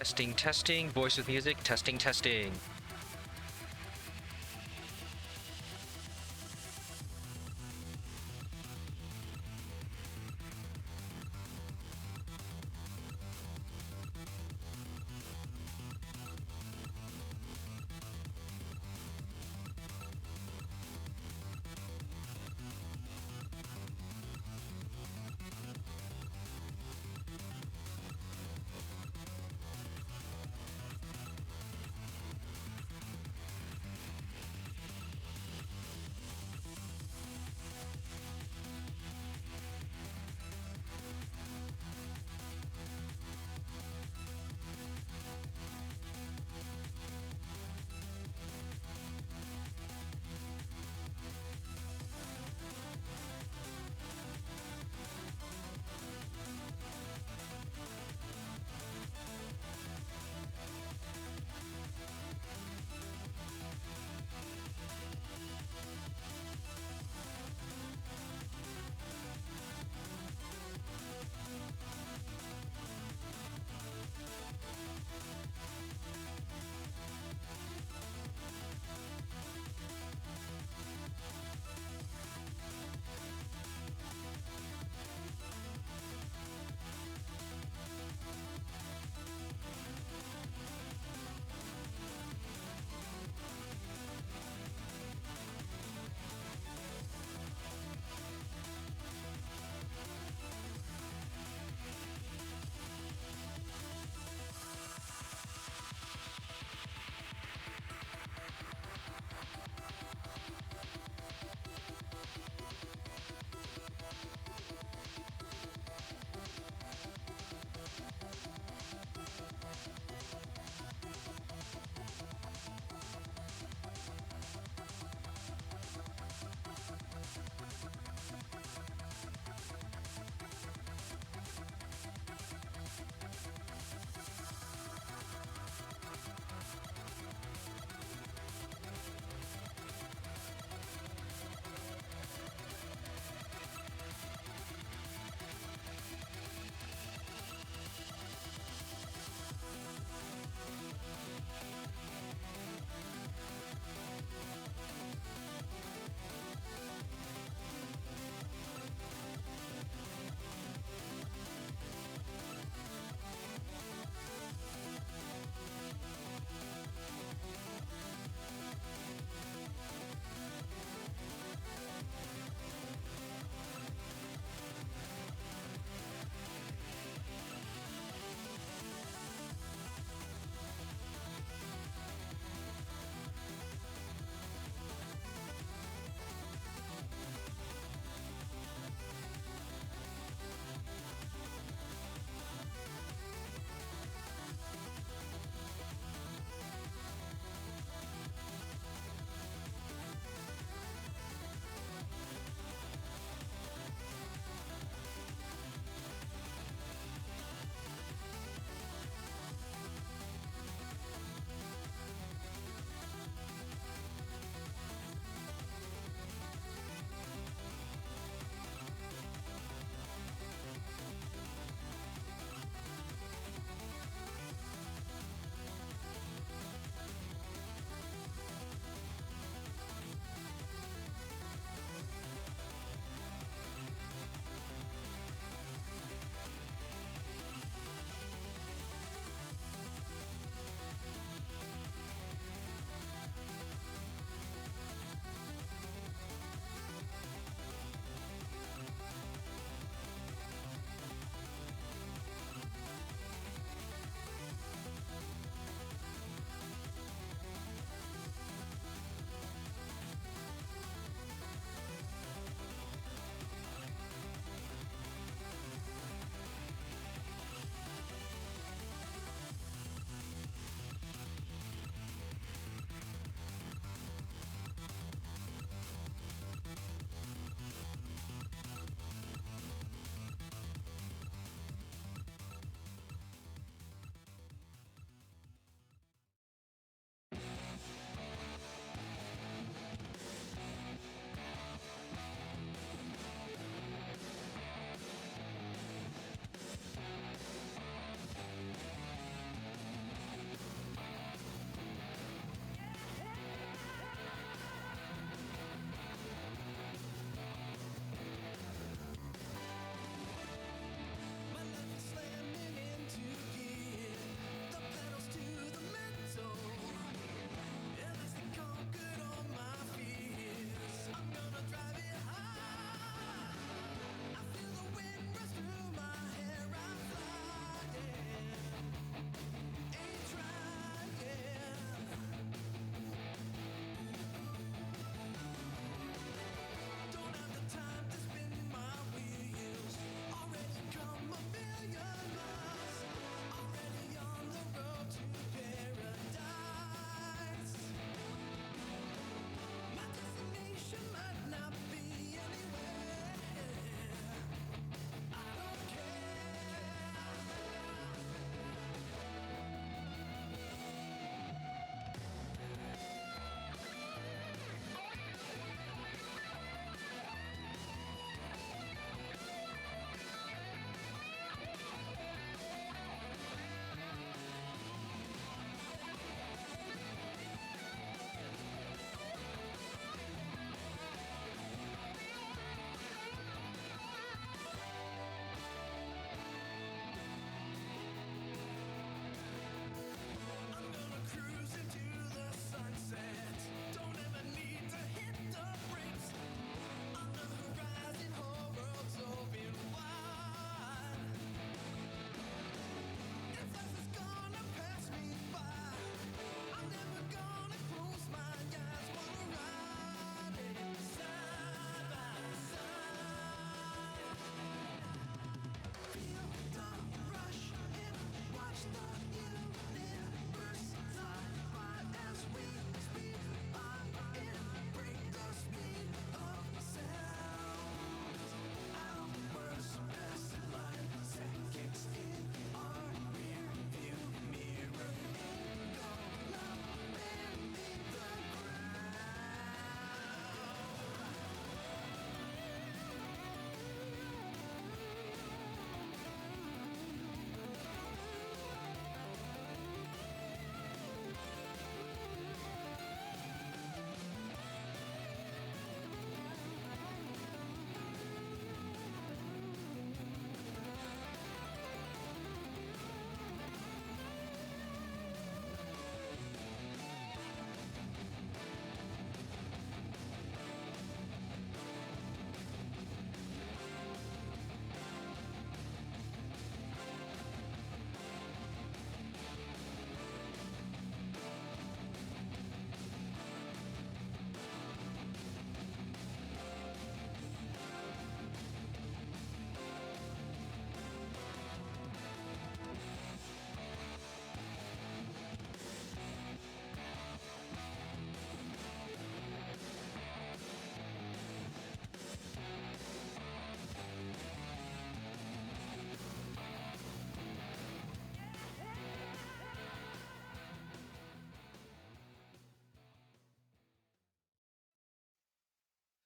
Testing, testing, voice with music, testing, testing.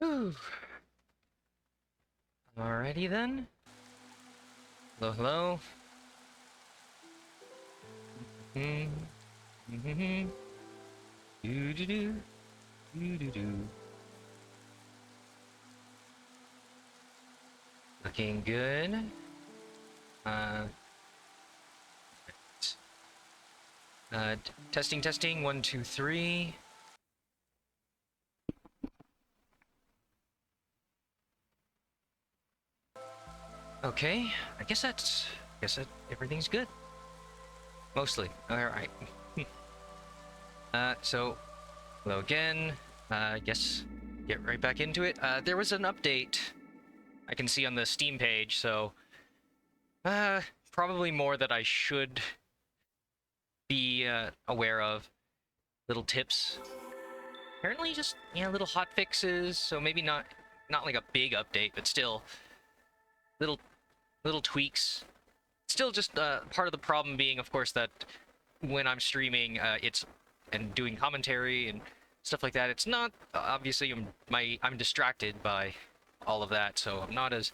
Whew. Alrighty then. Hello, hello. Mm-hmm. Do do do do do do. Looking good. Uh, testing, testing. 1, 2, 3. Okay, I guess that everything's good. Mostly. All right. So hello again. I guess get right back into it. There was an update I can see on the Steam page, so probably more that I should be aware of. Little tips. Apparently, just little hot fixes. So maybe not like a big update, but still little tweaks. Still just part of the problem being, of course, that when I'm streaming, it's and doing commentary and stuff like that. It's not obviously I'm distracted by all of that, so I'm not as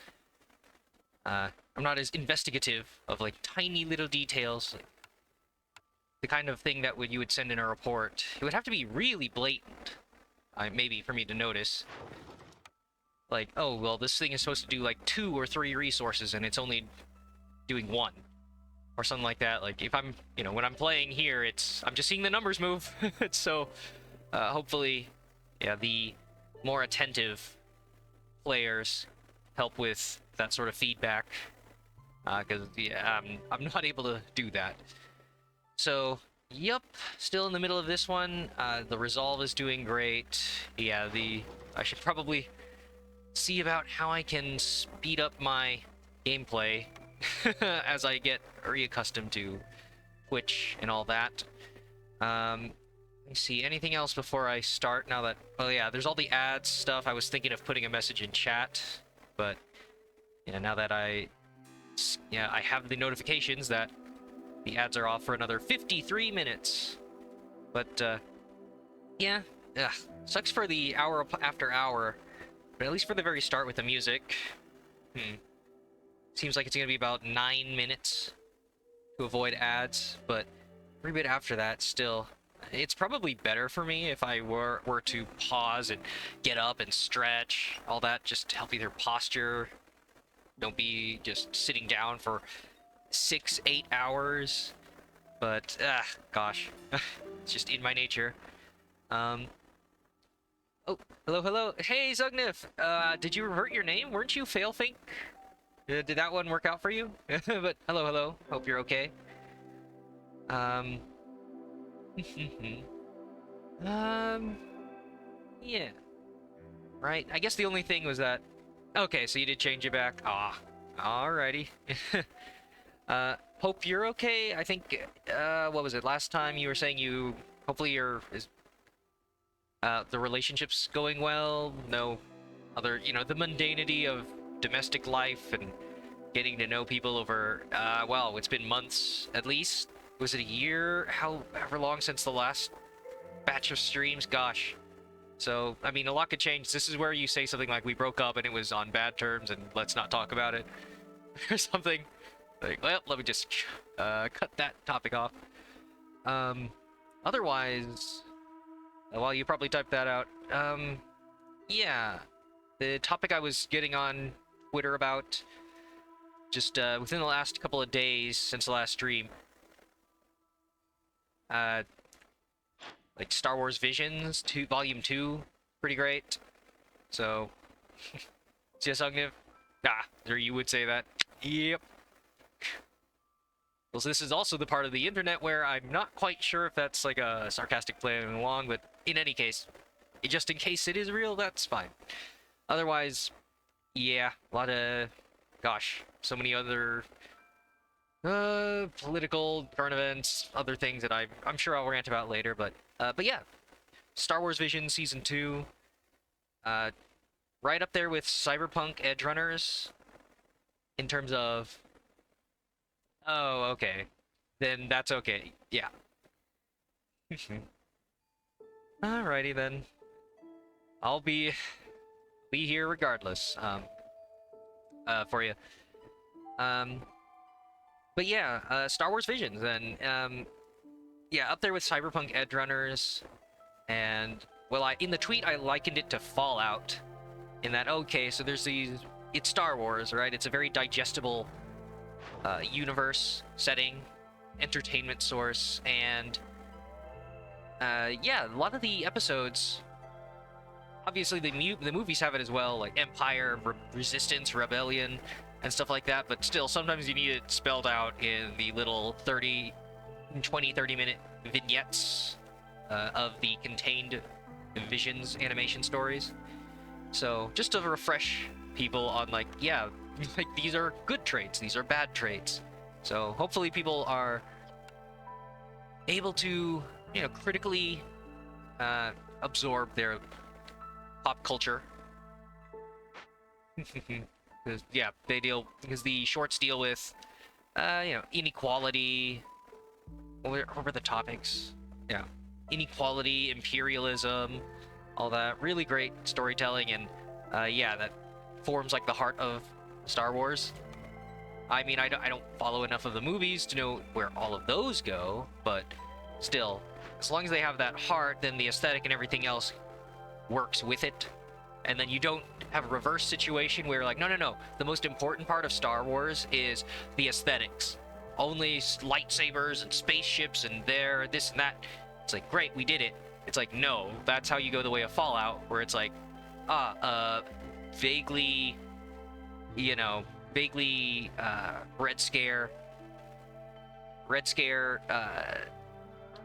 investigative of like tiny little details, like the kind of thing that you would send in a report. It would have to be really blatant, maybe for me to notice. Like, oh well, this thing is supposed to do like 2 or 3 resources, and it's only doing 1. Or something like that. Like if I'm, when I'm playing here, I'm just seeing the numbers move. So, hopefully, yeah, the more attentive players help with that sort of feedback. Because yeah, I'm not able to do that. So, yep, still in the middle of this one. The resolve is doing great. Yeah, I should probably see about how I can speed up my gameplay as I get reaccustomed to Twitch and all that. Let me see, anything else before I start now that... Oh yeah, there's all the ads stuff. I was thinking of putting a message in chat, but now that I have the notifications that the ads are off for another 53 minutes. But, yeah, sucks for the hour after hour, but at least for the very start with the music. Seems like it's gonna be about 9 minutes to avoid ads, but every bit after that, still, it's probably better for me if I were to pause and get up and stretch, all that, just to help with your posture. Don't be just sitting down for 6-8 hours. But gosh, it's just in my nature. Oh, hello. Hey, Zugnif. Did you revert your name? Weren't you Failfink? Did that one work out for you? But hello. Hope you're okay. Yeah. Right. I guess the only thing was that. Okay, so you did change it back. Alrighty. Hope you're okay. I think. What was it? Last time you were saying hopefully the relationship's going well. No other, the mundanity of domestic life and getting to know people over, well, it's been months at least. Was it a year? However long since the last batch of streams? Gosh. So, I mean, a lot could change. This is where you say something like, we broke up and it was on bad terms and let's not talk about it. Or something. Like, well, let me just cut that topic off. Otherwise, well, you probably typed that out. Yeah. The topic I was getting on Twitter about just within the last couple of days since the last stream. Like Star Wars Visions 2, Volume 2, pretty great. So, yes, Ogniv? There you would say that. Yep. Well, so this is also the part of the internet where I'm not quite sure if that's like a sarcastic playing along, but in any case, just in case it is real, that's fine. Otherwise, yeah, a lot of, gosh, so many other political current events, other things that I'm sure I'll rant about later, but yeah, Star Wars Vision Season 2, right up there with Cyberpunk Edge Runners in terms of... Oh, okay. Then that's okay. Yeah. Alrighty then. I'll be be here regardless. For you. Um, but yeah, Star Wars Visions, and yeah, up there with Cyberpunk Edge Runners, and well, in the tweet I likened it to Fallout, in that okay, so there's these, it's Star Wars, right? It's a very digestible universe setting, entertainment source, and yeah, a lot of the episodes. Obviously, the movies have it as well, like Empire, Resistance, Rebellion, and stuff like that. But still, sometimes you need it spelled out in the little 30-minute vignettes of the contained Visions animation stories. So just to refresh people on like, yeah, like these are good traits, these are bad traits. So hopefully people are able to, critically absorb their pop culture. Because yeah, because the shorts deal with inequality. What were the topics? Yeah, inequality, imperialism, all that. Really great storytelling, and yeah, that forms like the heart of Star Wars. I mean, I don't follow enough of the movies to know where all of those go, but still, as long as they have that heart, then the aesthetic and everything else works with it. And then you don't have a reverse situation where like, no, the most important part of Star Wars is the aesthetics. Only lightsabers and spaceships and this and that. It's like, great, we did it. It's like, no, that's how you go the way of Fallout, where it's like, vaguely, Red Scare,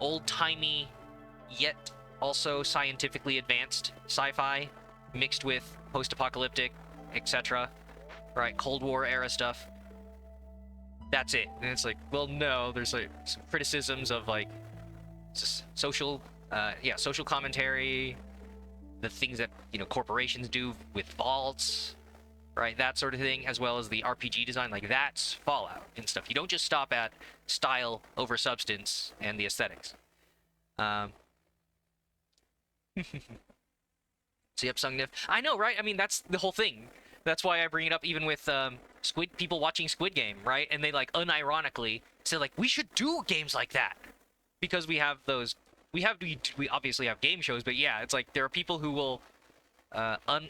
old-timey, yet also scientifically advanced sci-fi mixed with post-apocalyptic, etc. Right, Cold War era stuff. That's it. And it's like, well, no, there's like some criticisms of like social commentary, the things that corporations do with vaults, right, that sort of thing, as well as the RPG design. Like, that's Fallout and stuff. You don't just stop at style over substance and the aesthetics. So yep, Sung Nif. I know, right? I mean, that's the whole thing. That's why I bring it up even with people watching Squid Game, right? And they like unironically say like, we should do games like that because we have those. We obviously have game shows, but yeah, it's like there are people who will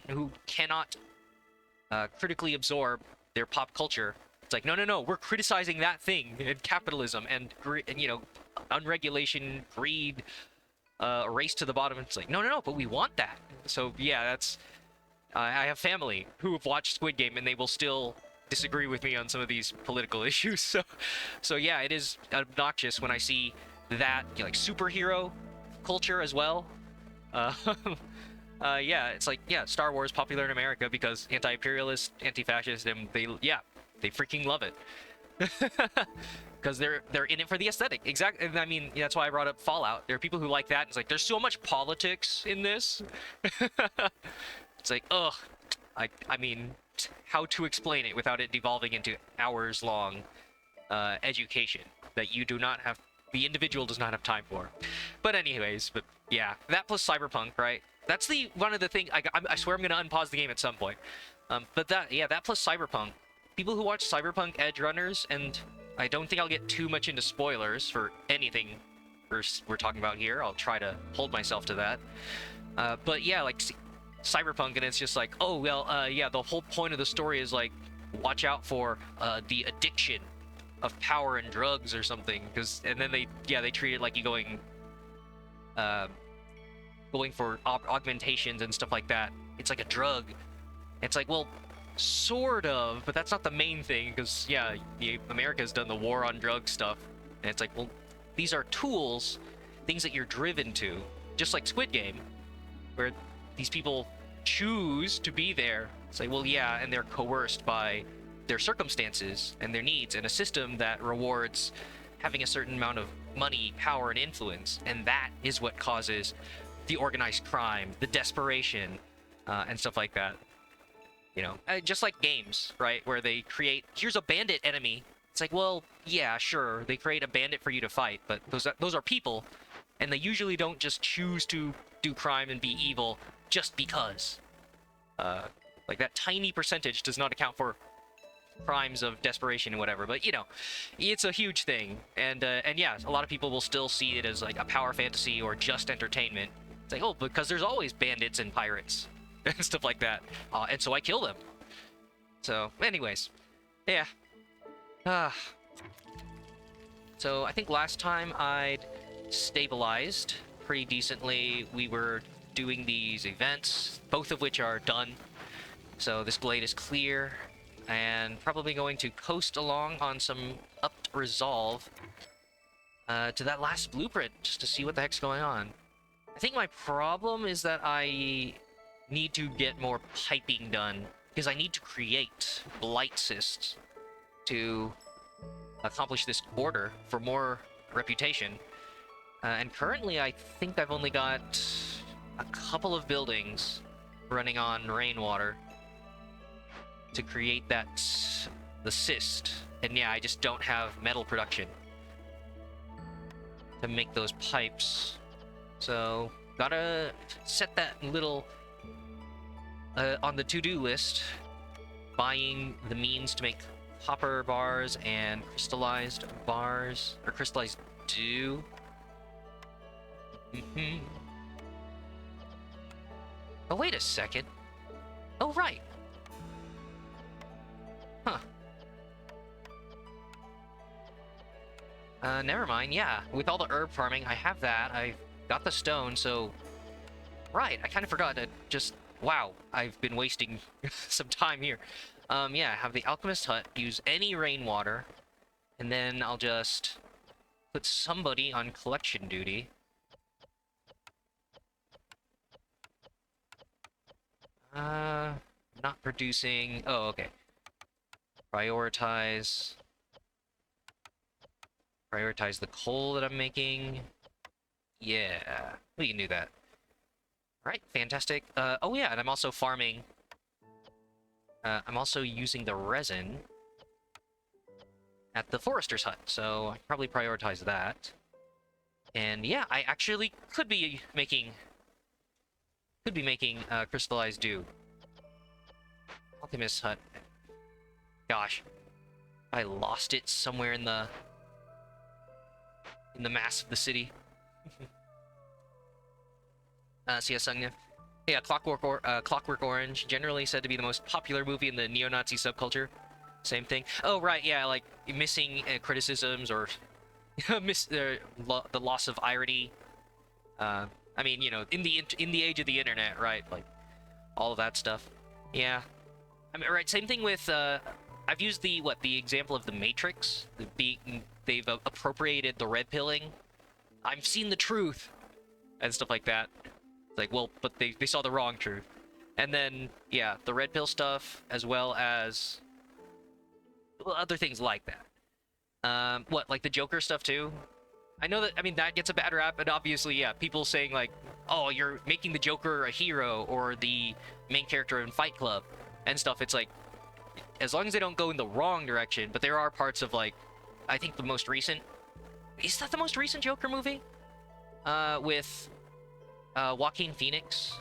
who cannot critically absorb their pop culture. It's like, no, we're criticizing that thing and capitalism and unregulation, greed, a race to the bottom. It's like, no, but we want that. So yeah, that's I have family who have watched Squid Game and they will still disagree with me on some of these political issues. So yeah, it is obnoxious when I see that like superhero culture as well. Yeah, it's like, yeah, Star Wars popular in America because anti-imperialist, anti-fascist, and they freaking love it. Because they're in it for the aesthetic. Exactly. And I mean, that's why I brought up Fallout. There are people who like that. It's like, there's so much politics in this. It's like, ugh. I mean, how to explain it without it devolving into hours-long education that you do not have, the individual does not have time for. But anyways, but yeah, that plus Cyberpunk, right? That's one of the things, I swear I'm going to unpause the game at some point. But that plus Cyberpunk. People who watch Cyberpunk Edge Runners, and I don't think I'll get too much into spoilers for anything we're talking about here. I'll try to hold myself to that. But yeah, like Cyberpunk, and it's just like, oh, well, yeah, the whole point of the story is like, watch out for the addiction of power and drugs or something, and then they treat it like you going for augmentations and stuff like that. It's like a drug. It's like, well, sort of, but that's not the main thing, because yeah, America's done the war on drugs stuff, and it's like, well, these are tools, things that you're driven to, just like Squid Game, where these people choose to be there. It's like, well, yeah, and they're coerced by their circumstances and their needs, and a system that rewards having a certain amount of money, power, and influence, and that is what causes the organized crime, the desperation, and stuff like that. Just like games, right, where they create, here's a bandit enemy. It's like, well, yeah, sure, they create a bandit for you to fight, but those are people, and they usually don't just choose to do crime and be evil just because. Like, that tiny percentage does not account for crimes of desperation and whatever, but, you know, it's a huge thing. And yeah, a lot of people will still see it as, like, a power fantasy or just entertainment. It's like, oh, because there's always bandits and pirates and stuff like that. And so I kill them. So, anyways, yeah. So I think last time I'd stabilized pretty decently. We were doing these events, both of which are done. So this glade is clear, and probably going to coast along on some upped resolve to that last blueprint, just to see what the heck's going on. I think my problem is that I need to get more piping done, because I need to create blight cysts to accomplish this order for more reputation. And currently, I think I've only got a couple of buildings running on rainwater to create the cyst. And yeah, I just don't have metal production to make those pipes. So, gotta set that little on the to-do list. Buying the means to make copper bars and crystallized bars, or crystallized dew. Oh, wait a second. Oh, right. Huh. Never mind, yeah. With all the herb farming, I have that. I've got the stone, so... Right, I kind of forgot to just... Wow, I've been wasting some time here. Yeah, have the alchemist hut, use any rainwater, and then I'll just put somebody on collection duty. Not producing... Oh, okay. Prioritize the coal that I'm making. Yeah, we can do that. Alright, fantastic. Oh yeah, and I'm also farming... I'm also using the resin at the forester's hut, so I probably prioritize that. And yeah, I actually could be making crystallized dew. Alchemist hut. Gosh, I lost it somewhere in the mass of the city. See ya, Sungnya. Yeah, Clockwork Orange, generally said to be the most popular movie in the neo-Nazi subculture. Same thing. Oh, right, yeah, like, missing criticisms or the loss of irony. I mean, you know, in the age of the internet, right? Like, all of that stuff. Yeah. I mean, right, same thing with, I've used the example of the Matrix. They've appropriated the red pilling. I've seen the truth. And stuff like that. Like, well, but they saw the wrong truth. And then, yeah, the red pill stuff, as well as other things like that. Like the Joker stuff, too? I know that, I mean, that gets a bad rap, and obviously, yeah, people saying, like, oh, you're making the Joker a hero, or the main character in Fight Club, and stuff. It's like, as long as they don't go in the wrong direction, but there are parts of, like, I think the most recent... Is that the most recent Joker movie? With... Joaquin Phoenix.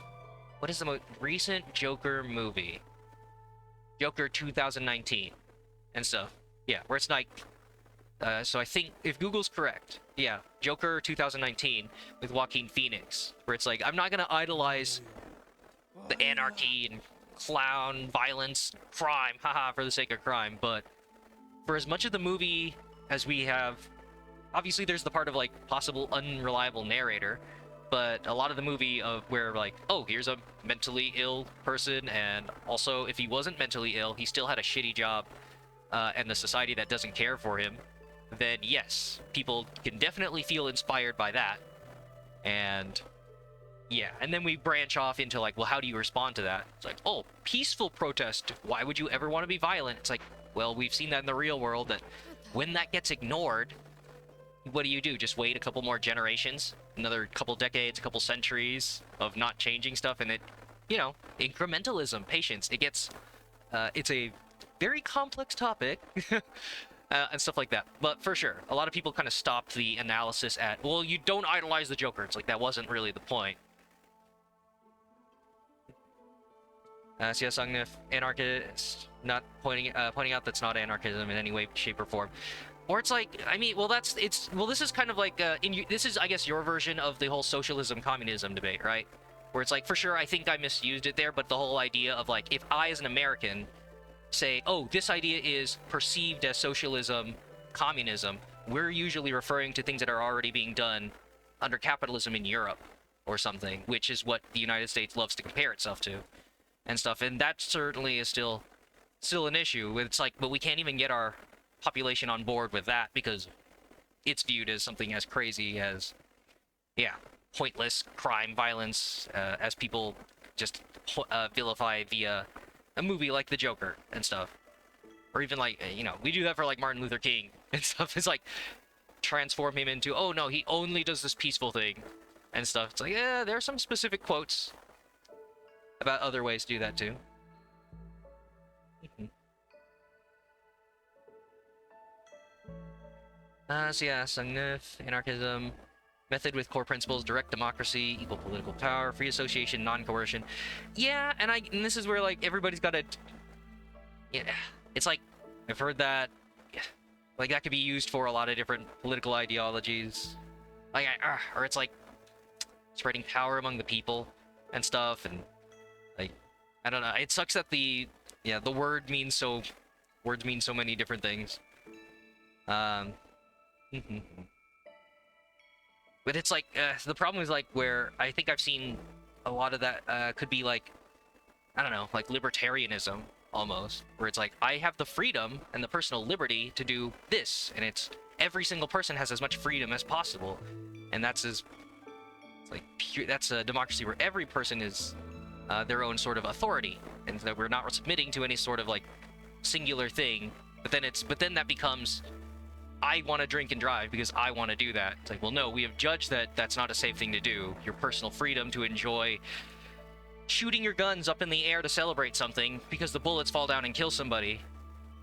What is the most recent Joker movie? Joker 2019 and stuff. Yeah, where it's like, so I think if Google's correct, yeah, Joker 2019 with Joaquin Phoenix, where it's like, I'm not gonna idolize the anarchy and clown violence, crime, haha, for the sake of crime, but for as much of the movie as we have, obviously there's the part of like possible unreliable narrator. But a lot of the movie of where, like, oh, here's a mentally ill person, and also, if he wasn't mentally ill, he still had a shitty job, and the society that doesn't care for him, then yes, people can definitely feel inspired by that. And, yeah, and then we branch off into, like, well, how do you respond to that? It's like, oh, peaceful protest. Why would you ever want to be violent? It's like, well, we've seen that in the real world, that when that gets ignored, what do? Just wait a couple more generations? Another couple decades, a couple centuries of not changing stuff, and it, you know, incrementalism, patience. It gets, it's a very complex topic, and stuff like that. But for sure, a lot of people kind of stopped the analysis at, well, you don't idolize the Joker. It's like, that wasn't really the point. CS Ungnif, anarchist, not pointing out that's not anarchism in any way, shape, or form. Or it's like, I mean, well, this is kind of like, this is, I guess, your version of the whole socialism, communism debate, right? Where it's like, for sure, I think I misused it there, but the whole idea of like, if I, as an American, say, oh, this idea is perceived as socialism, communism, we're usually referring to things that are already being done under capitalism in Europe or something, which is what the United States loves to compare itself to and stuff. And that certainly is still an issue. It's like, but we can't even get our population on board with that because it's viewed as something as crazy as, yeah, pointless crime, violence, as people just vilify via a movie like The Joker and stuff. Or even like, you know, we do that for like Martin Luther King and stuff. It's like transform him into, oh no, he only does this peaceful thing and stuff. It's like, yeah, there are some specific quotes about other ways to do that too. So yeah, Sungnif, anarchism, method with core principles, direct democracy, equal political power, free association, non-coercion. Yeah, and this is where like everybody's got to, yeah, it's like I've heard that, yeah, like that could be used for a lot of different political ideologies, like or it's like spreading power among the people and stuff, and like I don't know. It sucks that the words mean so many different things. But it's like the problem is like where I think I've seen a lot of that could be like, I don't know, like libertarianism almost, where it's like I have the freedom and the personal liberty to do this, and it's every single person has as much freedom as possible, and that's as it's like pure, that's a democracy where every person is their own sort of authority, and that we're not submitting to any sort of like singular thing. But then that becomes, I want to drink and drive because I want to do that. It's like, well, no, we have judged that that's not a safe thing to do. Your personal freedom to enjoy shooting your guns up in the air to celebrate something because the bullets fall down and kill somebody,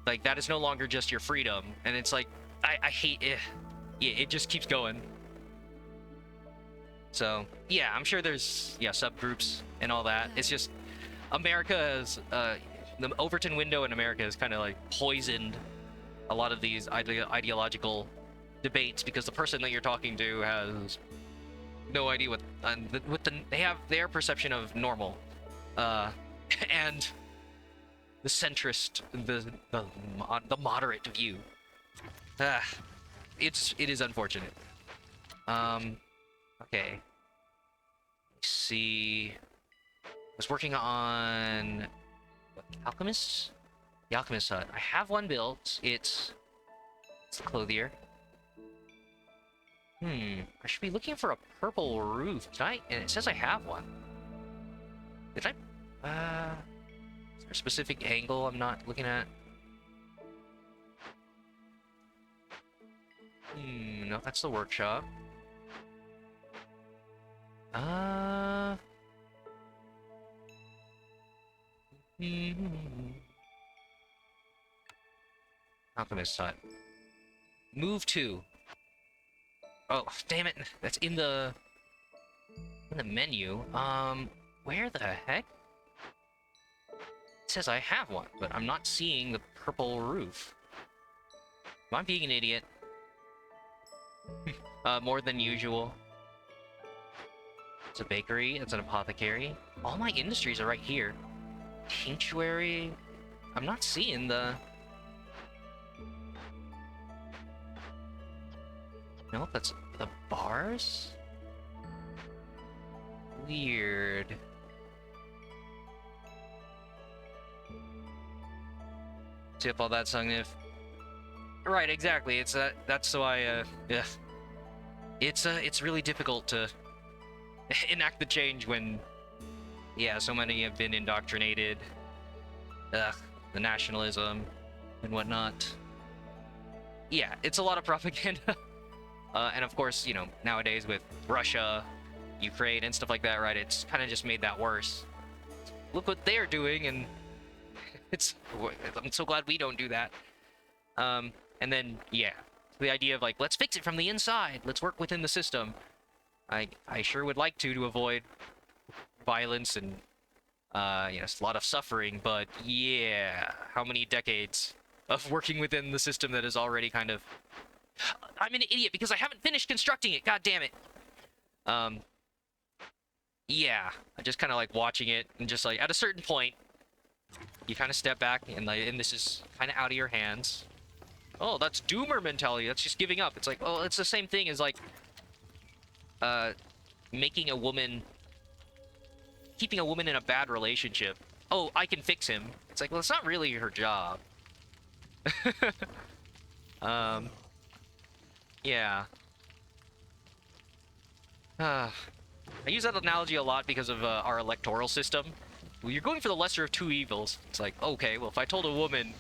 like that is no longer just your freedom. And it's like, I hate it. Yeah, it just keeps going. So yeah, I'm sure there's subgroups and all that. It's just America is the Overton window in America is kind of like poisoned a lot of these ideological debates because the person that you're talking to has no idea what they have their perception of normal, and the centrist, the moderate view. It is unfortunate. Okay. Let's see. I was working on Alchemist? The Alchemist Hut. I have one built. It's the clothier. I should be looking for a purple roof. Did I? And it says I have one. Did I? Is there a specific angle I'm not looking at? No, that's the workshop. Alchemist Hut. Move to. Oh, damn it. That's in the menu. Where the heck? It says I have one, but I'm not seeing the purple roof. Am I being an idiot? More than usual. It's a bakery. It's an apothecary. All my industries are right here. Tinctuary. I'm not seeing the... No, that's the bars? Weird. See up all that sung if. Right, exactly. It's that's why yeah. It's really difficult to enact the change when so many have been indoctrinated. The nationalism and whatnot. Yeah, it's a lot of propaganda. And of course, nowadays with Russia, Ukraine, and stuff like that, right? It's kind of just made that worse. Look what they're doing, and I'm so glad we don't do that. And then, the idea of like, let's fix it from the inside. Let's work within the system. I sure would like to avoid violence and It's a lot of suffering, but yeah, how many decades of working within the system that is already kind of... I'm an idiot because I haven't finished constructing it, god damn it! Um, yeah, I just kind of like watching it, and just like, at a certain point, you kind of step back, and this is kind of out of your hands. Oh, that's doomer mentality, that's just giving up. It's like, well, it's the same thing as like, making a woman... keeping a woman in a bad relationship. Oh, I can fix him. It's like, well, it's not really her job. Yeah. I use that analogy a lot because of our electoral system. Well, you're going for the lesser of two evils. It's like, okay, well, if I told a woman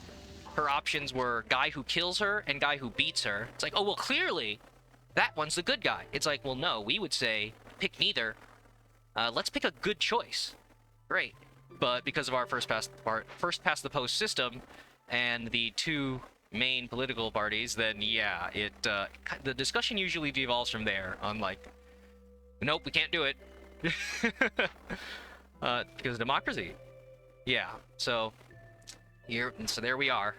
her options were guy who kills her and guy who beats her, it's like, oh, well, clearly that one's the good guy. It's like, well, no, we would say pick neither. Let's pick a good choice. Great. But because of our first past the post system and the two main political parties, then yeah, the discussion usually devolves from there on like, nope, we can't do it. Because of democracy. Yeah, so there we are.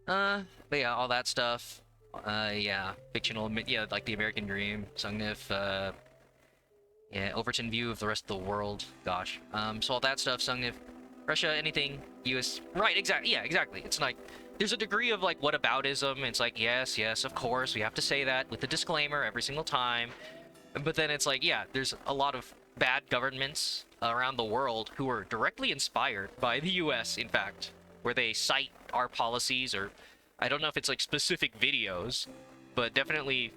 But yeah, all that stuff. Yeah, fictional, yeah, like the American Dream, Sungnif, yeah, Overton view of the rest of the world. Gosh. So all that stuff, Sungnif, Russia, anything, US, right, exactly, yeah, exactly. It's like, there's a degree of like whataboutism. It's like, yes, of course, we have to say that with the disclaimer every single time. But then it's like, yeah, there's a lot of bad governments around the world who are directly inspired by the US, in fact, where they cite our policies, or I don't know if it's like specific videos, but definitely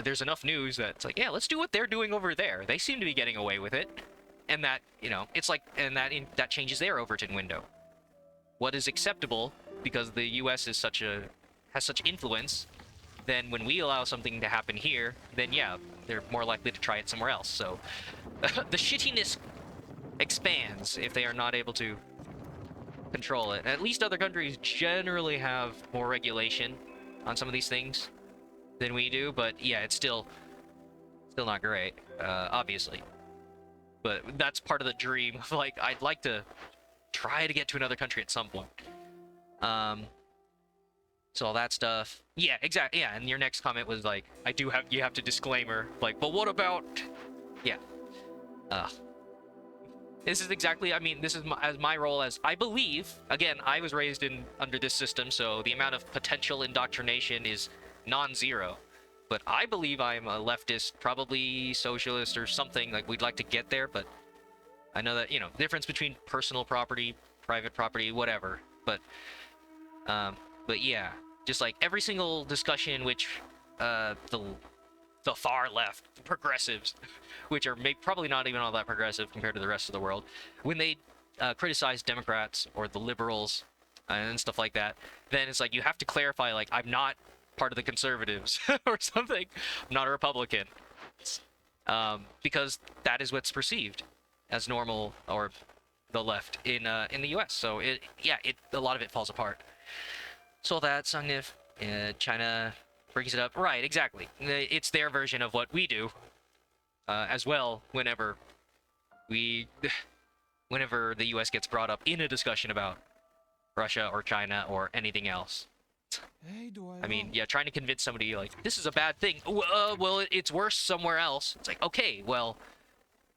there's enough news that it's like, yeah, let's do what they're doing over there. They seem to be getting away with it. And that, it's like, and that changes their Overton window. What is acceptable, because the US has such influence, then when we allow something to happen here, then yeah, they're more likely to try it somewhere else. So the shittiness expands if they are not able to control it. At least other countries generally have more regulation on some of these things than we do, but yeah, it's still not great, obviously. But that's part of the dream of like, I'd like to try to get to another country at some point. So all that stuff. Yeah, exactly. Yeah, and your next comment was like, you have to disclaimer, like, but what about... Yeah. This is exactly, I mean, this is my role as, I believe, again, I was raised under this system, so the amount of potential indoctrination is non-zero. But I believe I'm a leftist, probably socialist or something, like we'd like to get there, but I know that, the difference between personal property, private property, whatever. But yeah, just like every single discussion in which the far left, progressives, which are probably not even all that progressive compared to the rest of the world, when they criticize Democrats or the liberals and stuff like that, then it's like you have to clarify, like, I'm not part of the conservatives or something. I'm not a Republican. Because that is what's perceived as normal, or the left in the US. So a lot of it falls apart. So that Sungnif, China brings it up. Right, exactly. It's their version of what we do as well whenever the US gets brought up in a discussion about Russia or China or anything else. I mean, yeah, trying to convince somebody, like, this is a bad thing. Well, it's worse somewhere else. It's like, okay, well,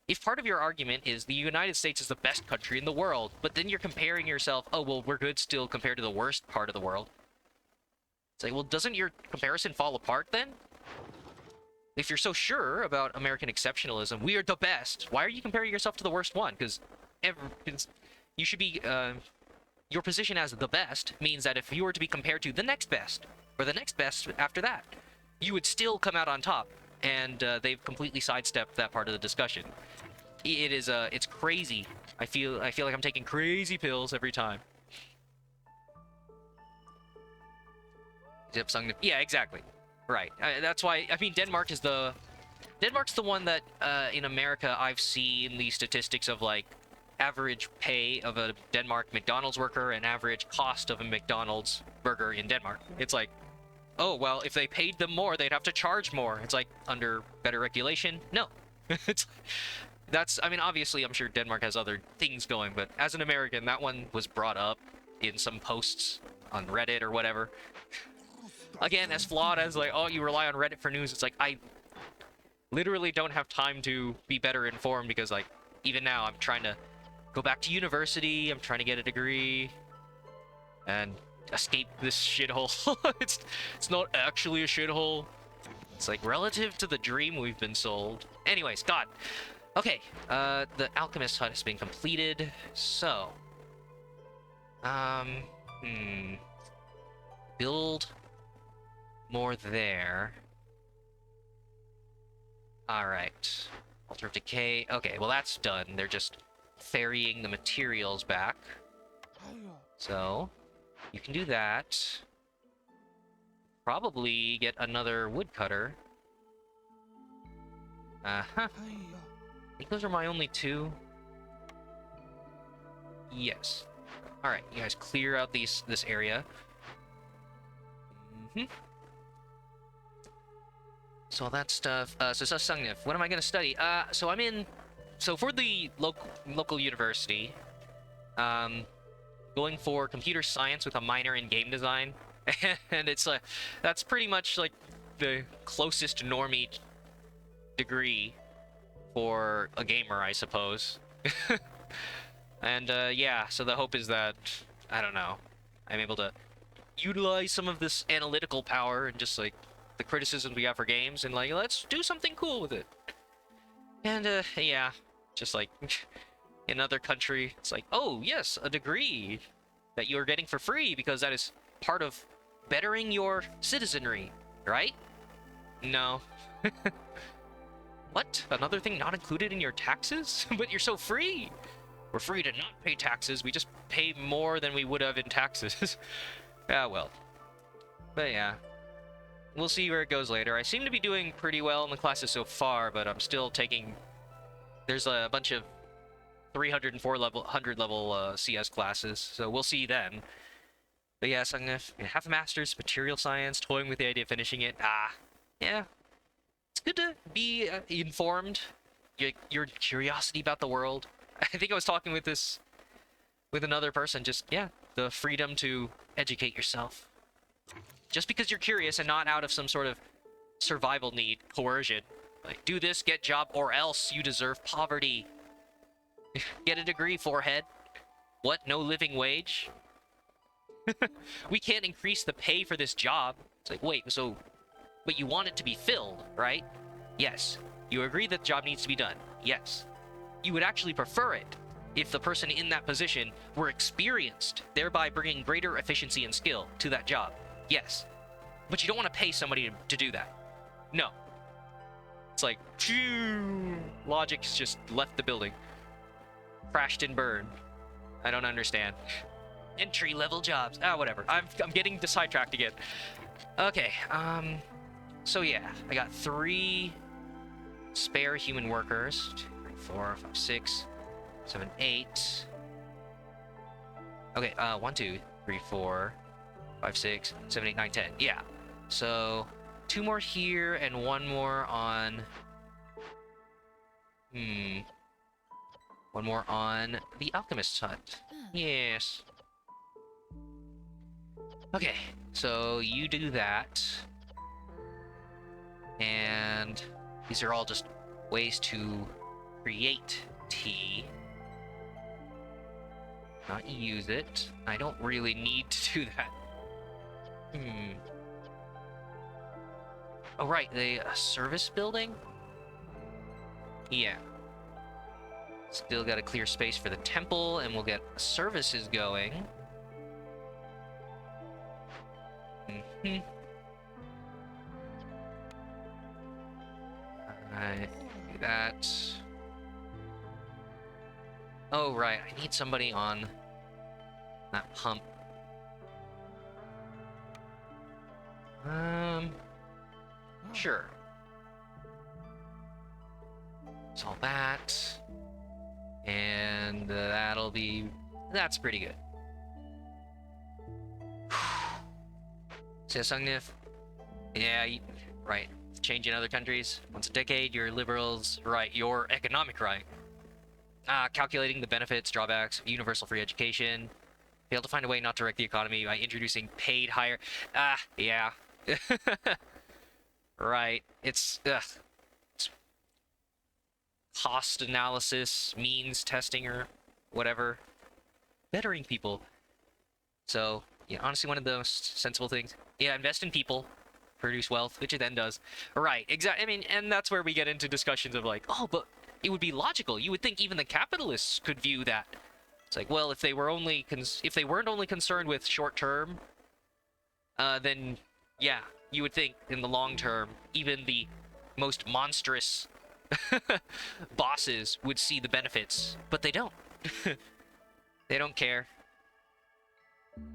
if part of your argument is the United States is the best country in the world, but then you're comparing yourself, oh, well, we're good still compared to the worst part of the world. It's like, well, doesn't your comparison fall apart then? If you're so sure about American exceptionalism, we are the best, why are you comparing yourself to the worst one? Because you should be... your position as the best means that if you were to be compared to the next best, or the next best after that, you would still come out on top. And they've completely sidestepped that part of the discussion. It's crazy. I feel like I'm taking crazy pills every time. Yeah, exactly. Right. That's why, I mean, Denmark's the one that, in America, I've seen the statistics of, like, average pay of a Denmark McDonald's worker and average cost of a McDonald's burger in Denmark. It's like, oh, well, if they paid them more, they'd have to charge more. It's like, under better regulation? No. That's, I mean, obviously, I'm sure Denmark has other things going, but as an American, that one was brought up in some posts on Reddit or whatever. Again, as flawed as, like, oh, you rely on Reddit for news, it's like, I literally don't have time to be better informed because, like, even now, I'm trying to go back to university, I'm trying to get a degree, and escape this shithole. It's not actually a shithole. It's, like, relative to the dream we've been sold. Anyways, God. Okay, the alchemist hut has been completed, so... Build more there. Alright. Altar of Decay. Okay, well that's done. They're just ferrying the materials back. So, you can do that. Probably get another woodcutter. Uh-huh. I think those are my only two. Yes. Alright, you guys clear out this area. So all that stuff. So Sungnif, what am I gonna study? So I'm in... So for the local university, going for computer science with a minor in game design. And it's like... That's pretty much like the closest normie degree for a gamer, I suppose. And yeah, so the hope is that, I don't know, I'm able to utilize some of this analytical power and just like the criticisms we got for games and like, let's do something cool with it. And yeah, just like in another country, it's like, oh yes, a degree that you're getting for free because that is part of bettering your citizenry, right? No. What? Another thing not included in your taxes? But you're so free! We're free to not pay taxes, we just pay more than we would have in taxes. Ah, well. But yeah. We'll see where it goes later. I seem to be doing pretty well in the classes so far, but I'm still taking... There's a bunch of 304 level, 100 level CS classes, so we'll see then. But yeah, so I'm gonna have a master's, material science, toying with the idea of finishing it. Yeah. It's good to be informed. Your curiosity about the world. I think I was talking with another person, just, yeah, the freedom to educate yourself. Just because you're curious and not out of some sort of survival need, coercion. Like, do this, get job, or else you deserve poverty. Get a degree, forehead. What, no living wage? We can't increase the pay for this job. It's like, wait, so... But you want it to be filled, right? Yes. You agree that the job needs to be done. Yes. You would actually prefer it if the person in that position were experienced, thereby bringing greater efficiency and skill to that job. Yes. But you don't want to pay somebody to do that. No. It's like, phew, logic's just left the building. Crashed and burned. I don't understand. Entry-level jobs. Whatever. I'm getting sidetracked again. Okay, so yeah, I got 3 spare human workers. 2, 3, 4, 5, 6, 7, 8. Okay, 1, 2, 3, 4, 5, 6, 7, 8, 9, 10. Yeah. So 2 more here and 1 more on... 1 more on the alchemist's hut. Yes. Okay, so you do that. And these are all just ways to create tea. Not use it. I don't really need to do that. Oh, right, the service building? Yeah. Still got to clear space for the temple, and we'll get services going. Alright, do that. Oh, right, I need somebody on that pump. Sure. Solve that. And that'll be... That's pretty good. Sungnif. Yeah, right. Change in other countries. Once a decade, your liberals, right. Your economic right. Calculating the benefits, drawbacks of universal free education. Failed to find a way not to wreck the economy by introducing paid higher. Yeah. Right. It's cost analysis, means testing, or whatever. Bettering people. So, yeah, honestly, one of the most sensible things. Yeah, invest in people, produce wealth, which it then does. Right, exactly. I mean, and that's where we get into discussions of like, oh, but it would be logical. You would think even the capitalists could view that. It's like, well, if they were only if they weren't only concerned with short term, then yeah, you would think in the long term, even the most monstrous bosses would see the benefits, but they don't. They don't care.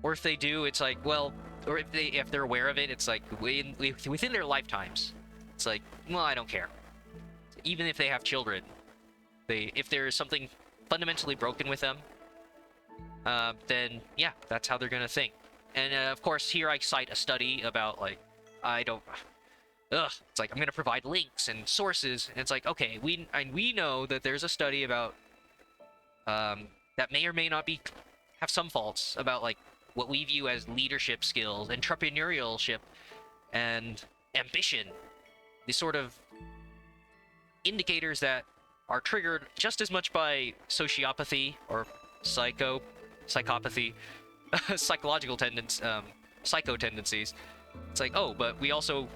Or if they do, it's like, well, or if they're aware of it, it's like within their lifetimes. It's like, well, I don't care. Even if they have children, if there's something fundamentally broken with them, then yeah, that's how they're gonna think. And of course, here I cite a study about like, I don't. Ugh, it's like I'm gonna provide links and sources, and it's like, okay, we know that there's a study about that may or may not have some faults about like what we view as leadership skills, entrepreneurship, and ambition. These sort of indicators that are triggered just as much by sociopathy or psychopathy, psychological psycho tendencies. It's like, oh, but we also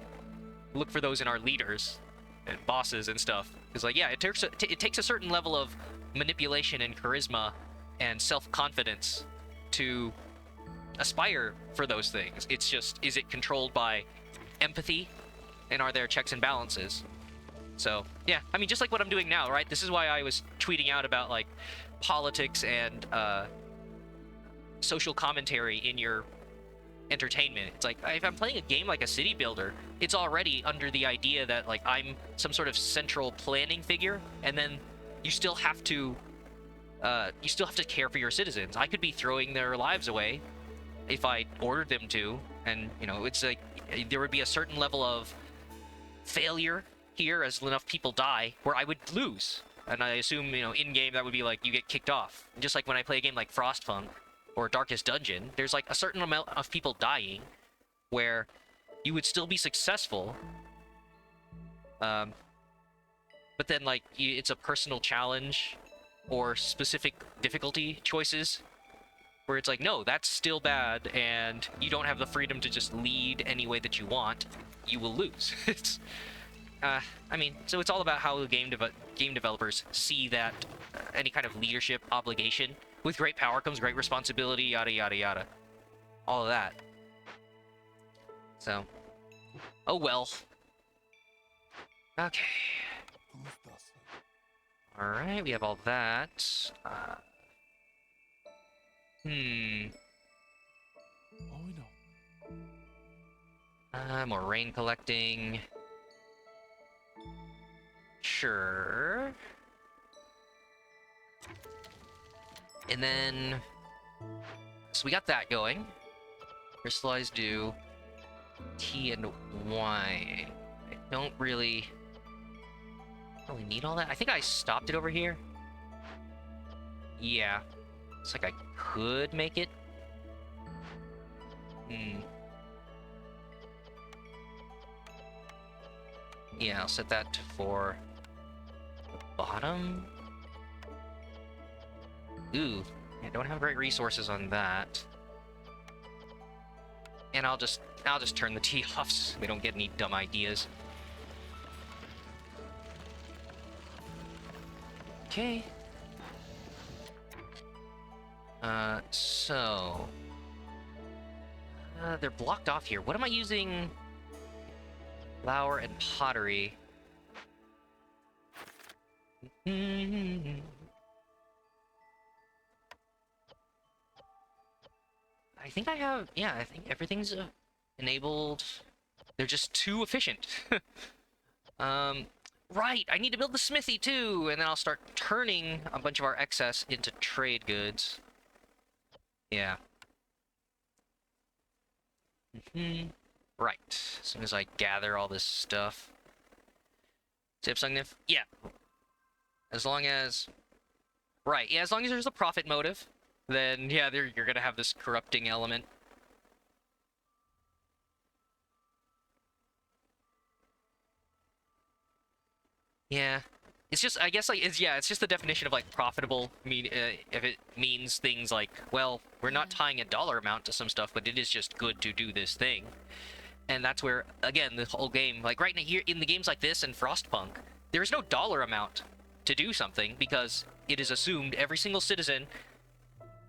look for those in our leaders and bosses and stuff. It's like, yeah, it takes a certain level of manipulation and charisma and self-confidence to aspire for those things. It's just, is it controlled by empathy, and are there checks and balances? So yeah, I mean, just like what I'm doing now, right? This is why I was tweeting out about like politics and social commentary in your entertainment. It's like, if I'm playing a game like a city builder, it's already under the idea that like I'm some sort of central planning figure, and then you still have to care for your citizens. I could be throwing their lives away if I ordered them to, and you know, it's like there would be a certain level of failure here as enough people die where I would lose. And I assume, you know, in game that would be like you get kicked off. Just like when I play a game like Frostpunk or Darkest Dungeon, there's like a certain amount of people dying where you would still be successful. But then like it's a personal challenge or specific difficulty choices where it's like, no, that's still bad, and you don't have the freedom to just lead any way that you want. You will lose. It's, I mean, so it's all about how the game developers see that any kind of leadership obligation. With great power comes great responsibility, yada yada yada. All of that. So, oh well. Okay. All right, we have all that. More rain collecting. Sure. And then, so we got that going. Crystallized dew, tea and wine. I don't really need all that. I think I stopped it over here. Yeah. It's like I could make it. Yeah, I'll set that for the bottom. Ooh, I don't have great resources on that. And I'll just turn the tea off so we don't get any dumb ideas. Okay. So they're blocked off here. What am I using? Flour and pottery. I think I have, yeah, I think everything's enabled. They're just too efficient. Right, I need to build the smithy too, and then I'll start turning a bunch of our excess into trade goods. Yeah. Right, as soon as I gather all this stuff. Tip Sungnif? Yeah. As long as Right, yeah, as long as there's a profit motive, then yeah, you're gonna have this corrupting element. Yeah. It's just, I guess, like, it's just the definition of, like, profitable. If it means things like, well, we're not tying a dollar amount to some stuff, but it is just good to do this thing. And that's where, again, the whole game, like, right here, in the games like this and Frostpunk, there is no dollar amount to do something, because it is assumed every single citizen,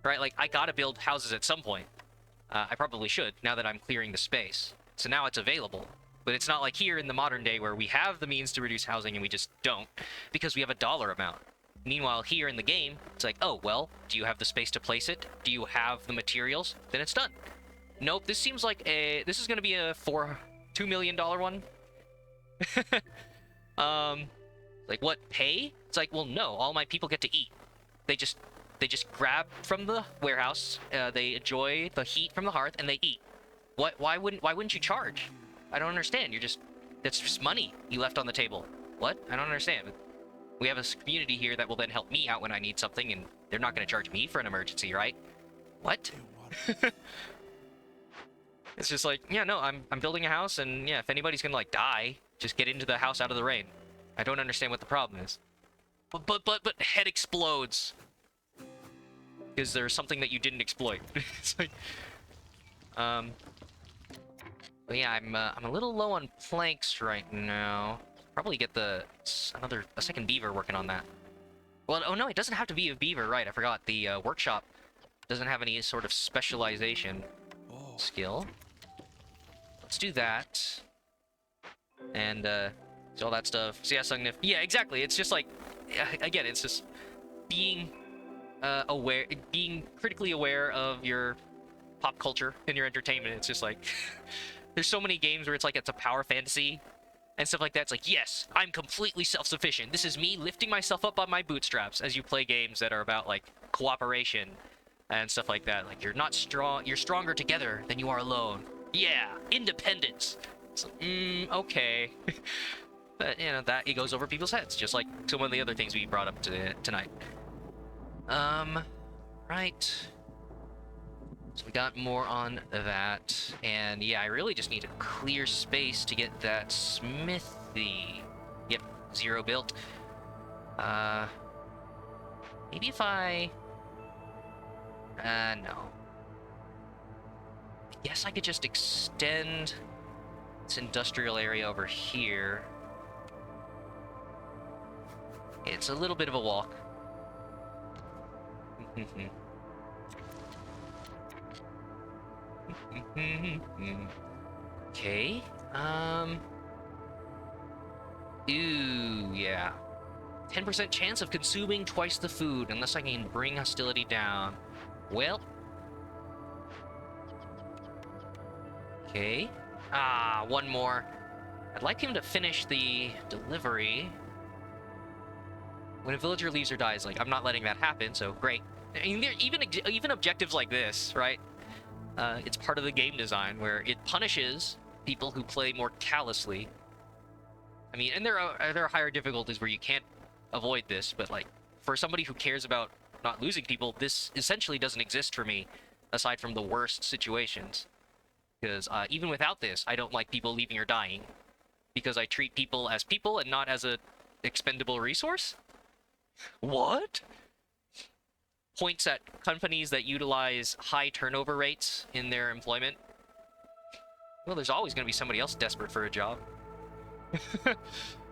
right, like, I gotta build houses at some point. I probably should, now that I'm clearing the space. So now it's available. But it's not like here in the modern day where we have the means to reduce housing and we just don't, because we have a dollar amount. Meanwhile, here in the game, it's like, oh, well, do you have the space to place it? Do you have the materials? Then it's done. Nope, this seems like this is going to be a $2 million one. Like, what, pay? It's like, well, no, all my people get to eat. They just grab from the warehouse, they enjoy the heat from the hearth, and they eat. Why wouldn't you charge? I don't understand. That's just money you left on the table. What? I don't understand. We have a community here that will then help me out when I need something, and they're not going to charge me for an emergency, right? What? It's just like, yeah, no, I'm building a house, and yeah, if anybody's gonna, like, die, just get into the house out of the rain. I don't understand what the problem is. But head explodes. Because there's something that you didn't exploit. It's like, but yeah, I'm a little low on planks right now. Probably get a second beaver working on that. Well, oh no, it doesn't have to be a beaver, right? I forgot. The workshop doesn't have any sort of specialization skill. Let's do that. And so all that stuff. So yeah, yeah, exactly. It's just like, again, it's just being being critically aware of your pop culture and your entertainment. It's just like there's so many games where it's like it's a power fantasy and stuff like that. It's like, yes, I'm completely self-sufficient. This is me lifting myself up on my bootstraps, as you play games that are about like cooperation and stuff like that. Like, you're not strong, you're stronger together than you are alone. Yeah, independence. It's like, okay. But, you know, it goes over people's heads, just like some of the other things we brought up tonight. Right. So we got more on that, and yeah, I really just need a clear space to get that smithy. Yep, 0 built. Maybe if I... no. I guess I could just extend this industrial area over here. It's a little bit of a walk. Okay. Ooh, yeah. 10% chance of consuming twice the food unless I can bring hostility down. Well. Okay. Ah, one more. I'd like him to finish the delivery. When a villager leaves or dies, like, I'm not letting that happen, so great. I mean, even objectives like this, right? It's part of the game design where it punishes people who play more callously. I mean, and there are higher difficulties where you can't avoid this, but like for somebody who cares about not losing people, this essentially doesn't exist for me, aside from the worst situations. Because even without this, I don't like people leaving or dying, because I treat people as people and not as a expendable resource. What? Points at companies that utilize high turnover rates in their employment. Well, there's always going to be somebody else desperate for a job.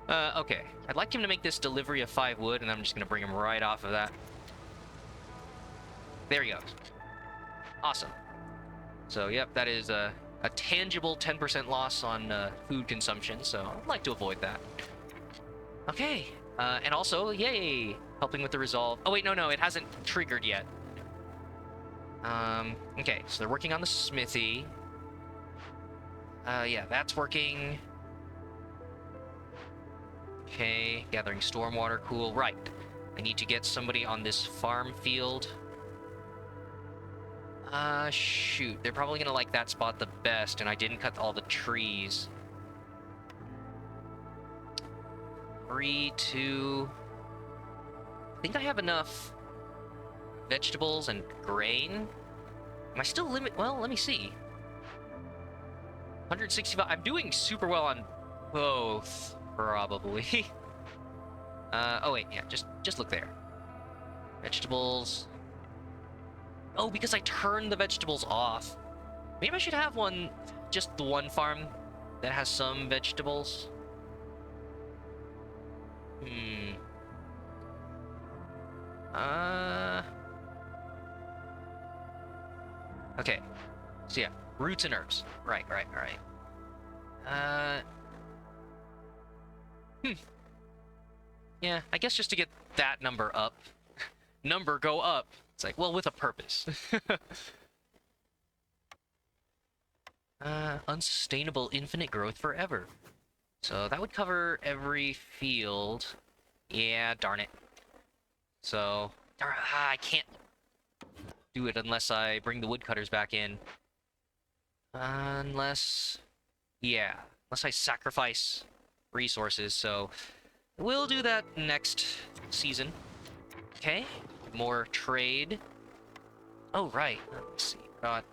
Okay. I'd like him to make this delivery of 5 wood, and I'm just going to bring him right off of that. There he goes. Awesome. So, yep, that is a tangible 10% loss on food consumption, so I'd like to avoid that. Okay. And also, yay! Helping with the resolve. Oh, wait, no, it hasn't triggered yet. Okay, so they're working on the smithy. Yeah, that's working. Okay, gathering stormwater, cool. Right. I need to get somebody on this farm field. Shoot. They're probably gonna like that spot the best, and I didn't cut all the trees. 3, 2... I think I have enough vegetables and grain. Am I still limit? Well, let me see. 165. I'm doing super well on both, probably. Oh wait, yeah, just look there. Vegetables. Oh, because I turned the vegetables off. Maybe I should have one, just the one farm that has some vegetables. Hmm. Okay. So yeah, roots and herbs. Right. Uh. Hmm. Yeah, I guess just to get that number up. Number go up. It's like, well, with a purpose. Unsustainable infinite growth forever. So that would cover every field. Yeah, darn it. So, I can't do it unless I bring the woodcutters back in. Unless, yeah, unless I sacrifice resources. So we'll do that next season. Okay, more trade. Oh, right. Let's see. Got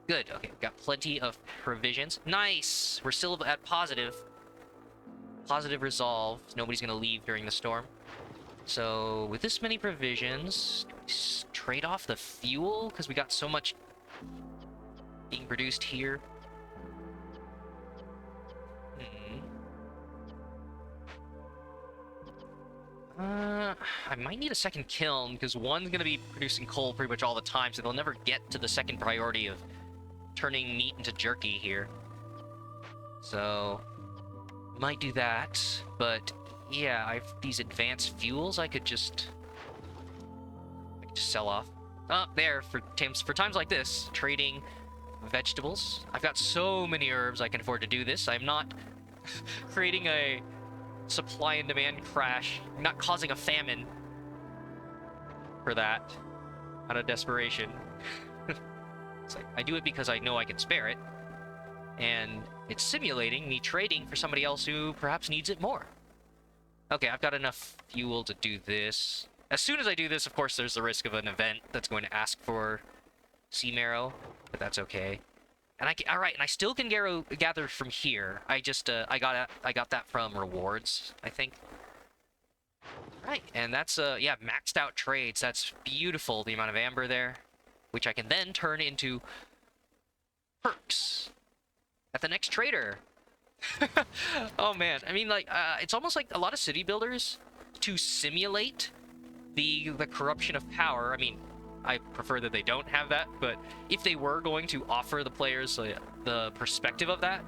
good. Okay, got plenty of provisions. Nice. We're still at positive. Positive resolve. Nobody's gonna leave during the storm. So with this many provisions, trade off the fuel because we got so much being produced here. I might need a second kiln because one's gonna be producing coal pretty much all the time, so they'll never get to the second priority of turning meat into jerky here. So might do that, but yeah, I've these advanced fuels I could just sell off. There for times like this, trading vegetables. I've got so many herbs I can afford to do this. I'm not creating a supply and demand crash. I'm not causing a famine for that out of desperation. It's like, I do it because I know I can spare it, and it's simulating me trading for somebody else who perhaps needs it more. Okay, I've got enough fuel to do this. As soon as I do this, of course, there's the risk of an event that's going to ask for sea marrow, but that's okay. And all right, and I still can gather from here. I just I got that from rewards, I think. Right, and that's yeah, maxed out trades. That's beautiful, the amount of amber there, which I can then turn into perks at the next trader. Oh man, I mean, like it's almost like a lot of city builders to simulate the corruption of power. I mean, I prefer that they don't have that, but if they were going to offer the players the perspective of that,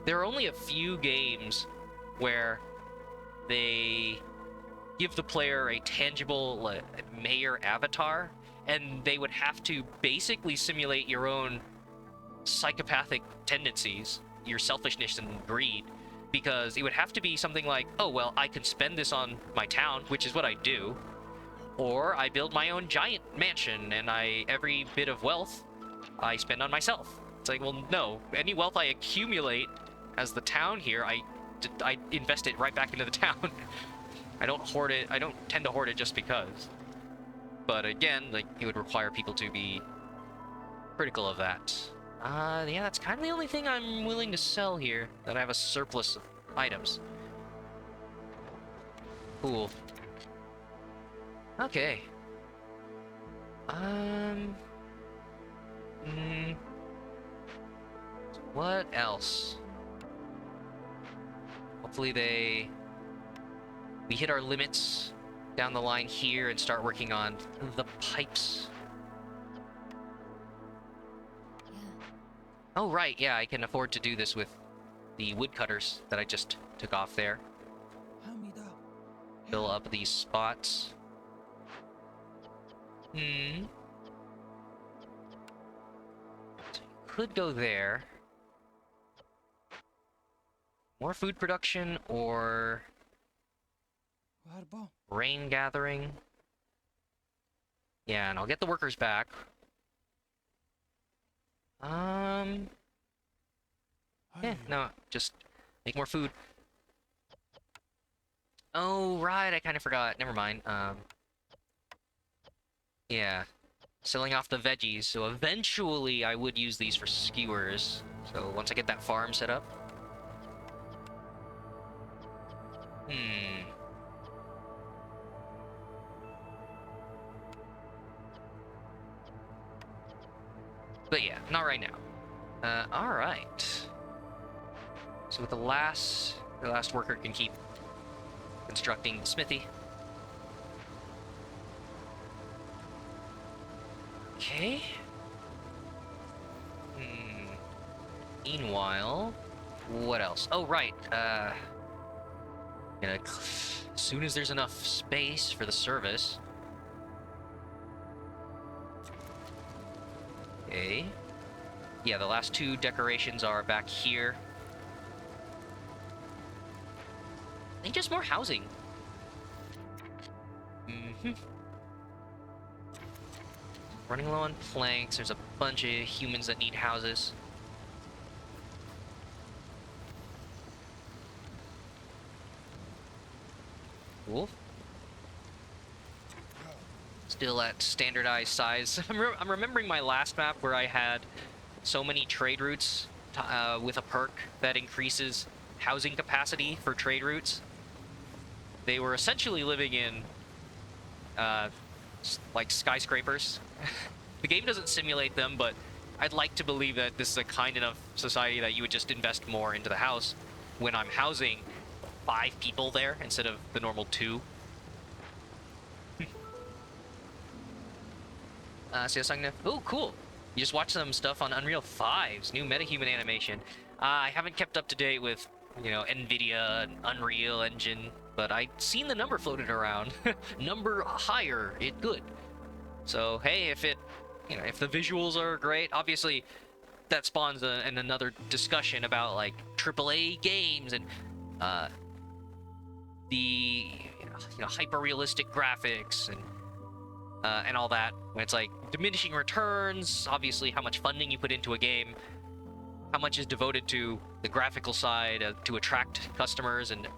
there are only a few games where they give the player a tangible mayor avatar, and they would have to basically simulate your own psychopathic tendencies, your selfishness and greed, because it would have to be something like, oh, well, I can spend this on my town, which is what I do, or I build my own giant mansion, and every bit of wealth I spend on myself. It's like, well, no. Any wealth I accumulate as the town here, I invest it right back into the town. I don't hoard it. I don't tend to hoard it just because. But again, like, it would require people to be critical of that. Yeah, that's kind of the only thing I'm willing to sell here, that I have a surplus of items. Cool. Okay. What else? Hopefully we hit our limits down the line here and start working on the pipes. Yeah. Oh, right, yeah, I can afford to do this with the woodcutters that I just took off there. Fill up these spots. Could go there. More food production or rain gathering. Yeah, and I'll get the workers back. Yeah, no, just make more food. Oh, right, I kind of forgot. Never mind. Yeah. selling off the veggies, so eventually I would use these for skewers. So once I get that farm set up. Hmm. But yeah, not right now. All right. So with the last worker can keep constructing the smithy. Okay. Meanwhile, what else? Oh, right. As soon as there's enough space for the service. Okay. Yeah, the last two decorations are back here. I think just more housing. Running low on planks. There's a bunch of humans that need houses. Cool. Still at standardized size. I'm remembering my last map where I had so many trade routes with a perk that increases housing capacity for trade routes. They were essentially living in like skyscrapers. The game doesn't simulate them, but I'd like to believe that this is a kind enough society that you would just invest more into the house when I'm housing 5 people there instead of the normal 2. Oh, cool. You just watched some stuff on Unreal 5's new metahuman animation. I haven't kept up to date with, NVIDIA and Unreal Engine, but I'd seen the number floated around. Number higher, it good. So, hey, if the visuals are great, obviously that spawns another discussion about, like, AAA games and, the, hyper-realistic graphics and all that. When it's like diminishing returns, obviously how much funding you put into a game, how much is devoted to the graphical side to attract customers and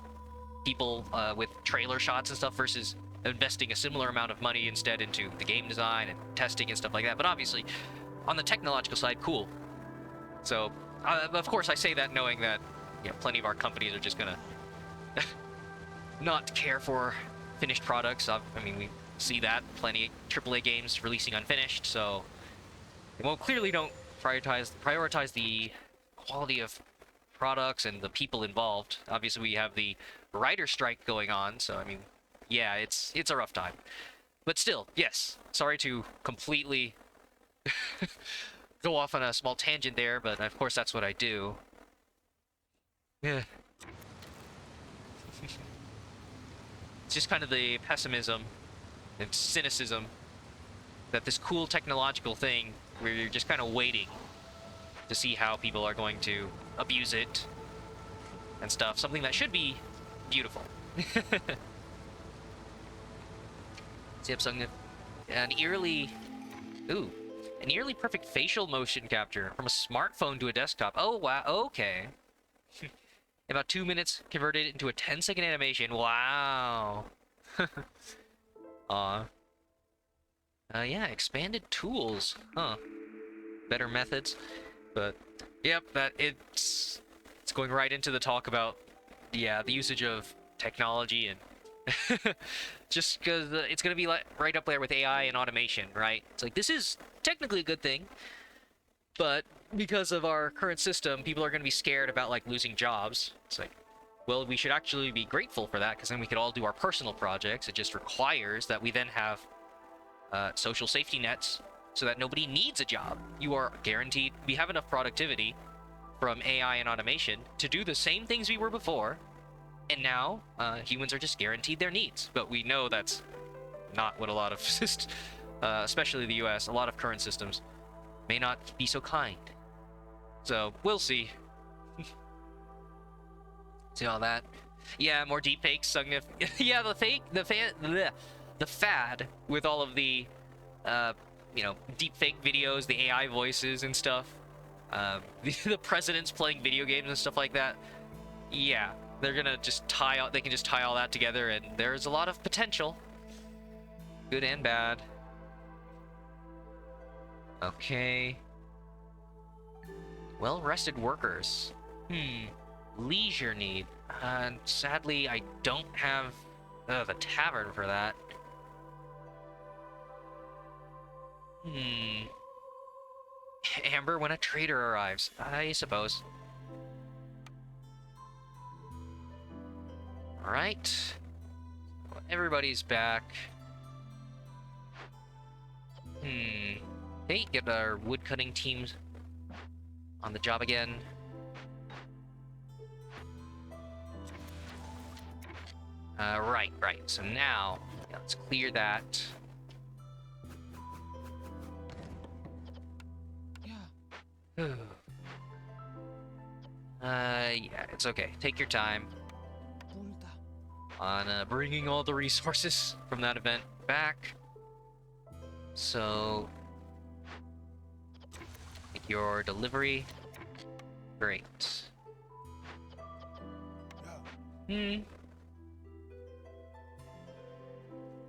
people with trailer shots and stuff versus investing a similar amount of money instead into the game design and testing and stuff like that. But obviously, on the technological side, cool. So, of course, I say that knowing that plenty of our companies are just gonna not care for finished products. I mean, we see that plenty of AAA games releasing unfinished, so they clearly don't prioritize the quality of products and the people involved. Obviously, we have the writer strike going on, so I mean, yeah, it's a rough time. But still, yes, sorry to completely go off on a small tangent there, but of course that's what I do. Yeah. It's just kind of the pessimism and cynicism that this cool technological thing where you're just kind of waiting to see how people are going to abuse it and stuff. Something that should be beautiful. See, something an eerily perfect facial motion capture from a smartphone to a desktop. Oh wow, okay. In about 2 minutes, converted into a 10-second animation. Wow. Yeah, expanded tools. Huh. Better methods. But, yep, it's going right into the talk about, yeah, the usage of technology and just because it's going to be like right up there with AI and automation, right? It's like, this is technically a good thing, but because of our current system, people are going to be scared about, like, losing jobs. It's like, well, we should actually be grateful for that, because then we could all do our personal projects. It just requires that we then have social safety nets so that nobody needs a job. You are guaranteed. We have enough productivity from AI and automation to do the same things we were before, and now humans are just guaranteed their needs. But we know that's not what a lot of especially the US, a lot of current systems may not be so kind. So we'll see. See all that? Yeah, more deepfakes. Yeah, the fad with all of the deepfake videos, the AI voices and stuff. The presidents playing video games and stuff like that. Yeah, they're gonna just they can just tie all that together, and there's a lot of potential, good and bad. Okay. Well-rested workers. Leisure need. Sadly, I don't have the tavern for that. Amber when a trader arrives. I suppose. Alright. Everybody's back. Okay, get our woodcutting teams on the job again. Right. So now, let's clear that. Yeah, it's okay. Take your time on bringing all the resources from that event back. So, make your delivery. Great.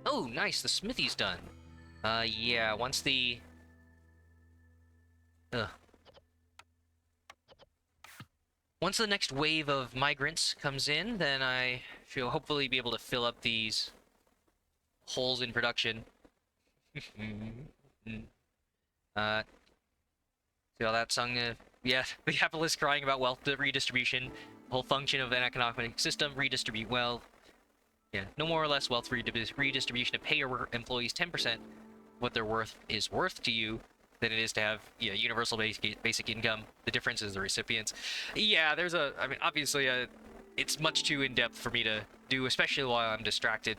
Oh, nice. The smithy's done. Yeah. Once the once the next wave of migrants comes in, then I shall hopefully be able to fill up these holes in production. See all that song? Yeah, the capitalist crying about wealth redistribution. The whole function of an economic system, redistribute wealth. Yeah, no more or less wealth redistribution to pay your employees 10% what their worth is worth to you than it is to have universal basic income. The difference is the recipients. Yeah, I mean, obviously, it's much too in-depth for me to do, especially while I'm distracted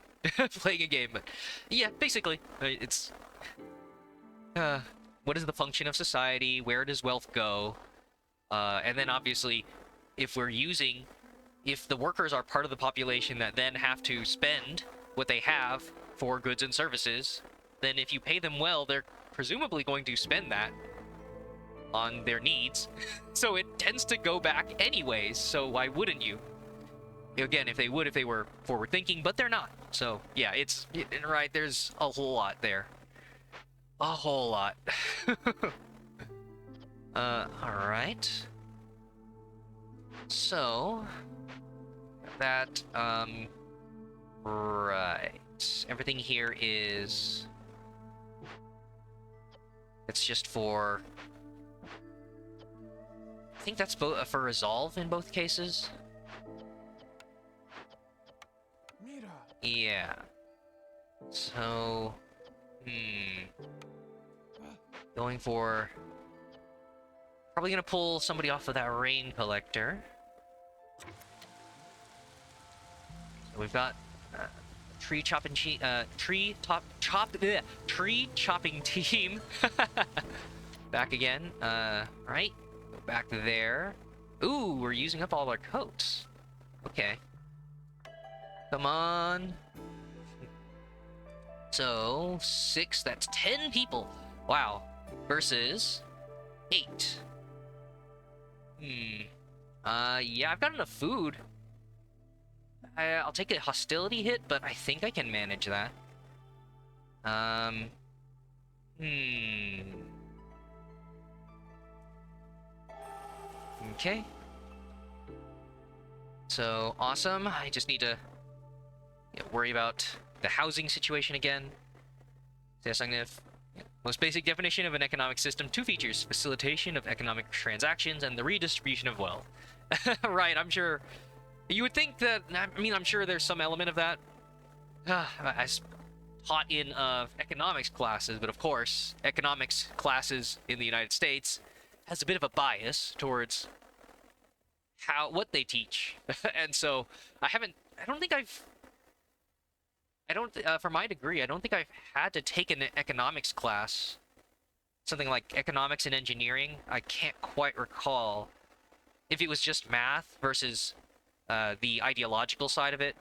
playing a game. But yeah, basically, it's what is the function of society? Where does wealth go? And then obviously, if the workers are part of the population that then have to spend what they have for goods and services, then if you pay them well, they're presumably going to spend that on their needs. So it tends to go back anyways, so why wouldn't you? Again, if they were forward thinking, but they're not. So yeah, right, there's a whole lot there. A whole lot. Alright. So that, right. Everything here is... It's just for... I think that's for resolve in both cases. Yeah. So... Going for... Probably gonna pull somebody off of that rain collector. So we've got tree chopping tree chopping team back again. Right, go back there. Ooh, we're using up all our coats. Okay, come on. So 6, that's 10 people. Wow, versus 8. Yeah, I've got enough food. I'll take a hostility hit, but I think I can manage that. Okay. So, awesome. I just need to worry about the housing situation again. Yes, I'm gonna... Most basic definition of an economic system, 2 features: facilitation of economic transactions and the redistribution of wealth. Right, I'm sure... You would think that... I mean, I'm sure there's some element of that. As taught in economics classes, but of course, economics classes in the United States has a bit of a bias towards what they teach. And so, for my degree, I don't think I've had to take an economics class. Something like economics and engineering. I can't quite recall if it was just math versus the ideological side of it.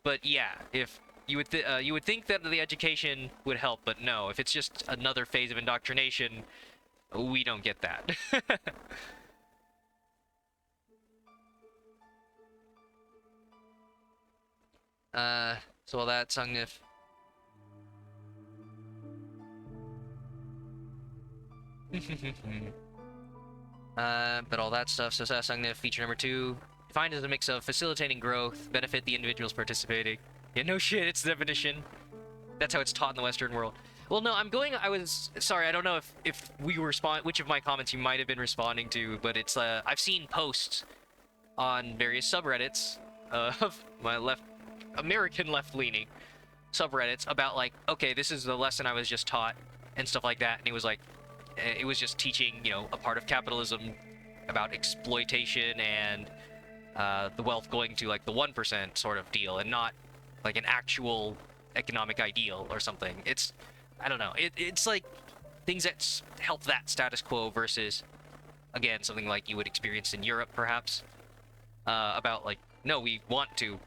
But yeah, if you would think that the education would help, but no. If it's just another phase of indoctrination, we don't get that. So all that Sungnif. But all that stuff. So Sungnif feature number 2. Defined as a mix of facilitating growth, benefit the individuals participating. Yeah, no shit, it's the definition. That's how it's taught in the Western world. Well, no, I was sorry, I don't know if we respond, which of my comments you might have been responding to, but it's, I've seen posts on various subreddits of my American left-leaning subreddits about, like, okay, this is the lesson I was just taught and stuff like that, and it was like, it was just teaching, you know, a part of capitalism about exploitation and the wealth going to, like, the 1% sort of deal, and not like an actual economic ideal or something. It's, I don't know, it's like things that help that status quo versus, again, something like you would experience in Europe perhaps, about, like, no, we want to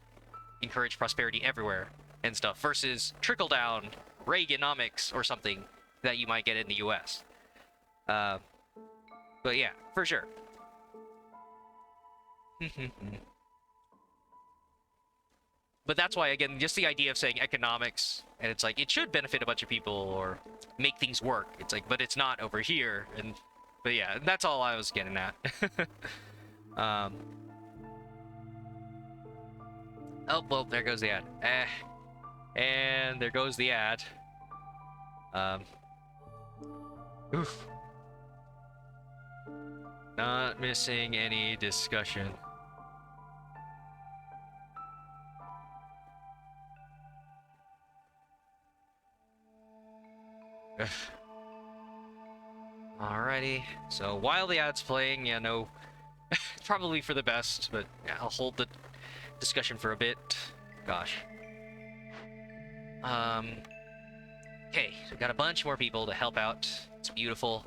encourage prosperity everywhere and stuff, versus trickle down Reaganomics or something that you might get in the US. But yeah, for sure. But that's why, again, just the idea of saying economics, and it's like, it should benefit a bunch of people or make things work. It's like, but it's not over here. And, but yeah, that's all I was getting at. Oh, well, there goes the ad. And there goes the ad. Oof. Not missing any discussion. Alrighty, so while the ad's playing, yeah, no, it's probably for the best, but yeah, I'll hold the discussion for a bit. Gosh. Okay, so we've got a bunch more people to help out. It's beautiful.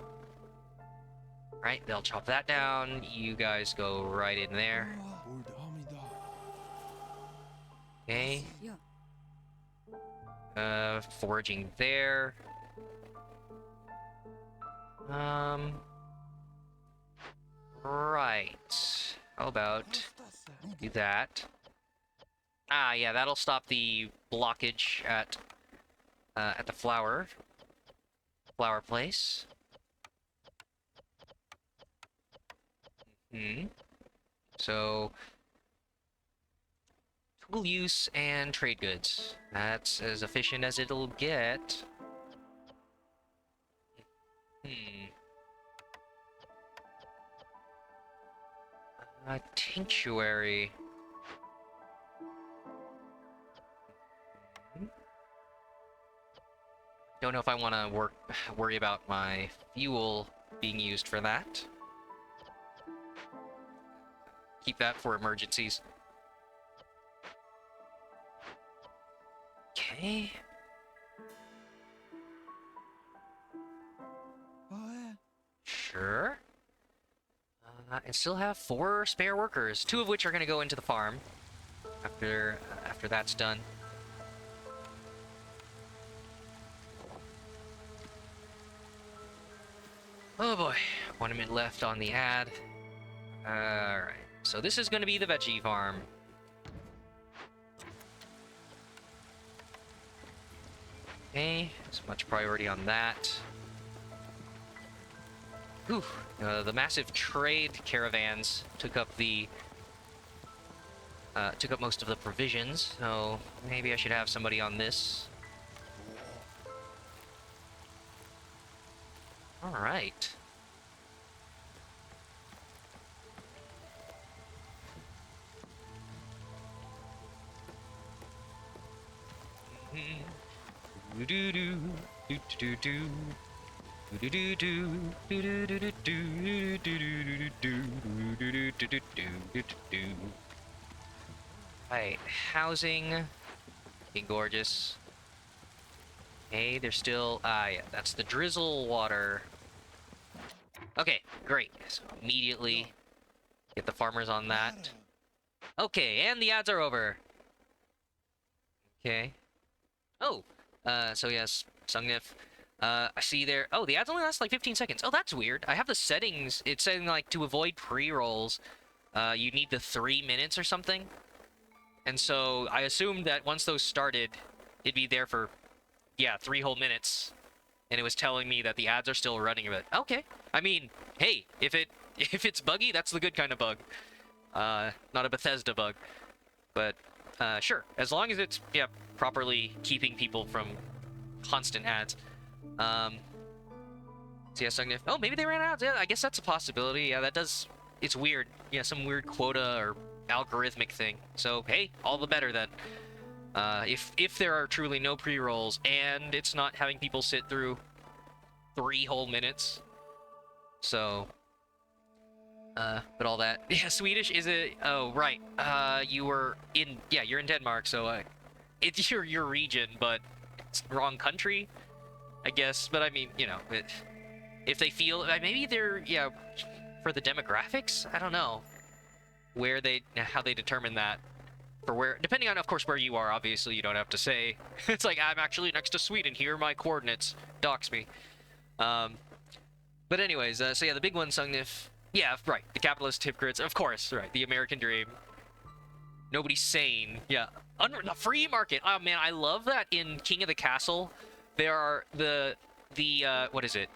Right, they'll chop that down. You guys go right in there. Okay. Foraging there. Right. How about do that? Ah, yeah, that'll stop the blockage at the flower place. So, tool use and trade goods. That's as efficient as it'll get. Tinctuary. Don't know if I want to worry about my fuel being used for that. Keep that for emergencies. Okay. Sure. And still have 4 spare workers, 2 of which are going to go into the farm after that's done. Oh boy, 1 minute left on the ad. Alright, so this is going to be the veggie farm. Okay, so much priority on that. Ooh, the massive trade caravans took up most of the provisions, so maybe I should have somebody on this. All right. Right, housing. Be gorgeous. Okay, there's still yeah, that's the drizzle water. Okay, great. So immediately get the farmers on that. Okay, and the ads are over. Okay. Oh, so yes, Sungnif. I see there. Oh, the ads only last like 15 seconds. Oh, that's weird. I have the settings. It's saying like to avoid pre-rolls, you need the 3 minutes or something. And so I assumed that once those started, it'd be there for, yeah, 3 whole minutes. and it was telling me that the ads are still running. But okay, I mean, hey, if it's buggy, that's the good kind of bug. Not a Bethesda bug, but sure, as long as it's properly keeping people from constant ads. So yeah, Sugnif. Oh, maybe they ran out. Yeah, I guess that's a possibility. Yeah, that does. It's weird. Yeah, some weird quota or algorithmic thing. So hey, all the better then. If there are truly no pre-rolls and it's not having people sit through 3 whole minutes. So, but all that. Yeah, Swedish is it? Oh, right. You were in. Yeah, you're in Denmark, so it's your region, but it's the wrong country, I guess. But I mean, you know, if they feel maybe they're for the demographics. I don't know how they determine that. For where, depending on, of course, where you are, obviously, you don't have to say, it's like, I'm actually next to Sweden, here are my coordinates, dox me. But anyways, so yeah, the big one, Sugnif, yeah, right, the capitalist hypocrites, of course, right, the American dream. Nobody's sane, yeah. The free market, oh man, I love that in King of the Castle, there are the what is it?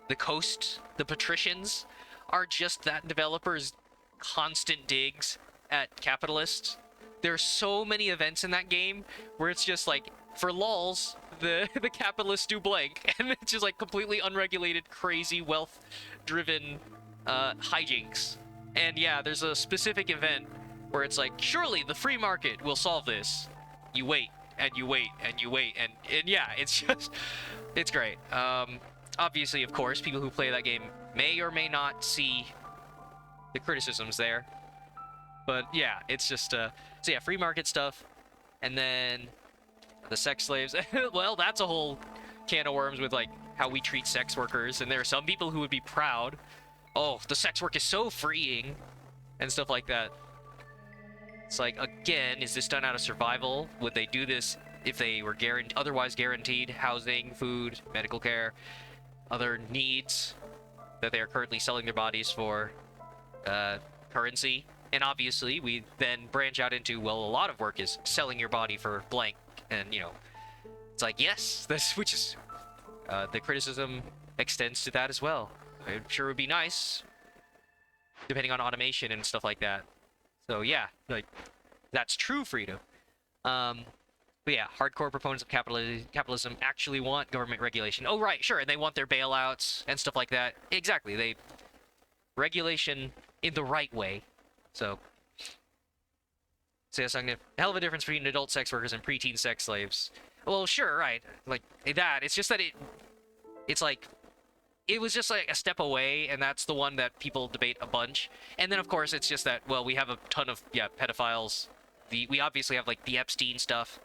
The coast, the patricians, are just that developers' constant digs at capitalists. There's so many events in that game where it's just like, for lulz, the capitalists do blank, and it's just like completely unregulated, crazy, wealth-driven hijinks. And yeah, there's a specific event where it's like, surely the free market will solve this. You wait, and you wait, and you wait, and yeah, it's just, it's great. Obviously, of course, people who play that game may or may not see the criticisms there. But yeah, it's just so yeah, free market stuff, and then the sex slaves. Well, that's a whole can of worms with like how we treat sex workers, and there are some people who would be proud. Oh, the sex work is so freeing, and stuff like that. It's like, again, is this done out of survival? Would they do this if they were otherwise guaranteed housing, food, medical care, other needs that they are currently selling their bodies for currency? And obviously, we then branch out into, well, a lot of work is selling your body for blank. And, you know, it's like, yes, which is, the criticism extends to that as well. I'm sure it would be nice, depending on automation and stuff like that. So, yeah, like, that's true freedom. But yeah, hardcore proponents of capitalism actually want government regulation. Oh, right, sure, and they want their bailouts and stuff like that. Exactly, regulation in the right way. So yes, I'm gonna hell of a difference between adult sex workers and preteen sex slaves. Well, sure, right, like that. It's just that it's like it was just like a step away, and that's the one that people debate a bunch. And then of course it's just that, well, we have a ton of pedophiles. We obviously have like the Epstein stuff.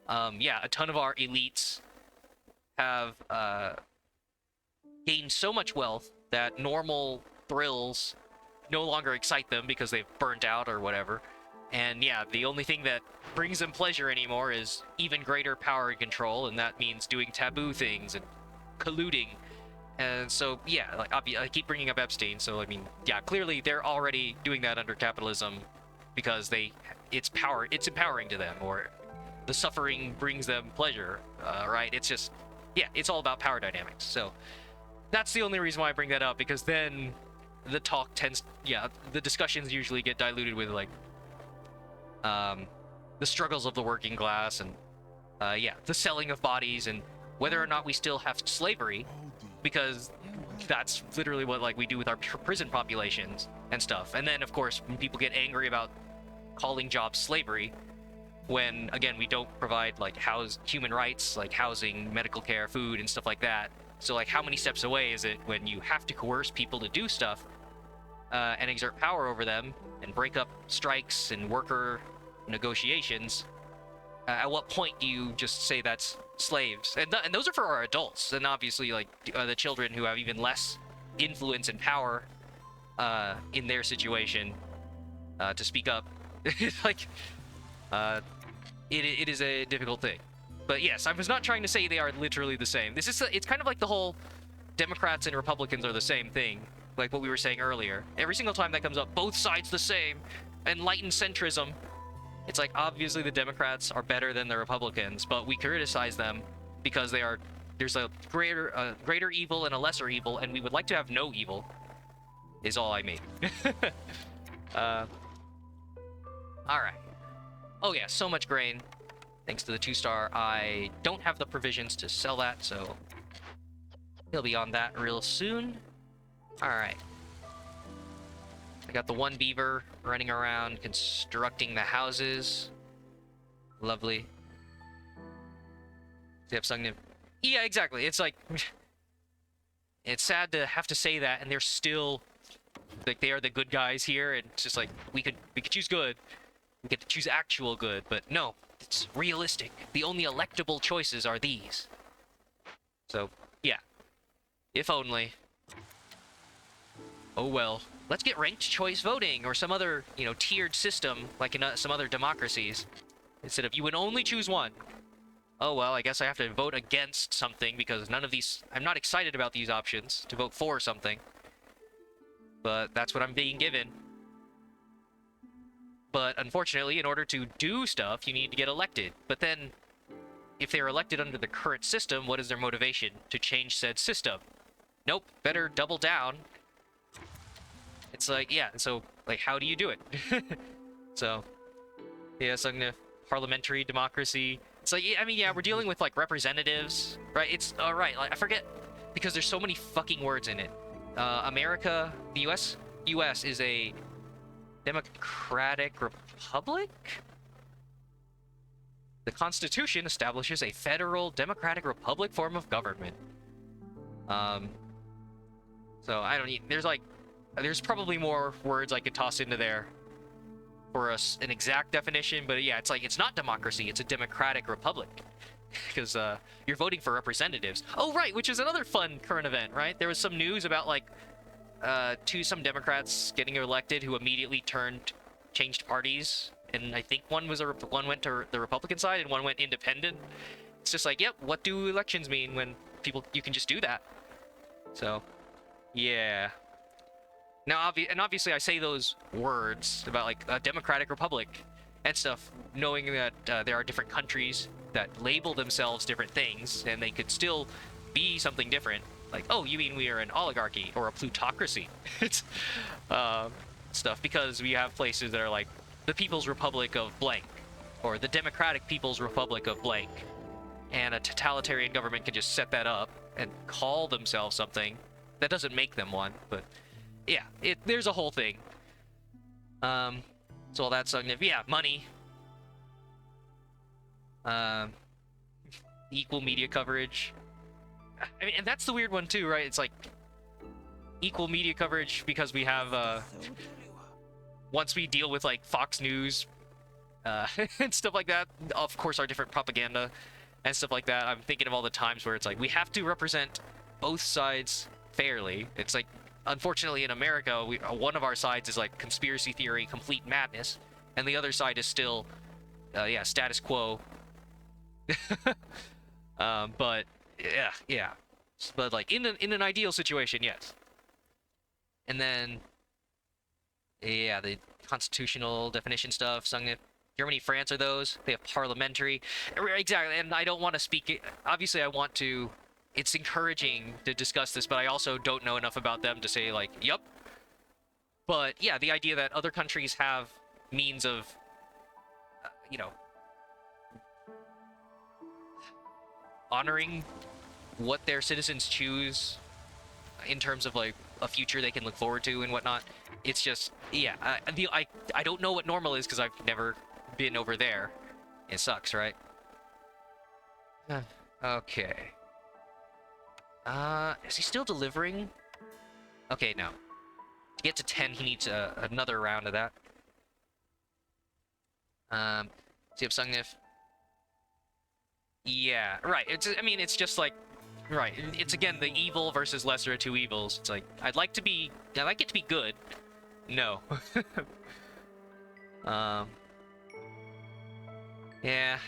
Yeah, a ton of our elites have gained so much wealth that normal thrills no longer excite them because they've burnt out or whatever. And yeah, the only thing that brings them pleasure anymore is even greater power and control, and that means doing taboo things and colluding. And so yeah, like I keep bringing up Epstein, so I mean, yeah, clearly they're already doing that under capitalism because it's empowering to them, or the suffering brings them pleasure, right? It's just, yeah, it's all about power dynamics. So that's the only reason why I bring that up, because then the talk tends, the discussions usually get diluted with like the struggles of the working class, and the selling of bodies, and whether or not we still have slavery, because that's literally what like we do with our prison populations and stuff. And then of course when people get angry about calling jobs slavery, when again we don't provide like human rights, like housing, medical care, food, and stuff like that. So like, how many steps away is it when you have to coerce people to do stuff and exert power over them and break up strikes and worker negotiations? At what point do you just say that's slaves? And those are for our adults, and obviously like the children who have even less influence and power in their situation to speak up. Like it is a difficult thing. But yes, I was not trying to say they are literally the same. It's kind of like the whole Democrats and Republicans are the same thing, like what we were saying earlier. Every single time that comes up, both sides the same, enlightened centrism. It's like, obviously the Democrats are better than the Republicans, but we criticize them because they are there's a greater evil and a lesser evil, and we would like to have no evil. Is all I made. All right. Oh yeah, so much grain. Thanks to the 2-star. I don't have the provisions to sell that, so he'll be on that real soon. All right. I got the 1 beaver running around constructing the houses. Lovely. Yep, Sungnim. Yeah, exactly. It's like it's sad to have to say that, and they're still like they are the good guys here, and it's just like we could choose good. We get to choose actual good, but no, it's realistic. The only electable choices are these. So, yeah. If only. Oh well. Let's get ranked choice voting or some other, you know, tiered system like in some other democracies. Instead of you would only choose one. Oh well, I guess I have to vote against something because none of these... I'm not excited about these options to vote for something. But that's what I'm being given. But unfortunately, in order to do stuff, you need to get elected. But then, if they're elected under the current system, what is their motivation? To change said system? Nope, better double down. It's like, yeah, so, like, how do you do it? So, yeah, so parliamentary democracy. It's like, I mean, yeah, we're dealing with, like, representatives, right? It's, right, like, I forget, because there's so many fucking words in it. America, the US is a democratic republic? The Constitution establishes a federal democratic republic form of government. So I don't need... There's probably more words I could toss into there for an exact definition, but yeah, it's like, it's not democracy, it's a democratic republic. Because you're voting for representatives. Oh, right, which is another fun current event, right? There was some news about, like, some Democrats getting elected who immediately changed parties, and I think one went to the Republican side and one went independent. It's just like, yep, what do elections mean when you can just do that? So, yeah. Now, obviously, I say those words about, like, a democratic republic and stuff, knowing that there are different countries that label themselves different things, and they could still be something different. Like, oh, you mean we are an oligarchy or a plutocracy? It's stuff, because we have places that are like the People's Republic of blank, or the Democratic People's Republic of blank, and a totalitarian government can just set that up and call themselves something. That doesn't make them one, but yeah, there's a whole thing. So all that's yeah, money. Equal media coverage. I mean, and that's the weird one too, right? It's like equal media coverage because we have once we deal with like Fox News and stuff like that, of course our different propaganda and stuff like that. I'm thinking of all the times where it's like we have to represent both sides fairly. It's like, unfortunately in America, one of our sides is like conspiracy theory, complete madness, and the other side is still yeah, status quo. But yeah, but like in an ideal situation, yes. And then yeah, the constitutional definition stuff. Germany, France are those. They have parliamentary. Exactly, and I don't want to speak... Obviously, I want to... It's encouraging to discuss this, but I also don't know enough about them to say, like, yup. But, yeah, the idea that other countries have means of, you know, honoring what their citizens choose in terms of, like, a future they can look forward to and whatnot. It's just, yeah, I don't know what normal is because I've never been over there. It sucks, right? Okay. Is he still delivering? Okay, no. To get to 10, he needs another round of that. See if Sungnif... Yeah, right. I mean, it's just like... Right, it's again the evil versus lesser of two evils. It's like, I'd like it to be good. No. Yeah.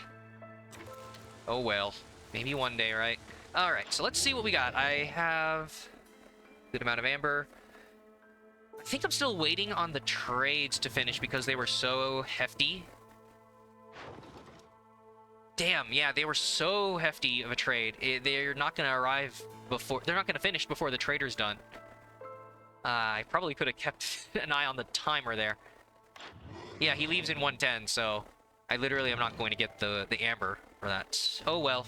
Oh well. Maybe one day, right? Alright, so let's see what we got. I have a good amount of amber. I think I'm still waiting on the trades to finish because they were so hefty. damn, yeah, they were so hefty of a trade. They're not gonna arrive before, they're not gonna finish before the trader's done. I probably could have kept an eye on the timer there. Yeah, he leaves in 110, so I literally am not going to get the amber for that. Oh well.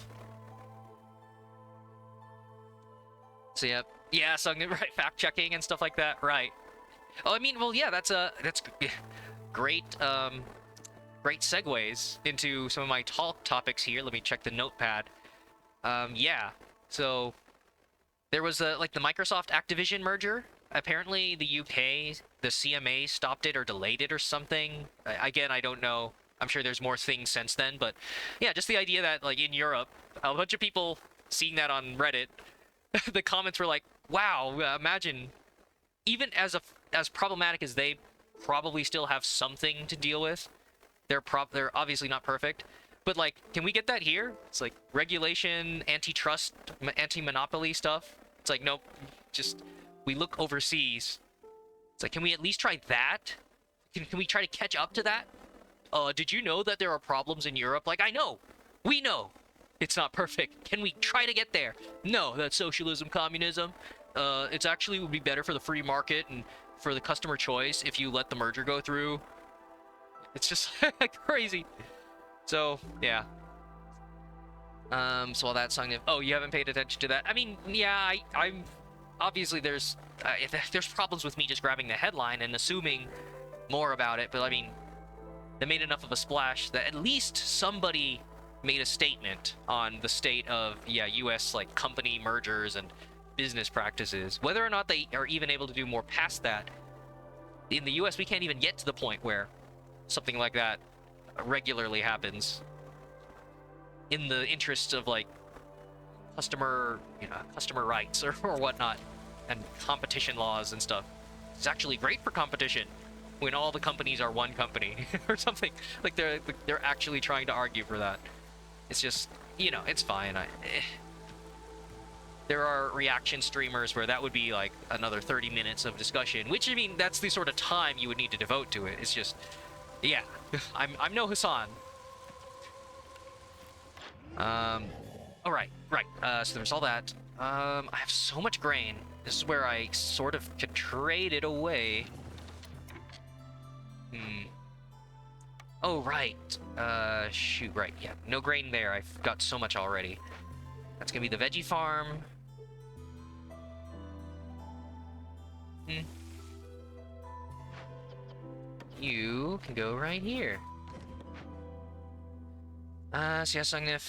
So yep. Yeah, so right, fact checking and stuff like that. Right. Oh, I mean, well, yeah, that's great great segues into some of my topics here. Let me check the notepad. Yeah. So there was like the Microsoft Activision merger. Apparently the UK, the CMA stopped it or delayed it or something. Again, I don't know. I'm sure there's more things since then, but yeah, just the idea that like in Europe, a bunch of people seeing that on Reddit, the comments were like, "Wow, imagine even as problematic as they probably still have something to deal with. They're obviously not perfect, but like, can we get that here? It's like regulation, antitrust, anti-monopoly stuff. It's like, nope, just we look overseas. It's like, can we at least try that? Can we try to catch up to that? Did you know that there are problems in Europe? Like, I know, we know it's not perfect. Can we try to get there? No, that's socialism, communism. It's actually would be better for the free market and for the customer choice if you let the merger go through. It's just crazy. So yeah. So all that song. Oh, you haven't paid attention to that. I mean, yeah, I'm obviously there's there's problems with me just grabbing the headline and assuming more about it, but I mean, they made enough of a splash that at least somebody made a statement on the state of U.S. like company mergers and business practices. Whether or not they are even able to do more past that, in the U.S. we can't even get to the point where something like that regularly happens in the interests of like customer rights or whatnot, and competition laws and stuff. It's actually great for competition when all the companies are one company or something. Like they're actually trying to argue for that. It's just, it's fine. There are reaction streamers where that would be like another 30 minutes of discussion, which, I mean, that's the sort of time you would need to devote to it. It's just, yeah, I'm no Hassan. All right. So there's all that. I have so much grain. This is where I sort of could trade it away. Oh, right. Shoot, right. Yeah, no grain there. I've got so much already. That's gonna be the veggie farm. You can go right here. So yes, I'm gonna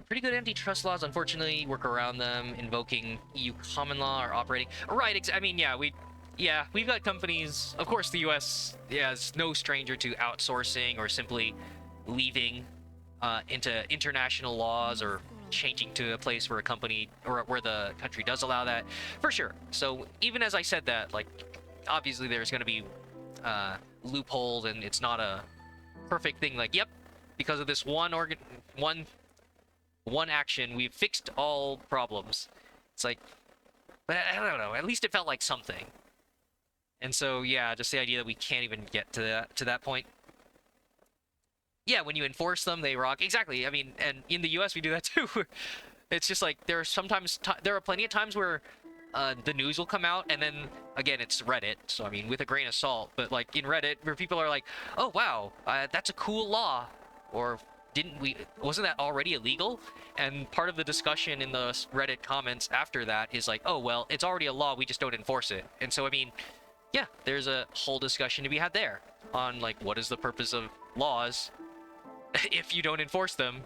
pretty good antitrust laws. Unfortunately, work around them, invoking EU common law or operating. Right. I mean, we've got companies. Of course, the U.S. is no stranger to outsourcing or simply leaving into international laws or changing to a place where a company or where the country does allow that, for sure. So even as I said that, like, obviously there's going to be loopholes and it's not a perfect thing. Like, yep, because of this one action, we've fixed all problems. It's like, but I don't know. At least it felt like something. And so yeah, just the idea that we can't even get to that point. Yeah, when you enforce them, they rock. Exactly. I mean, and in the U.S. we do that too. It's just like there are plenty of times where the news will come out, and then again it's Reddit, so I mean with a grain of salt. But like in Reddit, where people are like, "Oh wow, that's a cool law," or wasn't that already illegal? And part of the discussion in the Reddit comments after that is like, "Oh well, it's already a law. We just don't enforce it." And so I mean, yeah, there's a whole discussion to be had there on like what is the purpose of laws if you don't enforce them.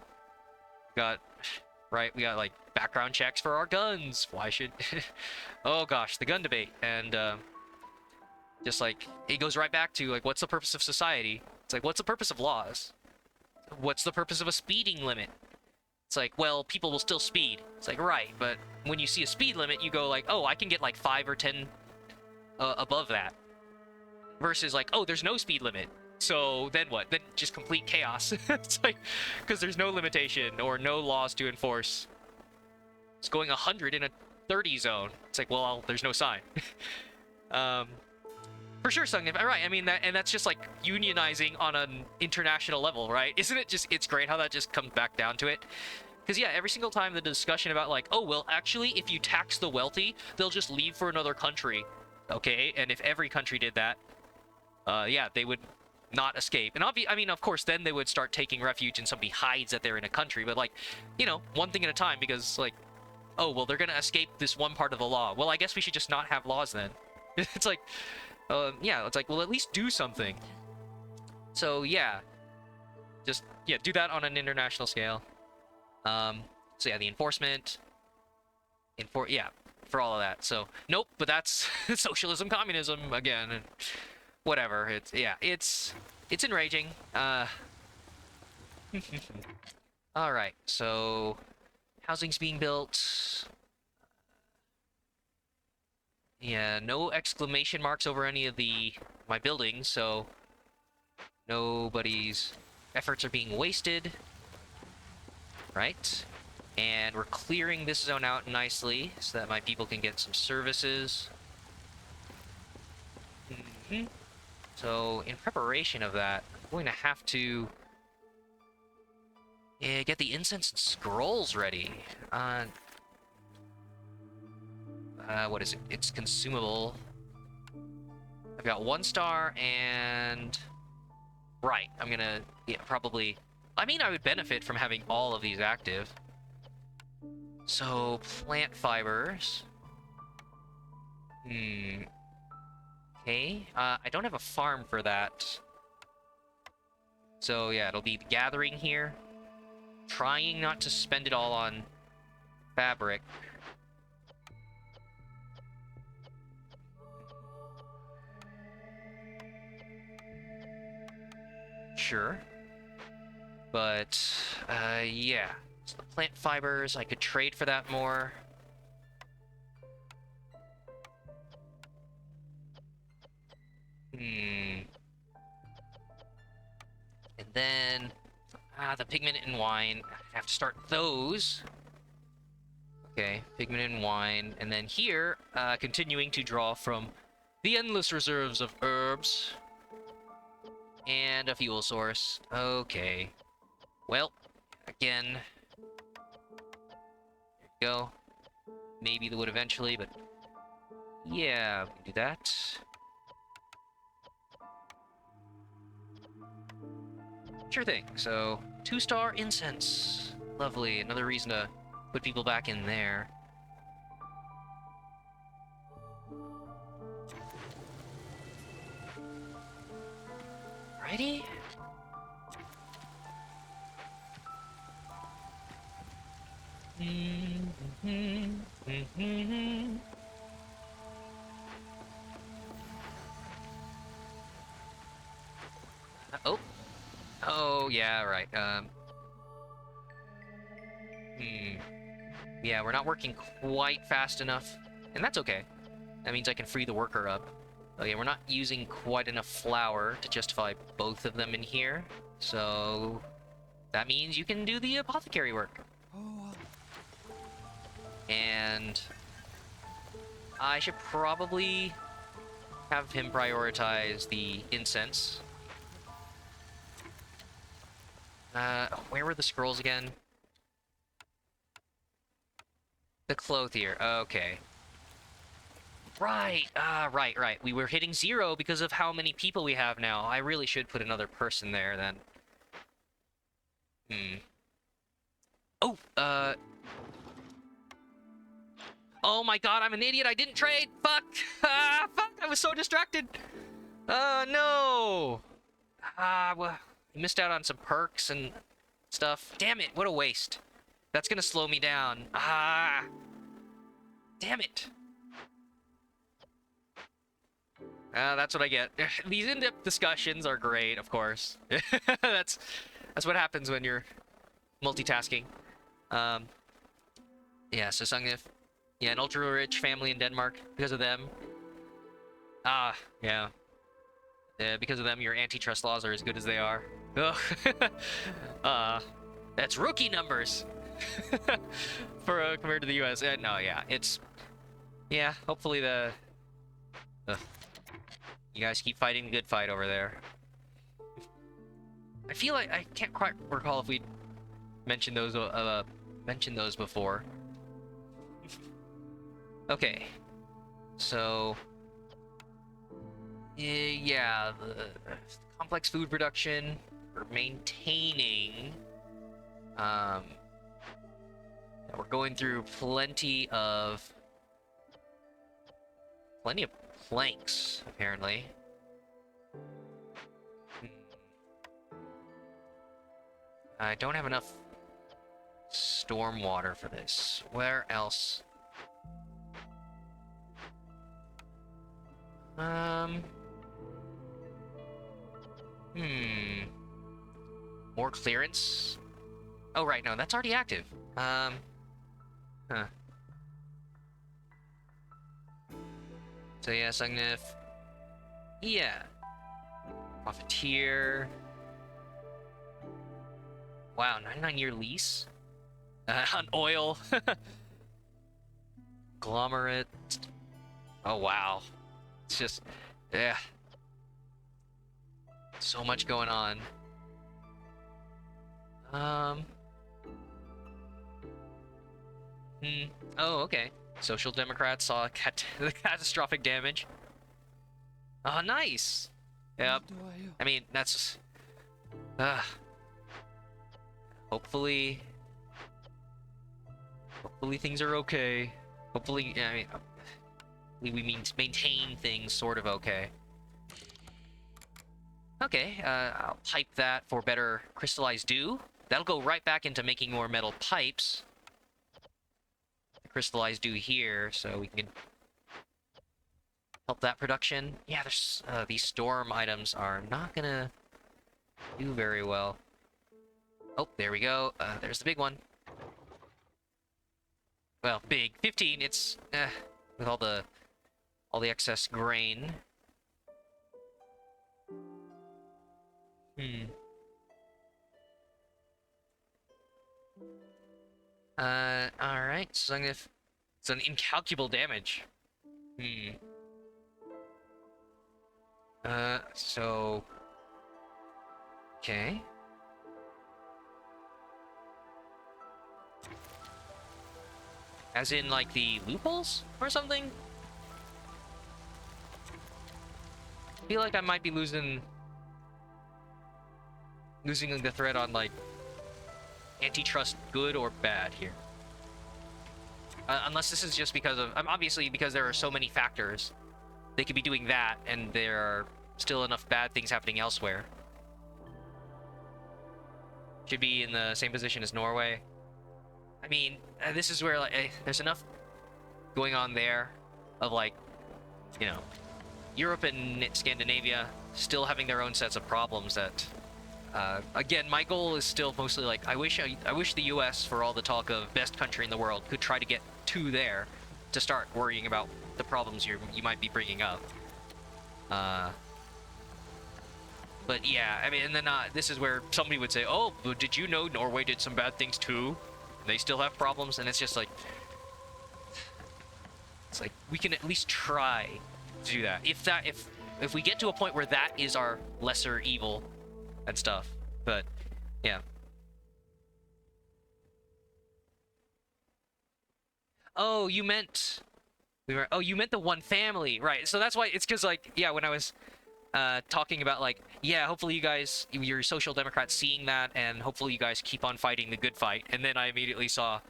We got like background checks for our guns. Why should oh gosh, the gun debate. And just like it goes right back to like, what's the purpose of society? It's like, what's the purpose of laws? What's the purpose of a speeding limit? It's like, well, people will still speed. It's like, right, but when you see a speed limit, you go like, oh, I can get like 5 or 10 above that, versus like, oh, there's no speed limit. So then what? Then just complete chaos. It's like, because there's no limitation or no laws to enforce. It's going 100 in a 30 zone. It's like, well, there's no sign. For sure, Sung. Right. I mean, that's just like unionizing on an international level, right? Isn't it just, it's great how that just comes back down to it? Because, yeah, every single time the discussion about, like, oh, well, actually, if you tax the wealthy, they'll just leave for another country. Okay? And if every country did that, yeah, they would not escape. And, I mean, of course, then they would start taking refuge and somebody hides that they're in a country. But, like, you know, one thing at a time, because, like, oh, well, they're going to escape this one part of the law. Well, I guess we should just not have laws then. It's like, yeah, it's like, well, at least do something. So, yeah. Just, yeah, do that on an international scale. So yeah, the enforcement, yeah, for all of that. So nope, but that's socialism, communism again, and whatever. It's enraging. All right, so housing's being built. Yeah, no exclamation marks over any of my buildings, so nobody's efforts are being wasted. Right? And we're clearing this zone out nicely so that my people can get some services. So, in preparation of that, I'm going to have to get the incense and scrolls ready. What is it? It's consumable. I've got 1 star and... Right, I'm gonna probably... I mean, I would benefit from having all of these active. So, plant fibers. Okay. I don't have a farm for that. So, yeah, it'll be gathering here. Trying not to spend it all on fabric. Sure. But, yeah. So the plant fibers, I could trade for that more. And then, the pigment and wine. I have to start those. Okay, pigment and wine. And then here, continuing to draw from the endless reserves of herbs. And a fuel source. Okay. Well, again. There you go. Maybe the wood eventually, but... yeah, we can do that. Sure thing. So, 2-star incense. Lovely. Another reason to put people back in there. Righty? Oh. Oh, yeah, right. Yeah, we're not working quite fast enough. And that's okay. That means I can free the worker up. Oh yeah, we're not using quite enough flour to justify both of them in here. So that means you can do the apothecary work. And I should probably have him prioritize the incense. Where were the scrolls again? The clothier, okay. Right, right. We were hitting 0 because of how many people we have now. I really should put another person there, then. Oh, oh my god, I'm an idiot, I didn't trade! Fuck! Ah, fuck, I was so distracted! No! Well, I missed out on some perks and stuff. Damn it, what a waste. That's gonna slow me down. Damn it. That's what I get. These in-depth discussions are great, of course. That's what happens when you're multitasking. Yeah, so Sungif. Yeah, an ultra-rich family in Denmark. Because of them. Yeah. Because of them, your antitrust laws are as good as they are. Ugh. That's rookie numbers! For, compared to the US. No, yeah, it's... yeah, hopefully the... You guys keep fighting the good fight over there. I feel like I can't quite recall if we mentioned those before. Okay, so yeah, the complex food production we're maintaining. Um, we're going through plenty of planks apparently. Hmm. I don't have enough storm water for this. Where else? Um. Hmm. More clearance? Oh, right, no, that's already active. Huh. So yeah, Sugnif. Yeah. Profiteer. Wow, 99-year lease? On oil. Glomerate. Oh, wow. It's just, yeah. So much going on. Um. Hmm. Oh, okay. Social Democrats saw the catastrophic damage. Oh, nice. Yep. I mean, that's. Uh, hopefully. Hopefully things are okay. Hopefully, I mean, we mean maintain things sort of okay. Okay, I'll pipe that for better crystallized dew. That'll go right back into making more metal pipes. Crystallized dew here, so we can help that production. Yeah, there's these storm items are not gonna do very well. Oh, there we go. There's the big one. Well, big 15. It's with all the excess grain. Hmm. All right. So I'm gonna. It's an incalculable damage. Hmm. So. Okay. As in, like, the loopholes or something? I feel like I might be losing the thread on, like, antitrust good or bad here. Unless this is just because of... obviously, because there are so many factors. They could be doing that, and there are still enough bad things happening elsewhere. Should be in the same position as Norway. I mean, this is where, like, there's enough going on there of, like, you know, Europe and Scandinavia still having their own sets of problems that... again, my goal is still mostly like I wish the U.S. for all the talk of best country in the world could try to get to there to start worrying about the problems you might be bringing up. But yeah, I mean, and then this is where somebody would say, "Oh, but did you know Norway did some bad things too? They still have problems," and it's just like, it's like we can at least try to do that. If we get to a point where that is our lesser evil and stuff, but yeah. Oh, you meant oh, you meant the one family, right? So that's why it's because, like, yeah, when I was talking about, like, yeah, hopefully you guys, you're social democrats, seeing that, and hopefully you guys keep on fighting the good fight, and then I immediately saw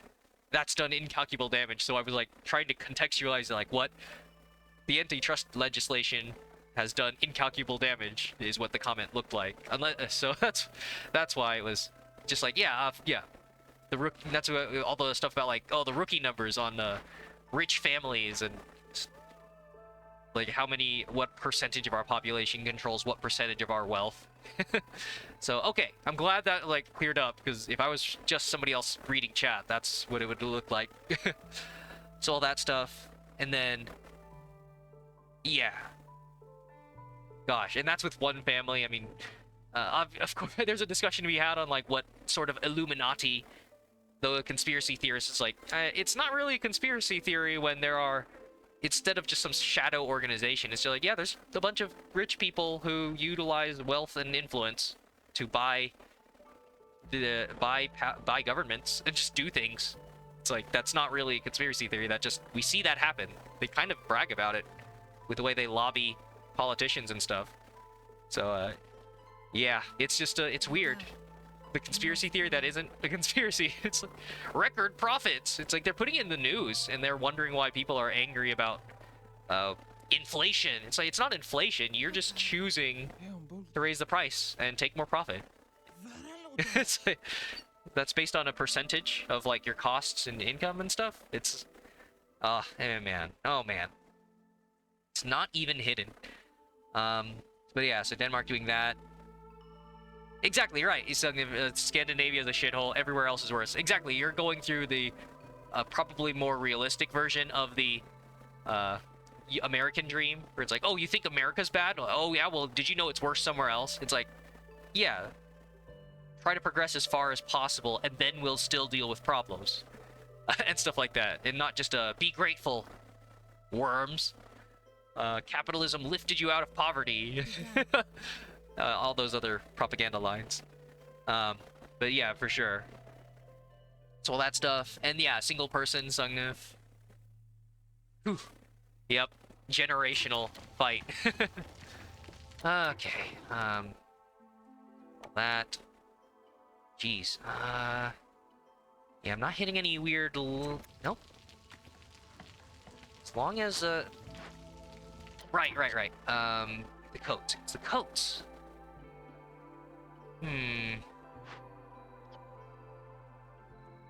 that's done incalculable damage. So I was like trying to contextualize, like, what the antitrust legislation has done incalculable damage is what the comment looked like. Unless so that's why it was just like, yeah, yeah, the rook. That's what, all the stuff about, like, oh, the rookie numbers on rich families and like what percentage of our population controls what percentage of our wealth. So okay, I'm glad that, like, cleared up, because if I was just somebody else reading chat, that's what it would look like. So all that stuff, and then yeah, gosh, and that's with one family. I mean, of course, there's a discussion to be had on, like, what sort of Illuminati, though a conspiracy theorist is like, it's not really a conspiracy theory when there are instead of just some shadow organization, it's just like, yeah, there's a bunch of rich people who utilize wealth and influence to buy governments and just do things. It's like, that's not really a conspiracy theory. That just, we see that happen. They kind of brag about it with the way they lobby politicians and stuff. So, yeah, it's just, it's weird. The conspiracy theory that isn't a conspiracy. It's like record profits. It's like they're putting it in the news and they're wondering why people are angry about inflation. It's like, it's not inflation. You're just choosing to raise the price and take more profit. It's like, that's based on a percentage of like your costs and income and stuff. It's man, oh man, it's not even hidden. But yeah, so Denmark doing that. Exactly right. He's saying Scandinavia is a shithole, everywhere else is worse. Exactly, you're going through the probably more realistic version of the American dream, where it's like, oh, you think America's bad? Oh yeah, well, did you know it's worse somewhere else? It's like, yeah, try to progress as far as possible, and then we'll still deal with problems. And stuff like that, and not just be grateful, worms. Capitalism lifted you out of poverty. All those other propaganda lines. But yeah, for sure. So all that stuff, and yeah, single person Sungnif. Whew. Yep, generational fight. Okay. That. Jeez. Yeah, I'm not hitting any weird. Nope. As long as Right. The coats. It's the coats.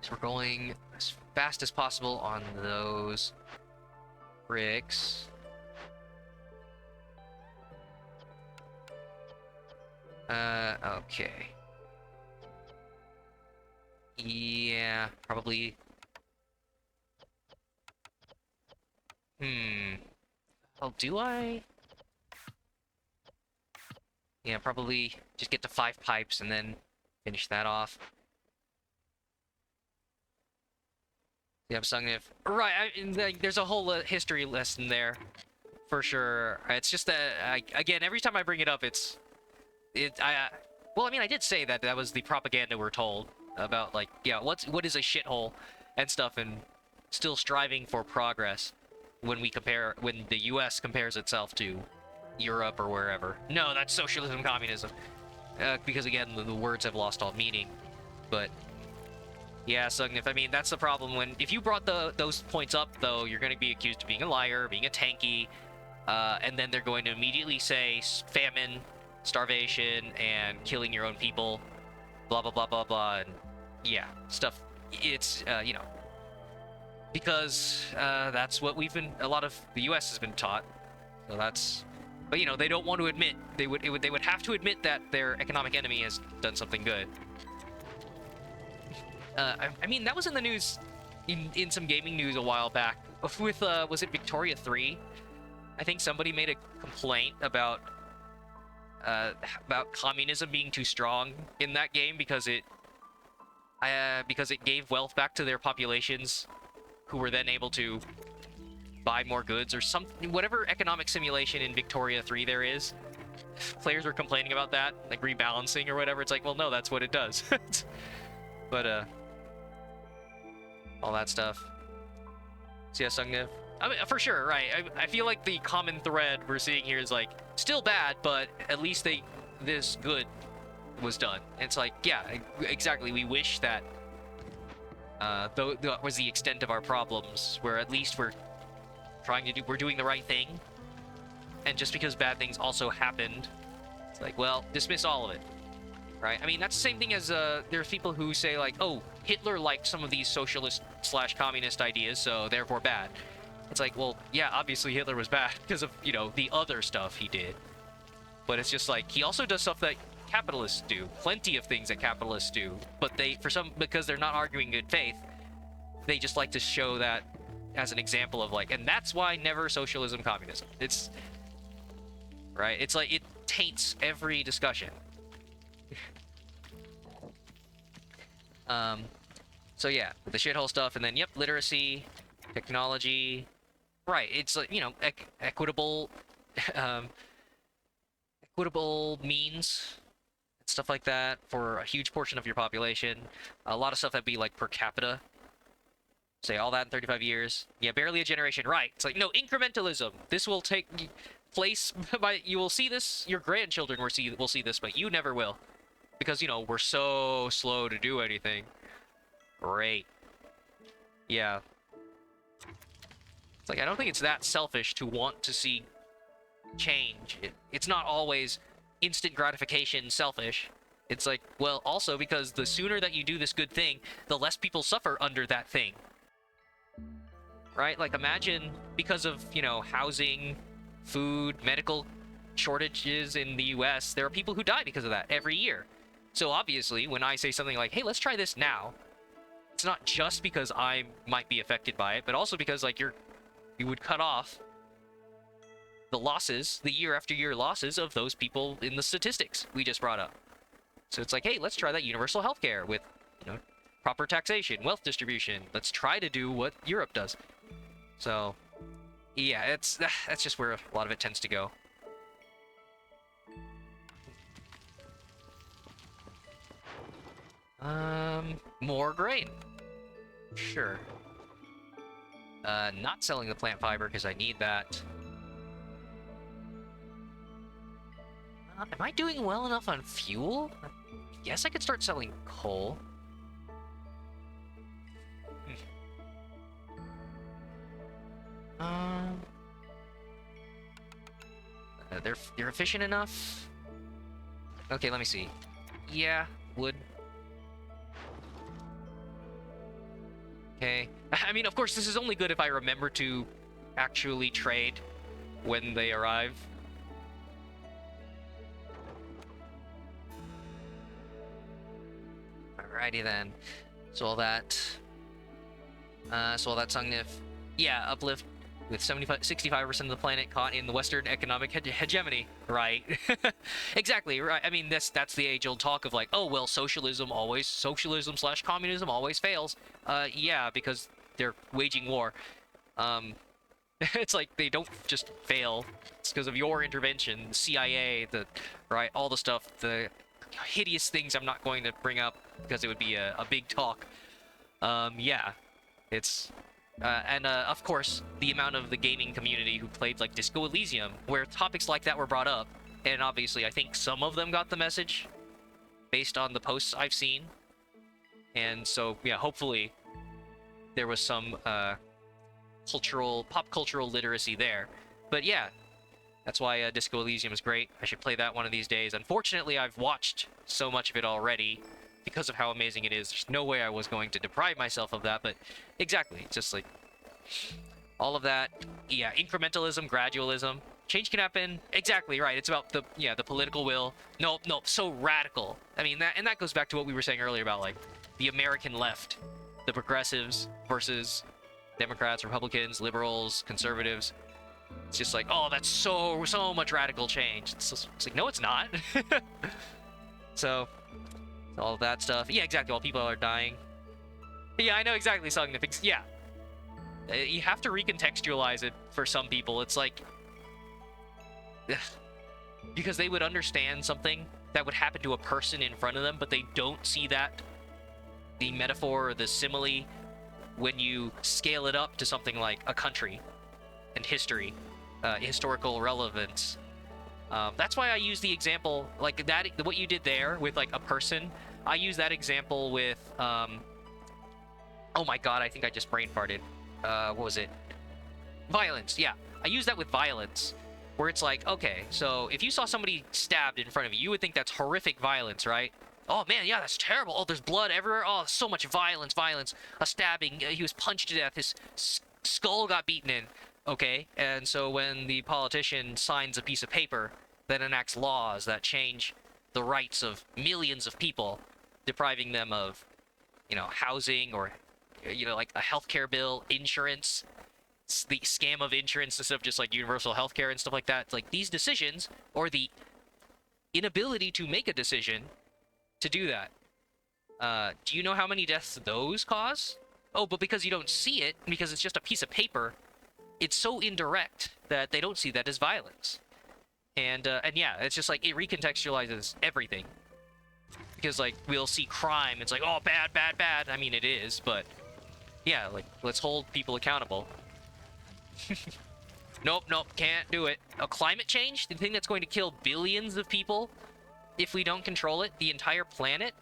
So we're going as fast as possible on those bricks. Okay. Yeah, probably. Oh, do I? Yeah, probably just get to 5 pipes and then finish that off. Yeah, Sungnif. Right, there's a whole history lesson there, for sure. It's just that, again, every time I bring it up, well, I mean, I did say that that was the propaganda we're told about, like, yeah, what is a shithole and stuff, and still striving for progress when the US compares itself to Europe or wherever. No, that's socialism, communism. Because again, the words have lost all meaning. But yeah, Sungnif, I mean, that's the problem. If you brought those points up, though, you're going to be accused of being a liar, being a tanky, and then they're going to immediately say famine, starvation, and killing your own people, blah blah blah blah blah, and yeah, stuff. It's you know, because that's what a lot of the US has been taught. So that's. But you know, they don't want to admit, they would have to admit that their economic enemy has done something good. I mean, that was in the news, in some gaming news a while back with was it Victoria 3? I think somebody made a complaint about communism being too strong in that game because it gave wealth back to their populations, who were then able to buy more goods or something, whatever economic simulation in Victoria 3 there is. Players were complaining about that, like rebalancing or whatever. It's like, well, no, that's what it does. But all that stuff. So yeah, Sungnif. I mean, for sure, right. I feel like the common thread we're seeing here is like, still bad, but at least this good was done. And it's like, yeah, exactly. We wish that though that was the extent of our problems, where at least we're doing the right thing. And just because bad things also happened, it's like, well, dismiss all of it, right? I mean, that's the same thing as there's people who say like, oh, Hitler liked some of these socialist/communist ideas, so therefore bad. It's like, well, yeah, obviously Hitler was bad because of, you know, the other stuff he did. But it's just like, he also does stuff that capitalists do. Plenty of things that capitalists do. But because they're not arguing good faith, they just like to show that as an example of like, and that's why never socialism, communism. It's right. It's like, it taints every discussion. So yeah, the shithole stuff, and then yep, literacy, technology, Right. It's like, equitable, um, equitable means and stuff like that for a huge portion of your population. A lot of stuff that'd be like per capita. Say all that in 35 years. Yeah, barely a generation. Right. It's like, no, incrementalism. This will take place by, you will see this, your grandchildren will see this, but you never will. Because, we're so slow to do anything. Great. Yeah. It's like, I don't think it's that selfish to want to see change. It's not always instant gratification selfish. It's like, well, also because the sooner that you do this good thing, the less people suffer under that thing. Right? Like, imagine because of, housing, food, medical shortages in the US, there are people who die because of that every year. So obviously, when I say something like, hey, let's try this now, it's not just because I might be affected by it, but also because, like, you would cut off the losses, the year after year losses of those people in the statistics we just brought up. So it's like, hey, let's try that universal healthcare with, proper taxation, wealth distribution. Let's try to do what Europe does. So, yeah, that's just where a lot of it tends to go. More grain. Sure. Not selling the plant fiber because I need that. Am I doing well enough on fuel? I guess I could start selling coal. Um, they're efficient enough. Okay, let me see. Yeah, wood. Okay. I mean, of course, this is only good if I remember to actually trade when they arrive. Alrighty then. So all that Sungnif, yeah, uplift with 65% of the planet caught in the Western economic hegemony. Right. Exactly, right. I mean, that's the age-old talk of like, oh, well, socialism slash communism always fails. Yeah, because they're waging war. It's like they don't just fail. It's because of your intervention, the CIA, right, all the stuff, the hideous things I'm not going to bring up because it would be a big talk. Yeah, it's and of course the amount of the gaming community who played like Disco Elysium, where topics like that were brought up, and obviously I think some of them got the message based on the posts I've seen, and so yeah, hopefully there was some pop cultural literacy there. But yeah, that's why Disco Elysium is great. I should play that one of these days. Unfortunately, I've watched so much of it already because of how amazing it is. There's no way I was going to deprive myself of that, but exactly, just like all of that. Yeah, incrementalism, gradualism. Change can happen. Exactly right. It's about the political will. No, so radical. I mean, that goes back to what we were saying earlier about like the American left, the progressives versus Democrats, Republicans, liberals, conservatives. It's just like, oh, that's so much radical change. It's like, no, it's not. So, all of that stuff. Yeah, exactly. While people are dying. Yeah, I know exactly something to fix. Yeah. You have to recontextualize it for some people. It's like, because they would understand something that would happen to a person in front of them, but they don't see that, the metaphor or the simile, when you scale it up to something like a country and history, historical relevance. That's why I use the example like that, what you did there with like a person. I use that example with oh my god, I think I just brain farted. What was it? Violence. Yeah, I use that with violence, where it's like, okay, so if you saw somebody stabbed in front of you, you would think that's horrific violence, right? Oh man, yeah, that's terrible. Oh, there's blood everywhere. Oh, so much violence. A stabbing. He was punched to death. His skull got beaten in. Okay, and so when the politician signs a piece of paper that enacts laws that change the rights of millions of people, depriving them of, housing or, like a healthcare bill, insurance, the scam of insurance instead of just like universal healthcare and stuff like that. Like these decisions, or the inability to make a decision to do that. Do you know how many deaths those cause? Oh, but because you don't see it, because it's just a piece of paper, it's so indirect that they don't see that as violence. And yeah, it's just like it recontextualizes everything. Because like we'll see crime, it's like, oh, bad, bad, bad. I mean, it is, but yeah, like let's hold people accountable. Nope, nope, can't do it. Climate change, the thing that's going to kill billions of people if we don't control it, the entire planet.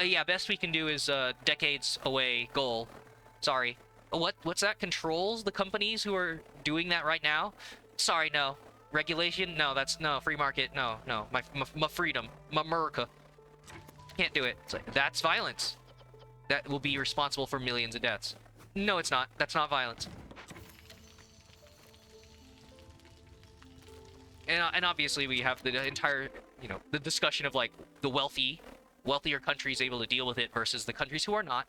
Yeah, best we can do is decades away goal. Sorry. What's that? Controls the companies who are doing that right now? Sorry, no. Regulation? No, that's no. Free market? No, no. My freedom. My America. Can't do it. It's like, that's violence. That will be responsible for millions of deaths. No, it's not. That's not violence. And obviously we have the entire, the discussion of like the wealthier countries able to deal with it versus the countries who are not.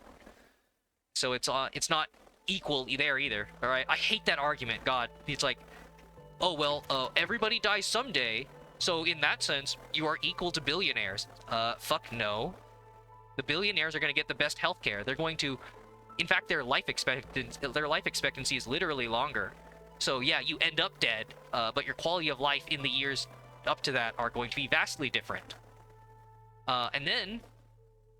So it's not equal there either. All right, I hate that argument. God, it's like, oh well, everybody dies someday, so in that sense you are equal to billionaires. Fuck no. The billionaires are going to get the best healthcare. They're going to, in fact, their life expectancy is literally longer. So yeah, you end up dead, but your quality of life in the years up to that are going to be vastly different. And then,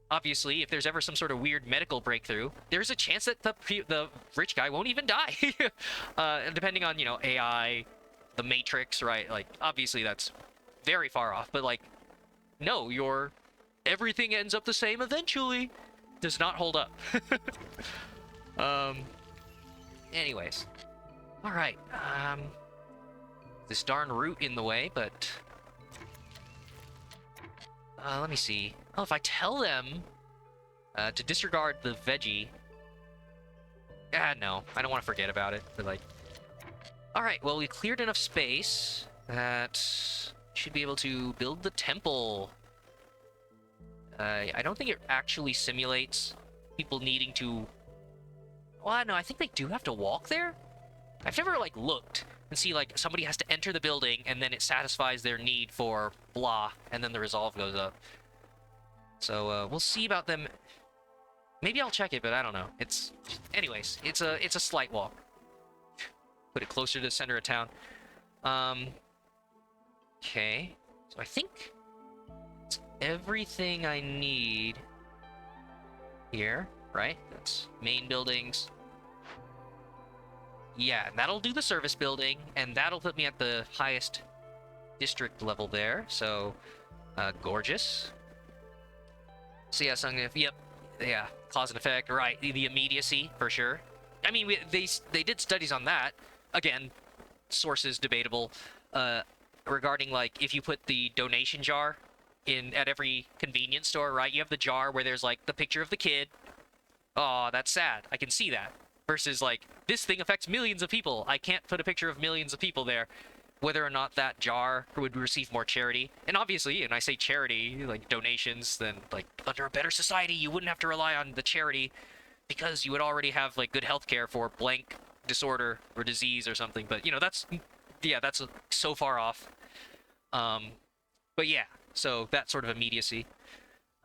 obviously, if there's ever some sort of weird medical breakthrough, there's a chance that the rich guy won't even die. Depending on, AI, the Matrix, right? Like, obviously that's very far off, but like, no, everything ends up the same eventually. Does not hold up. Anyways. Alright, this darn root in the way, but let me see. Oh, if I tell them to disregard the veggie, no, I don't want to forget about it, but like, alright, well, we cleared enough space that should be able to build the temple. I don't think it actually simulates people needing to, well, no, I think they do have to walk there. I've never, like, looked and see, like, somebody has to enter the building and then it satisfies their need for blah, and then the resolve goes up. So, we'll see about them. Maybe I'll check it, but I don't know. Anyways, it's a slight walk. Put it closer to the center of town. Okay. So I think it's everything I need here, right? That's main buildings. Yeah, and that'll do the service building, and that'll put me at the highest district level there. So, gorgeous. So yeah, yep, yeah, cause and effect, right? The immediacy for sure. I mean, they did studies on that. Again, sources debatable. Regarding like if you put the donation jar at every convenience store, right? You have the jar where there's like the picture of the kid. Oh, that's sad. I can see that. Versus, like, this thing affects millions of people. I can't put a picture of millions of people there. Whether or not that jar would receive more charity. And obviously, and I say charity, like donations, then, like, under a better society, you wouldn't have to rely on the charity because you would already have, like, good healthcare for blank disorder or disease or something. But, that's so far off. But yeah, so that sort of immediacy.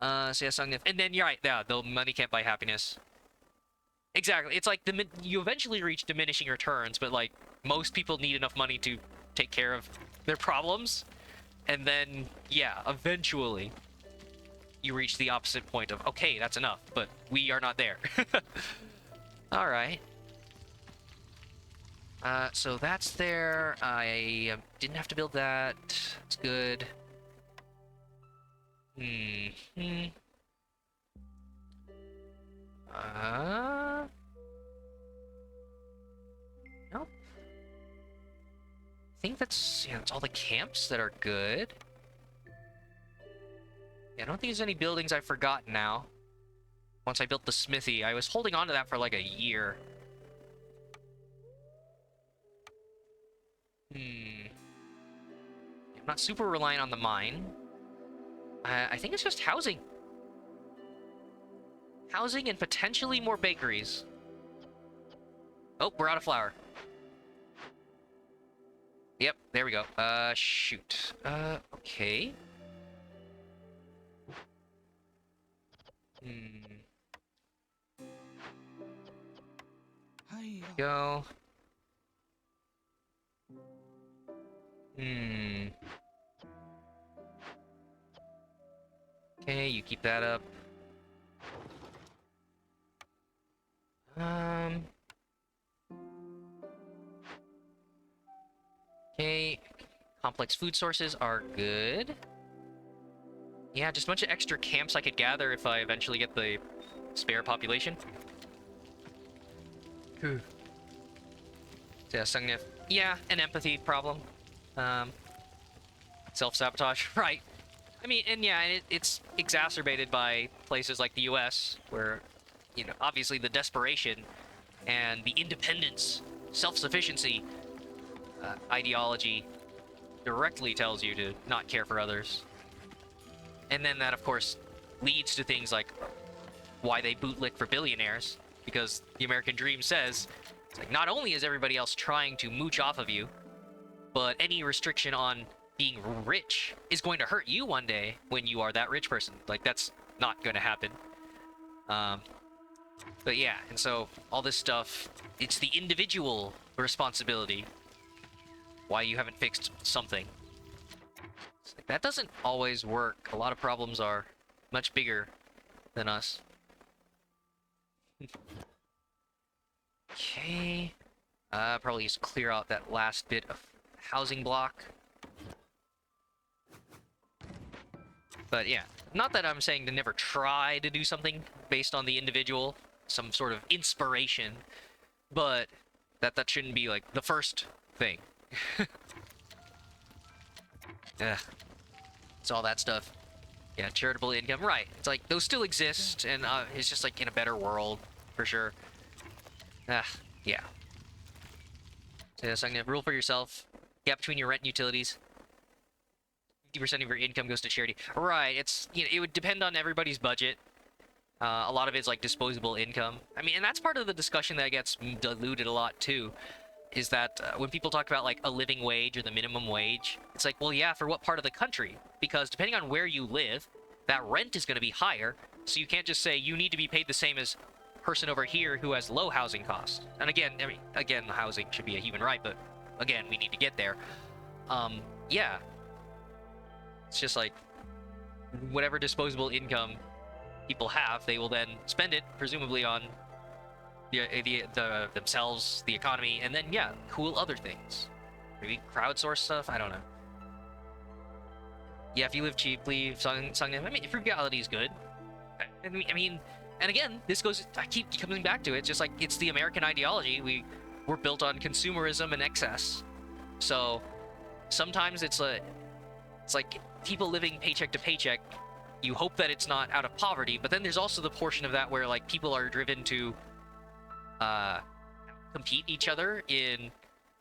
So yeah, and then, you're right, yeah, the money can't buy happiness. Exactly. It's like you eventually reach diminishing returns, but like most people need enough money to take care of their problems, and then yeah, eventually you reach the opposite point of okay, that's enough, but we are not there. All right. So that's there. I didn't have to build that. It's good. Nope. I think that's all the camps that are good. Yeah, I don't think there's any buildings I've forgotten now. Once I built the smithy, I was holding on to that for like a year. I'm not super reliant on the mine. I think it's just housing. Housing and potentially more bakeries. Oh, we're out of flour. Yep, there we go. Shoot. Okay. Go. Hmm. Okay, you keep that up. Um. Okay. Complex food sources are good. Yeah, just a bunch of extra camps I could gather if I eventually get the spare population. Hmm. Yeah, Sungnif. Yeah, an empathy problem. Um, self-sabotage, right. I mean, and yeah, it's exacerbated by places like the US, where, you know, obviously the desperation and the independence, self-sufficiency ideology directly tells you to not care for others. And then that, of course, leads to things like why they bootlick for billionaires, because the American dream says, it's like, not only is everybody else trying to mooch off of you, but any restriction on being rich is going to hurt you one day when you are that rich person. Like, that's not going to happen. Um, but yeah, and so all this stuff, it's the individual responsibility why you haven't fixed something. Like, that doesn't always work. A lot of problems are much bigger than us. Okay. Probably just clear out that last bit of housing block. But yeah, not that I'm saying to never try to do something based on the individual, some sort of inspiration, but that shouldn't be like the first thing. Ugh, it's all that stuff. Yeah, charitable income, right? It's like those still exist, and it's just like in a better world for sure. Ah, yeah. So I'm gonna rule for yourself. Gap between your rent and utilities. 50% of your income goes to charity. Right. It's, you know, it would depend on everybody's budget. A lot of it's like disposable income. I mean, and that's part of the discussion that gets diluted a lot too. Is that when people talk about like a living wage or the minimum wage, it's like, well, yeah, for what part of the country? Because depending on where you live, that rent is going to be higher. So you can't just say you need to be paid the same as person over here who has low housing costs. And again, I mean, again, housing should be a human right, but again, we need to get there. Yeah, it's just like whatever disposable income people have, they will then spend it presumably on the themselves, the economy, and then yeah, cool other things. Maybe crowdsource stuff. I don't know. Yeah, if you live cheaply, Songnam. I mean, frugality is good. I mean, and again, this goes. I keep coming back to it. Just like it's the American ideology. We're built on consumerism and excess. So sometimes it's like people living paycheck to paycheck. You hope that it's not out of poverty, but then there's also the portion of that where like people are driven to uh compete each other in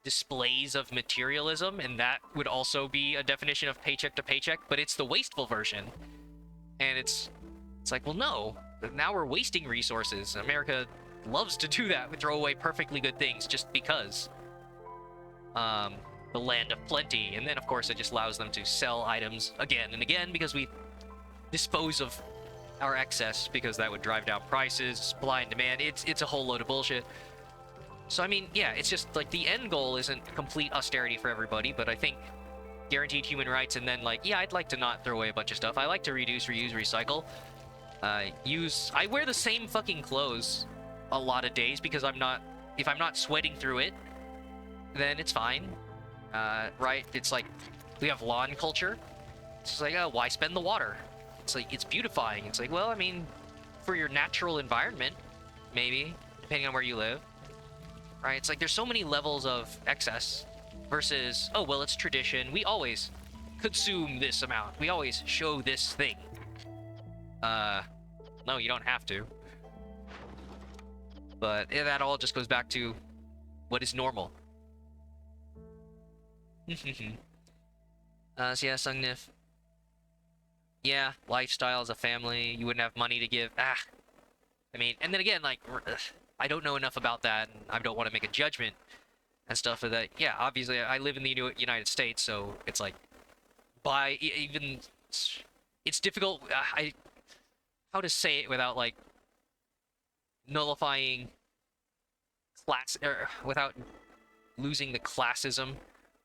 displays of materialism, and that would also be a definition of paycheck to paycheck, but it's the wasteful version. And it's like, well, no, now we're wasting resources. America loves to do that. We throw away perfectly good things just because. The land of plenty, and then of course it just allows them to sell items again and again because we dispose of our excess, because that would drive down prices, supply and demand. It's a whole load of bullshit. So I mean, yeah, it's just like the end goal isn't complete austerity for everybody, but I think guaranteed human rights, and then like, yeah, I'd like to not throw away a bunch of stuff. I like to reduce, reuse, recycle. I wear the same fucking clothes a lot of days because if I'm not sweating through it, then it's fine. Right? It's like we have lawn culture. It's just like, oh, why spend the water? It's like, it's beautifying. It's like, well, I mean, for your natural environment, maybe, depending on where you live. Right? It's like there's so many levels of excess versus, oh, well, it's tradition. We always consume this amount. We always show this thing. No, you don't have to. But that all just goes back to what is normal. So yeah, Sungnif. Yeah, lifestyle as a family. You wouldn't have money to give. I mean, and then again, like, I don't know enough about that, and I don't want to make a judgment and stuff of that. Yeah, obviously, I live in the United States, so it's like, even, it's difficult. How to say it without like nullifying class, or without losing the classism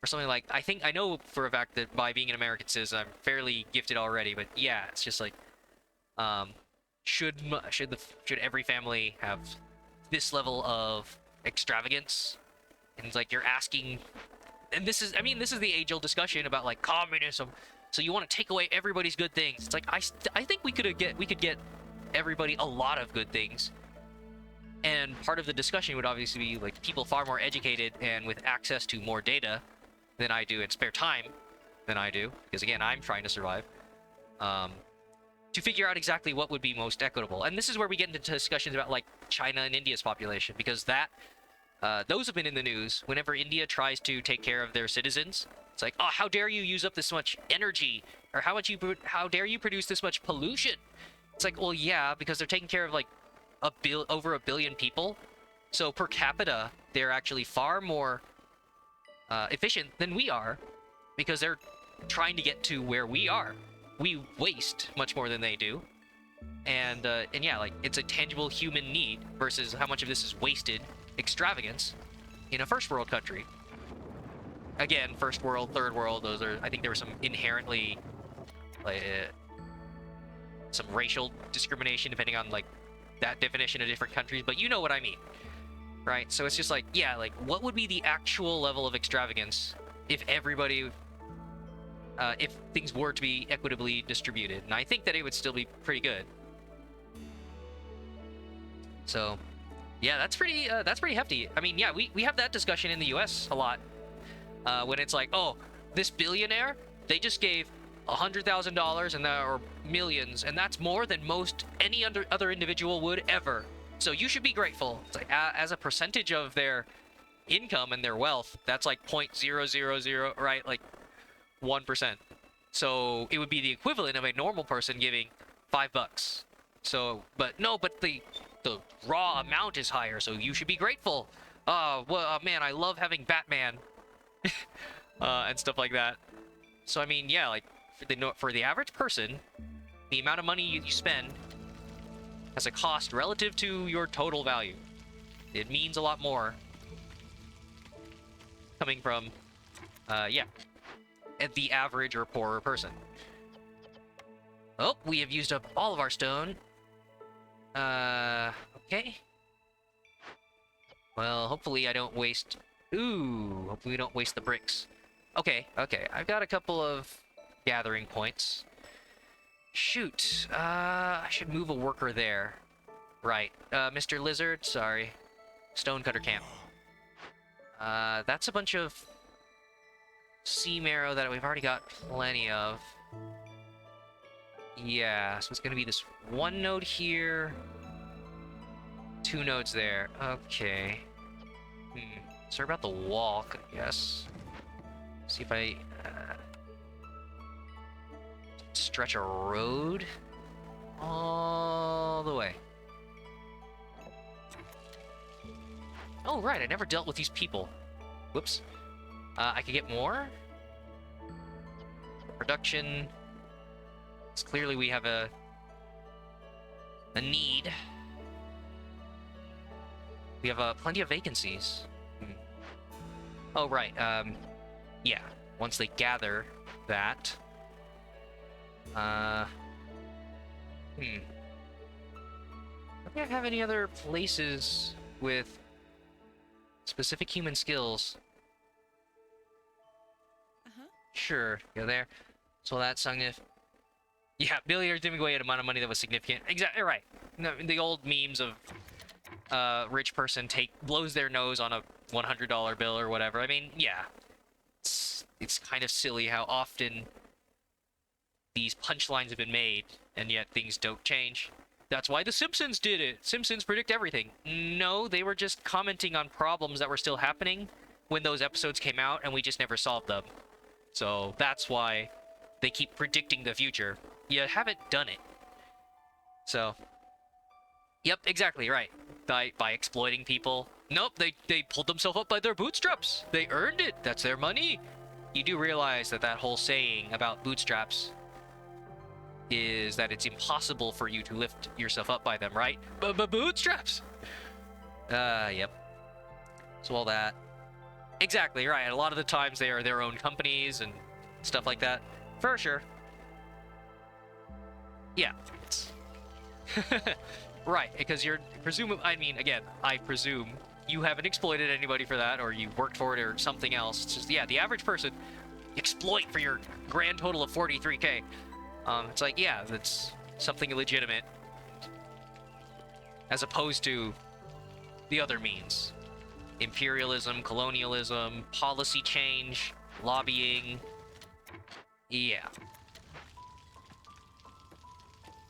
or something like. I know for a fact that by being an American citizen, I'm fairly gifted already. But yeah, it's just like, um, should every family have this level of extravagance? And it's like you're asking, and this is, I mean, this is the age-old discussion about like communism. So you want to take away everybody's good things. It's like I think we could get everybody a lot of good things. And part of the discussion would obviously be like people far more educated and with access to more data than I do and spare time than I do, because again, I'm trying to survive. To figure out exactly what would be most equitable. And this is where we get into discussions about like China and India's population, because those have been in the news whenever India tries to take care of their citizens. It's like, oh, how dare you use up this much energy, or how dare you produce this much pollution? It's like, well, yeah, because they're taking care of like over a billion people, so per capita they're actually far more efficient than we are, because they're trying to get to where we are. We waste much more than they do, and yeah, like it's a tangible human need versus how much of this is wasted extravagance in a first world country. Again, first world, third world, those are, I think there was some inherently like some racial discrimination depending on like that definition of different countries, but you know what I mean, right? So it's just like, yeah, like what would be the actual level of extravagance if everybody if things were to be equitably distributed? And I think that it would still be pretty good. So yeah, that's pretty hefty. I mean, yeah, we have that discussion in the US a lot, when it's like, oh, this billionaire, they just gave $100,000 and or millions, and that's more than most any other individual would ever. So you should be grateful. It's like, as a percentage of their income and their wealth, that's like 0.000, right? Like 1%. So it would be the equivalent of a normal person giving $5. So, but the raw amount is higher, so you should be grateful. Well, man, I love having Batman, and stuff like that. So I mean, yeah, like for the average person, the amount of money you spend has a cost relative to your total value. It means a lot more coming from, yeah, at the average or poorer person. Oh, we have used up all of our stone. Okay. Well, hopefully I don't waste... Ooh, hopefully we don't waste the bricks. Okay, I've got a couple of gathering points. Shoot, I should move a worker there. Right, Mr. Lizard, sorry. Stonecutter camp. That's a bunch of sea marrow that we've already got plenty of. Yeah, so it's gonna be this one node here, 2 nodes there. Okay. Sorry about the walk, I guess. See if I stretch a road all the way. Oh, right, I never dealt with these people. Whoops. I could get more? Production. It's clearly we have a need. We have plenty of vacancies. Oh, right, yeah. Once they gather that... Do I have any other places with specific human skills? Sure, go there. So that's something if... Yeah, billionaires giving away an amount of money that was significant. Exactly, right. No, the old memes of rich person blows their nose on a $100 bill or whatever. I mean, yeah. It's kind of silly how often these punchlines have been made, and yet things don't change. That's why The Simpsons did it. Simpsons predict everything. No, they were just commenting on problems that were still happening when those episodes came out, and we just never solved them. So that's why they keep predicting the future. You haven't done it. So, yep, exactly, right. By exploiting people. Nope, they pulled themselves up by their bootstraps. They earned it. That's their money. You do realize that whole saying about bootstraps is that it's impossible for you to lift yourself up by them, right? Bootstraps! Yep. So all that. Exactly, right. A lot of the times they are their own companies and stuff like that. For sure. Yeah. Right, because you're presumably, I mean, again, I presume you haven't exploited anybody for that, or you worked for it or something else. It's just, yeah, the average person exploit for your grand total of 43K. It's like, yeah, that's something legitimate. As opposed to the other means. Imperialism, colonialism, policy change, lobbying. Yeah.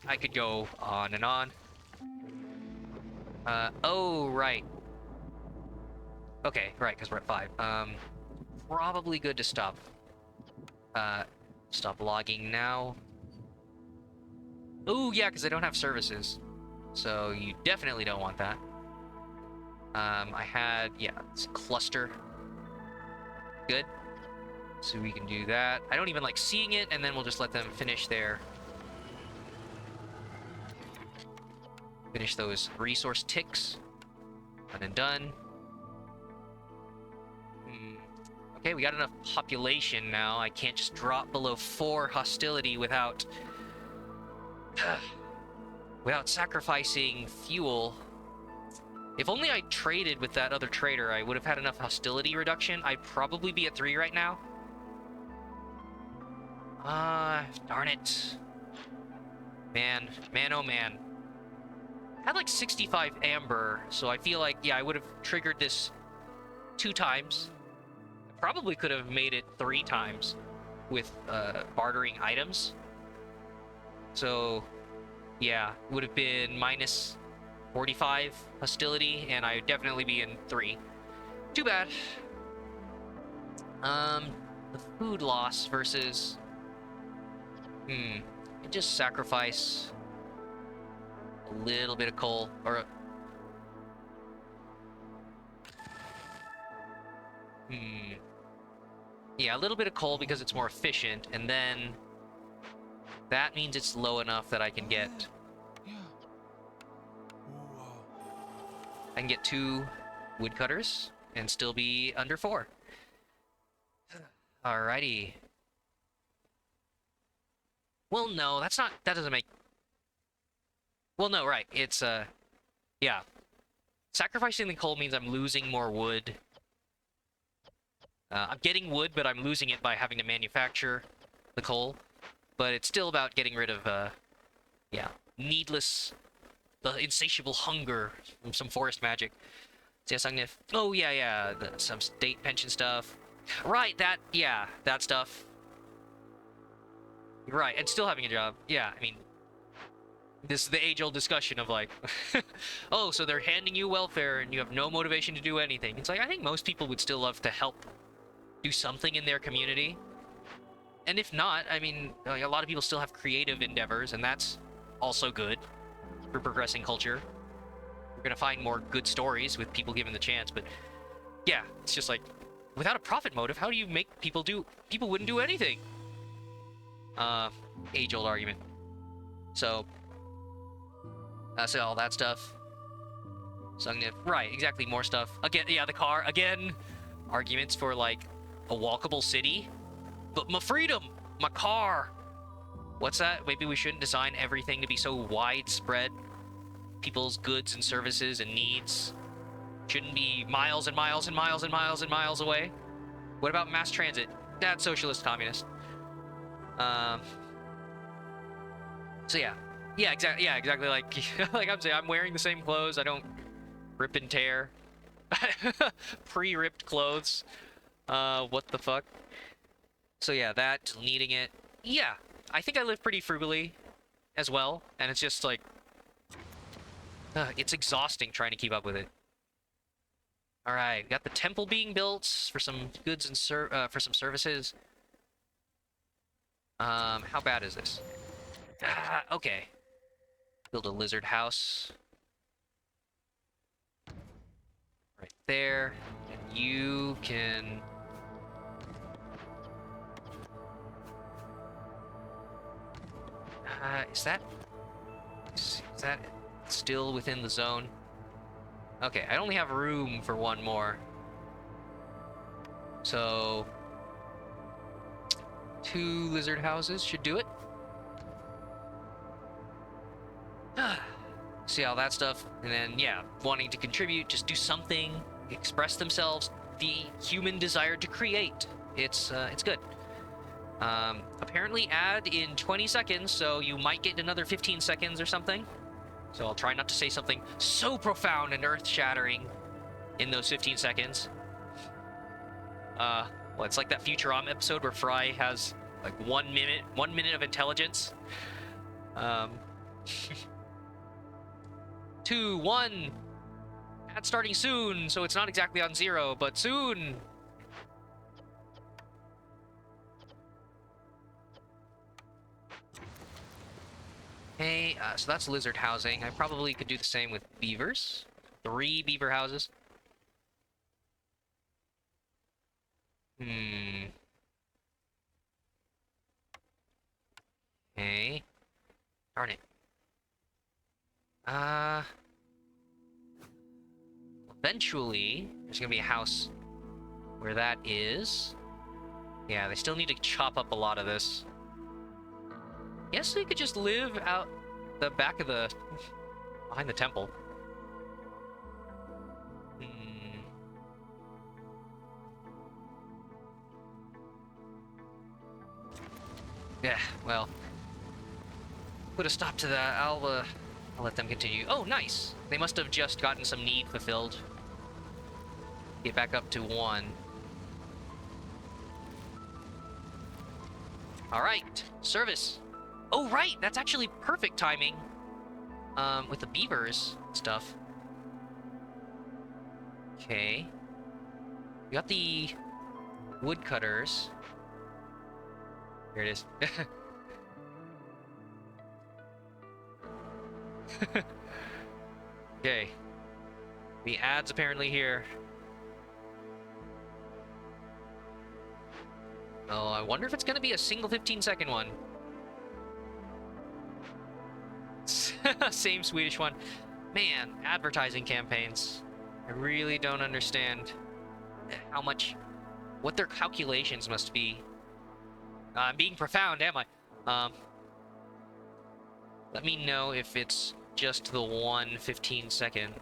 I could go on and on. Oh, right. Okay, right, because we're at 5. Probably good to stop. Stop logging now. Oh, yeah, because I don't have services. So you definitely don't want that. I had, yeah, it's cluster. Good. So we can do that. I don't even like seeing it, and then we'll just let them finish those resource ticks. Done and done. Okay, we got enough population now. I can't just drop below 4 hostility without sacrificing fuel. If only I traded with that other trader, I would have had enough hostility reduction. I'd probably be at 3 right now. Darn it. Man, oh man. I had like 65 amber, so I feel like, yeah, I would have triggered this 2 times. I probably could have made it 3 times with bartering items. So, yeah, would have been minus 45 hostility, and I'd definitely be in 3. Too bad. The food loss versus... just sacrifice a little bit of coal, or... Yeah, a little bit of coal because it's more efficient, and then that means it's low enough that I can get 2 woodcutters and still be under 4. Alrighty. Well, no, that doesn't make... Well, no, right, it's, yeah. Sacrificing the coal means I'm losing more wood. I'm getting wood, but I'm losing it by having to manufacture the coal. But it's still about getting rid of, yeah, the insatiable hunger from some forest magic. So yes, I'm gonna... Oh, yeah, some state pension stuff. Right, that stuff. Right, and still having a job. Yeah, I mean, this is the age-old discussion of like, oh, so they're handing you welfare and you have no motivation to do anything. It's like, I think most people would still love to help do something in their community. And if not, I mean, like, a lot of people still have creative endeavors, and that's also good for progressing culture. We're gonna find more good stories with people given the chance, but yeah, it's just like, without a profit motive, how do you make people do... People wouldn't do anything. Age-old argument. So, that's all that stuff. So I'm gonna... Right, exactly, more stuff. Again, yeah, the car. Again, arguments for, like, a walkable city. But my freedom! My car! What's that? Maybe we shouldn't design everything to be so widespread. People's goods and services and needs shouldn't be miles and miles and miles and miles and miles away. What about mass transit? That's socialist communist. So yeah, exactly. Like, like I'm saying, I'm wearing the same clothes. I don't rip and tear. Pre-ripped clothes. What the fuck? So yeah, that, needing it. Yeah, I think I live pretty frugally as well, and it's just like, it's exhausting trying to keep up with it. All right, got the temple being built for some goods and for some services. How bad is this? Okay. Build a lizard house. Right there. And you can... is that still within the zone? Okay, I only have room for one more. So 2 lizard houses should do it. See all that stuff, and then yeah, wanting to contribute, just do something, express themselves, the human desire to create. It's good. Apparently add in 20 seconds, so you might get another 15 seconds or something. So I'll try not to say something so profound and earth-shattering in those 15 seconds. Well, it's like that Futurama episode where Fry has like 1 minute of intelligence. 2, 1. Ad starting soon, so it's not exactly on 0, but soon. Hey, so that's lizard housing. I probably could do the same with beavers. 3 beaver houses. Okay. Darn it. Eventually, there's gonna be a house where that is. Yeah, they still need to chop up a lot of this. Guess they could just live out the back of the... behind the temple. Yeah, well... put a stop to that. I'll let them continue. Oh, nice! They must have just gotten some need fulfilled. Get back up to 1. Alright, service. Oh, right! That's actually perfect timing. With the beavers stuff. Okay. We got the woodcutters. Here it is. Okay. The ad's apparently here. Oh, I wonder if it's gonna be a single 15-second one. Same Swedish one. Man, advertising campaigns. I really don't understand how much... what their calculations must be. I'm being profound, am I? Let me know if it's just the 1 15-second.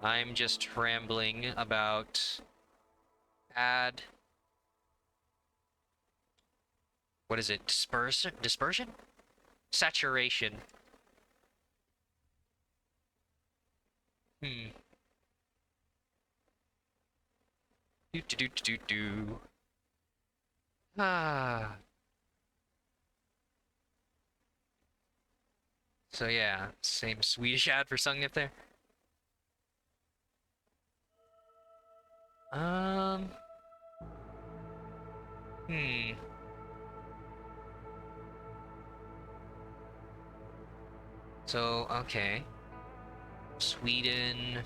I'm just rambling about add... what is it? Dispersion? Saturation. Ah. So yeah, same Swedish ad for something up there. So, okay. Sweden.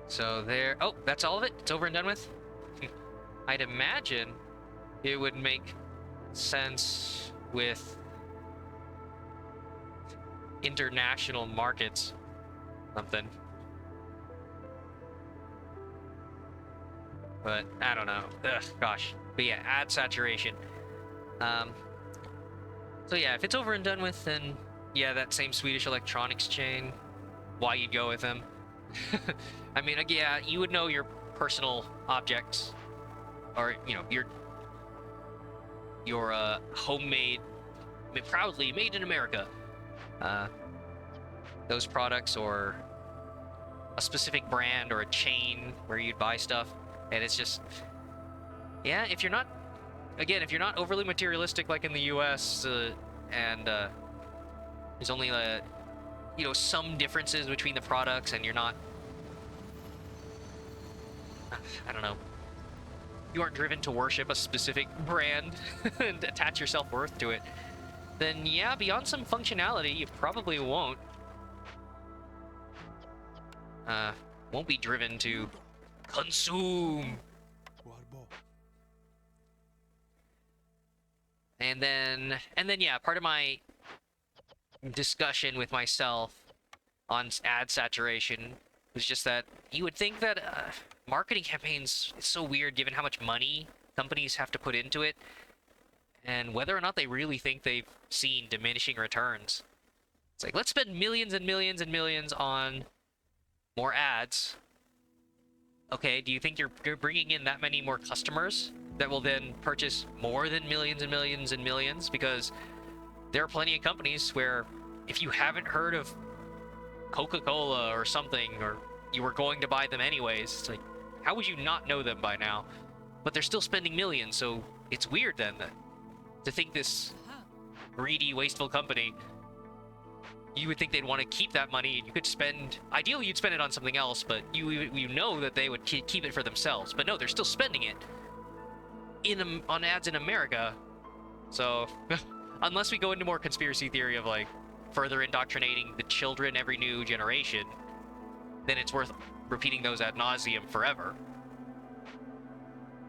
So there... oh, that's all of it? It's over and done with? I'd imagine it would make sense with international markets. Something. But, I don't know. Ugh, gosh. But yeah, ad saturation. So yeah, if it's over and done with, then yeah, that same Swedish electronics chain, why you'd go with them. I mean, yeah, you would know your personal objects, or, you know, your homemade, proudly made in America, those products, or a specific brand or a chain where you'd buy stuff. And it's just, yeah, if you're not, again, if you're not overly materialistic like in the US, and there's only, you know, some differences between the products, and you're not, I don't know, you aren't driven to worship a specific brand and attach your self-worth to it, then yeah, beyond some functionality, you probably won't be driven to consume. And then yeah, part of my discussion with myself on ad saturation was just that you would think that marketing campaigns is so weird given how much money companies have to put into it and whether or not they really think they've seen diminishing returns. It's like, let's spend millions and millions and millions on more ads. Okay, do you think you're bringing in that many more customers that will then purchase more than millions and millions and millions? Because there are plenty of companies where if you haven't heard of Coca-Cola or something, or you were going to buy them anyways, it's like, how would you not know them by now? But they're still spending millions, so it's weird then that to think this greedy, wasteful company, you would think they'd want to keep that money. You could spend, ideally you'd spend it on something else, but you know that they would keep it for themselves. But no, they're still spending it on ads in America. So unless we go into more conspiracy theory of like further indoctrinating the children every new generation, then it's worth repeating those ad nauseum forever.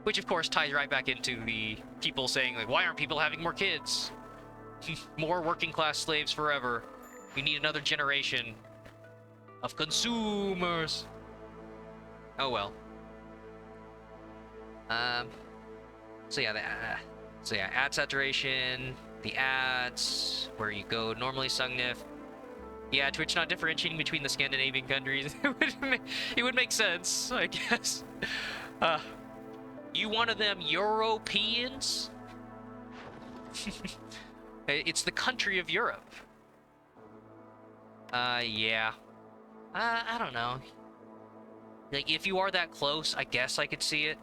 Which of course ties right back into the people saying like, why aren't people having more kids? More working class slaves forever. We need another generation of consumers. Oh well. So yeah, ad saturation, the ads, where you go normally Sungnif. Yeah, Twitch not differentiating between the Scandinavian countries. It would make sense, I guess. You one of them Europeans? It's the country of Europe. Yeah. I don't know. Like, if you are that close, I guess I could see it.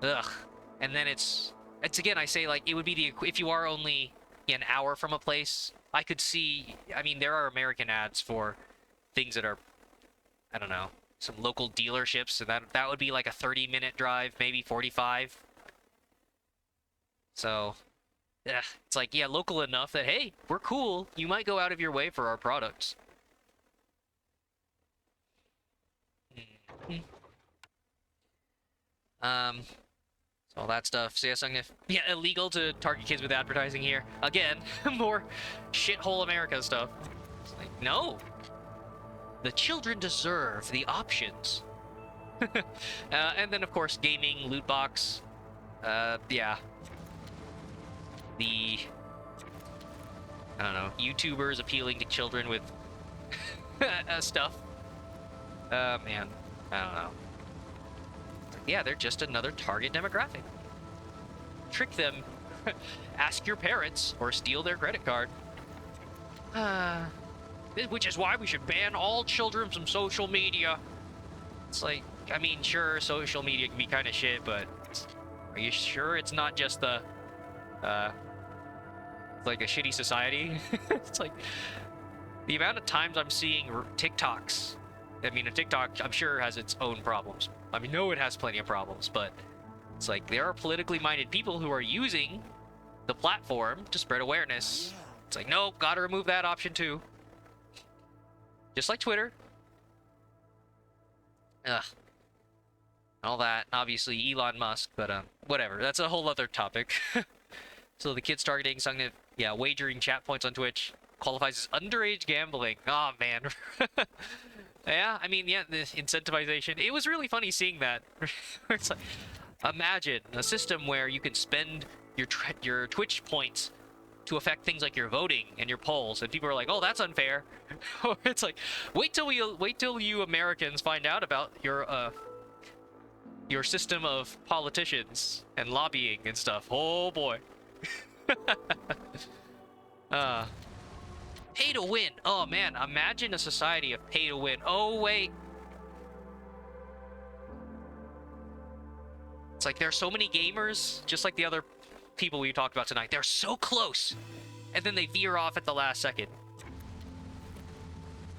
Ugh. And then it's again, I say, like, it would be if you are only an hour from a place, I could see, I mean, there are American ads for things that are, I don't know, some local dealerships, so that would be like a 30-minute drive, maybe 45. So, yeah, it's like, yeah, local enough that, hey, we're cool. You might go out of your way for our products. So all that stuff. So yes, I'm gonna... Yeah, illegal to target kids with advertising here. Again, more shithole America stuff. It's like, no. The children deserve the options. And then, of course, gaming, loot box. Yeah. The... I don't know, YouTubers appealing to children with stuff. Man. I don't know. Yeah, they're just another target demographic. Trick them. Ask your parents or steal their credit card. Which is why we should ban all children from social media. It's like, I mean, sure, social media can be kind of shit, but are you sure it's not just the, like a shitty society? It's like, the amount of times I'm seeing TikToks. I mean, a TikTok, I'm sure, has its own problems. I mean, no, it has plenty of problems, but it's like there are politically minded people who are using the platform to spread awareness. It's like, nope, gotta remove that option too. Just like Twitter. Ugh. All that, obviously Elon Musk, but whatever. That's a whole other topic. So the kids targeting, Sungnif, yeah, wagering chat points on Twitch qualifies as underage gambling. Oh man. Yeah, I mean, yeah, the incentivization. It was really funny seeing that. It's like, imagine a system where you can spend your Twitch points to affect things like your voting and your polls, and people are like, "Oh, that's unfair." Or it's like, wait till you Americans find out about your system of politicians and lobbying and stuff. Oh boy. Pay to win. Oh man, imagine a society of pay to win. Oh wait. It's like there's so many gamers, just like the other people we talked about tonight. They're so close, and then they veer off at the last second.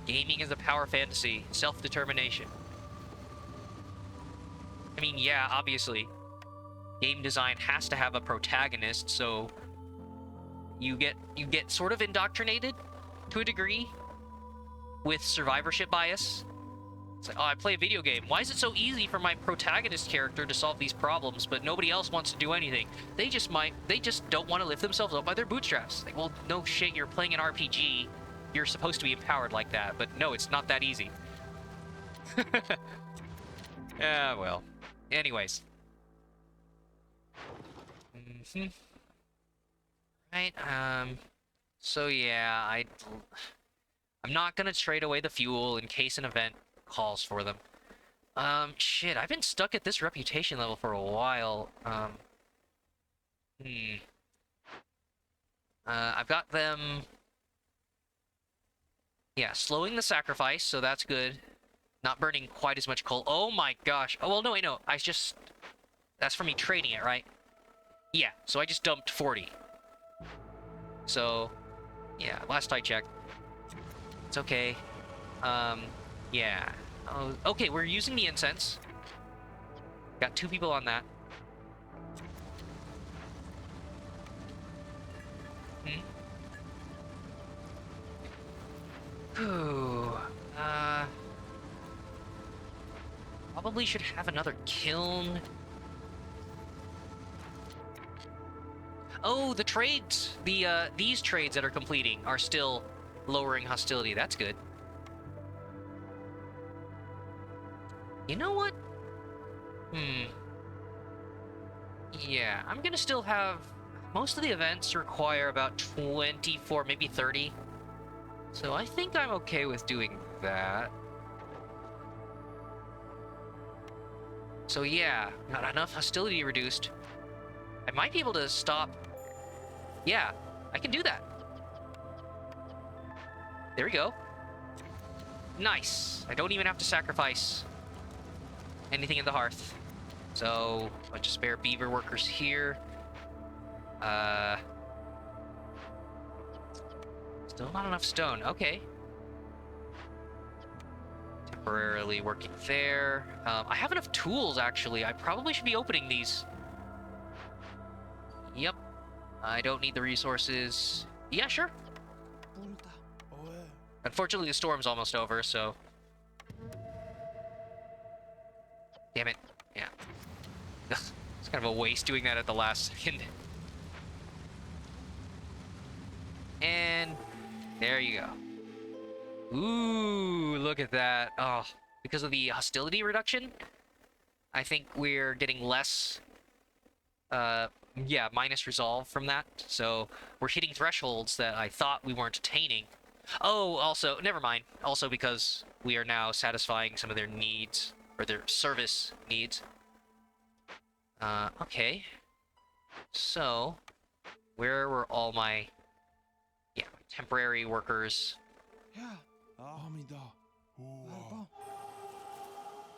Gaming is a power fantasy, self-determination. I mean, yeah, obviously, game design has to have a protagonist, so you get sort of indoctrinated to a degree with survivorship bias. It's like, oh, I play a video game. Why is it so easy for my protagonist character to solve these problems, but nobody else wants to do anything? They just don't want to lift themselves up by their bootstraps. Like, well, no shit, you're playing an RPG. You're supposed to be empowered like that, but no, it's not that easy. Yeah, well. Anyways. Right, so yeah, I'm not gonna trade away the fuel in case an event calls for them. Shit, I've been stuck at this reputation level for a while. I've got them... Yeah, slowing the sacrifice, so that's good. Not burning quite as much coal. Oh my gosh. Oh, well, no, wait, no. That's for me trading it, right? Yeah, so I just dumped 40. So, yeah, last I checked. It's okay. Yeah. Oh, okay, we're using the incense. Got 2 people on that. Ooh. Probably should have another kiln. Oh, the trades! These trades that are completing are still lowering hostility. That's good. You know what? Yeah, I'm gonna still have... Most of the events require about 24, maybe 30. So I think I'm okay with doing that. So yeah, not enough hostility reduced. I might be able to stop... Yeah, I can do that. There we go. Nice. I don't even have to sacrifice anything in the hearth. So, a bunch of spare beaver workers here. Still not enough stone. Okay. Temporarily working there. I have enough tools, actually. I probably should be opening these. Yep. I don't need the resources. Yeah, sure. Unfortunately, the storm's almost over, so... Damn it. Yeah. It's kind of a waste doing that at the last second. And there you go. Ooh, look at that. Oh, because of the hostility reduction, I think we're getting less... yeah, minus resolve from that. So we're hitting thresholds that I thought we weren't attaining. Oh, also, never mind. Also because we are now satisfying some of their needs, or their service needs. Okay. So, where were all my, yeah, temporary workers?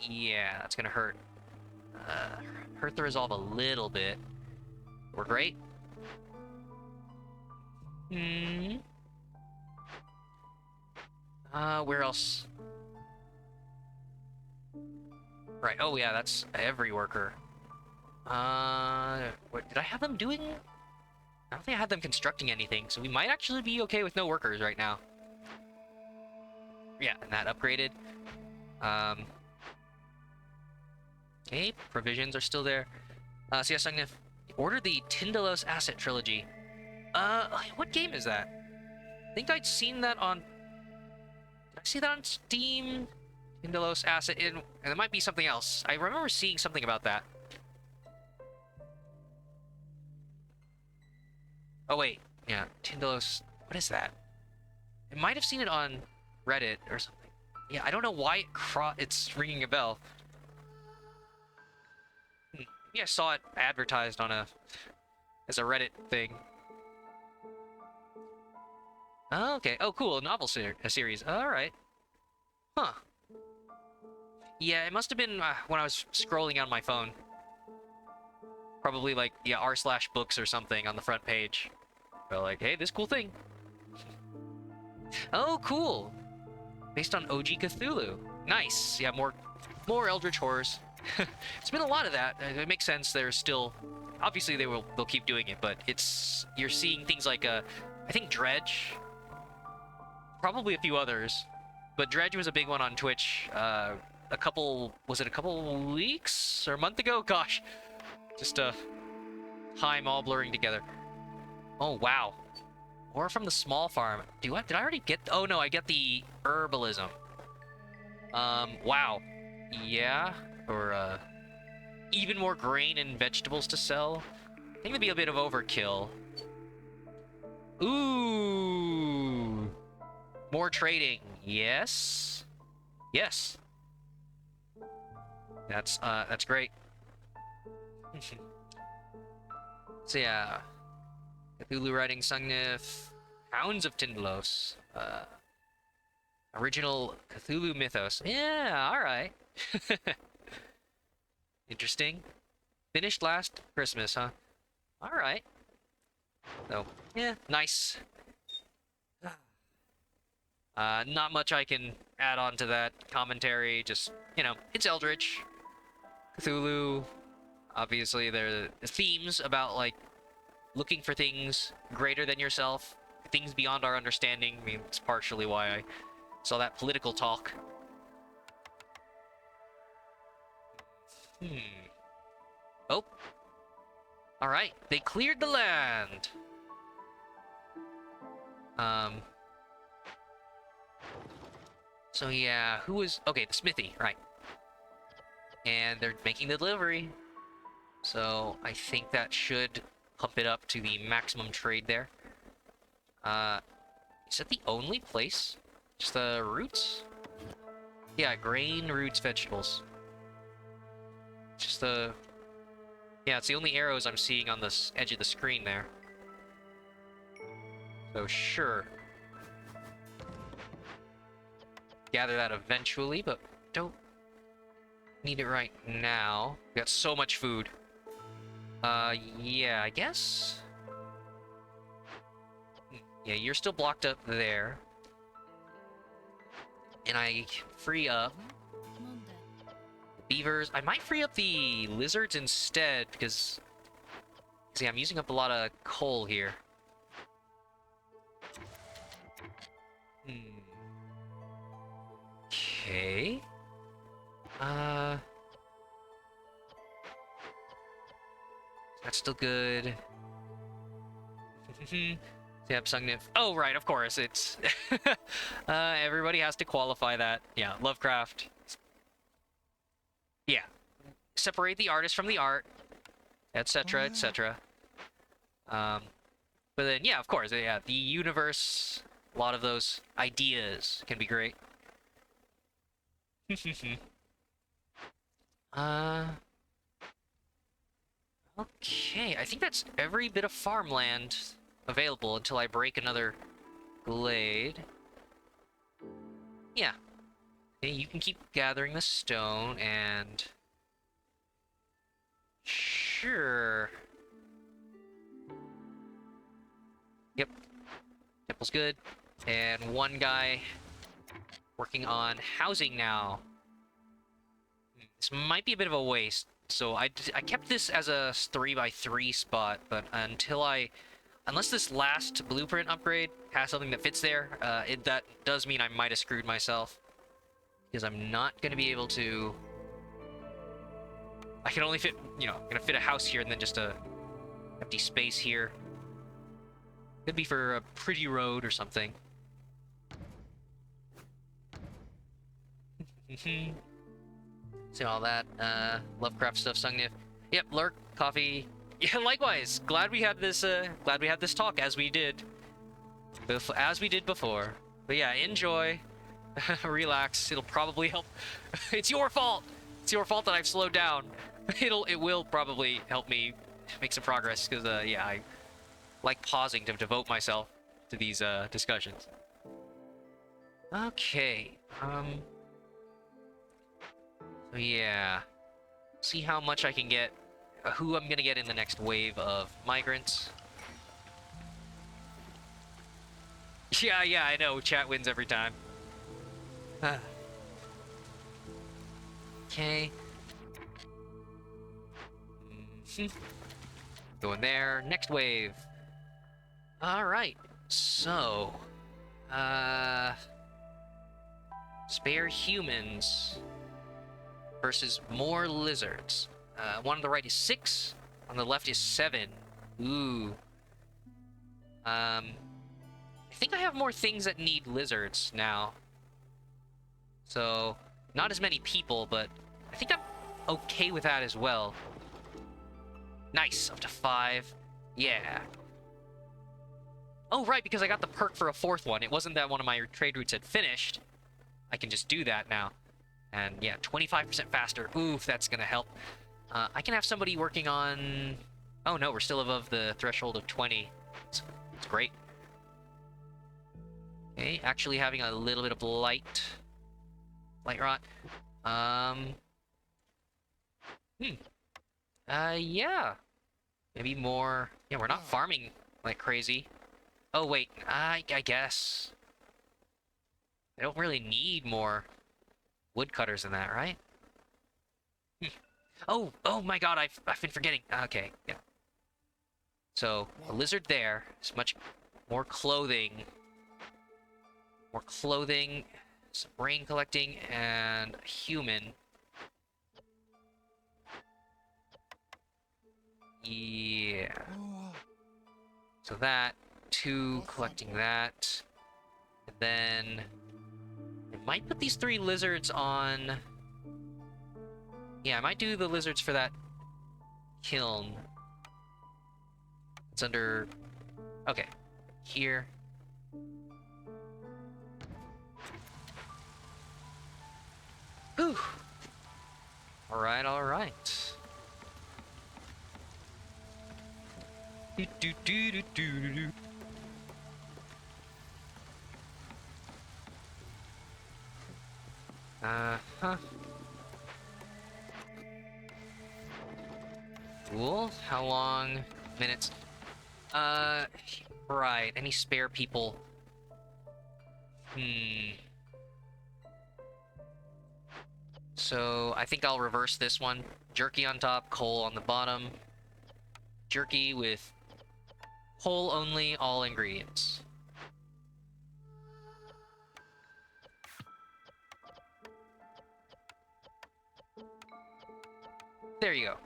Yeah, that's gonna hurt. Hurt the resolve a little bit. We're great. Where else? Right, oh yeah, that's every worker. What, did I have them doing? I don't think I had them constructing anything, so we might actually be okay with no workers right now. Yeah, and that upgraded. Okay, provisions are still there. So yes, I'm gonna order the Tindalos Asset Trilogy. What game is that? I think I'd seen that on... Did I see that on Steam? Tindalos Asset, and there might be something else. I remember seeing something about that. Oh wait, yeah, Tindalos... What is that? I might have seen it on Reddit or something. Yeah, I don't know why it's ringing a bell. Yeah, I saw it advertised on as a Reddit thing. Oh, okay. Oh, cool. A novel series. All right. Huh. Yeah, it must have been when I was scrolling on my phone. Probably like, yeah, r/books or something on the front page. But like, hey, this cool thing. Oh, cool. Based on OG Cthulhu. Nice. Yeah, more Eldritch horrors. It's been a lot of that. It makes sense. There's still, obviously they'll keep doing it, but you're seeing things like I think Dredge, probably a few others, but Dredge was a big one on Twitch a couple, was it a couple weeks or a month ago? Gosh, just time all blurring together. Oh, wow. Or from the small farm. Did I already get, oh no, I get the herbalism. Wow. Yeah, or, even more grain and vegetables to sell. I think that'd be a bit of overkill. Ooh. More trading. Yes. Yes. That's great. So yeah. Cthulhu writing Sungnif. Hounds of Tyndalos. Original Cthulhu mythos. Yeah, alright. Interesting. Finished last Christmas, huh? Alright. So, yeah, nice. Not much I can add on to that commentary. Just, you know, it's Eldritch. Cthulhu. Obviously, there are themes about, like, looking for things greater than yourself. Things beyond our understanding. I mean, it's partially why I saw that political talk. Oh. Alright, they cleared the land. So yeah, who was... Okay, the smithy, right. And they're making the delivery. So I think that should pump it up to the maximum trade there. Is that the only place? Just the roots? Yeah, grain, roots, vegetables. Just the... Yeah, it's the only arrows I'm seeing on the edge of the screen there. So sure. Gather that eventually, but don't need it right now. We got so much food. Yeah, I guess? Yeah, you're still blocked up there. And I free up the beavers. I might free up the lizards instead, because... See, I'm using up a lot of coal here. Okay. That's still good. Yep, Sungnif. Oh, right, of course, it's... everybody has to qualify that. Yeah, Lovecraft. Yeah. Separate the artist from the art, etc., etc. But then, yeah, of course, yeah, the universe, a lot of those ideas can be great. Okay, I think that's every bit of farmland available until I break another glade. Yeah. Okay, you can keep gathering the stone, and... Sure. Yep. Temple's good. And one guy working on housing now. This might be a bit of a waste. So I kept this as a 3x3 spot, but unless this last blueprint upgrade has something that fits there, that does mean I might have screwed myself. Because I'm not going to be able to... I can only fit, you know, I'm going to fit a house here and then just a empty space here. Could be for a pretty road or something. See all that, Lovecraft stuff, Sungnif. Yep, lurk, coffee. Yeah, likewise. Glad we had this talk as we did. As we did before. But yeah, enjoy. Relax. It'll probably help. It's your fault. It's your fault that I've slowed down. It will probably help me make some progress, because, yeah, I like pausing to devote myself to these, discussions. Okay, so yeah. See how much I can get, who I'm gonna get in the next wave of migrants. Yeah, I know, chat wins every time. Okay. Going there. Next wave. Alright. So. Spare humans. versus more lizards. One on the right is 6. On the left is 7. Ooh. I think I have more things that need lizards now. So, not as many people, but I think I'm okay with that as well. Nice, up to 5. Yeah. Oh, right, because I got the perk for a 4th one. It wasn't that one of my trade routes had finished. I can just do that now. And yeah, 25% faster. Oof, that's gonna help. I can have somebody working on... Oh no, we're still above the threshold of 20. It's great. Okay, actually having a little bit of light rot. Yeah. Maybe more... Yeah, we're not farming like crazy. Oh, wait. I guess. I don't really need more woodcutters than that, right? Oh my god, I've been forgetting. Okay, yeah. So, a lizard there is much more clothing. More clothing, some brain collecting, and a human. Yeah. So that, 2 collecting that. And then I might put these 3 lizards on... Yeah, I might do the lizards for that kiln. It's under... Okay. Here. Whew. Alright, alright. Do do do do do do. Uh-huh. Cool. How long? Minutes. Right. Any spare people? So, I think I'll reverse this one. Jerky on top, coal on the bottom. Jerky with coal only, all ingredients. There you go.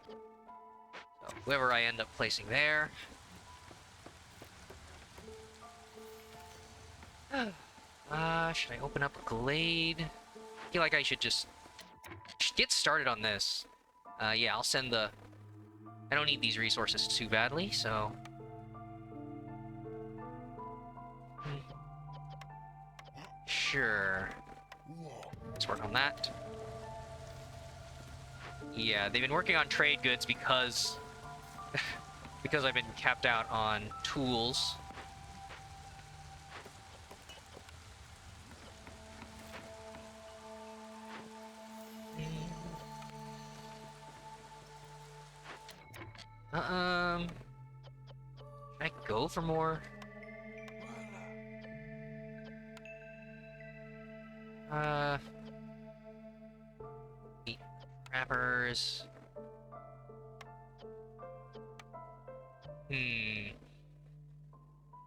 So, whoever I end up placing there. Should I open up a glade? I feel like I should just get started on this. Yeah, I'll send the... I don't need these resources too badly, so... Sure. Let's work on that. Yeah, they've been working on trade goods because... because I've been capped out on tools. Can I go for more? Meat wrappers.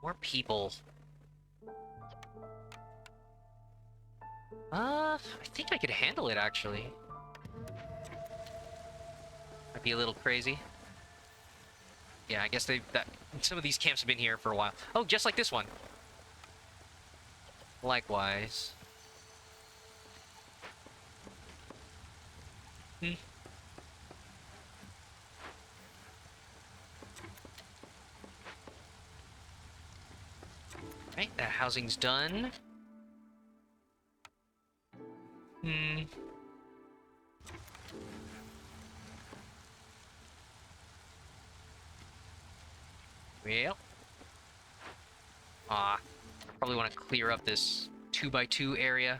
More people. I think I could handle it, actually. Might be a little crazy. Yeah, I guess some of these camps have been here for a while. Oh, just like this one. Likewise. Right, that housing's done. Well. Probably want to clear up this 2x2 area.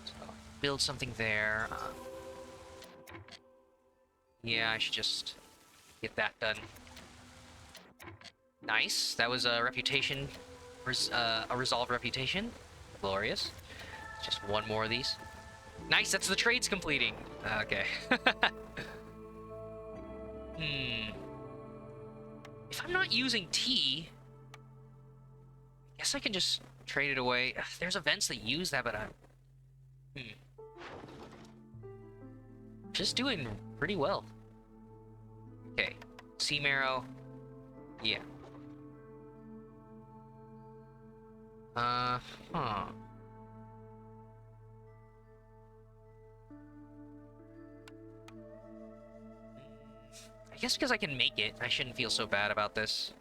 So, build something there. Yeah, I should just get that done. Nice. That was a reputation, a resolved reputation. Glorious. Just one more of these. Nice, that's the trades completing. Okay. If I'm not using tea, I guess I can just trade it away. Ugh, there's events that use that, but I'm just doing pretty well. Okay, sea marrow. Yeah. Huh. I guess because I can make it, I shouldn't feel so bad about this.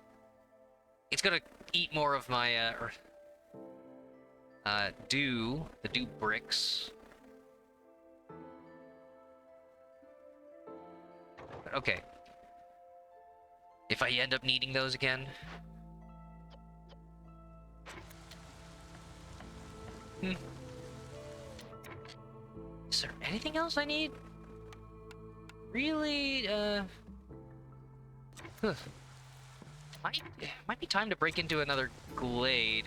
It's gonna eat more of my, the dew bricks. But okay. If I end up needing those again. Is there anything else I need? Really, huh. Might be time to break into another glade.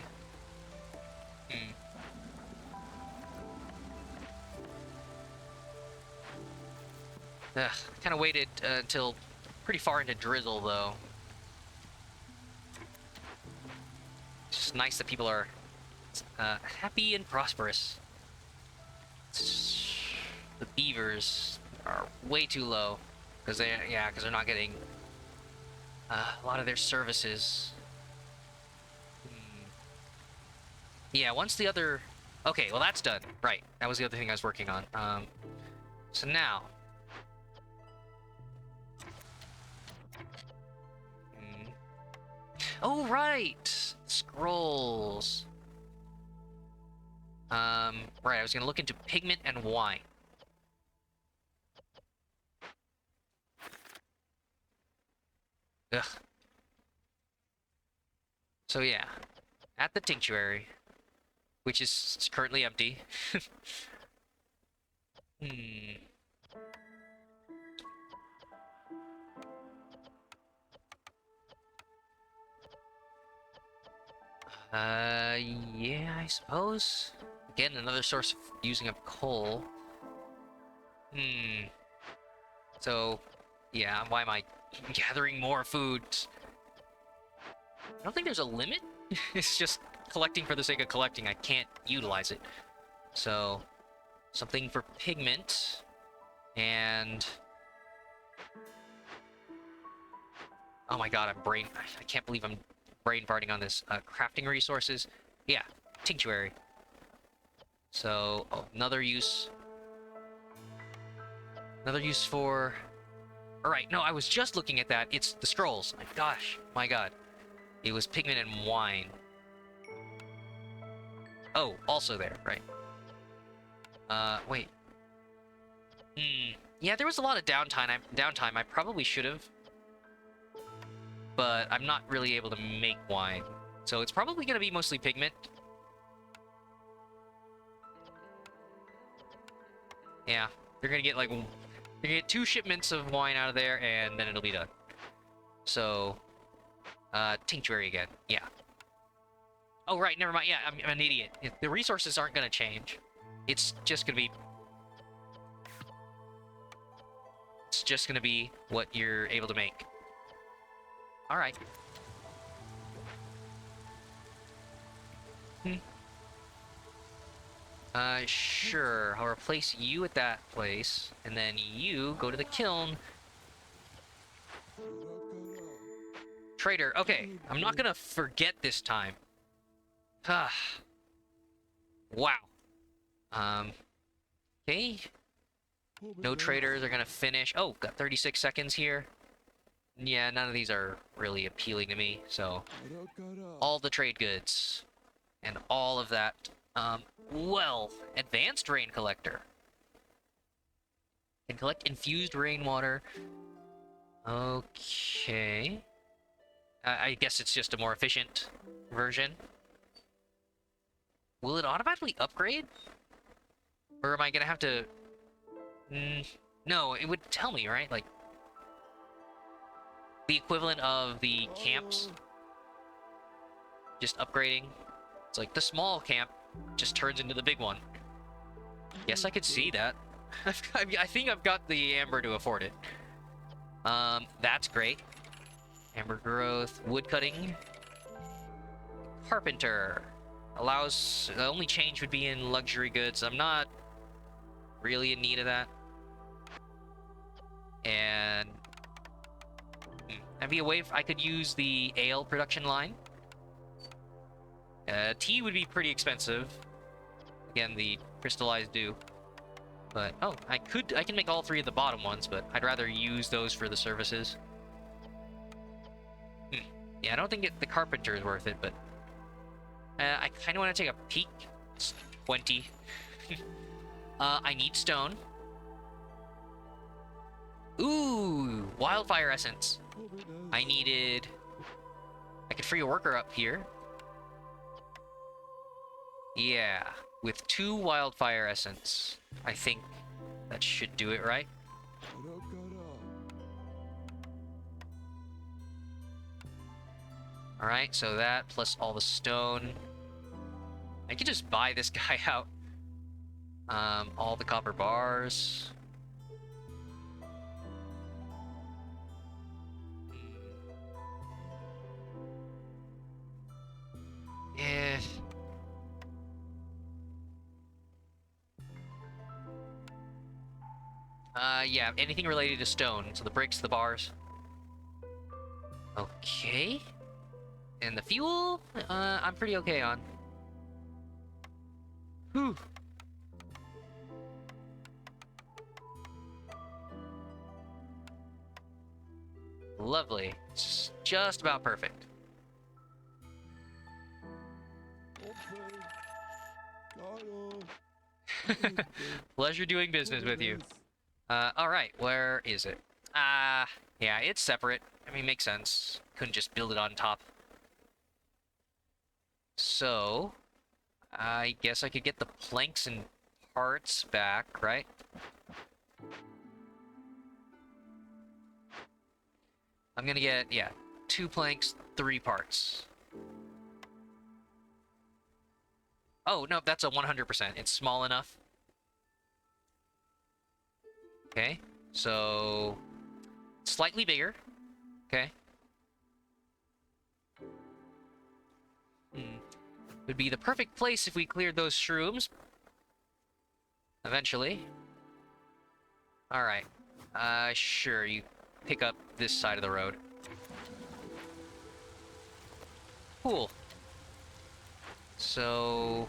Ugh, kind of waited until pretty far into drizzle, though. It's just nice that people are happy and prosperous. The beavers are way too low because they're not getting a lot of their services. Yeah, once the other... Okay, well that's done. Right, that was the other thing I was working on. So now... Oh, right! Scrolls. Right, I was gonna look into pigment and wine. Ugh. So yeah, at the tinctuary, which is currently empty. Yeah, I suppose. Again, another source of using up coal. So, yeah, why am I gathering more food? I don't think there's a limit. It's just collecting for the sake of collecting. I can't utilize it. So, something for pigment. And... Oh my god, I can't believe I'm brain farting on this. Crafting resources. Yeah, tinctuary. So, another use. Another use for... Alright, no, I was just looking at that. It's the scrolls. My gosh, my god. It was pigment and wine. Oh, also there, right. Wait. Yeah, there was a lot of downtime. I probably should have. But I'm not really able to make wine. So it's probably going to be mostly pigment. Yeah, they're going to get like... They're going to get 2 shipments of wine out of there, and then it'll be done. So... tinctuary again. Yeah. Oh, right, never mind. Yeah, I'm an idiot. The resources aren't going to change. It's just going to be... It's just going to be what you're able to make. Alright. Sure. I'll replace you at that place, and then you go to the kiln. Trader, okay. I'm not gonna forget this time. Wow. Okay. No traders are gonna finish. Oh, got 36 seconds here. Yeah, none of these are really appealing to me, so... All the trade goods. And all of that. Well, advanced rain collector. Can collect infused rainwater. Okay. I guess it's just a more efficient version. Will it automatically upgrade? Or am I gonna have to... no, it would tell me, right? Like... The equivalent of the camps. Just upgrading. It's like the small camp just turns into the big one. Yes, I could see that. I think I've got the amber to afford it. That's great. Amber growth, wood cutting. Carpenter. Allows... The only change would be in luxury goods. I'm not really in need of that. And... That'd be a way I could use the ale production line. Tea would be pretty expensive. Again, the crystallized dew. But, oh, I can make all three of the bottom ones, but I'd rather use those for the services. Yeah, I don't think the carpenter is worth it, but... I kind of want to take a peek. It's 20. I need stone. Ooh, wildfire essence. I could free a worker up here. Yeah, with 2 wildfire essence. I think that should do it, right? Alright, so that plus all the stone. I could just buy this guy out. All the copper bars. Yeah. Yeah, anything related to stone. So the bricks, the bars. Okay. And the fuel, I'm pretty okay on. Whew. Lovely. It's just about perfect. Pleasure doing business with you. Alright, where is it? Yeah, it's separate. I mean, makes sense. Couldn't just build it on top. So, I guess I could get the planks and parts back, right? I'm gonna get, yeah, 2 planks, 3 parts. Oh, no, that's a 100%. It's small enough. Okay, so... Slightly bigger. Okay. Would be the perfect place if we cleared those shrooms. Eventually. Alright. Sure, you pick up this side of the road. Cool. So...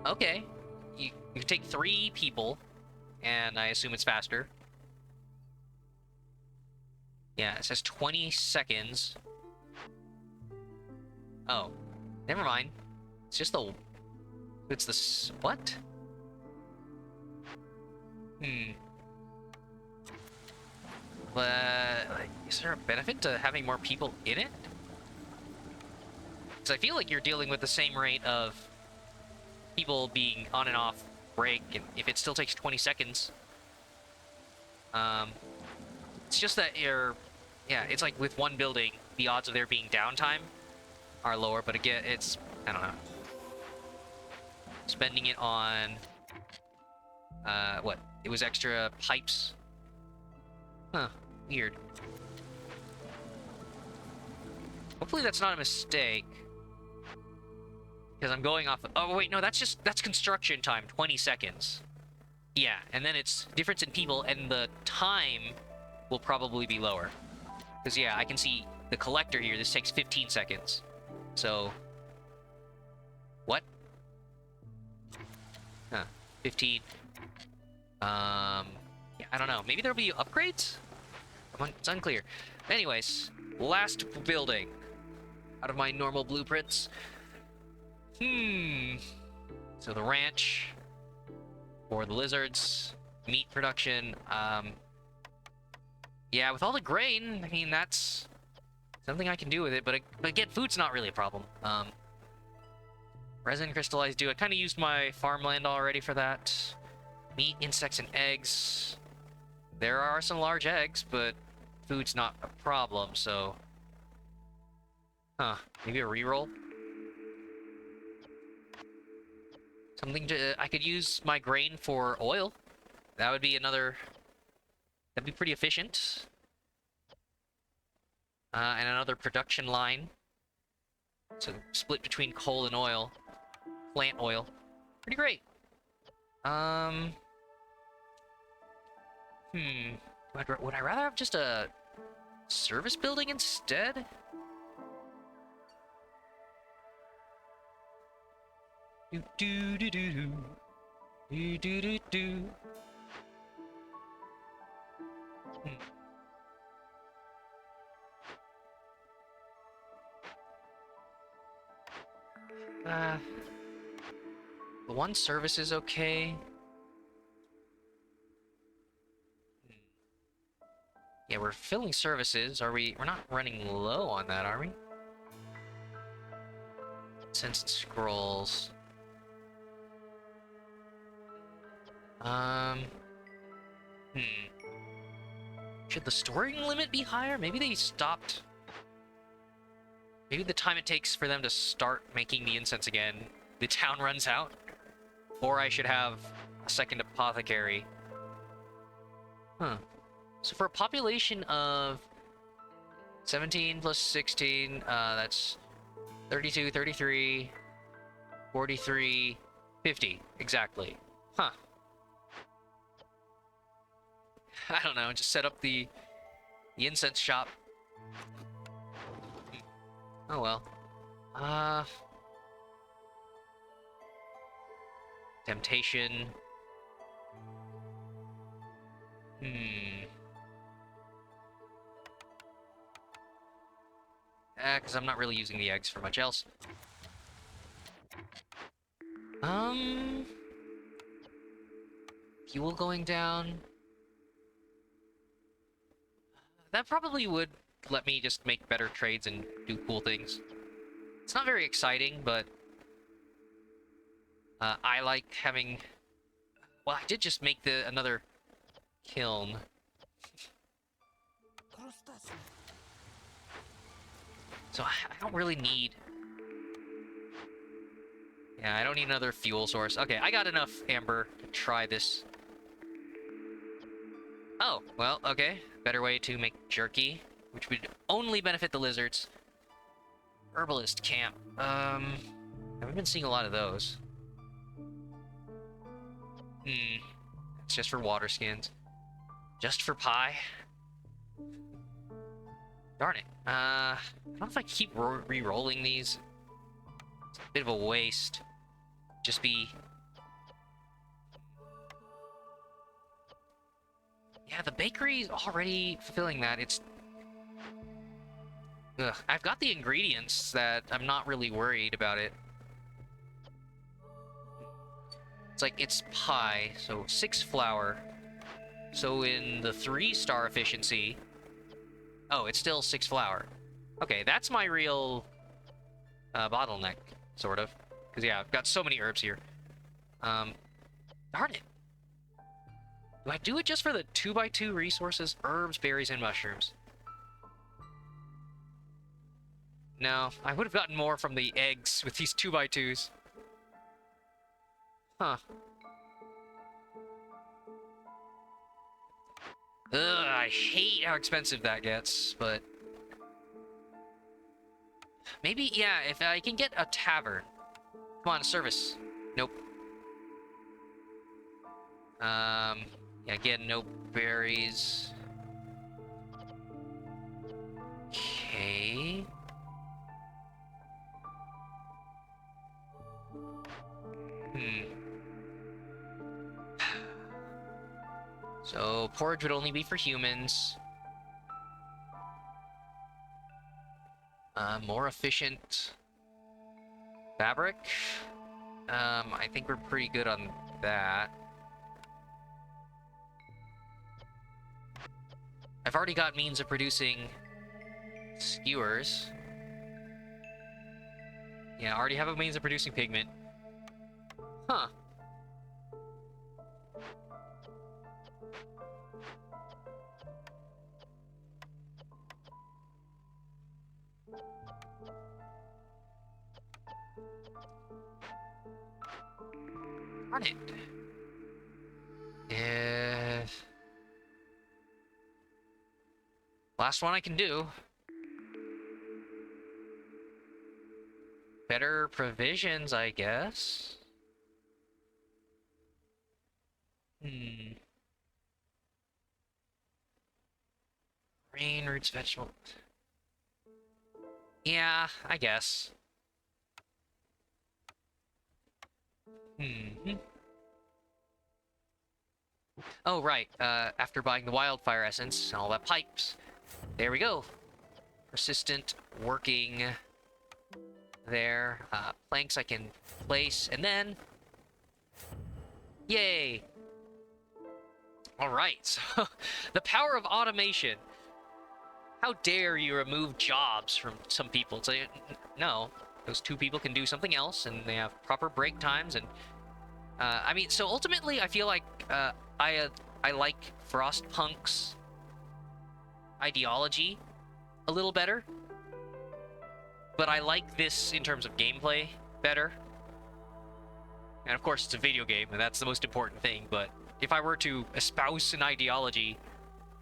Okay. You take 3 people, and I assume it's faster. Yeah, it says 20 seconds. Oh. Never mind. It's just the... It's the... What? Is there a benefit to having more people in it? Because I feel like you're dealing with the same rate of people being on and off break, and if it still takes 20 seconds. It's just that you're... Yeah, it's like with one building, the odds of there being downtime are lower, but again, it's... I don't know. Spending it on... what? It was extra pipes? Huh. Weird. Hopefully that's not a mistake. Because I'm going off... Oh, wait, no, that's construction time, 20 seconds. Yeah, and then it's difference in people, and the time will probably be lower. Because, yeah, I can see the collector here, this takes 15 seconds. So... What? Huh. 15. Yeah, I don't know. Maybe there'll be upgrades? It's unclear. Anyways, last building. Out of my normal blueprints. So the ranch for the lizards, meat production. Yeah, with all the grain, I mean, that's something I can do with it, but again, food's not really a problem. Resin, crystallized dew. I kind of used my farmland already for that. Meat, insects, and eggs. There are some large eggs, but food's not a problem, so... Huh, maybe a reroll? Something to... I could use my grain for oil. That would be another... That'd be pretty efficient. And another production line. So split between coal and oil. Plant oil. Pretty great. Would I rather have just a service building instead? Do do do do do. Do do do do. The one service is okay. Yeah, we're filling services. We're not running low on that, are we? Sense and scrolls. Hmm. Should the storing limit be higher? Maybe they stopped. Maybe the time it takes for them to start making the incense again, the town runs out. Or I should have a second apothecary. Huh. So for a population of 17 plus 16, that's 32, 33, 43, 50, exactly. Huh. I don't know, just set up the incense shop. Oh well. Temptation. Because I'm not really using the eggs for much else. Fuel going down. That probably would let me just make better trades and do cool things. It's not very exciting, but I like having... Well, I did just make another kiln. So I don't really need... Yeah, I don't need another fuel source. Okay, I got enough amber to try this. Oh, well, okay. Better way to make jerky, which would only benefit the lizards. Herbalist camp. Haven't been seeing a lot of those. It's just for water skins. Just for pie? Darn it. I don't know if I keep re-rolling these. It's a bit of a waste. Just be... Yeah, the bakery's already fulfilling that. It's... Ugh. I've got the ingredients that I'm not really worried about it. It's like, it's pie, so 6 flour. So in the 3-star efficiency... Oh, it's still 6 flour. Okay, that's my real bottleneck, sort of. Because, yeah, I've got so many herbs here. Darn it. Do I do it just for the 2x2 resources? Herbs, berries, and mushrooms. No, I would have gotten more from the eggs with these 2x2s. Huh. Ugh, I hate how expensive that gets, but... Maybe, yeah, if I can get a tavern. Come on, service. Nope. Yeah, again, no berries. Okay. So, porridge would only be for humans. More efficient fabric. I think we're pretty good on that. I've already got means of producing skewers. Yeah, I already have a means of producing pigment. Huh. Darn it. Last one I can do. better provisions, I guess. Hmm. Grain, roots, vegetable. Yeah, I guess. Hmm. Oh, right. After buying the wildfire essence and all that pipes. There we go. Persistent working there. Planks I can place, and then... Yay! Alright, so the power of automation. How dare you remove jobs from some people? It's like, no. Those two people can do something else, and they have proper break times, and... I mean, so ultimately, I feel like, I like Frostpunk's ideology a little better. But I like this in terms of gameplay better. And of course, it's a video game, and that's the most important thing. But if I were to espouse an ideology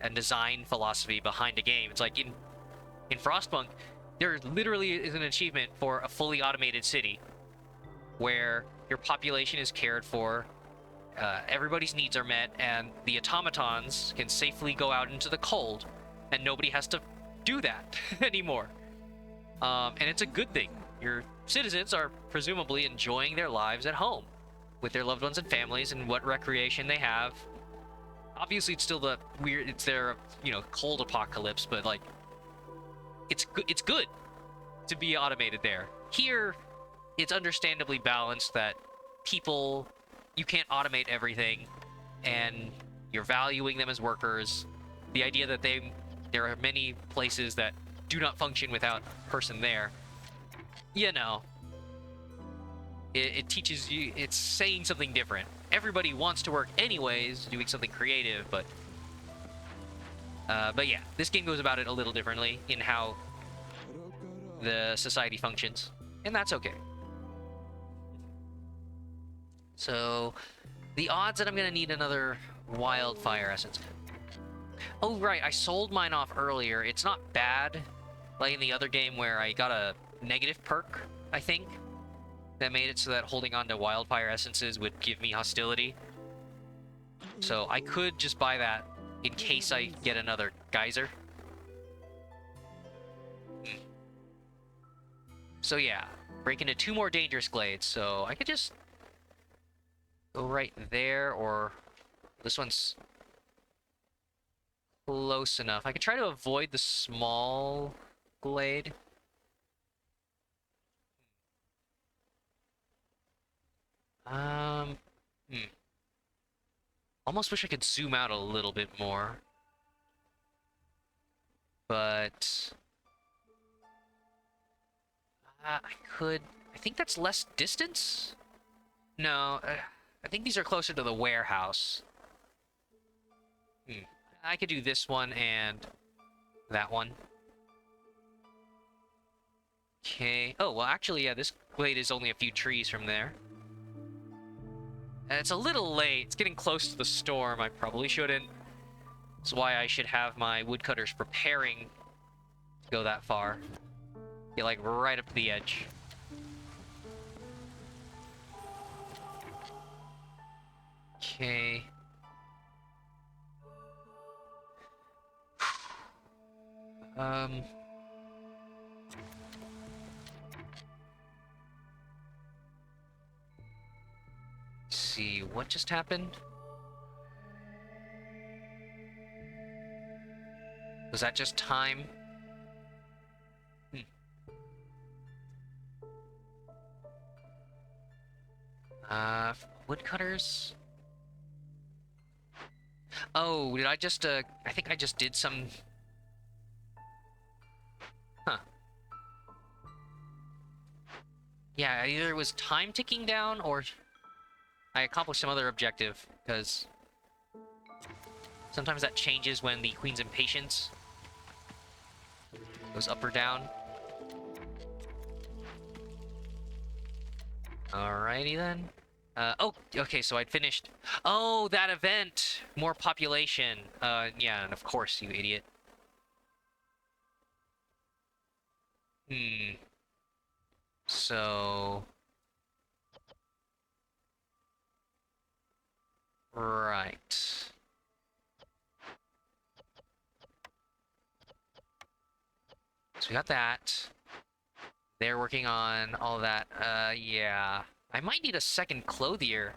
and design philosophy behind a game, it's like in Frostpunk, there literally is an achievement for a fully automated city where your population is cared for, everybody's needs are met, and the automatons can safely go out into the cold, and nobody has to do that anymore. And it's a good thing. Your citizens are presumably enjoying their lives at home with their loved ones and families and what recreation they have. Obviously, it's still the weird, it's their, cold apocalypse, but like, it's good to be automated there. Here, it's understandably balanced that people, you can't automate everything, and you're valuing them as workers. The idea that there are many places that do not function without a person there. It teaches you, it's saying something different. Everybody wants to work anyways, doing something creative, but yeah, this game goes about it a little differently in how the society functions, and that's okay. So, the odds that I'm gonna need another wildfire essence. Oh, right, I sold mine off earlier. It's not bad, like in the other game where I got a negative perk, I think, that made it so that holding on to wildfire essences would give me hostility. So I could just buy that in case I get another geyser. So yeah, break into 2 more dangerous glades. So I could just go right there, or this one's close enough. I could try to avoid the small glade. Um, hmm. Almost wish I could zoom out a little bit more. But... I could... I think that's less distance? No, I think these are closer to the warehouse. I could do this one and that one. Okay. Oh, well, actually, yeah, this glade is only a few trees from there. And it's a little late. It's getting close to the storm. I probably shouldn't. That's why I should have my woodcutters preparing to go that far. Get, like, right up to the edge. Okay. Let's see, what just happened? Was that just time? Woodcutters? Oh, did I just, I think I just did some... Huh. Yeah, either it was time ticking down, or I accomplished some other objective, because sometimes that changes when the Queen's Impatience goes up or down. Alrighty then. Oh, okay, so I'd finished... Oh, that event! More population. Yeah, and of course, you idiot. So... Right. So we got that. They're working on all that. Yeah. I might need a second clothier.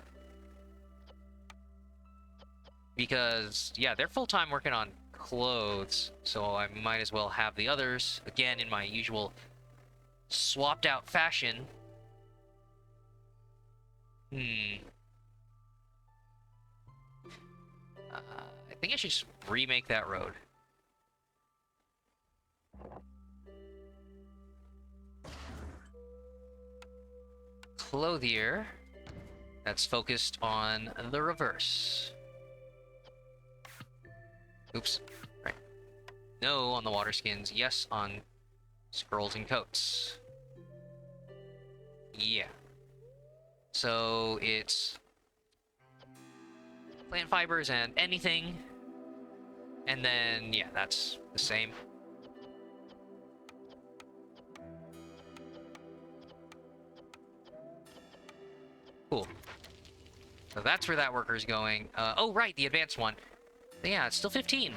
Because, yeah, they're full-time working on clothes. So I might as well have the others, again, in my usual swapped-out fashion. Hmm. I think I should just remake that road. Clothier. That's focused on the reverse. Oops. Right. No on the water skins. Yes on scrolls and coats. Yeah. So it's plant fibers and anything. And then, yeah, that's the same. Cool. So that's where that worker is going. Oh, right, the advanced one. Yeah, it's still 15.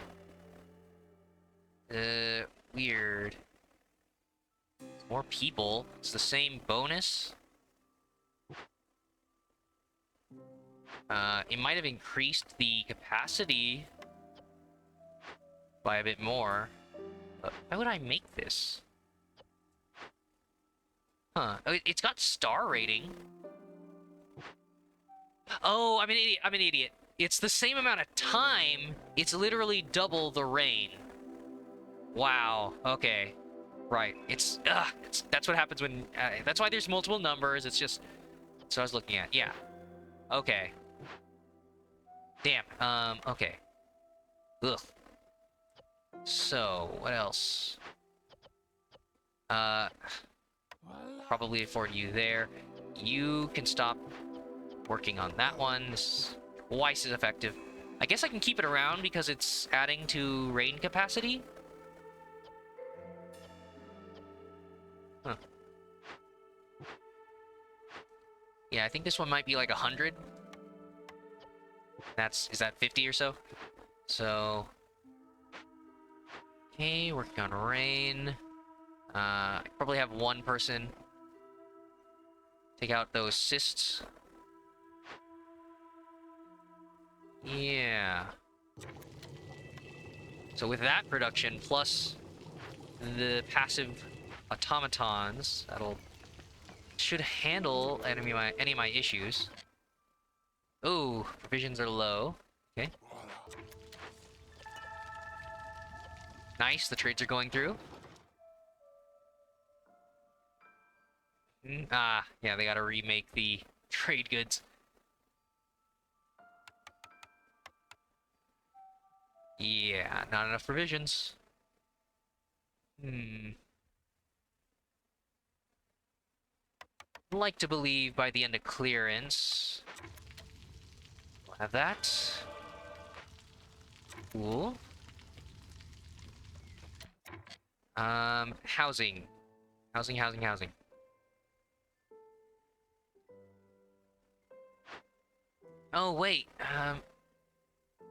Weird. More people. It's the same bonus. It might have increased the capacity by a bit more. But why would I make this? Huh. Oh, it's got star rating. Oh, I'm an idiot. I'm an idiot. It's the same amount of time. It's literally double the rain. Wow. Okay. Right. That's what happens when... that's why there's multiple numbers. It's just... So I was looking at. Yeah. Okay. Damn. Okay. Ugh. So, what else? Probably afford you there. You can stop working on that one. This is twice as effective. I guess I can keep it around because it's adding to rain capacity. Huh. Yeah, I think this one might be like 100. Is that 50 or so? So... Okay, working on rain. I probably have one person take out those cysts. Yeah. So with that production, plus the passive automatons, that'll... should handle any of my issues. Oh, provisions are low. Okay. Nice, the trades are going through. Yeah, they gotta remake the trade goods. Yeah, not enough provisions. I'd like to believe by the end of clearance. We'll have that. Cool. Housing. Housing. Oh, wait.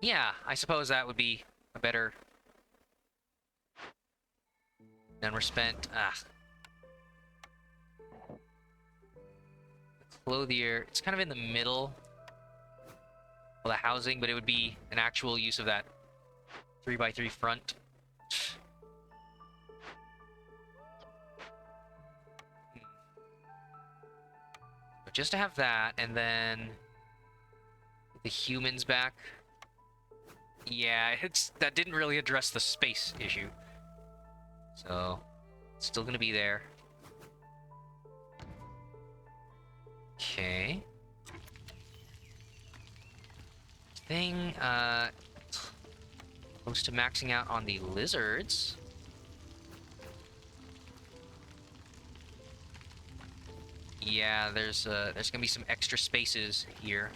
Yeah, I suppose that would be a better... Then we're spent... Clothier. It's kind of in the middle of the housing, but it would be an actual use of that 3x3 front. But just to have that, and then the humans back. Yeah, that didn't really address the space issue. So, it's still gonna be there. Okay. Thing, close to maxing out on the lizards. Yeah, there's gonna be some extra spaces here.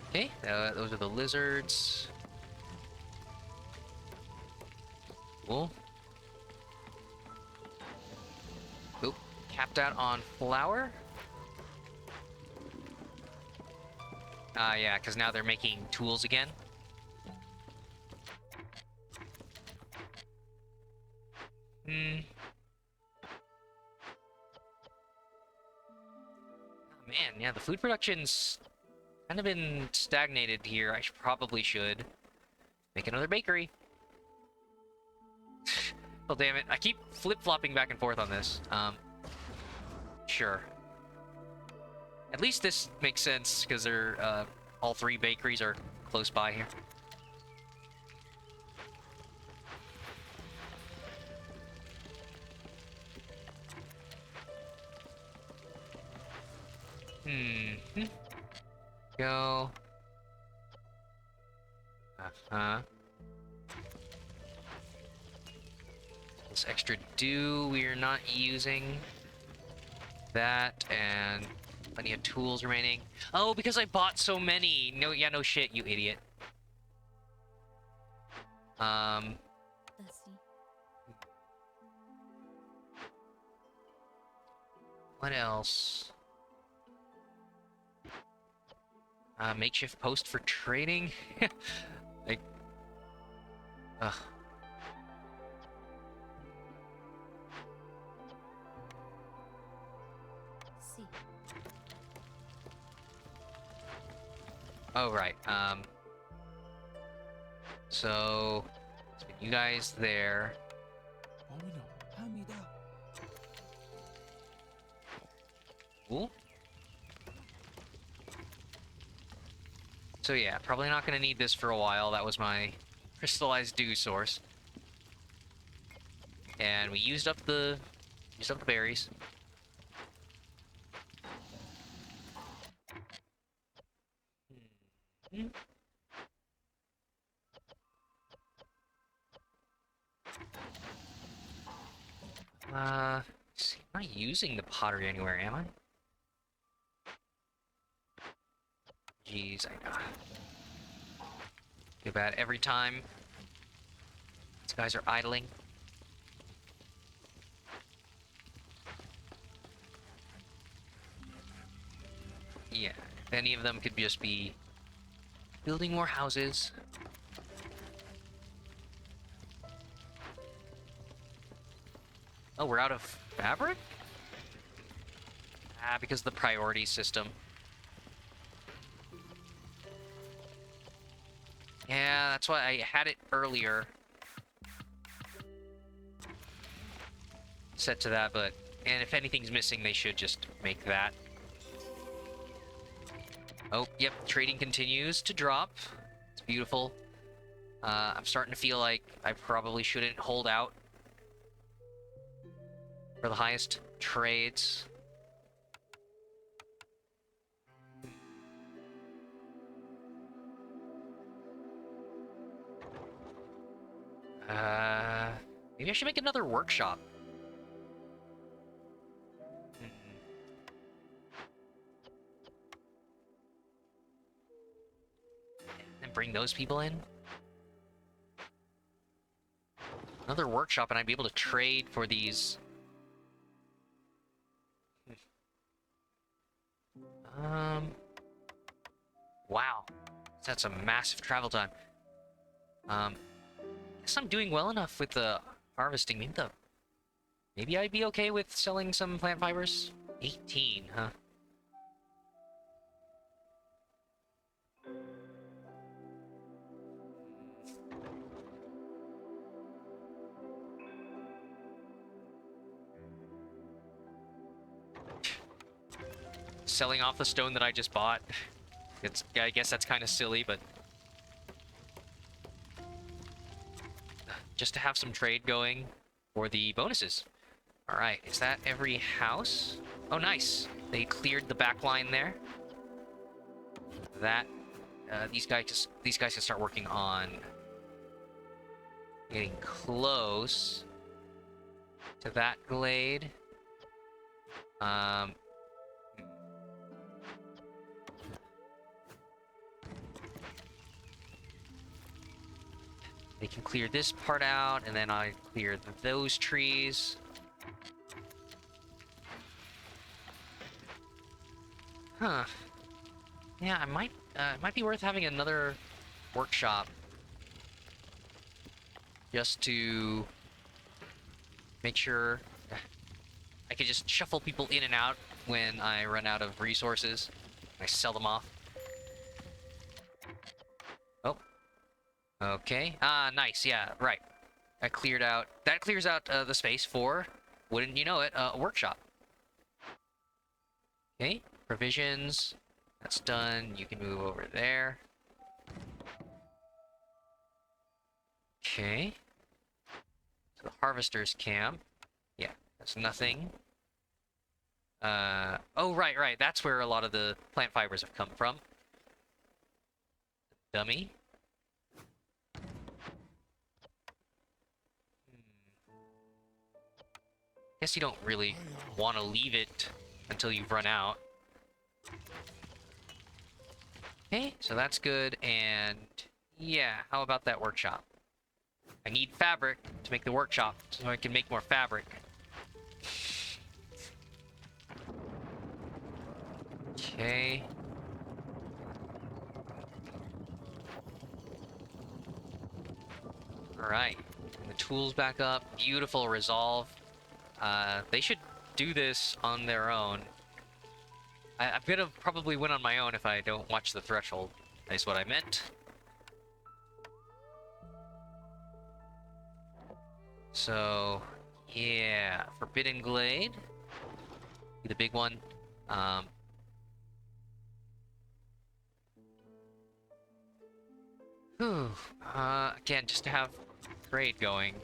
Okay, those are the lizards. Cool. Oop. Capped out on flour. Yeah, because now they're making tools again. Hmm. Oh, man, yeah, the food production's kind of been stagnated here. Probably should make another bakery. Well, damn it. I keep flip-flopping back and forth on this. Sure. At least this makes sense, because they're, all three bakeries are close by here. Hmm. Go. Uh-huh. This extra dew we're not using. That, and plenty of tools remaining. Oh, because I bought so many. No, yeah, no shit, you idiot. What else? Makeshift post for trading? Like, ugh. Oh, right. So, let's get you guys there. Cool. So yeah, probably not gonna need this for a while. That was my crystallized dew source. And we used up the berries. Hmm. See, I'm not using the pottery anywhere, am I? Jeez, I know. Too bad every time these guys are idling. Yeah, if any of them could just be building more houses. Oh, we're out of fabric? Ah, because of the priority system. Yeah, that's why I had it earlier. Set to that, but... And if anything's missing, they should just make that. Oh, yep, trading continues to drop. It's beautiful. I'm starting to feel like I probably shouldn't hold out for the highest trades. Maybe I should make another workshop. And bring those people in. Another workshop, and I'd be able to trade for these. Wow. That's a massive travel time. Guess I'm doing well enough with the harvesting. Maybe I'd be okay with selling some plant fibers? 18, huh? Selling off the stone that I just bought. I guess that's kind of silly, but... just to have some trade going for the bonuses. Alright, is that every house? Oh, nice. They cleared the back line there. That... these guys can start working on... getting close to that glade. They can clear this part out, and then I clear those trees. Huh. Yeah, it might be worth having another workshop just to make sure I could just shuffle people in and out when I run out of resources. I sell them off. Oh. Okay. Ah, nice. Yeah, right. I cleared out... That clears out the space for, wouldn't you know it, a workshop. Okay. Provisions. That's done. You can move over there. Okay. So the harvester's camp. Yeah, that's nothing. Oh, right. That's where a lot of the plant fibers have come from. Dummy. Guess you don't really want to leave it until you've run out. Okay, so that's good, and yeah, how about that workshop? I need fabric to make the workshop so I can make more fabric. Okay. Alright. The tools back up. Beautiful resolve. They should do this on their own. I'm gonna probably win on my own if I don't watch the threshold. Is what I meant. So, yeah. Forbidden Glade. The big one. Whew. Again, just to have trade going.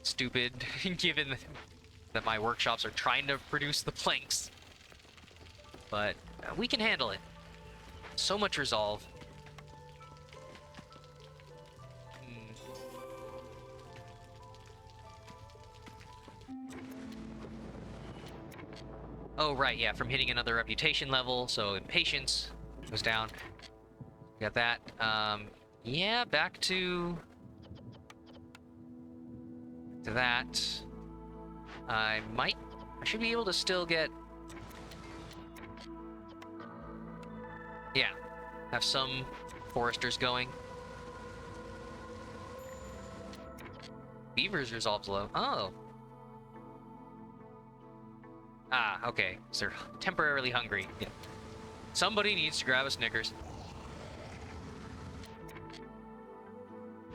Stupid, given that my workshops are trying to produce the planks. But we can handle it. So much resolve. Oh, right, yeah, from hitting another reputation level, so impatience goes down. Got that. Yeah, back to that. I should be able to still get... Yeah, have some foresters going. Beavers resolves low. Oh. Ah, okay. So they're temporarily hungry. Yeah. Somebody needs to grab a Snickers.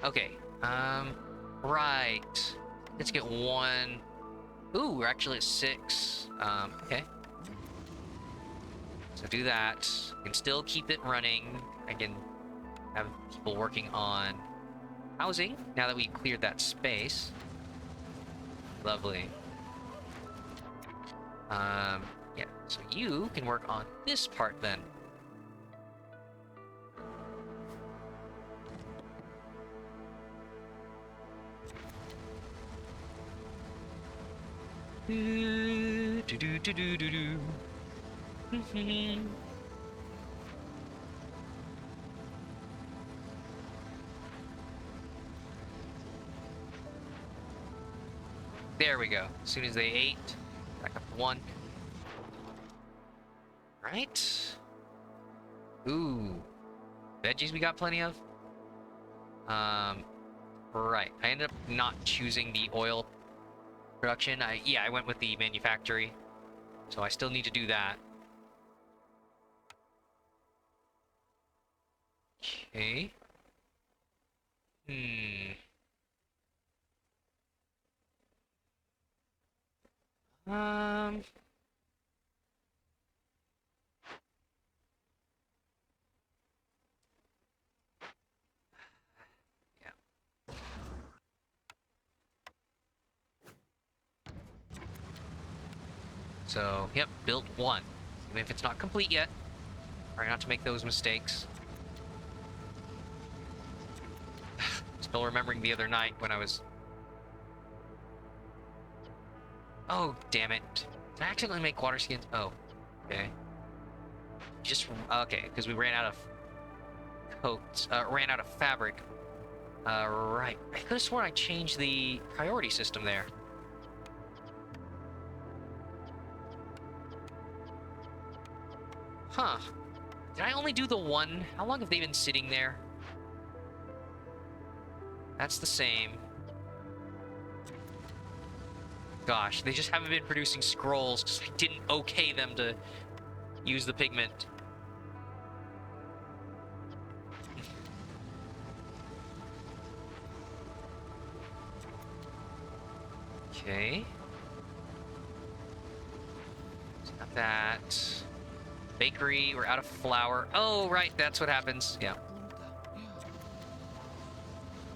Okay. Right. Let's get one. Ooh, we're actually at 6. Okay. So do that. I can still keep it running. I can have people working on housing now that we cleared that space. Lovely. Yeah, so you can work on this part then. Do, do, do, do, do, do, do. There we go. As soon as they ate, back up to 1. Right? Ooh. Veggies we got plenty of. Right. I ended up not choosing the oil production. I went with the manufactory. So I still need to do that. Okay. Um... So, yep, built 1. Even if it's not complete yet. Try not to make those mistakes. Still remembering the other night when I was... Oh, damn it. Did I accidentally make water skins? Oh, okay. Okay, because we ran out of ran out of fabric. Right. I could have sworn I changed the priority system there. Huh. Did I only do the one? How long have they been sitting there? That's the same. Gosh, they just haven't been producing scrolls because I didn't okay them to use the pigment. Okay. Got that. Bakery, we're out of flour. Oh, right, that's what happens. Yeah.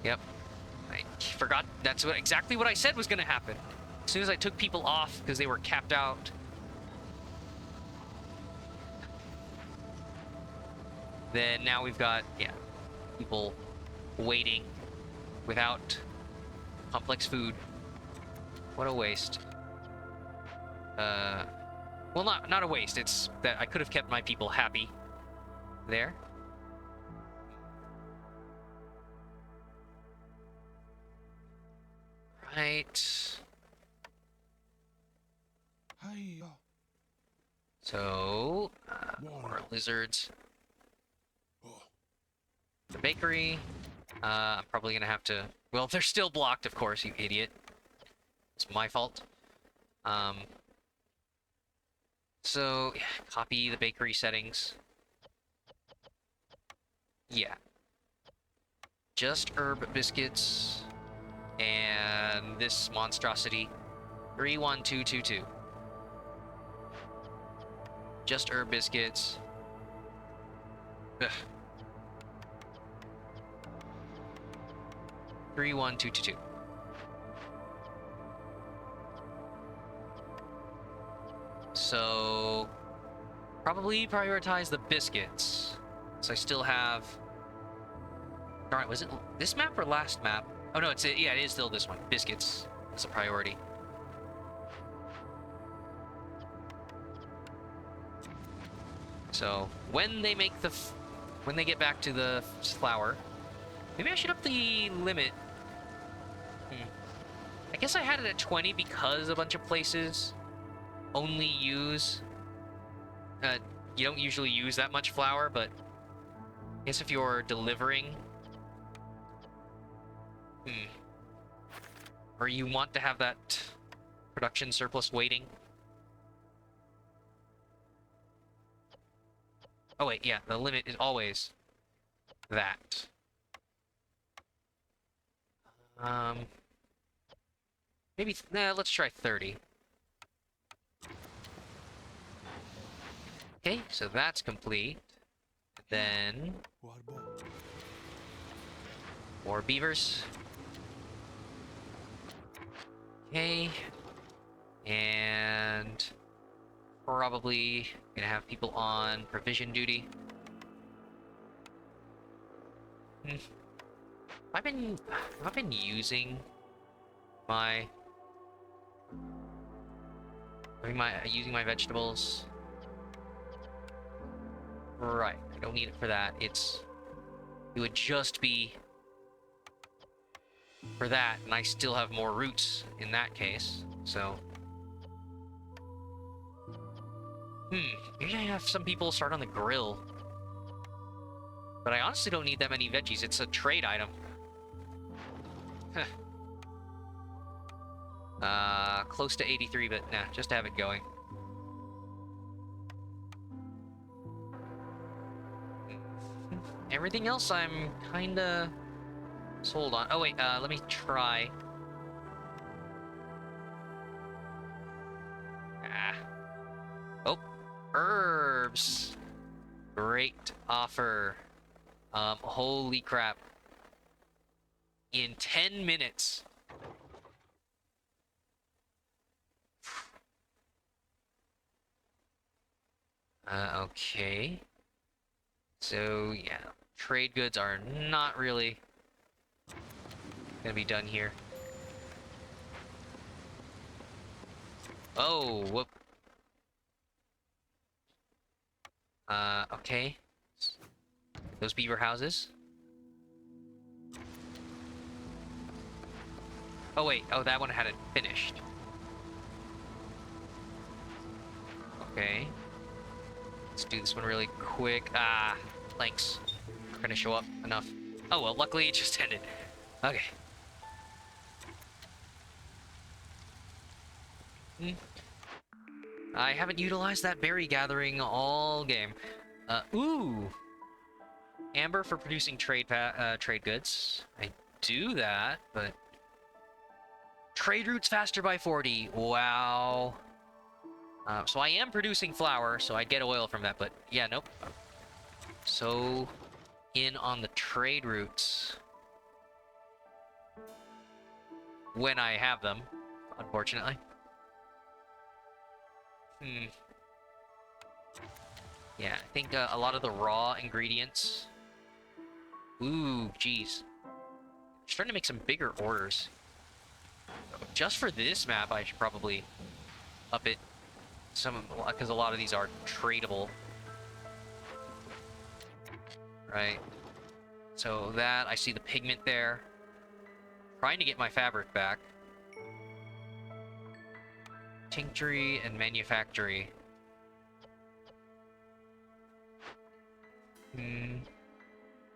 Yep. I forgot. That's exactly what I said was going to happen. As soon as I took people off because they were capped out. Then now we've got, yeah, people waiting without complex food. What a waste. Well, not a waste. It's that I could have kept my people happy there. Right. So, more lizards. The bakery. I'm probably gonna have to... Well, they're still blocked, of course, you idiot. It's my fault. So, yeah, copy the bakery settings. Yeah. Just herb biscuits. And this monstrosity. 31222. Just herb biscuits. Ugh. 31222. So probably prioritize the biscuits. So I still have... Darn, was it this map or last map? Oh no, yeah, it is still this one. Biscuits is a priority. So when they make the when they get back to the flour, maybe I should up the limit. I guess I had it at 20 because a bunch of places only use you don't usually use that much flour, but I guess if you're delivering or you want to have that production surplus waiting. Oh wait, yeah, the limit is always that. Maybe let's try 30. Okay, so that's complete. Then more beavers. Okay. And probably gonna have people on provision duty. I've been using my using my vegetables. Right, I don't need it for that. It would just be for that, and I still have more roots in that case, so... maybe I have some people start on the grill. But I honestly don't need that many veggies. It's a trade item. Close to 83, but nah, just to have it going. Everything else I'm kinda sold on. Oh wait, let me try. Oh, herbs. Great offer. Holy crap. In 10 minutes. Okay. So, yeah. Trade goods are not really gonna be done here. Oh, whoop. Okay. those beaver houses. Oh wait, oh that one hadn't finished. Okay. Let's do this one really quick. Ah, planks. Not gonna show up enough. Oh well, luckily it just ended. Okay. Hmm. I haven't utilized that berry gathering all game. Ooh! Amber for producing trade goods. I do that, but... Trade routes faster by 40. Wow. So I am producing flour, so I'd get oil from that, but yeah, nope. So in on the trade routes when I have them, unfortunately. Yeah, I think a lot of the raw ingredients. Ooh, geez. Starting to make some bigger orders. Just for this map, I should probably up it some, because a lot of these are tradable. Right. So that, I see the pigment there. Trying to get my fabric back. Tinctury and manufactory.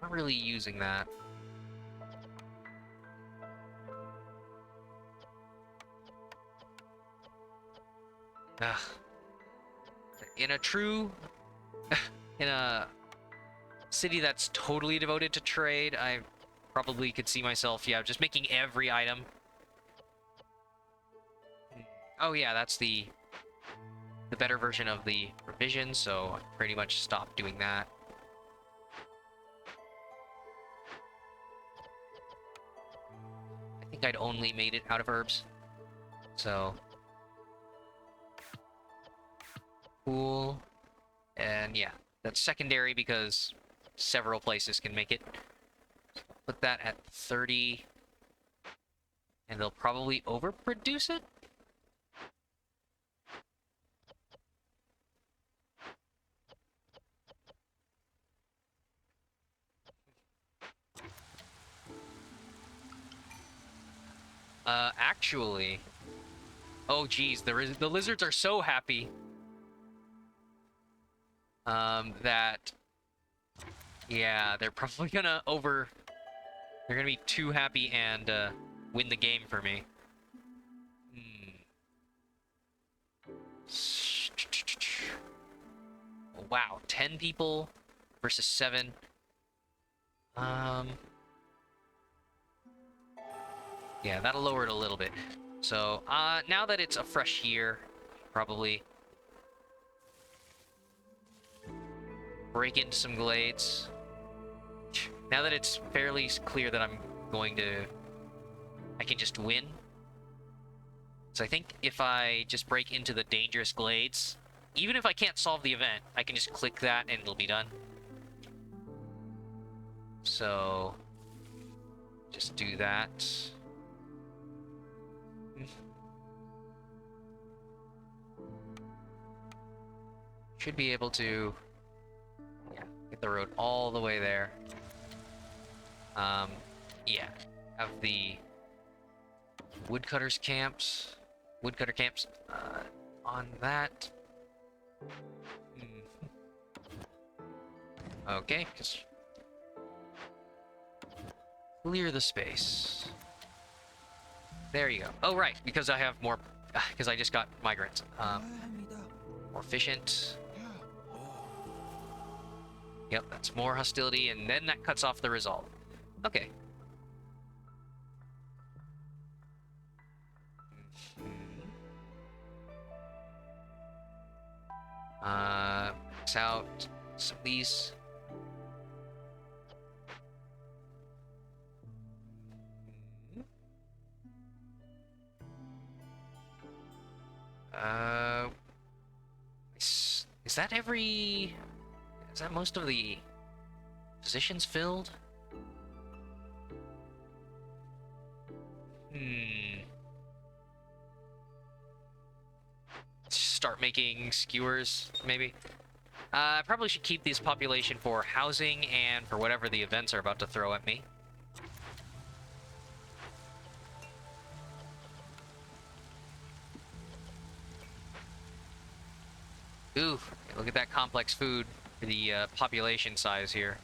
Not really using that. Ugh. In a true... in a city that's totally devoted to trade, I probably could see myself, yeah, just making every item. Oh yeah, that's the better version of the revision, so I pretty much stopped doing that. I think I'd only made it out of herbs. So... Cool. And yeah, that's secondary because several places can make it. Put that at 30. And they'll probably overproduce it? Actually... Oh, geez, the lizards are so happy. That... Yeah, they're probably gonna They're gonna be too happy and, win the game for me. Wow, 10 people versus 7. Yeah, that'll lower it a little bit. So, now that it's a fresh year, probably break into some glades. Now that it's fairly clear that I can just win. So I think if I just break into the dangerous glades, even if I can't solve the event, I can just click that and it'll be done. So, just do that. Should be able to, yeah, get the road all the way there. Yeah, have the woodcutter camps on that. Okay, just clear the space. There you go. Oh, right, because I have more, because I just got migrants. More efficient. Yep, that's more hostility, and then that cuts off the result. Okay. Max out some of these. Is that every... Is that most of the positions filled? Start making skewers, maybe? I probably should keep this population for housing and for whatever the events are about to throw at me. Ooh, look at that complex food for the population size here.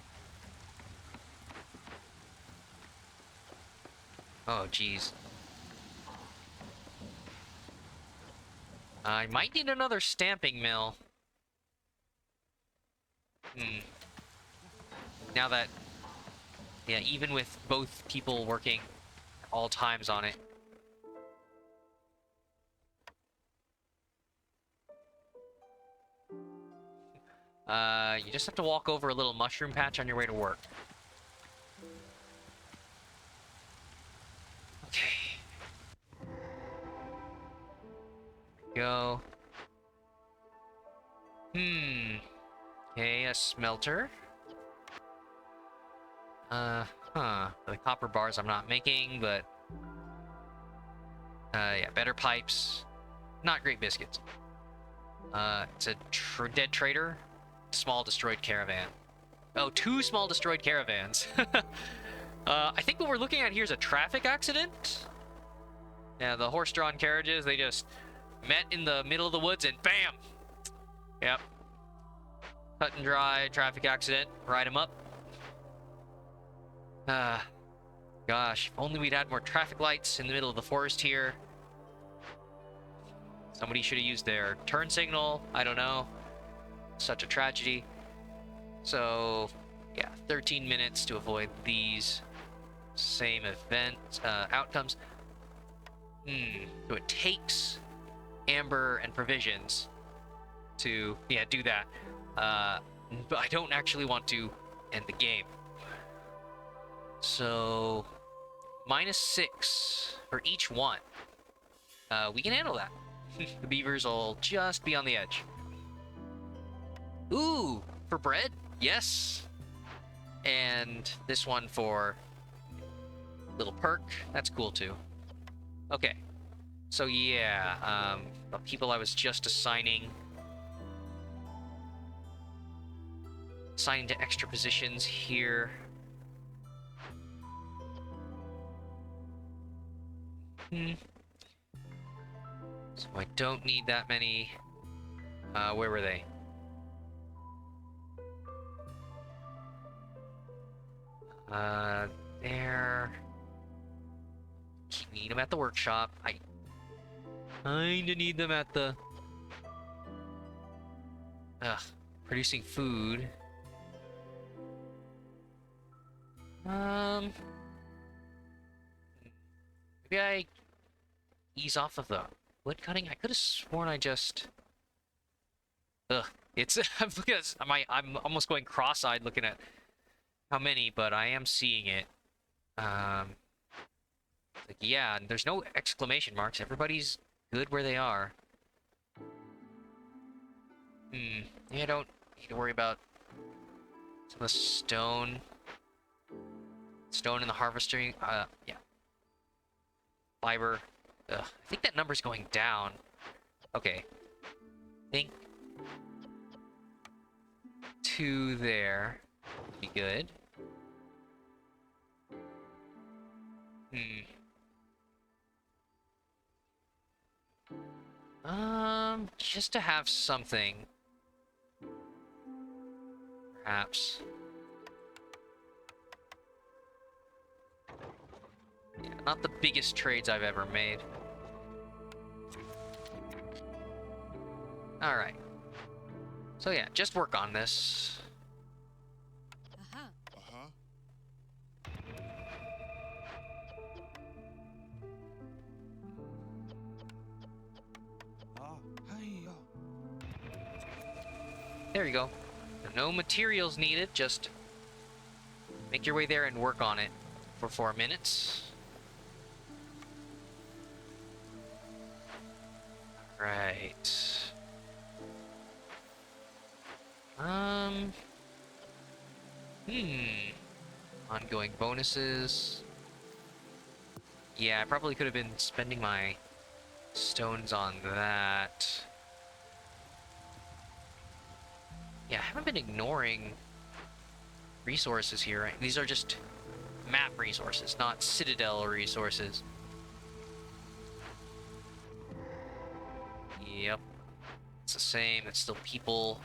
Oh, geez. I might need another stamping mill. Now that, yeah, even with both people working all times on it. You just have to walk over a little mushroom patch on your way to work. Okay. Go. Okay, a smelter. The copper bars I'm not making, but... yeah, better pipes. Not great biscuits. It's a dead trader. Small destroyed caravan. Oh, 2 small destroyed caravans. I think what we're looking at here is a traffic accident. Yeah, the horse-drawn carriages, they just met in the middle of the woods and bam! Yep. Cut and dry, traffic accident. Ride them up. Gosh, if only we'd had more traffic lights in the middle of the forest here. Somebody should have used their turn signal. I don't know. Such a tragedy. So, yeah, 13 minutes to avoid these same event outcomes. So it takes amber and provisions to, yeah, do that. But I don't actually want to end the game. So, -6 for each one. We can handle that. The beavers will just be on the edge. Ooh, for bread? Yes. And this one for little perk. That's cool too. Okay. So yeah, the people I was just assigning to extra positions here. So I don't need that many. Where were they? There. We need them at the workshop. I kinda need them at the... producing food. Maybe I ease off of the wood cutting. I could have sworn I just... It's... I'm looking at... I'm almost going cross-eyed looking at how many, but I am seeing it. Like, yeah, there's no exclamation marks. Everybody's good where they are. Yeah, I don't need to worry about some of the stone. Stone in the harvesting. Yeah. Fiber. I think that number's going down. Okay. I think 2 there would be good. Just to have something. Perhaps. Yeah, not the biggest trades I've ever made. Alright. So yeah, just work on this. There you go. No materials needed, just make your way there and work on it for 4 minutes. Right. Ongoing bonuses. Yeah, I probably could have been spending my stones on that. Yeah, I haven't been ignoring resources here, right? These are just map resources, not Citadel resources. Yep. It's the same. It's still people.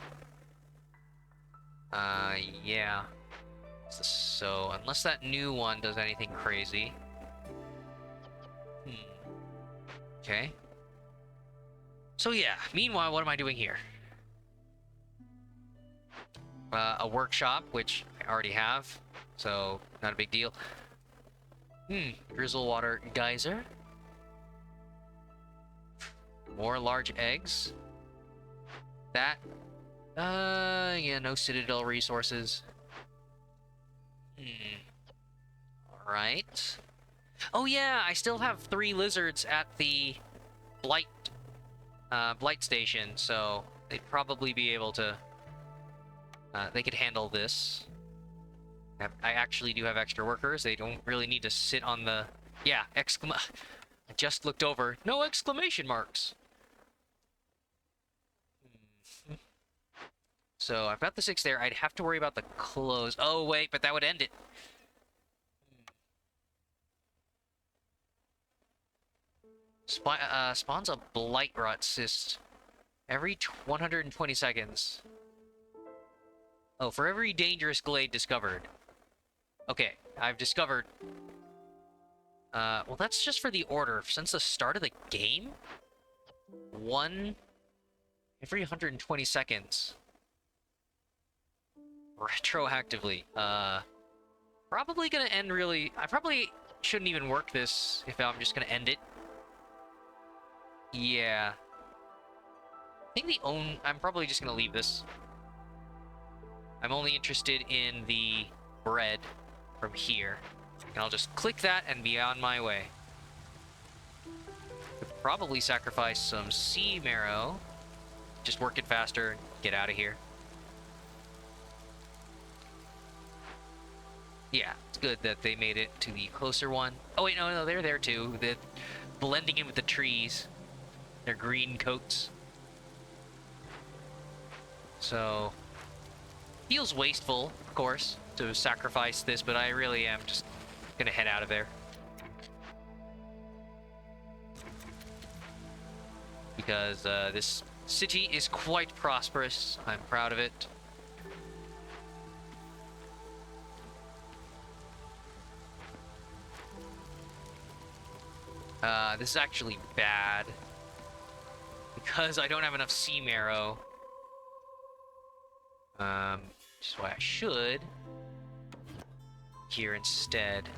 Yeah. So, unless that new one does anything crazy. Hmm. Okay. So yeah, meanwhile, what am I doing here? A workshop, which I already have, so not a big deal. Drizzle water geyser. More large eggs. That, yeah, no Citadel resources. Alright. Oh yeah, I still have 3 lizards at the Blight, Blight station, so they'd probably be able to, they could handle this. I actually do have extra workers. They don't really need to sit on the... Yeah, I just looked over. No exclamation marks. So I've got the 6 there. I'd have to worry about the close. Oh, wait, but that would end it. Spawns a blight rot cyst every 120 seconds. Oh, for every dangerous glade discovered. Okay, I've discovered... well, that's just for the order. Since the start of the game? 1 every 120 seconds. Retroactively. Probably gonna end really... I probably shouldn't even work this if I'm just gonna end it. Yeah. I think I'm probably just gonna leave this. I'm only interested in the bread from here. And I'll just click that and be on my way. Could probably sacrifice some sea marrow. Just work it faster and get out of here. Yeah, it's good that they made it to the closer one. Oh wait, no, they're there too. They're blending in with the trees. Their green coats. So, feels wasteful, of course, to sacrifice this, but I really am just gonna head out of there. Because this city is quite prosperous. I'm proud of it. This is actually bad. Because I don't have enough sea marrow. Which is why I should here instead.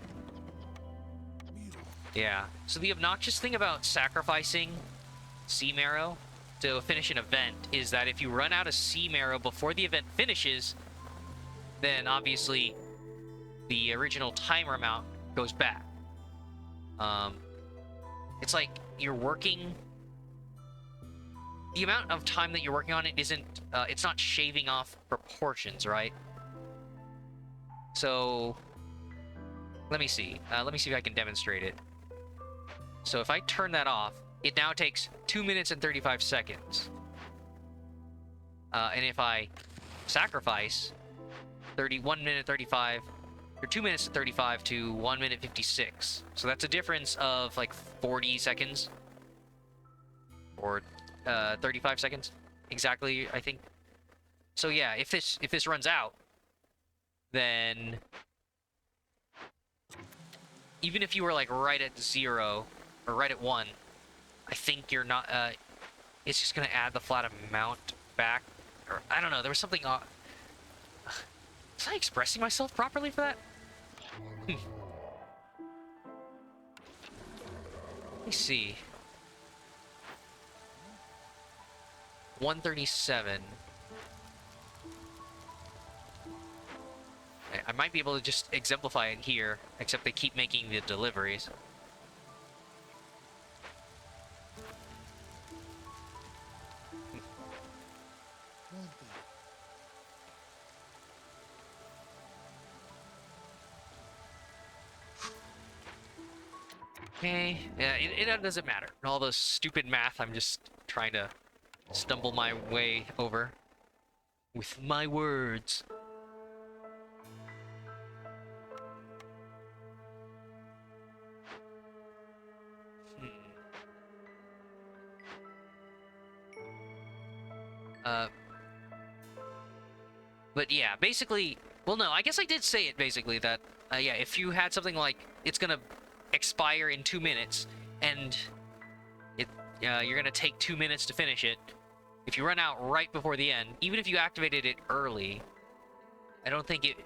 Yeah. So the obnoxious thing about sacrificing sea marrow to finish an event is that if you run out of sea marrow before the event finishes, then obviously the original timer amount goes back. It's like you're working... The amount of time that you're working on it isn't... it's not shaving off proportions, right? So... Let me see. Let me see if I can demonstrate it. So if I turn that off, it now takes 2 minutes and 35 seconds. And if I sacrifice 1 minute 35, or 2 minutes and 35 to 1 minute 56. So that's a difference of like 40 seconds. Or 35 seconds. Exactly, I think. So yeah, if this runs out, then even if you were like right at 0 or right at 1, I think you're not it's just gonna add the flat amount back. Or I don't know, there was something was I expressing myself properly for that? Let me see. 137. I might be able to just exemplify it here, except they keep making the deliveries. Okay, yeah, it doesn't matter. All those stupid math, I'm just trying to stumble my way over. with my words. Hmm. Uh, but yeah, basically, well, no, I guess I did say it basically that, yeah, if you had something like it's gonna expire in 2 minutes, and it, you're gonna take 2 minutes to finish it. If you run out right before the end, even if you activated it early, I don't think it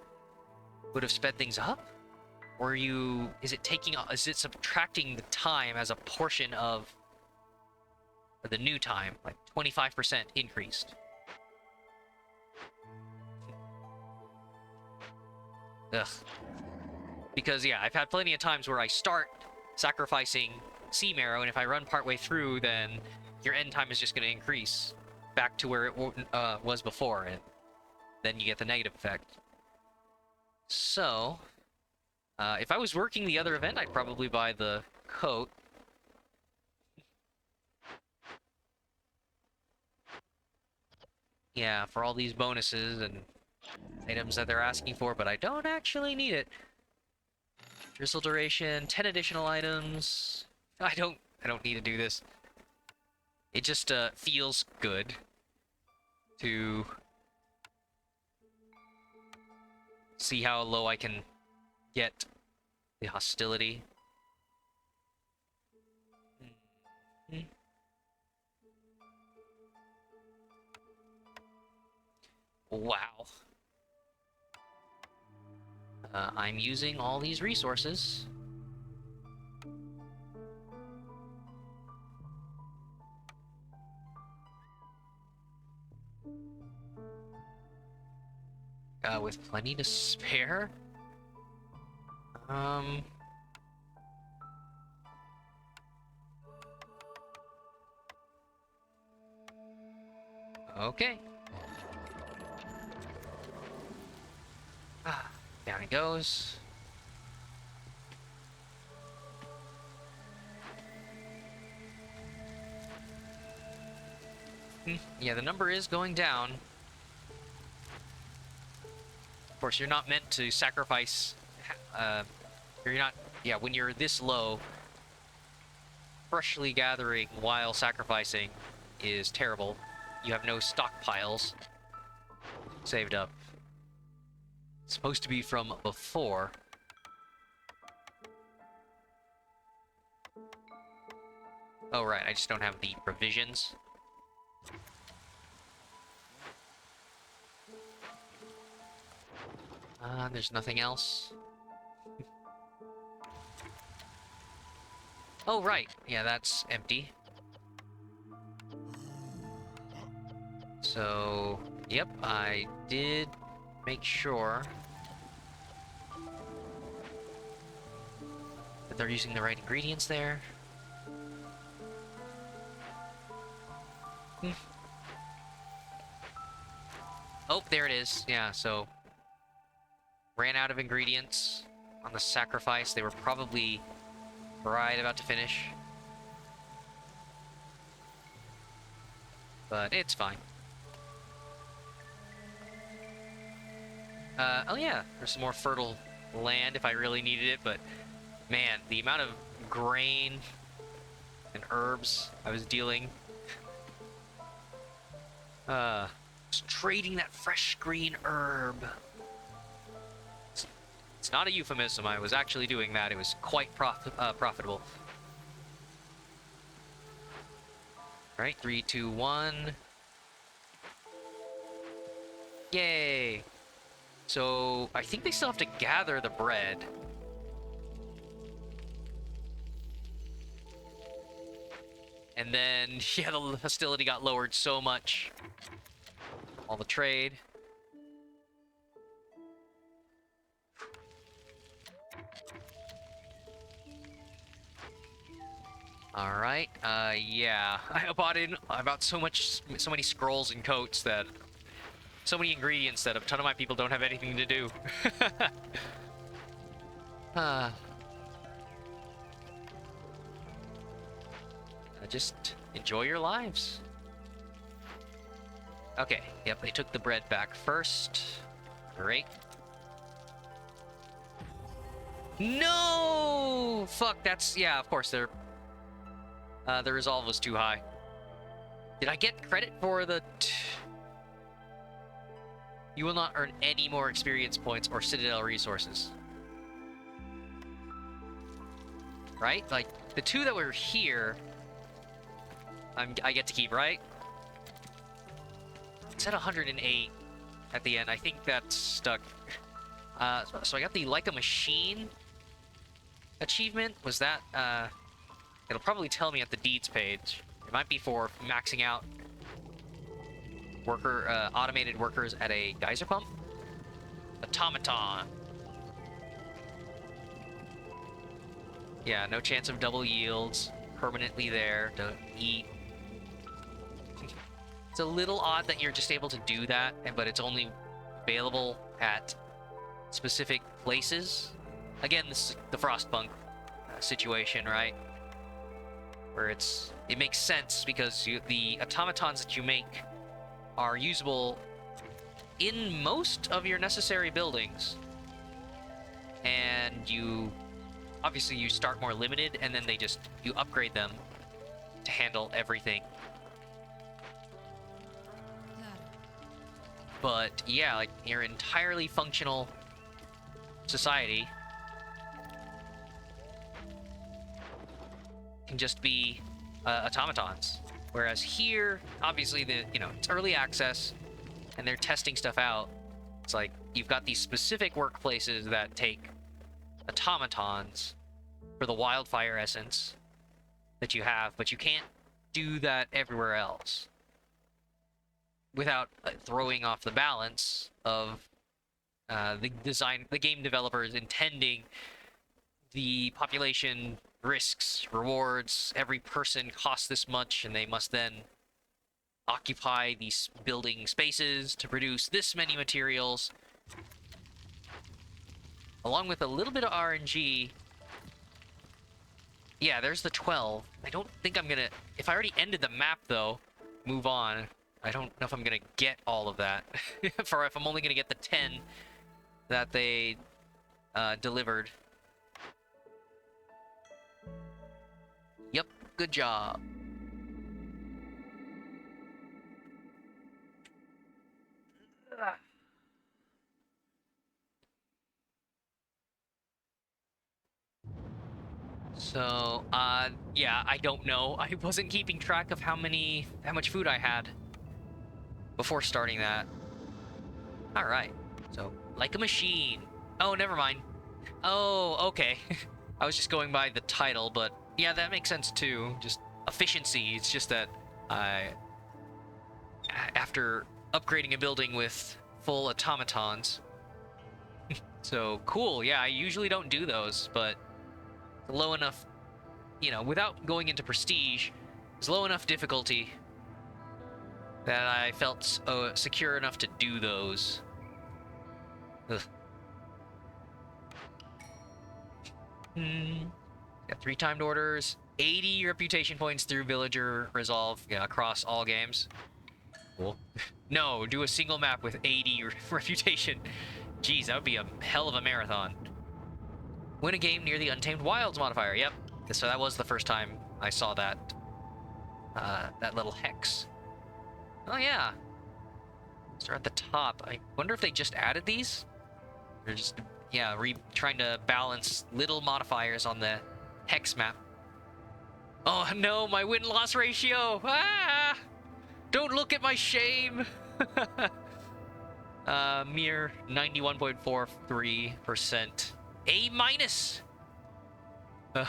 would have sped things up. Or is it subtracting the time as a portion of the new time, like 25% increased? Ugh. Because, yeah, I've had plenty of times where I start sacrificing sea marrow, and if I run partway through, then your end time is just going to increase back to where it was before, and then you get the negative effect. So, if I was working the other event, I'd probably buy the coat. Yeah, for all these bonuses and items that they're asking for, but I don't actually need it. Drizzle duration, 10 additional items. I don't need to do this. It just feels good to see how low I can get the hostility. Wow. I'm using all these resources. With plenty to spare. Okay. Down it goes. Yeah, the number is going down. Of course, you're not meant to sacrifice. You're not. Yeah, when you're this low, freshly gathering while sacrificing is terrible. You have no stockpiles saved up. It's supposed to be from before. Oh, right, I just don't have the provisions. There's nothing else. Oh, right. Yeah, that's empty. So, yep, I did make sure that they're using the right ingredients there. Oh, there it is. Yeah, so ran out of ingredients on the sacrifice. They were probably right about to finish. But it's fine. Oh yeah, there's some more fertile land if I really needed it, but man, the amount of grain and herbs I was dealing. Just trading that fresh green herb. It's not a euphemism, I was actually doing that. It was quite profitable. Alright, 3, 2, 1. Yay! So, I think they still have to gather the bread. And then, yeah, the hostility got lowered so much. All the trade. Alright, yeah. I bought so many scrolls and coats that... So many ingredients that a ton of my people don't have anything to do. Just enjoy your lives. Okay, yep, they took the bread back first. Great. No! Fuck, that's... Yeah, of course, the resolve was too high. Did I get credit for the... You will not earn any more experience points or Citadel resources. Right? Like, the two that were here... I get to keep, right? It's at 108 at the end. I think that's stuck. So I got the Like a Machine achievement. Was that... It'll probably tell me at the deeds page. It might be for maxing out automated workers at a geyser pump. Automaton. Yeah, no chance of double yields. Permanently there. Don't eat. It's a little odd that you're just able to do that, but it's only available at specific places. Again, this is the Frostpunk situation, right? Where it makes sense because the automatons that you make are usable in most of your necessary buildings, and obviously you start more limited, and then you upgrade them to handle everything. But yeah, like your entirely functional society can just be automatons. Whereas here, obviously, it's early access, and they're testing stuff out. It's like you've got these specific workplaces that take automatons for the wildfire essence that you have, but you can't do that everywhere else without throwing off the balance of the game developers intending the population risks, rewards, every person costs this much, and they must then occupy these building spaces to produce this many materials. Along with a little bit of RNG. Yeah, there's the 12. I don't think I'm gonna... If I already ended the map, though, move on. I don't know if I'm gonna get all of that. If I'm only gonna get the 10 that they delivered. Yep, good job. So, yeah, I don't know. I wasn't keeping track of how much food I had before starting that. Alright, so, Like a Machine. Oh, never mind. Oh, okay. I was just going by the title, but yeah, that makes sense too. Just efficiency. It's just that after upgrading a building with full automatons. So, cool. Yeah, I usually don't do those, but low enough, without going into prestige, it's low enough difficulty that I felt secure enough to do those. Ugh. Got 3 timed orders, 80 reputation points through villager resolve, across all games. Cool. No, do a single map with 80 reputation. Jeez, that would be a hell of a marathon. Win a game near the Untamed Wilds modifier. Yep. So that was the first time I saw that little hex. Oh yeah. So they're at the top. I wonder if they just added these? They're just, trying to balance little modifiers on the hex map. Oh no, my win-loss ratio! Ah! Don't look at my shame! Mere 91.43%. A minus! Ugh.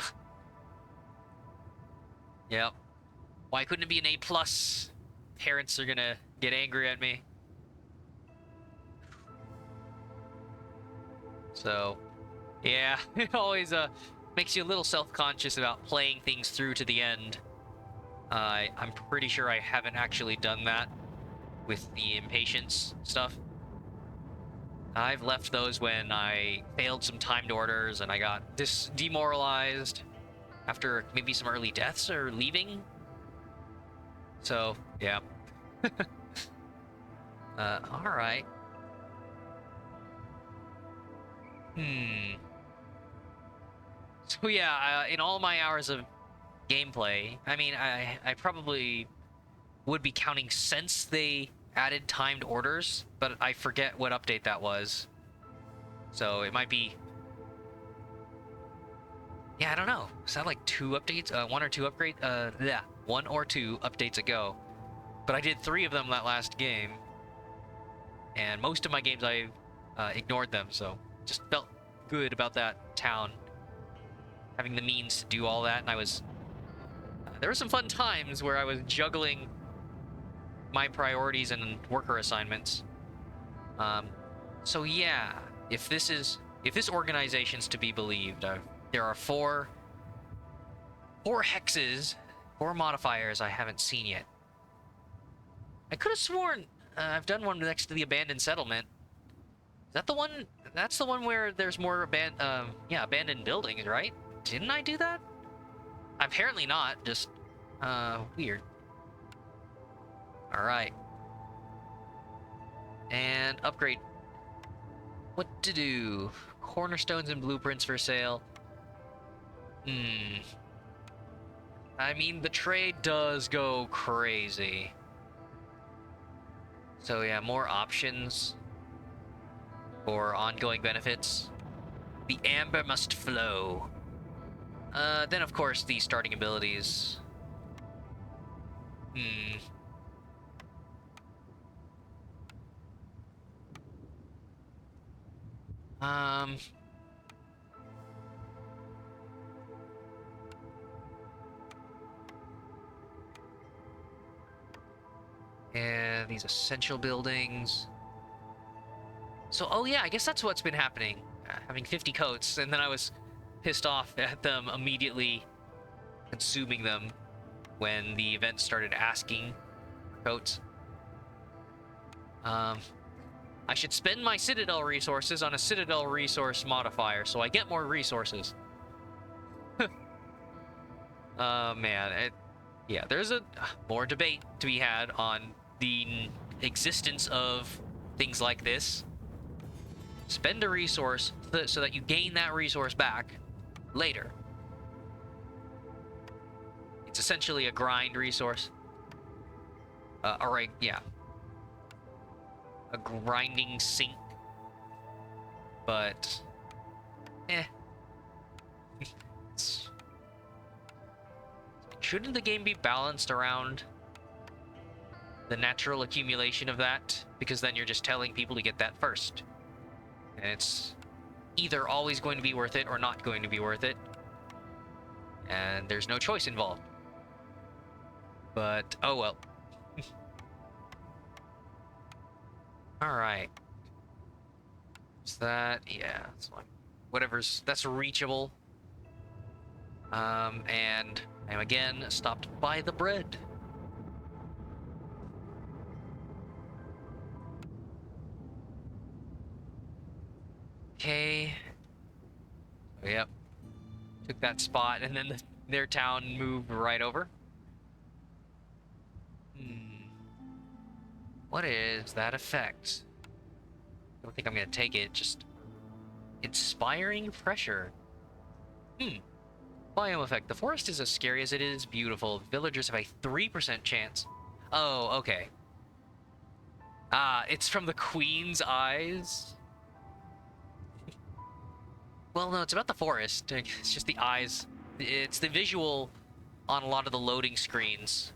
Yep. Why couldn't it be an A plus? Parents are gonna get angry at me. So, yeah, it always makes you a little self-conscious about playing things through to the end. I'm pretty sure I haven't actually done that with the impatience stuff. I've left those when I failed some timed orders and I got demoralized after maybe some early deaths or leaving. So, yeah. Alright. So yeah, in all my hours of gameplay, I mean, I probably would be counting since they added timed orders, but I forget what update that was. So it might be... Yeah, I don't know. Is that like 2 updates? One or two upgrade? Yeah, 1 or 2 updates ago. But I did 3 of them that last game. And most of my games I ignored them, so just felt good about that town. Having the means to do all that, and I was... there were some fun times where I was juggling my priorities and worker assignments. So yeah, if this organization's to be believed, there are four hexes, 4 modifiers I haven't seen yet. I could have sworn I've done one next to the abandoned settlement. Is that the one? That's the one where there's more abandoned buildings, right? Didn't I do that? Apparently not. Just weird. All right. And upgrade. What to do? Cornerstones and blueprints for sale. I mean, the trade does go crazy. So yeah, more options for ongoing benefits. The amber must flow. Then of course the starting abilities. Um... Yeah, these essential buildings. So, oh yeah, I guess that's what's been happening. Having 50 coats, and then I was pissed off at them immediately consuming them when the event started asking for coats. I should spend my Citadel resources on a Citadel resource modifier, so I get more resources. Man, yeah, there's a more debate to be had on the existence of things like this. Spend a resource so that you gain that resource back later. It's essentially a grind resource. Yeah. A grinding sink. But... Shouldn't the game be balanced around the natural accumulation of that? Because then you're just telling people to get that first. And it's either always going to be worth it or not going to be worth it. And there's no choice involved. But, oh well. Alright. Is that... yeah, it's like... whatever's... that's reachable. And I'm again stopped by the bread. Okay. Oh, yep. Took that spot, and then their town moved right over. What is that effect? I don't think I'm gonna take it. Just inspiring pressure. Biome effect. The forest is as scary as it is beautiful. Villagers have a 3% chance. Oh, okay. It's from the Queen's eyes. Well, no, it's about the forest. It's just the eyes. It's the visual on a lot of the loading screens.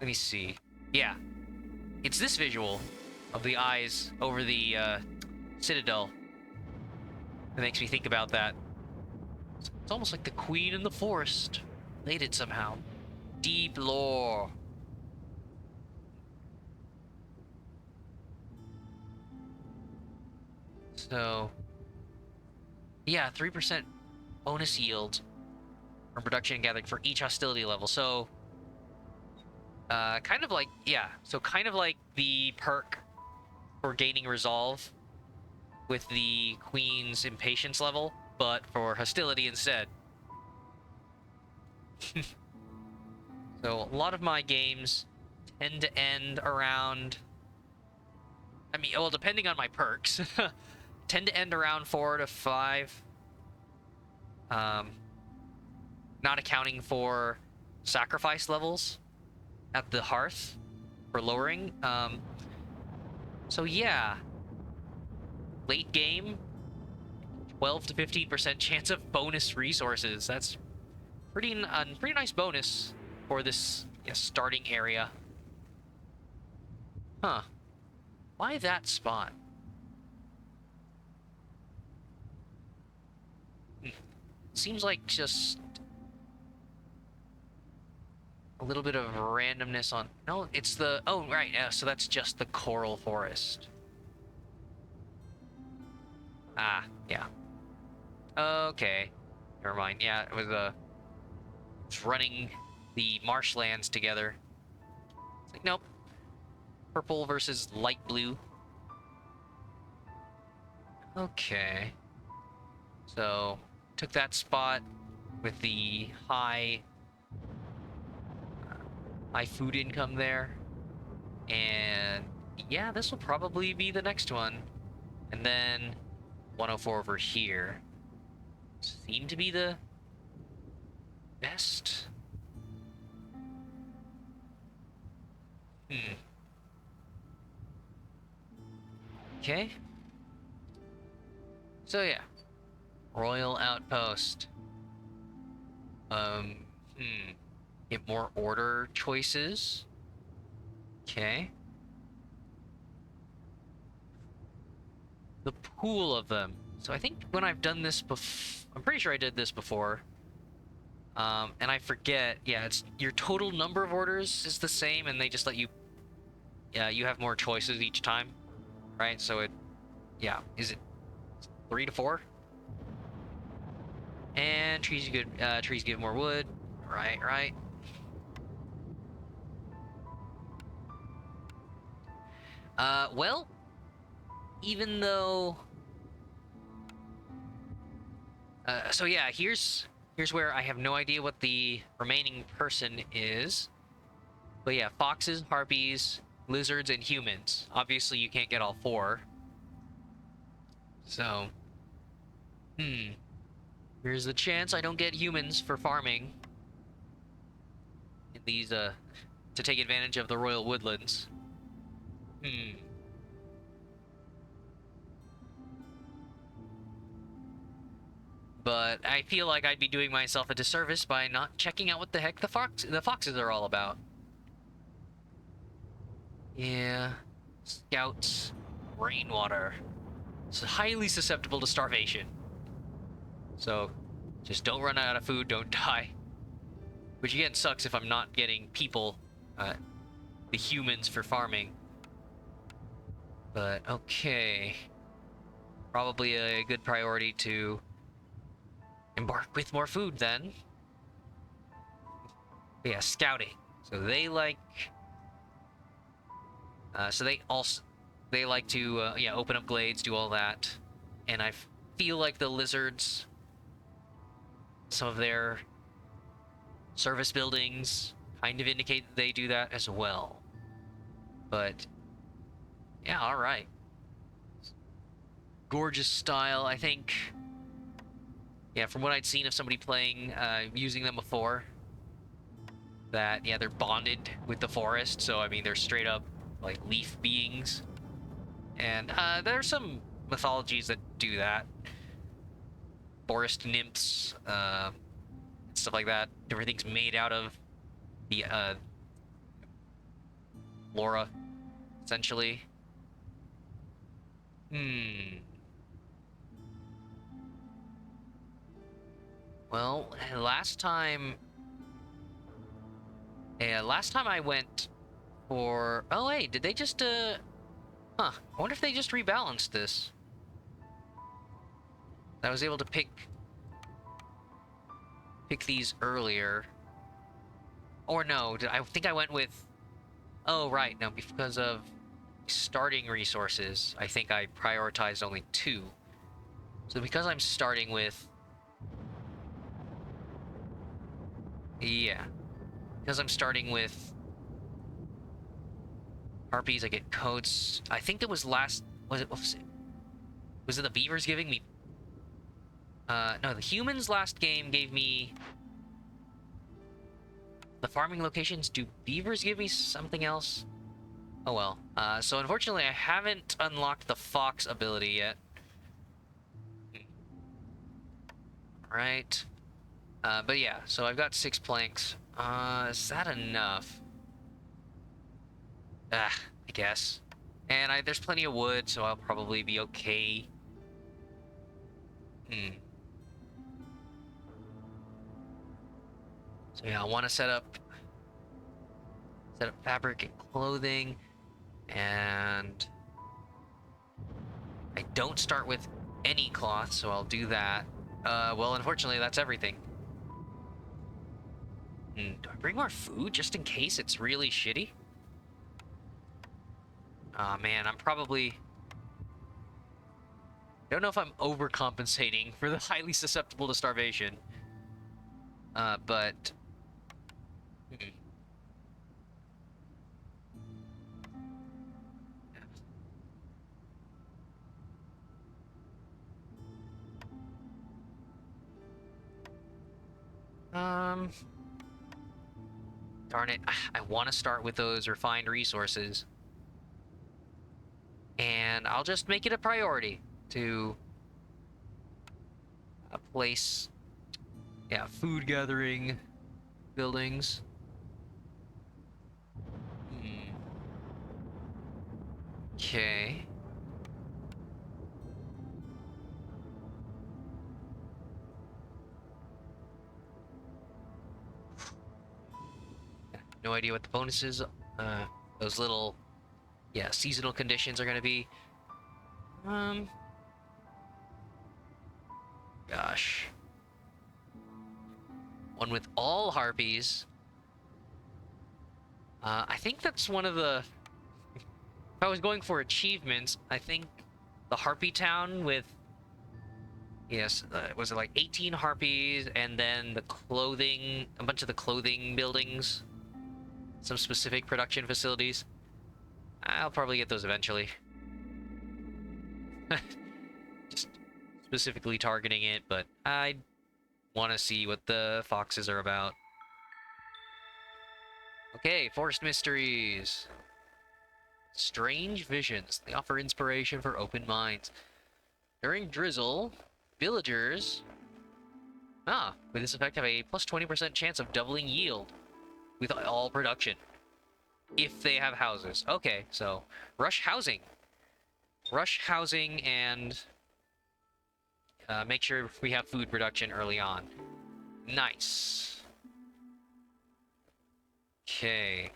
Let me see. Yeah. It's this visual of the eyes over the citadel that makes me think about that. It's almost like the Queen in the forest. Related somehow. Deep lore. So... yeah, 3% bonus yield from production and gathering for each hostility level. So, kind of like, yeah, so kind of like the perk for gaining resolve with the Queen's impatience level, but for hostility instead. So, a lot of my games tend to end around I mean, well, depending on my perks, tend to end around 4 to 5. Um, not accounting for sacrifice levels at the hearth for lowering. So yeah, late game, 12 to 15% chance of bonus resources. That's pretty nice bonus for this, yeah, starting area. Huh? Why that spot? Hmm. Seems like just a little bit of randomness on. No, it's the. Oh, right. Yeah, so that's just the coral forest. Ah, yeah. Okay. Never mind. Yeah, it was just running the marshlands together. It's like, nope. Purple versus light blue. Okay. So, took that spot with the high food income there. And yeah, this will probably be the next one. And then 104 over here. Seem to be the best. Hmm. Okay. So yeah. Royal Outpost. Um, hmm. Get more order choices. Okay. The pool of them. So I think when I've done this before, I'm pretty sure I did this before. And I forget. Yeah, it's your total number of orders is the same, and they just let you. Yeah, you have more choices each time, right? So it, yeah, is it 3 to 4? And trees give more wood. Right, right. Well, even though, so yeah, here's where I have no idea what the remaining person is. But yeah, foxes, harpies, lizards, and humans. Obviously, you can't get all 4. So, hmm. Here's the chance I don't get humans for farming in these, to take advantage of the royal woodlands. Hmm. But I feel like I'd be doing myself a disservice by not checking out what the heck the foxes are all about. Yeah. Scouts. Rainwater. It's highly susceptible to starvation. So, just don't run out of food, don't die. Which again sucks if I'm not getting people, the humans for farming. But okay. Probably a good priority to embark with more food then. But yeah, scouting. So they like. So they like to yeah, open up glades, do all that, and I feel like the lizards, some of their service buildings kind of indicate that they do that as well. But yeah, all right. Gorgeous style, I think. Yeah, from what I'd seen of somebody playing, using them before, that yeah, they're bonded with the forest. So I mean, they're straight up like leaf beings, and there's some mythologies that do that. Forest nymphs, stuff like that. Everything's made out of the Laura, essentially. Hmm. Well, last time I went for. Oh wait, did they just Huh. I wonder if they just rebalanced this. I was able to pick these earlier. Or no, I think I went with. Oh right, no, because of starting resources, I think I prioritized only 2. So because I'm starting with. Yeah. Because I'm starting with Harpies, I get codes. I think that was last... Was it the beavers giving me... no, the humans last game gave me... The farming locations. Do beavers give me something else? Oh well. So unfortunately, I haven't unlocked the fox ability yet. Right. But yeah, so I've got 6 planks. Is that enough? Ah, I guess. And there's plenty of wood, so I'll probably be okay. Hmm. So yeah, I want to set up fabric and clothing, and I don't start with any cloth, so I'll do that. Well, unfortunately, that's everything. Do I bring more food just in case it's really shitty? Aw, man, I'm probably... I don't know if I'm overcompensating for the highly susceptible to starvation. But... hmm. Darn it. I want to start with those refined resources. And I'll just make it a priority to place, yeah, food gathering buildings. Okay. No idea what the bonuses, those little, yeah, seasonal conditions are going to be. Gosh. One with all harpies. I think that's one of the... If I was going for achievements, I think the Harpy Town with... Yes, was it like 18 harpies, and then the clothing... A bunch of the clothing buildings. Some specific production facilities. I'll probably get those eventually. Just specifically targeting it, but I want to see what the foxes are about. Okay, Forest Mysteries. Strange visions. They offer inspiration for open minds. During drizzle, villagers... with this effect have a plus 20% chance of doubling yield with all production. If they have houses. Okay, so rush housing. Rush housing and make sure we have food production early on. Nice. Okay.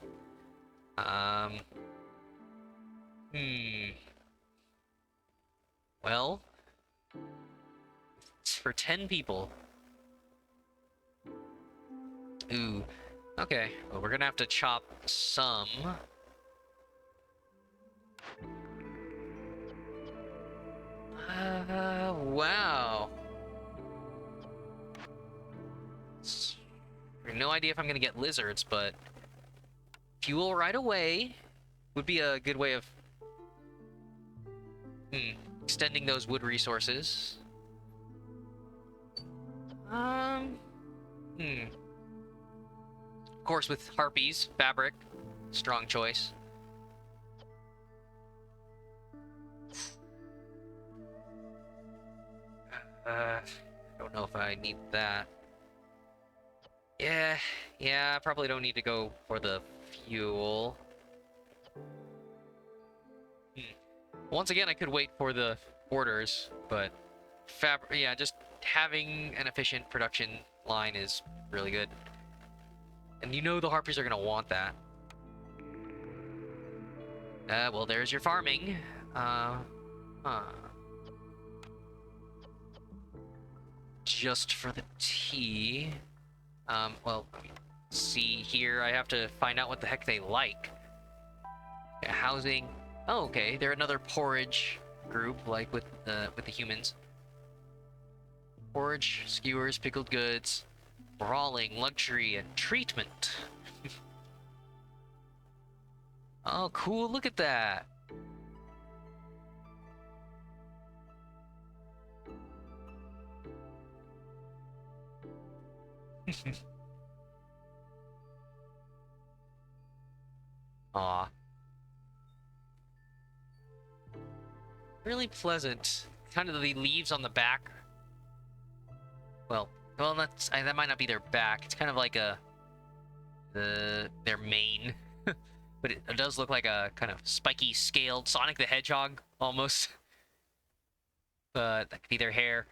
Well, it's for 10 people. Ooh. Okay. Well, we're gonna have to chop some. Wow. I have no idea if I'm gonna get lizards, but fuel right away would be a good way of extending those wood resources. Of course, with harpies, fabric, strong choice. I don't know if I need that. Yeah, I probably don't need to go for the fuel. Once again, I could wait for the orders, but yeah, just having an efficient production line is really good. And you know the harpies are gonna want that. Well, there's your farming. Just for the tea. Well, let me see here. I have to find out what the heck they like. Yeah, housing. Oh, okay. They're another porridge group, like with the humans. Porridge, skewers, pickled goods, brawling, luxury, and treatment. Oh, cool. Look at that. Aw. Really pleasant. Kind of the leaves on the back. Well, that might not be their back. It's kind of like their mane. But it does look like a kind of spiky scaled Sonic the Hedgehog almost. But that could be their hair.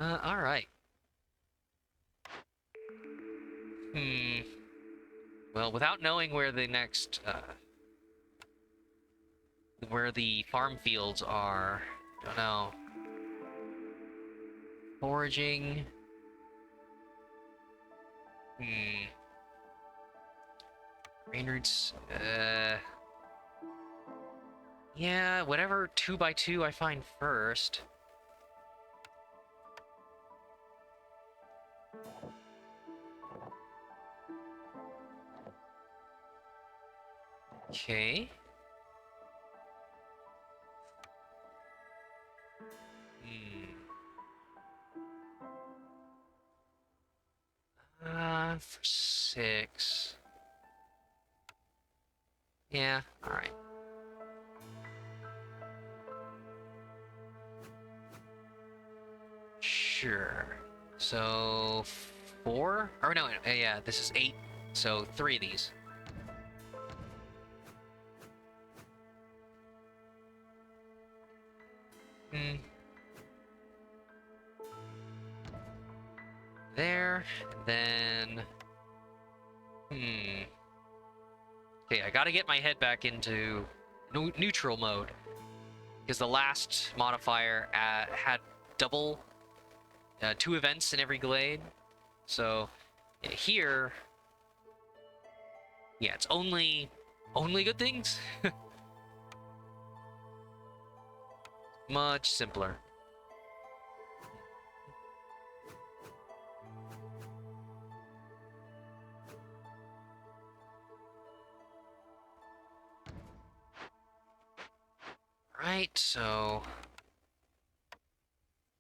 All right. Hmm. Well, without knowing where the next where the farm fields are, don't know. Foraging. Hmm. Grain roots. Yeah, whatever 2x2 I find first. Okay. Hmm. For 6. Yeah, alright. Sure. So, 4? Or no, yeah, this is 8. So, 3 of these. Hmm. There. Then... Hmm. Okay, I gotta get my head back into neutral mode. Because the last modifier had double 2 events in every glade. So yeah, here, yeah, it's only good things. Much simpler. Right, so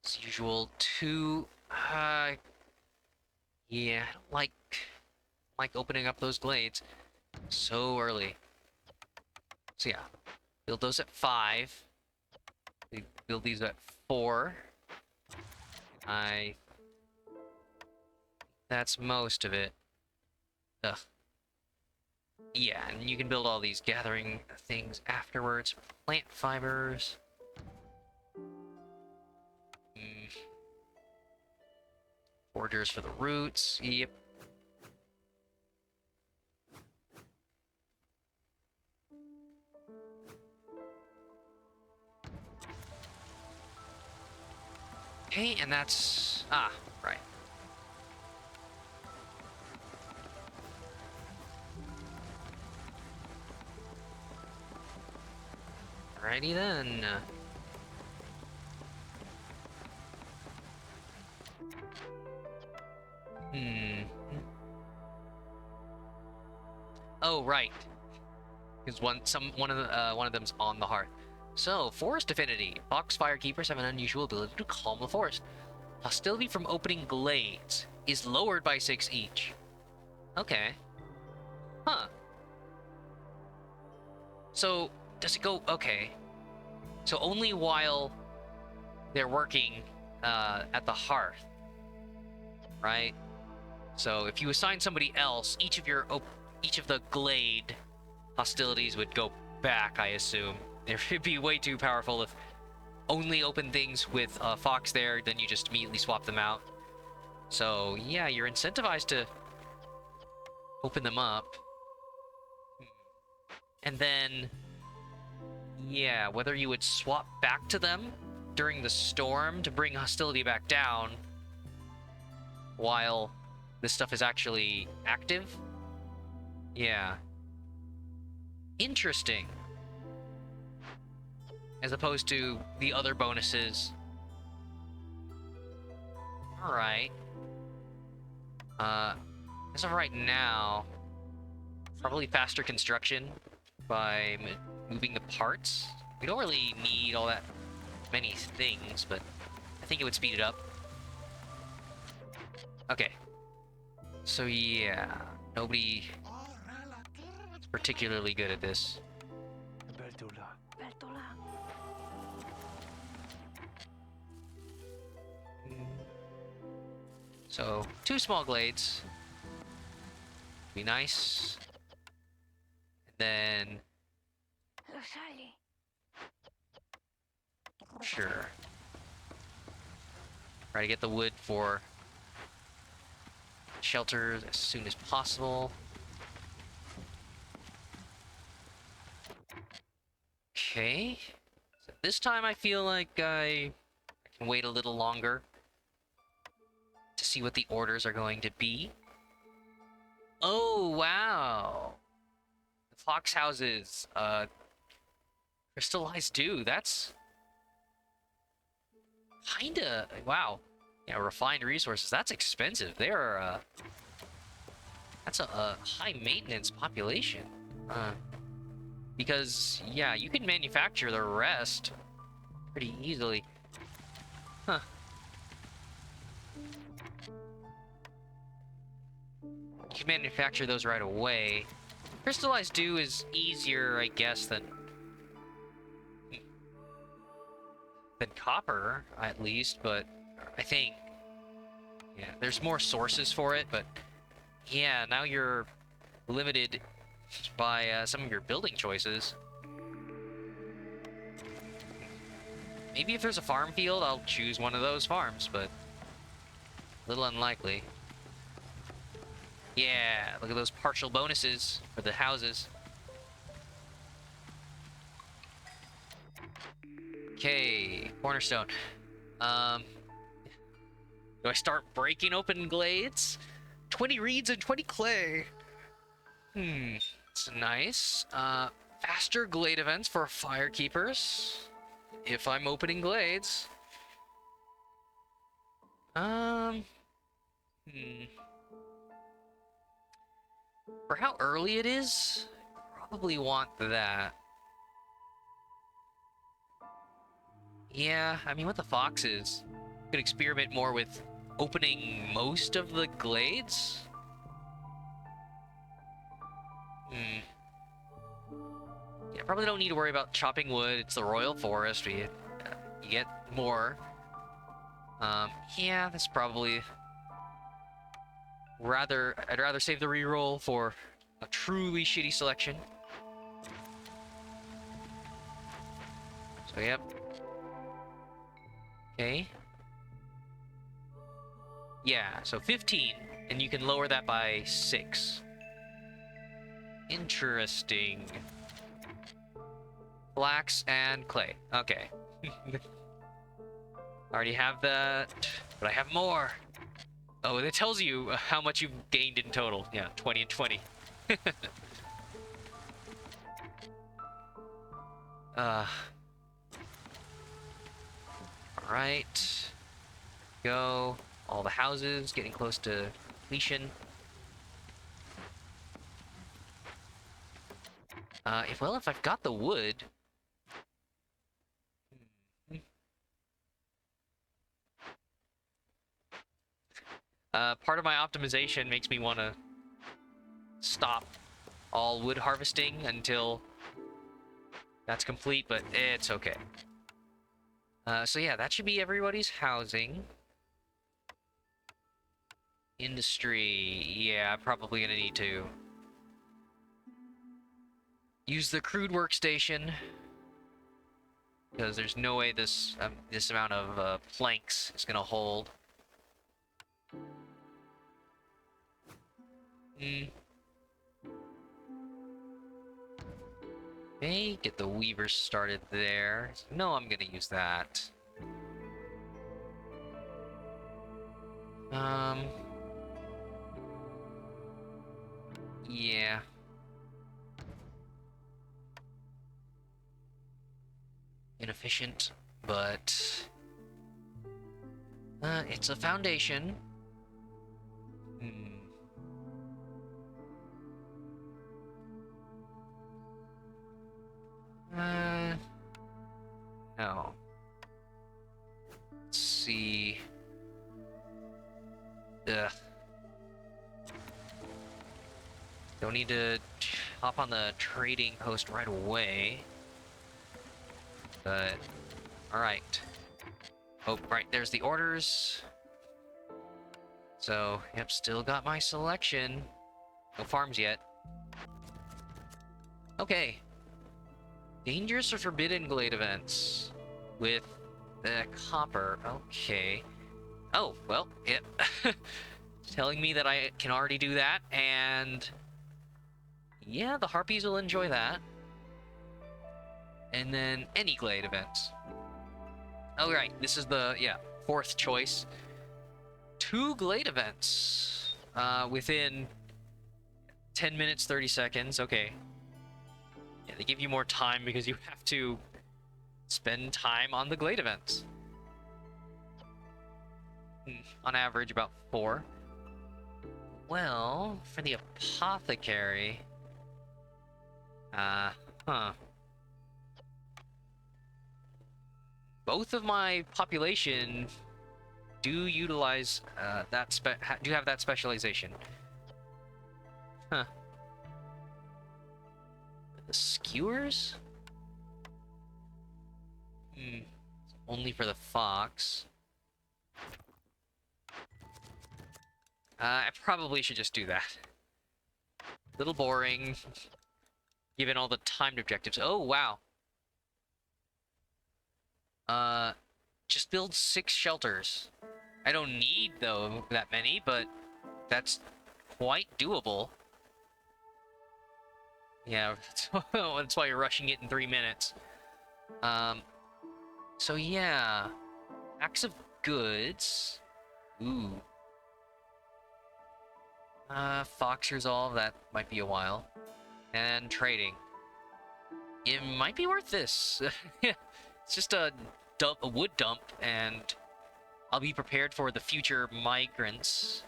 as usual, 2. Yeah, I don't like opening up those glades so early. So yeah, build those at 5. We build these at 4. That's most of it. Ugh. Yeah, and you can build all these gathering things afterwards. Plant fibers. Mm. Foragers for the roots. Yep. Okay, and that's... Ah, right. Alrighty then. Hmm. Oh, right. Because one of them's on the hearth. So, forest affinity. Foxfire keepers have an unusual ability to calm the forest. Hostility from opening glades is lowered by 6 each. Okay. Huh. So, does it go... Okay. So only while they're working at the hearth, right? So if you assign somebody else, each of the glade hostilities would go back, I assume. It would be way too powerful if only open things with a fox there, then you just immediately swap them out. So yeah, you're incentivized to open them up. And then, yeah, whether you would swap back to them during the storm to bring hostility back down while this stuff is actually active. Yeah. Interesting. As opposed to the other bonuses. Alright. As of right now, Probably faster construction by moving the parts. We don't really need all that many things, but I think it would speed it up. Okay. So yeah, nobody is particularly good at this. So 2 small glades. Be nice. And then sure. Try to get the wood for shelter as soon as possible. Okay. So this time I feel like I can wait a little longer to see what the orders are going to be. Oh, wow. The fox houses. Crystallized dew. That's kinda... Wow. Yeah, refined resources. That's expensive. They are, that's a high maintenance population. Because, yeah, you can manufacture the rest pretty easily. Huh. You can manufacture those right away. Crystallized dew is easier, I guess, than copper, at least, but I think, yeah, there's more sources for it, but yeah, now you're limited by some of your building choices. Maybe if there's a farm field, I'll choose one of those farms, but a little unlikely. Yeah, look at those partial bonuses for the houses. Okay, cornerstone. Do I start breaking open glades? 20 reeds and 20 clay. It's nice. Faster glade events for firekeepers. If I'm opening glades. For how early it is, probably want that. Yeah, I mean, with the foxes, you could experiment more with opening most of the glades. Yeah, probably don't need to worry about chopping wood. It's the royal forest. You get more. Yeah, that's probably... I'd rather save the reroll for a truly shitty selection. So, yep. Okay. Yeah, so 15, and you can lower that by 6. Interesting. Flax and clay. Okay. Already have that, but I have more. Oh, and it tells you how much you've gained in total. Yeah, 20 and 20. Alright. Go. All the houses getting close to completion. If I've got the wood... part of my optimization makes me want to stop all wood harvesting until that's complete, but it's okay. So yeah, that should be everybody's housing. Industry, yeah, I'm probably gonna need to use the crude workstation, because there's no way this amount of planks is gonna hold. Okay, get the weavers started there. No, I'm gonna use that. Yeah. Inefficient, but it's a foundation. Don't need to hop on the trading post right away. But, alright. Oh, right, there's the orders. So, yep, still got my selection. No farms yet. Okay. Dangerous or forbidden glade events with the copper. Okay. Oh, well, yep. Telling me that I can already do that, and yeah, the harpies will enjoy that. And then any glade events. Oh, right, this is the, yeah, fourth choice. 2 glade events within 10 minutes, 30 seconds. Okay. Yeah, they give you more time because you have to spend time on the glade events. On average, about 4. Well, for the apothecary... huh. Both of my population do utilize do have that specialization. Huh. The skewers? Only for the fox. I probably should just do that. Little boring, given all the timed objectives. Oh, wow. Just build 6 shelters. I don't need, though, that many, but that's quite doable. Yeah, that's why you're rushing it in 3 minutes. So yeah. Acts of goods. Ooh. Fox Resolve, that might be a while. And trading. It might be worth this. It's just a wood dump, and I'll be prepared for the future migrants.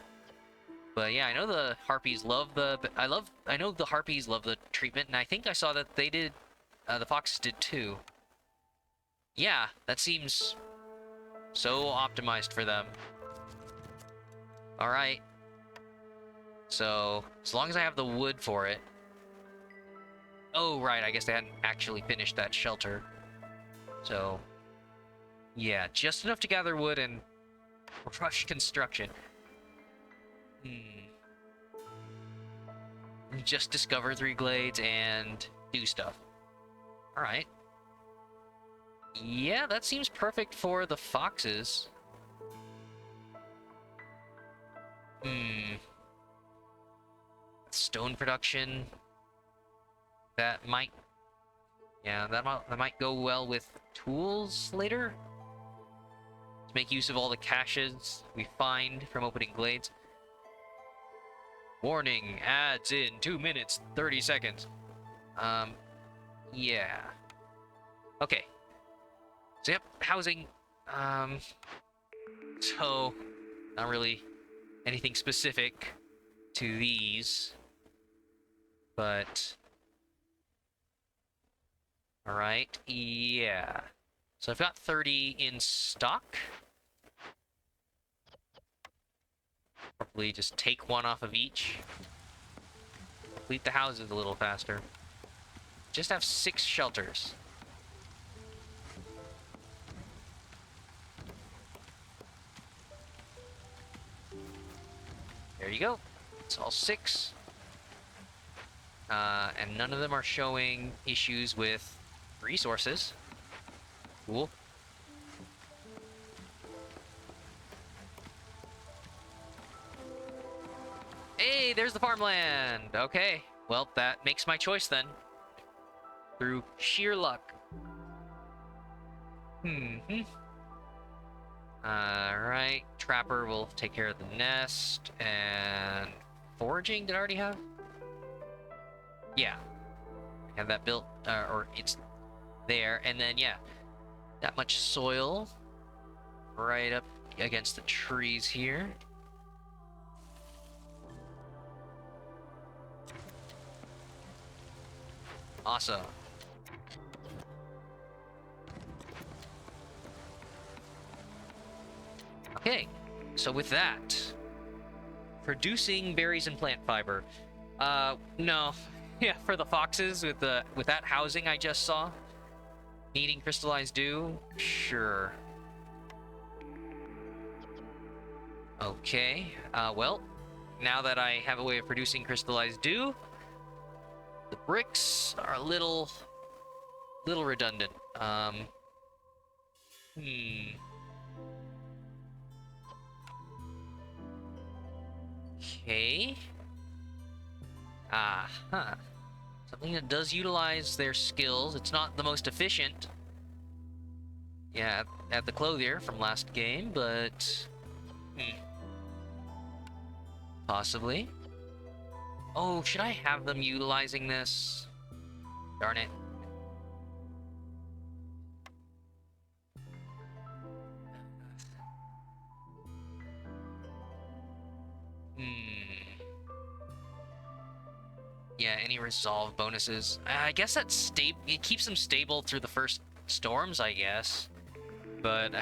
But yeah, I know the harpies love the... I know the harpies love the treatment, and I think I saw that they did... the foxes did too. Yeah, that seems so optimized for them. Alright. So, as long as I have the wood for it... Oh, right, I guess they hadn't actually finished that shelter. So, yeah, just enough to gather wood and rush construction. Just discover 3 glades and do stuff. Alright. Yeah, that seems perfect for the foxes. Stone production. That might... Yeah, that might go well with tools later. To make use of all the caches we find from opening glades. Warning, ads in 2 minutes, 30 seconds. Yeah. Okay. So, yep, housing. So, not really anything specific to these. But... Alright, yeah. So I've got 30 in stock. Probably just take 1 off of each. Complete the houses a little faster. Just have 6 shelters. There you go. It's all 6. And none of them are showing issues with resources. Cool. Hey, there's the farmland! Okay, well, that makes my choice then. Through sheer luck. Alright, Trapper will take care of the nest, and... Foraging, did I already have? Yeah. I have that built, or it's there, and then, yeah. That much soil. Right up against the trees here. Awesome. Okay, so with that, producing berries and plant fiber. No. Yeah, for the foxes with that housing I just saw, needing crystallized dew. Sure. Okay. Well, now that I have a way of producing crystallized dew, the bricks are a little redundant. Hmm. Okay. Huh. Something that does utilize their skills. It's not the most efficient. Yeah, at the clothier from last game, but possibly. Oh, should I have them utilizing this? Darn it. Hmm. Yeah, any resolve bonuses. I guess that's stable. It keeps them stable through the first storms, I guess. But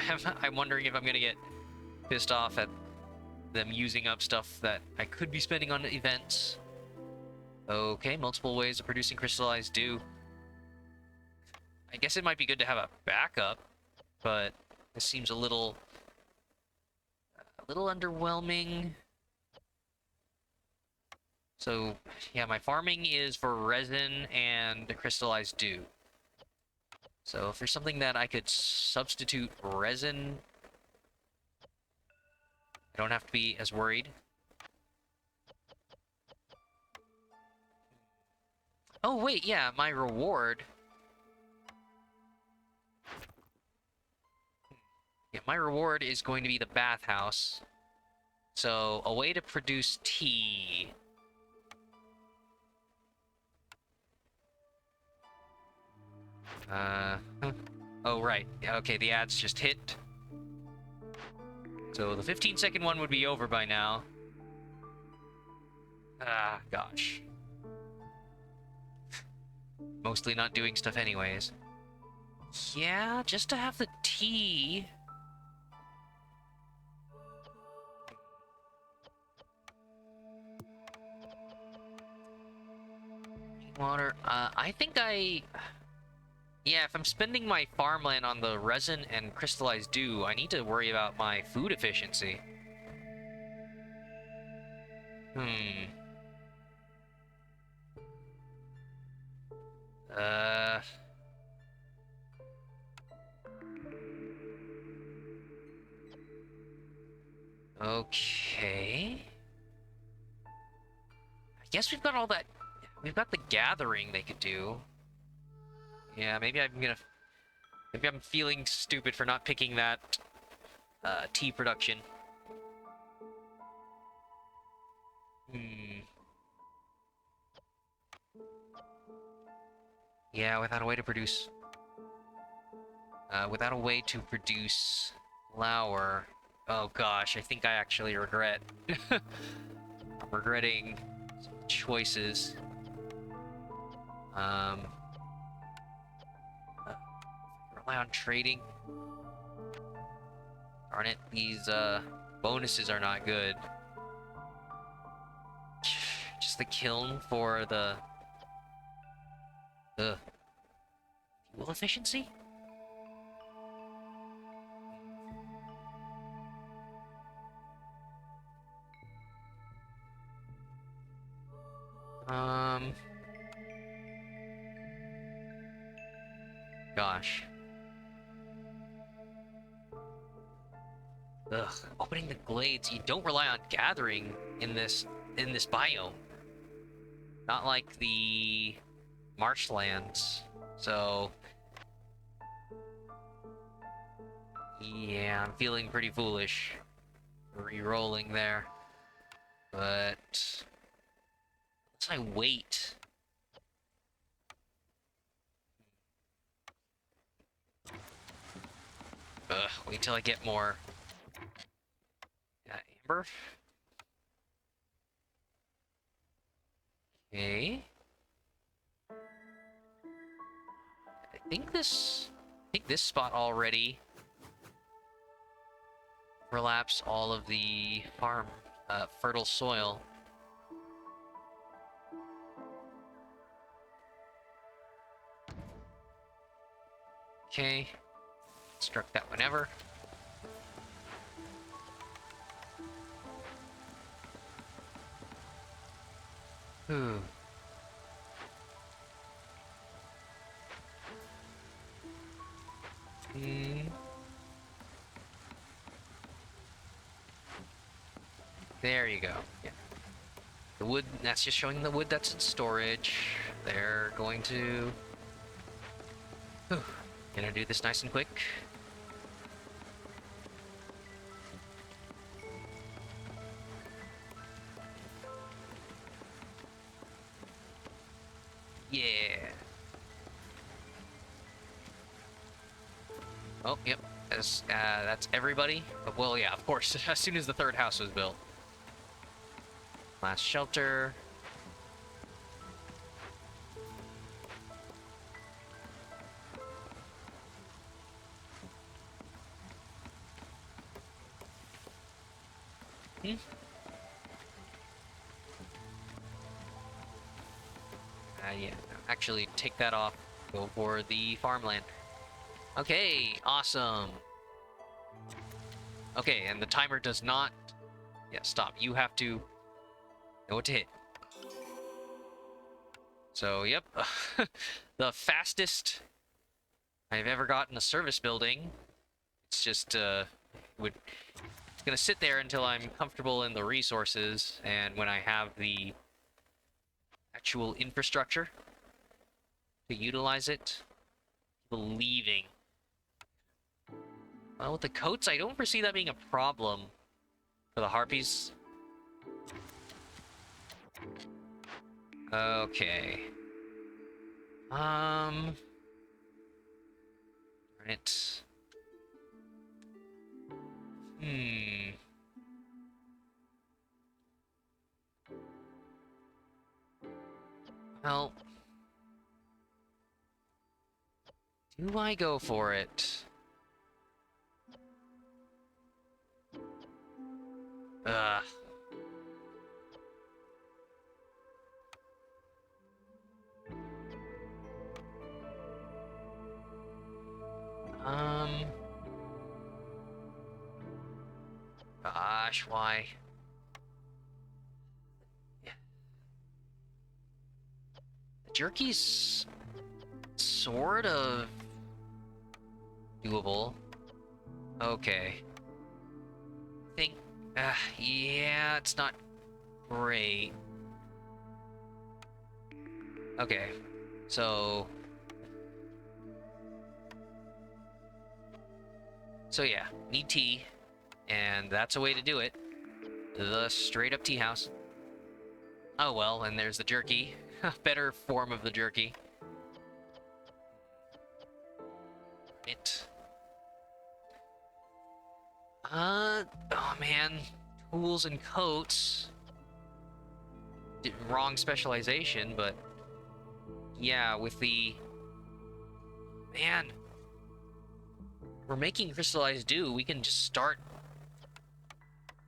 I'm wondering if I'm gonna get pissed off at them using up stuff that I could be spending on events. Okay, multiple ways of producing crystallized dew. I guess it might be good to have a backup, but this seems a little underwhelming. So, yeah, my farming is for resin and crystallized dew. So if there's something that I could substitute resin, I don't have to be as worried. Oh, wait, yeah, my reward. Yeah, my reward is going to be the bathhouse. So, a way to produce tea. Huh. Oh, right. Yeah, okay, the ads just hit. So the 15-second one would be over by now. Ah, gosh. Mostly not doing stuff anyways. Yeah, just to have the tea. Water. I think yeah, if I'm spending my farmland on the resin and crystallized dew, I need to worry about my food efficiency. Hmm. Uh. Okay. I guess we've got all that. We've got the gathering they could do. Yeah, maybe I'm feeling stupid for not picking that tea production. Hmm. Yeah, without a way to produce flour. Oh gosh, I think I actually regret. I'm regretting some choices. Um, rely on trading. Darn it, these bonuses are not good. Just the kiln for the fuel efficiency? Um, gosh. Ugh, opening the glades. You don't rely on gathering in this biome. Not like the marshlands. So yeah, I'm feeling pretty foolish. Re-rolling there. But unless I wait. Wait till I get more amber. Okay. I think this spot already overlaps all of the farm fertile soil. Okay. Construct that whenever. Ooh. Hmm. There you go. Yeah. The wood, that's just showing the wood that's in storage. They're going to... Whew. Gonna do this nice and quick. Yeah. Oh, yep. That's everybody. Well, yeah, of course. As soon as the third house was built. Last shelter. Hmm? Yeah. Actually, take that off. Go for the farmland. Okay, awesome. Okay, and the timer does not... Yeah, stop. You have to know what to hit. So, yep. The fastest I've ever gotten a service building. It's just, it's gonna sit there until I'm comfortable in the resources, and when I have the actual infrastructure to utilize it. Believing. Well, with the coats, I don't foresee that being a problem for the harpies. Okay. Right. Hmm. Well, do I go for it? Ugh. Um. Gosh, why? The jerky's sort of doable. Okay. I think, yeah, it's not great. Okay, so... So yeah, need tea, and that's a way to do it. The straight up tea house. Oh well, and there's the jerky. Better form of the jerky. It. Oh man. Tools and coats. Wrong specialization, but yeah, with the... Man. We're making crystallized dew. We can just start...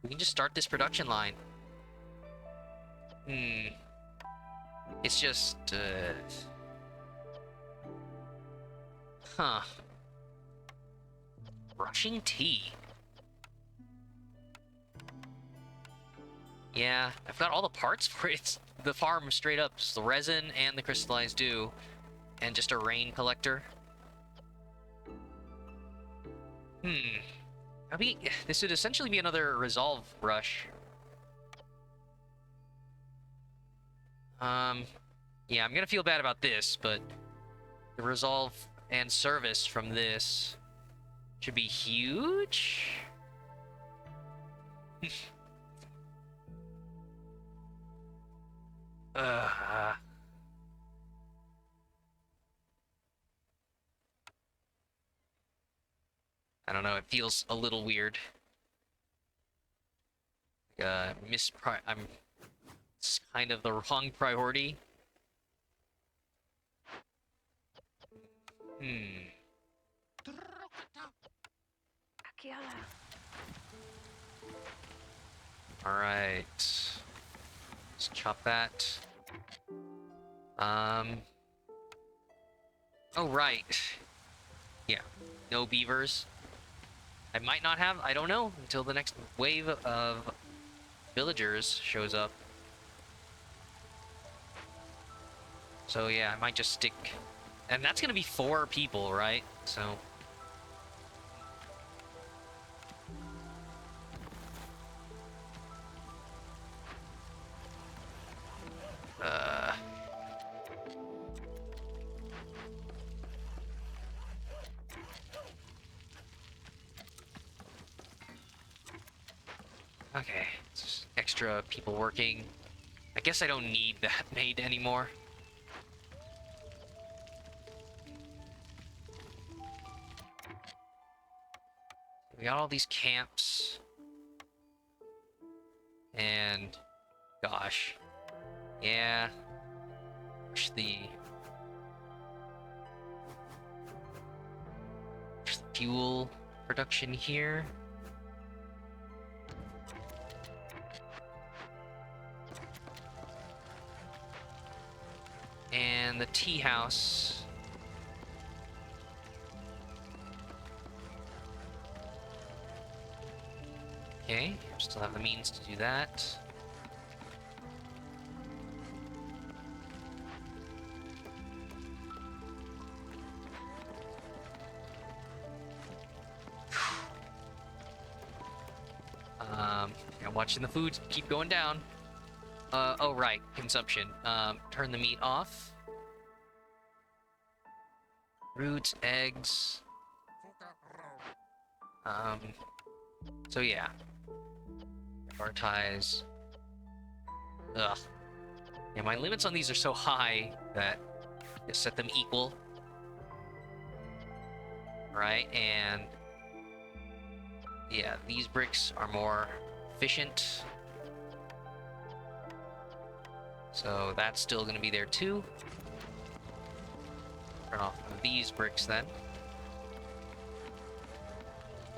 We can just start this production line. Hmm. It's just, Huh. Brushing tea. Yeah, I've got all the parts for it. It's the farm straight up. It's the resin and the crystallized dew. And just a rain collector. Hmm. This would essentially be another resolve rush. Yeah, I'm gonna feel bad about this, but the resolve and service from this should be huge. uh, I don't know. It feels a little weird. I'm. It's kind of the wrong priority. Hmm. All right. Let's chop that. Oh right. Yeah, no beavers. I might not have, I don't know, until the next wave of villagers shows up. So yeah, I might just stick... And that's gonna be 4 people, right? So... Uh... Okay, it's just extra people working. I guess I don't need that made anymore. We got all these camps. And... Gosh. Yeah. Push the fuel production here. And the tea house. Okay, still have the means to do that. I'm watching the food keep going down. Oh right, consumption. Turn the meat off. Roots, eggs. So yeah. Prioritize. Ugh. Yeah, my limits on these are so high that I set them equal. Right, and yeah, these bricks are more efficient. So that's still going to be there too. Turn off these bricks then.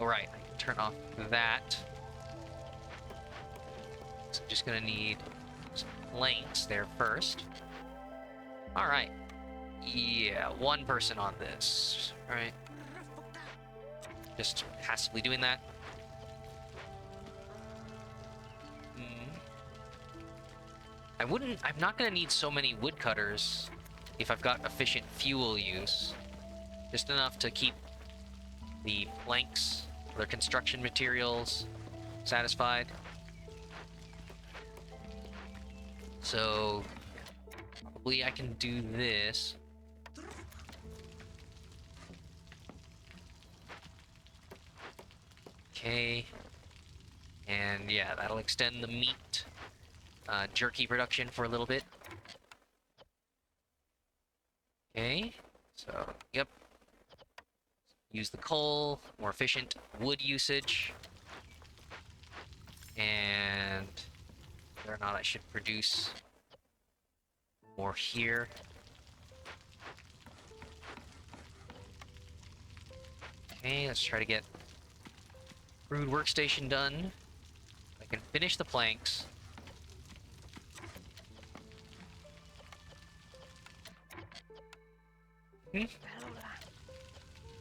Alright, I can turn off that. So I'm just going to need some planks there first. Alright. Yeah, 1 person on this. Alright. Just passively doing that. I'm not gonna need so many woodcutters if I've got efficient fuel use. Just enough to keep the planks, other construction materials satisfied. So, probably I can do this. Okay. And yeah, that'll extend the meat jerky production for a little bit. Okay, so, yep. Use the coal, more efficient wood usage. And whether or not I should produce more here. Okay, let's try to get crude workstation done. I can finish the planks.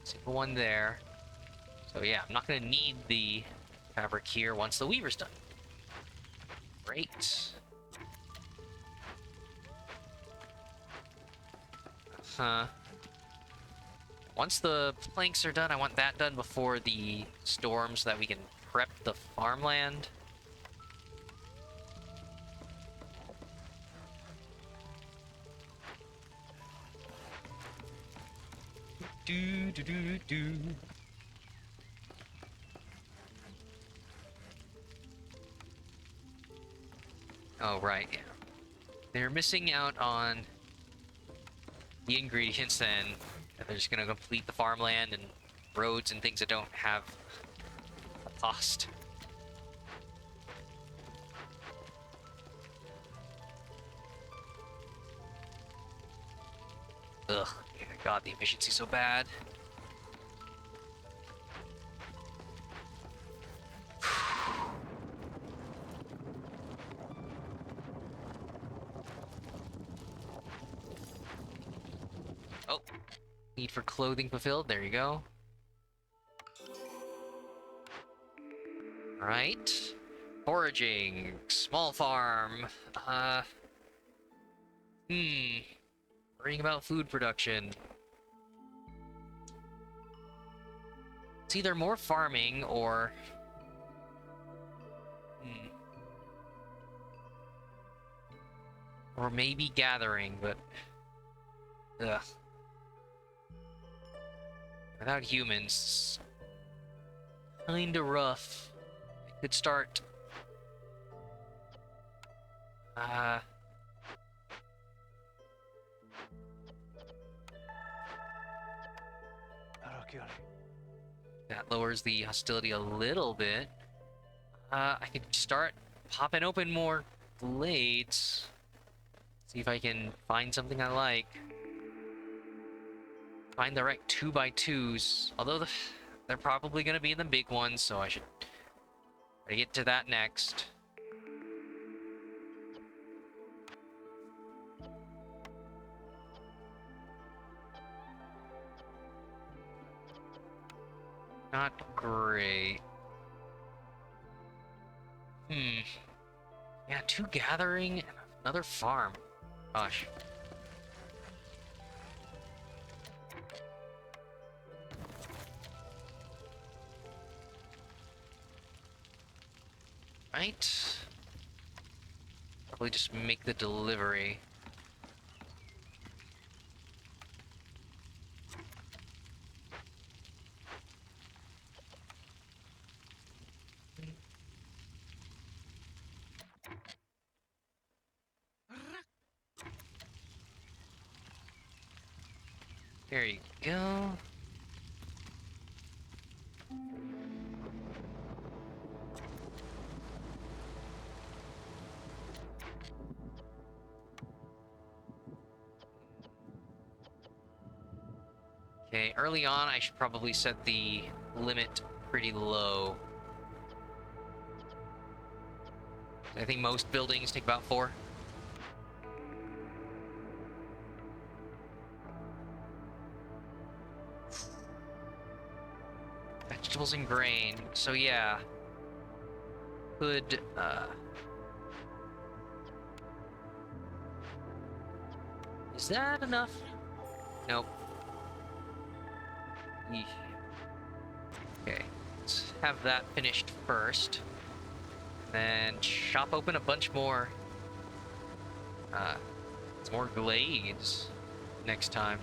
Single one there. So yeah, I'm not gonna need the fabric here once the weaver's done. Great. Once the planks are done, I want that done before the storm so that we can prep the farmland. Do do do do. Oh right, yeah. They're missing out on the ingredients then, and they're just gonna complete the farmland and roads and things that don't have a cost. Ugh, God, the efficiency's so bad. Oh, Need for clothing fulfilled. There you go. Alright. Foraging. Small farm. Worrying about food production. It's either more farming or... Or maybe gathering, but... Ugh. Without humans... Kinda rough. I could start... That lowers the hostility a little bit. I could start popping open more glades. See if I can find something I like. Find the right 2x2s. Although they're probably going to be the big ones, so I should try to get to that next. Not great. Yeah, 2 gathering and another farm. Gosh. Right. Probably just make the delivery. There you go. Okay, early on I should probably set the limit pretty low. I think most buildings take about 4. Vegetables and grain. So yeah. Could, Is that enough? Nope. Eesh. Okay. Let's have that finished first. Then chop open a bunch more. Some more glades next time.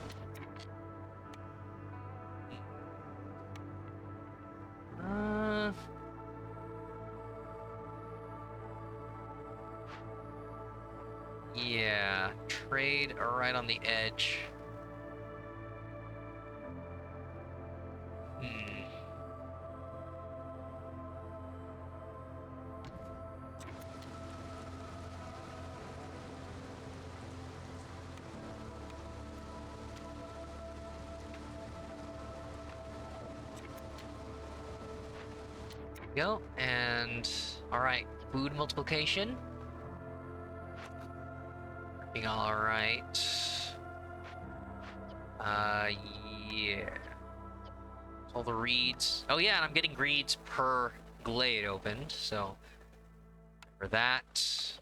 Yeah, trade right on the edge. Go, and alright, food multiplication. Being alright. Yeah. All the reeds. Oh yeah, and I'm getting reeds per glade opened, so for that.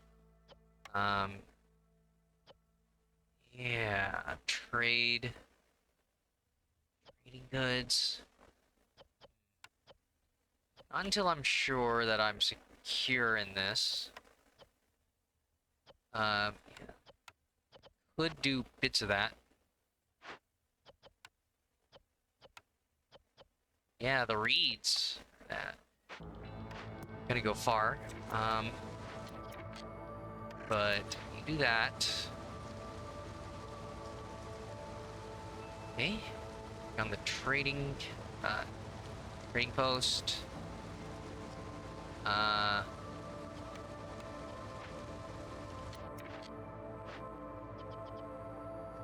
Yeah, trading goods. Not until I'm sure that I'm secure in this. Yeah. Could do bits of that. Yeah, the reeds. Gonna go far. But you do that. Okay. On the trading post.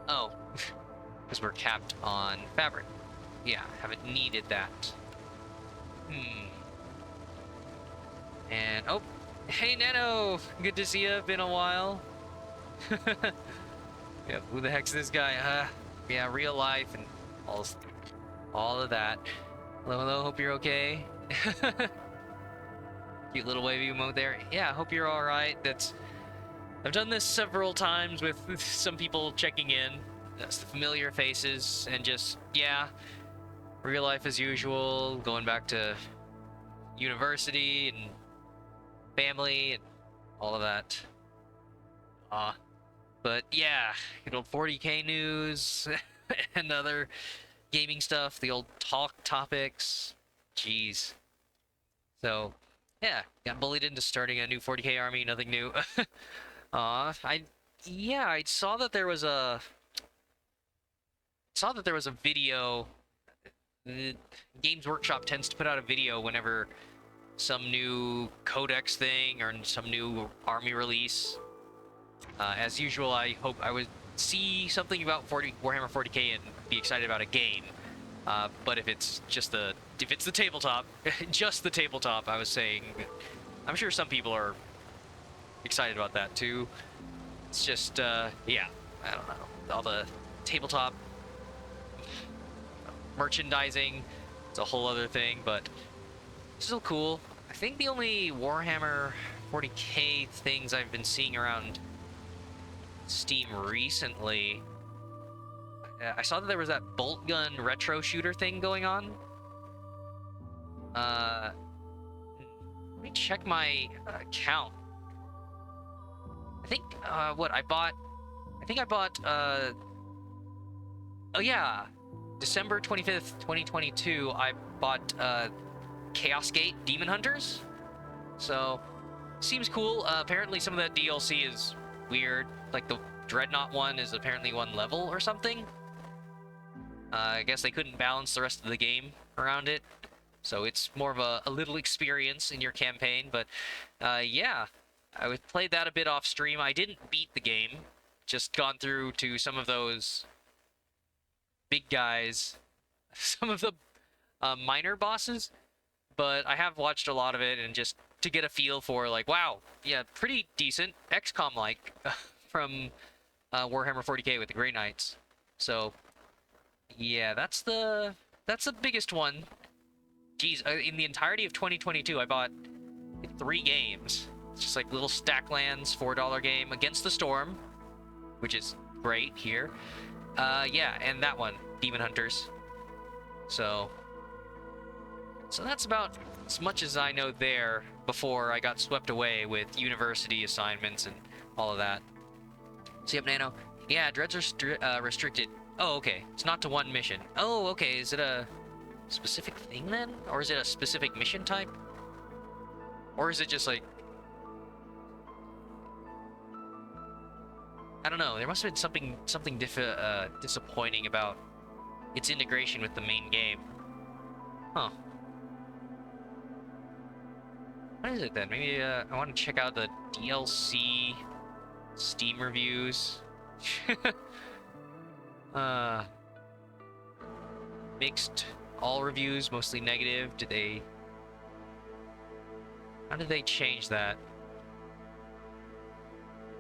Oh, because we're capped on fabric. Yeah, haven't needed that. And, oh, hey Nano! Good to see you, been a while. Yeah, who the heck's this guy? Yeah, real life and all, all of that. Hello, hello, hope you're okay. Cute little wavy emote there. Yeah, hope you're all right. I've done this several times with some people checking in. That's the familiar faces, and just, yeah, real life as usual, going back to university and family and all of that. But yeah, good old 40k news and other gaming stuff, the old talk topics. Jeez. So, yeah, got bullied into starting a new 40k army, nothing new. I saw that there was a video. Games Workshop tends to put out a video whenever some new codex thing or some new army release. As usual, I hope I would see something about Warhammer 40k and be excited about a game. But if it's the tabletop, just the tabletop, I was saying, I'm sure some people are excited about that too. It's just, yeah, I don't know, all the tabletop merchandising, it's a whole other thing, but it's still cool. I think the only Warhammer 40k things I've been seeing around Steam recently, I saw that there was that bolt gun retro shooter thing going on. Let me check my account. I think I bought oh yeah, December 25th 2022 I bought Chaos Gate Demon Hunters, so seems cool. Apparently some of that DLC is weird, like the Dreadnought one is apparently one level or something. I guess they couldn't balance the rest of the game around it, so it's more of a little experience in your campaign. But yeah, I played that a bit off stream. I didn't beat the game, just gone through to some of those big guys, some of the minor bosses, but I have watched a lot of it, and just to get a feel for, like, wow, yeah, pretty decent XCOM-like from Warhammer 40k with the Grey Knights. So yeah, that's the biggest one. Geez, in the entirety of 2022, I bought 3 games. It's just like little Stacklands $4 game, Against the Storm, which is great here. Yeah, and that one, Demon Hunters. So that's about as much as I know there before I got swept away with university assignments and all of that. See up, Nano? Yeah, dreads are restricted. Oh, okay. It's not to one mission. Oh, okay. Is it a specific thing then? Or is it a specific mission type? Or is it just like... I don't know. There must have been something disappointing about its integration with the main game. Huh. What is it then? Maybe I want to check out the DLC Steam reviews. Mixed. All reviews mostly negative. How did they change that?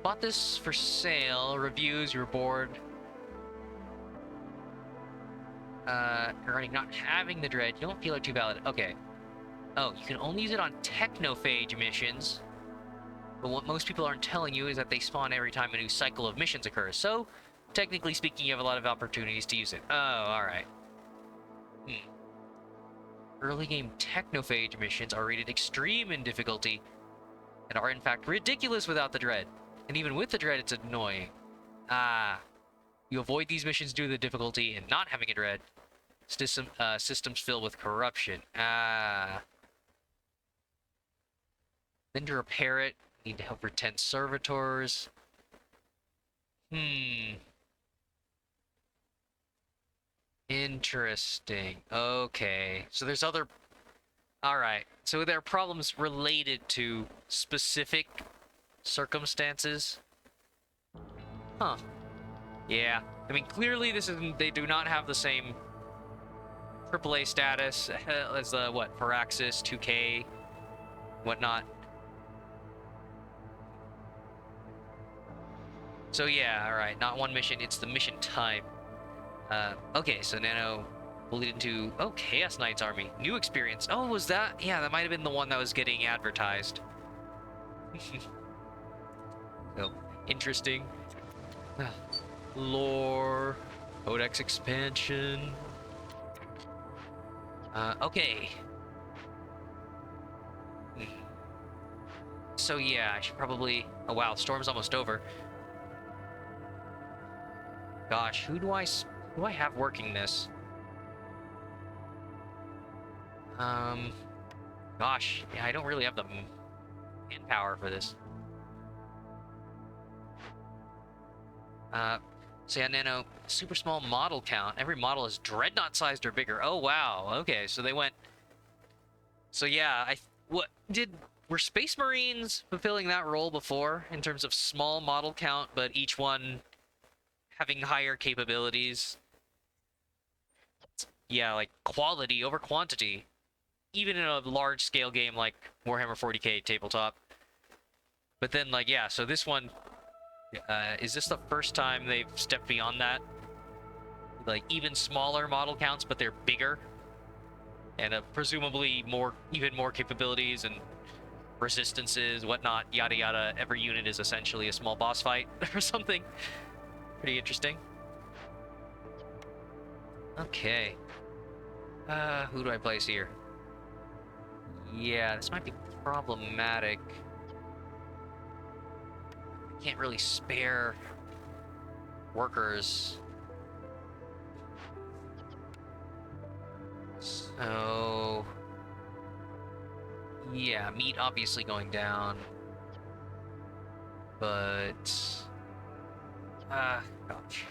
Bought this for sale. Reviews, you were bored. Regarding not having the dread, you don't feel it too valid. Okay. Oh, you can only use it on technophage missions. But what most people aren't telling you is that they spawn every time a new cycle of missions occurs. So, technically speaking, you have a lot of opportunities to use it. Oh, alright. Early game technophage missions are rated extreme in difficulty, and are in fact ridiculous without the dread. And even with the dread, it's annoying. You avoid these missions due to the difficulty and not having a dread. Systems filled with corruption. Then to repair it, need to help for 10 servitors. Interesting. Okay. So there's other... Alright. So there are problems related to specific circumstances. Huh. Yeah. I mean, clearly this isn't... They do not have the same AAA status as the, Firaxis, 2K, whatnot. So yeah, alright. Not one mission, it's the mission type. Okay, so Nano will lead into... Oh, Chaos Knight's army. New experience. Oh, was that? Yeah, that might have been the one that was getting advertised. So, interesting. Lore. Codex expansion. Okay. Hmm. So yeah, I should probably... Oh wow, storm's almost over. Gosh, who do I have working this? Um, Gosh, yeah, I don't really have the manpower for this. Uh, so yeah, Nano, super small model count. Every model is dreadnought sized or bigger. Oh wow, okay, so they went... So yeah, were Space Marines fulfilling that role before in terms of small model count, but each one having higher capabilities? Yeah, like quality over quantity, even in a large scale game like Warhammer 40k tabletop. But then, like, yeah, so this one, is this the first time they've stepped beyond that? Like, even smaller model counts, but they're bigger, and presumably even more capabilities and resistances, whatnot, yada yada. Every unit is essentially a small boss fight or something. Pretty interesting. Okay. Who do I place here? Yeah, this might be problematic. I can't really spare workers. So... yeah, meat obviously going down. But... gosh.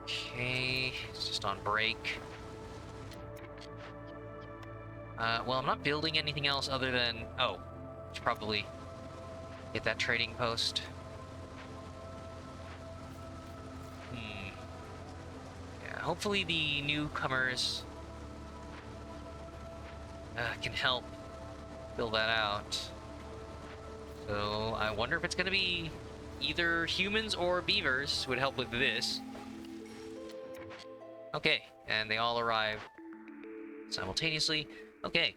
Okay, it's just on break. Well, I'm not building anything else other than... Oh, should probably get that trading post. Yeah, hopefully the newcomers can help build that out. So I wonder if it's going to be either humans or beavers would help with this. Okay, and they all arrive simultaneously. Okay.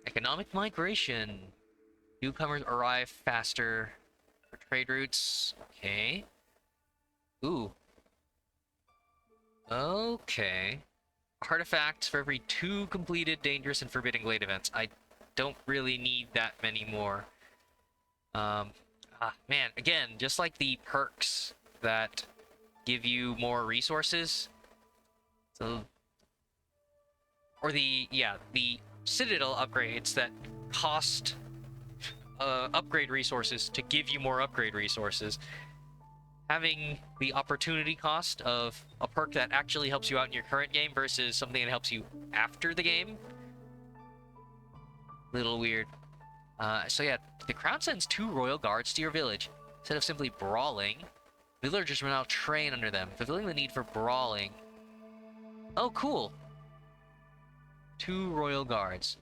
Economic migration. Newcomers arrive faster for trade routes. Okay. Ooh. Okay. Artifacts for every 2 completed dangerous and forbidden glade events. I don't really need that many more. Man, again, just like the perks that give you more resources. So, or the Citadel upgrades that cost upgrade resources to give you more upgrade resources. Having the opportunity cost of a perk that actually helps you out in your current game versus something that helps you after the game. Little weird. So yeah, the crown sends 2 royal guards to your village. Instead of simply brawling, villagers will now train under them, fulfilling the need for brawling. Oh, cool. 2 royal guards.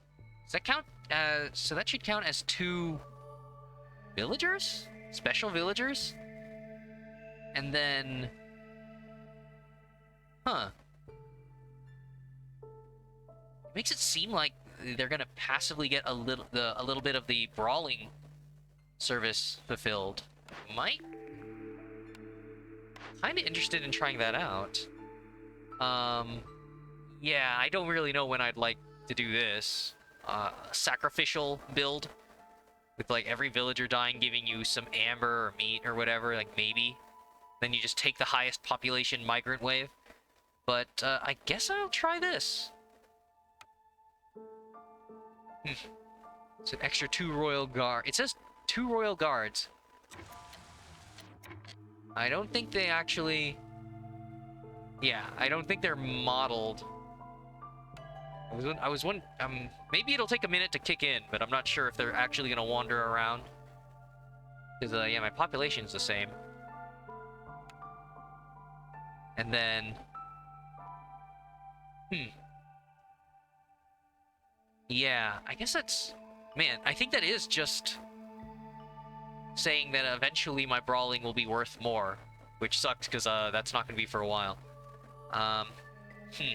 Does that count? So that should count as 2 villagers? Special villagers? And then... Huh. It makes it seem like they're gonna passively get a little bit of the brawling service fulfilled. Might... Kinda interested in trying that out. Yeah, I don't really know when I'd like to do this. Sacrificial build. With, like, every villager dying giving you some amber or meat or whatever, like, maybe. Then you just take the highest population migrant wave. But, I guess I'll try this. It's an extra 2 royal guard. It says 2 royal guards. I don't think they actually... Yeah, I don't think they're modeled. Maybe it'll take a minute to kick in, but I'm not sure if they're actually gonna wander around. Because, yeah, my population's the same. And then... Yeah, I guess that's... Man, I think that is just... saying that eventually my brawling will be worth more, which sucks because that's not going to be for a while. Um, hmm.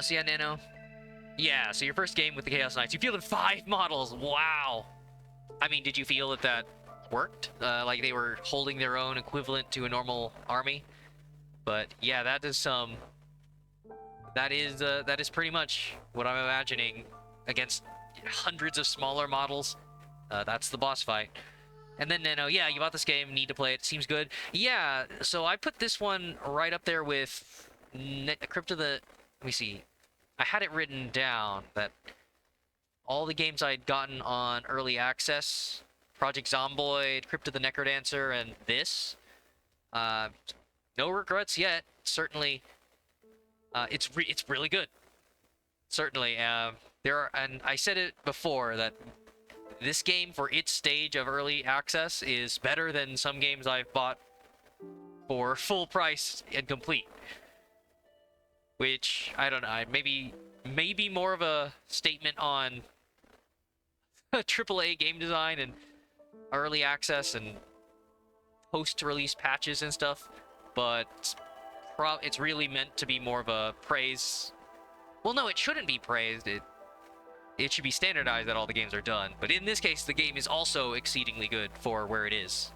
So yeah, Nano. Yeah, so your first game with the Chaos Knights, you fielded 5 models. Wow. I mean, did you feel that that worked? Like they were holding their own equivalent to a normal army? But yeah, that is that is pretty much what I'm imagining against hundreds of smaller models. That's the boss fight. And then Nano, yeah, you bought this game, need to play it, seems good. Yeah, so I put this one right up there with Crypt of the... Let me see. I had it written down that all the games I'd gotten on early access, Project Zomboid, Crypt of the Necrodancer, and this, uh, no regrets yet. Certainly, it's really good. Certainly, there are, and I said it before that this game for its stage of early access is better than some games I've bought for full price and complete. Which I don't know, maybe more of a statement on AAA game design and early access and post-release patches and stuff, but it's really meant to be more of a praise. Well, no, it shouldn't be praised. It should be standardized that all the games are done. But in this case, the game is also exceedingly good for where it is.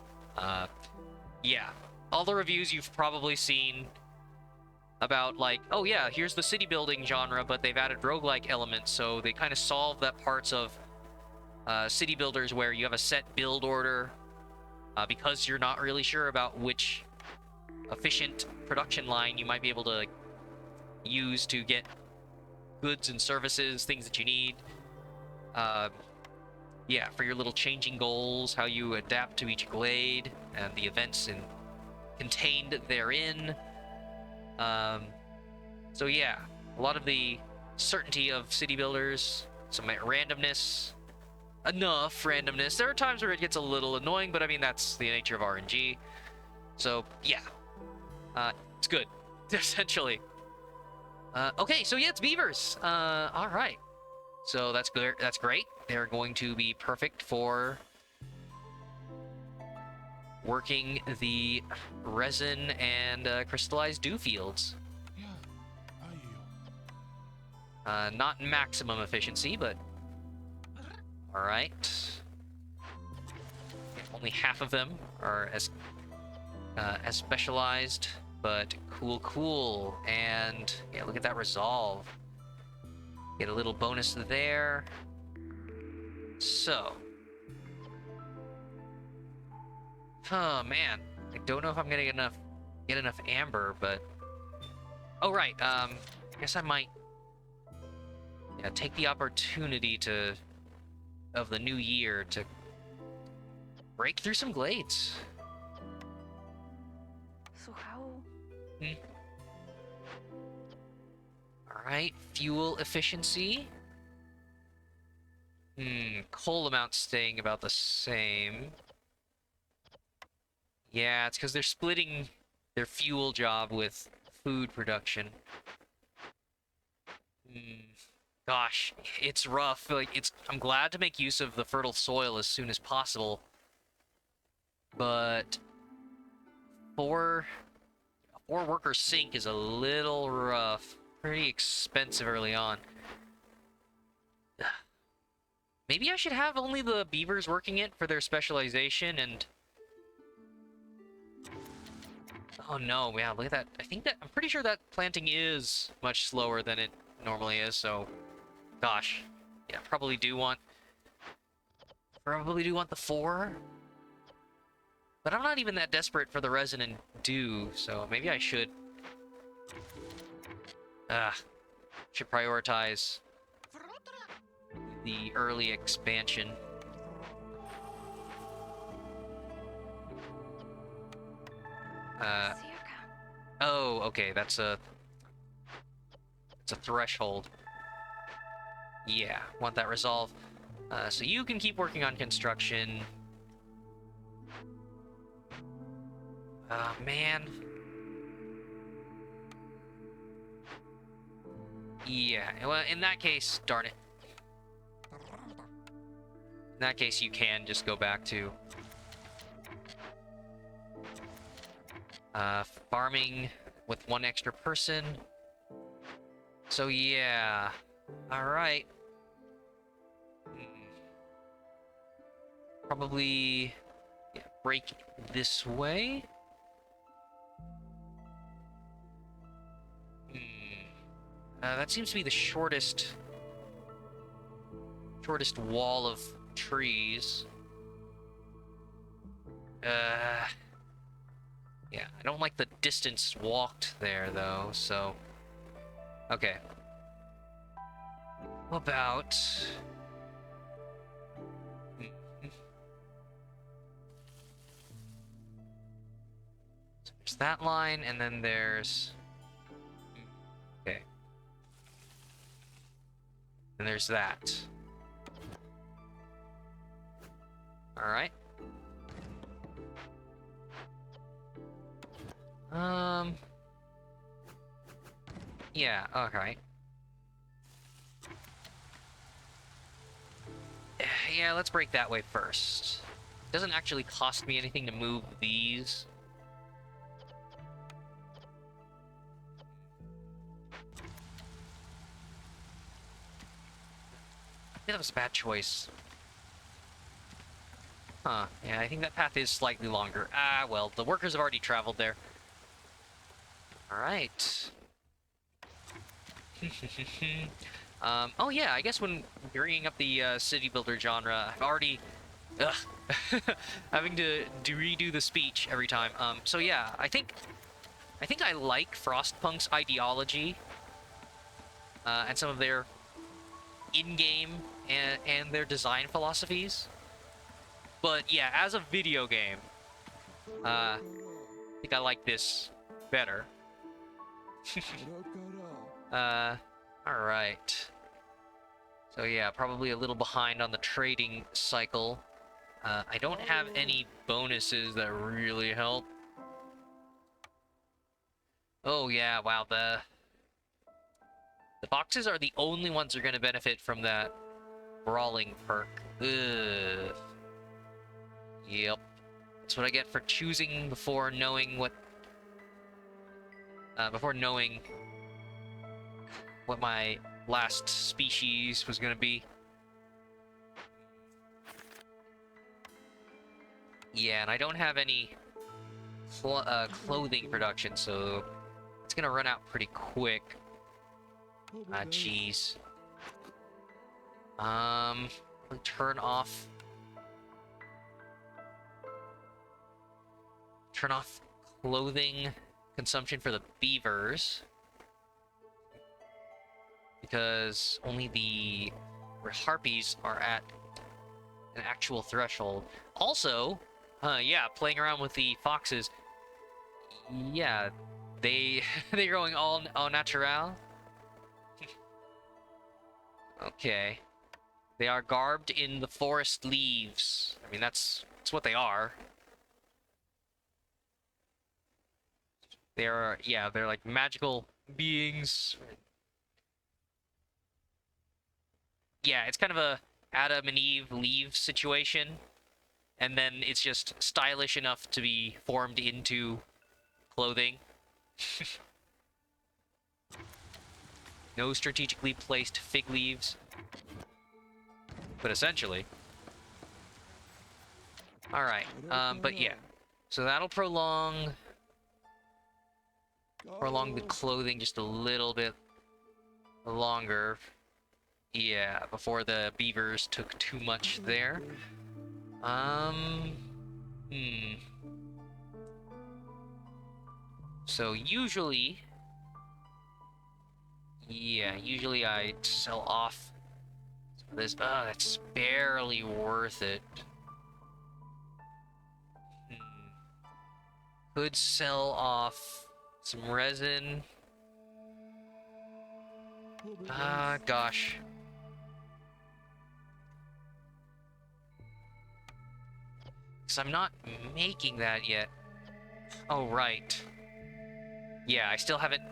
Yeah. All the reviews you've probably seen about, like, oh yeah, here's the city building genre, but they've added roguelike elements, so they kind of solve that parts of city builders where you have a set build order because you're not really sure about which efficient production line you might be able to use to get goods and services, things that you need. Yeah, for your little changing goals, how you adapt to each glade and the events contained therein. So yeah, a lot of the certainty of city builders, some randomness, enough randomness. There are times where it gets a little annoying, but I mean, that's the nature of RNG. So yeah, it's good, essentially. Okay, so yeah, it's beavers. All right. So that's good. That's great. They're going to be perfect for working the resin and crystallized dew fields. Not maximum efficiency, but all right. Only half of them are as specialized, but cool. And yeah, look at that resolve. Get a little bonus there. So, oh man, I don't know if I'm gonna get enough amber, but oh right, I guess I might take the opportunity of the new year to break through some glades. So how? Alright, fuel efficiency. Coal amount staying about the same. Yeah, it's because they're splitting their fuel job with food production. Gosh, it's rough. Like, I'm glad to make use of the fertile soil as soon as possible. But a four-worker sink is a little rough. Pretty expensive early on. Maybe I should have only the beavers working it for their specialization and... Oh no, yeah, look at that. I'm pretty sure that planting is much slower than it normally is, so... Gosh. Yeah, probably do want the 4. But I'm not even that desperate for the resin and dew, so maybe I should... should prioritize the early expansion. Oh, okay, it's a threshold. Yeah, want that resolve. So you can keep working on construction. Man. Yeah, well, in that case, darn it. In that case, you can just go back to farming with one extra person. So yeah, all right. Probably break this way. That seems to be the shortest wall of trees. Yeah, I don't like the distance walked there, though, so... Okay. How about... So there's that line, and then there's... Okay. And there's that. Alright. Yeah, okay. Yeah, let's break that way first. It doesn't actually cost me anything to move these. I think that was a bad choice. Huh, yeah, I think that path is slightly longer. Ah, well, the workers have already traveled there. Alright. Oh yeah, I guess when bringing up the city builder genre, I've already... Ugh. Having to redo the speech every time. So yeah, I think I like Frostpunk's ideology and some of their in-game and their design philosophies. But yeah, as a video game, I think I like this better. Alright. So yeah, probably a little behind on the trading cycle. I don't have any bonuses that really help. Oh yeah, wow, the foxes are the only ones who are going to benefit from that brawling perk. Ugh. Yep. That's what I get for choosing before knowing what... before knowing what my last species was going to be. Yeah, and I don't have any clothing production, so it's going to run out pretty quick. Jeez. Turn off clothing consumption for the beavers, because only the harpies are at an actual threshold. Also, yeah, playing around with the foxes, yeah, they're going all natural. Okay. They are garbed in the forest leaves. I mean, that's what they are. They are, yeah, they're like magical beings. Yeah, it's kind of a Adam and Eve leave situation. And then it's just stylish enough to be formed into clothing. No strategically placed fig leaves. But essentially. Alright, but yeah. So that'll prolong the clothing just a little bit longer. Yeah, before the beavers took too much there. So usually... Yeah, usually I sell off this. Oh, that's barely worth it. Could sell off some resin. Gosh. Because I'm not making that yet. Oh, right. Yeah, I still haven't...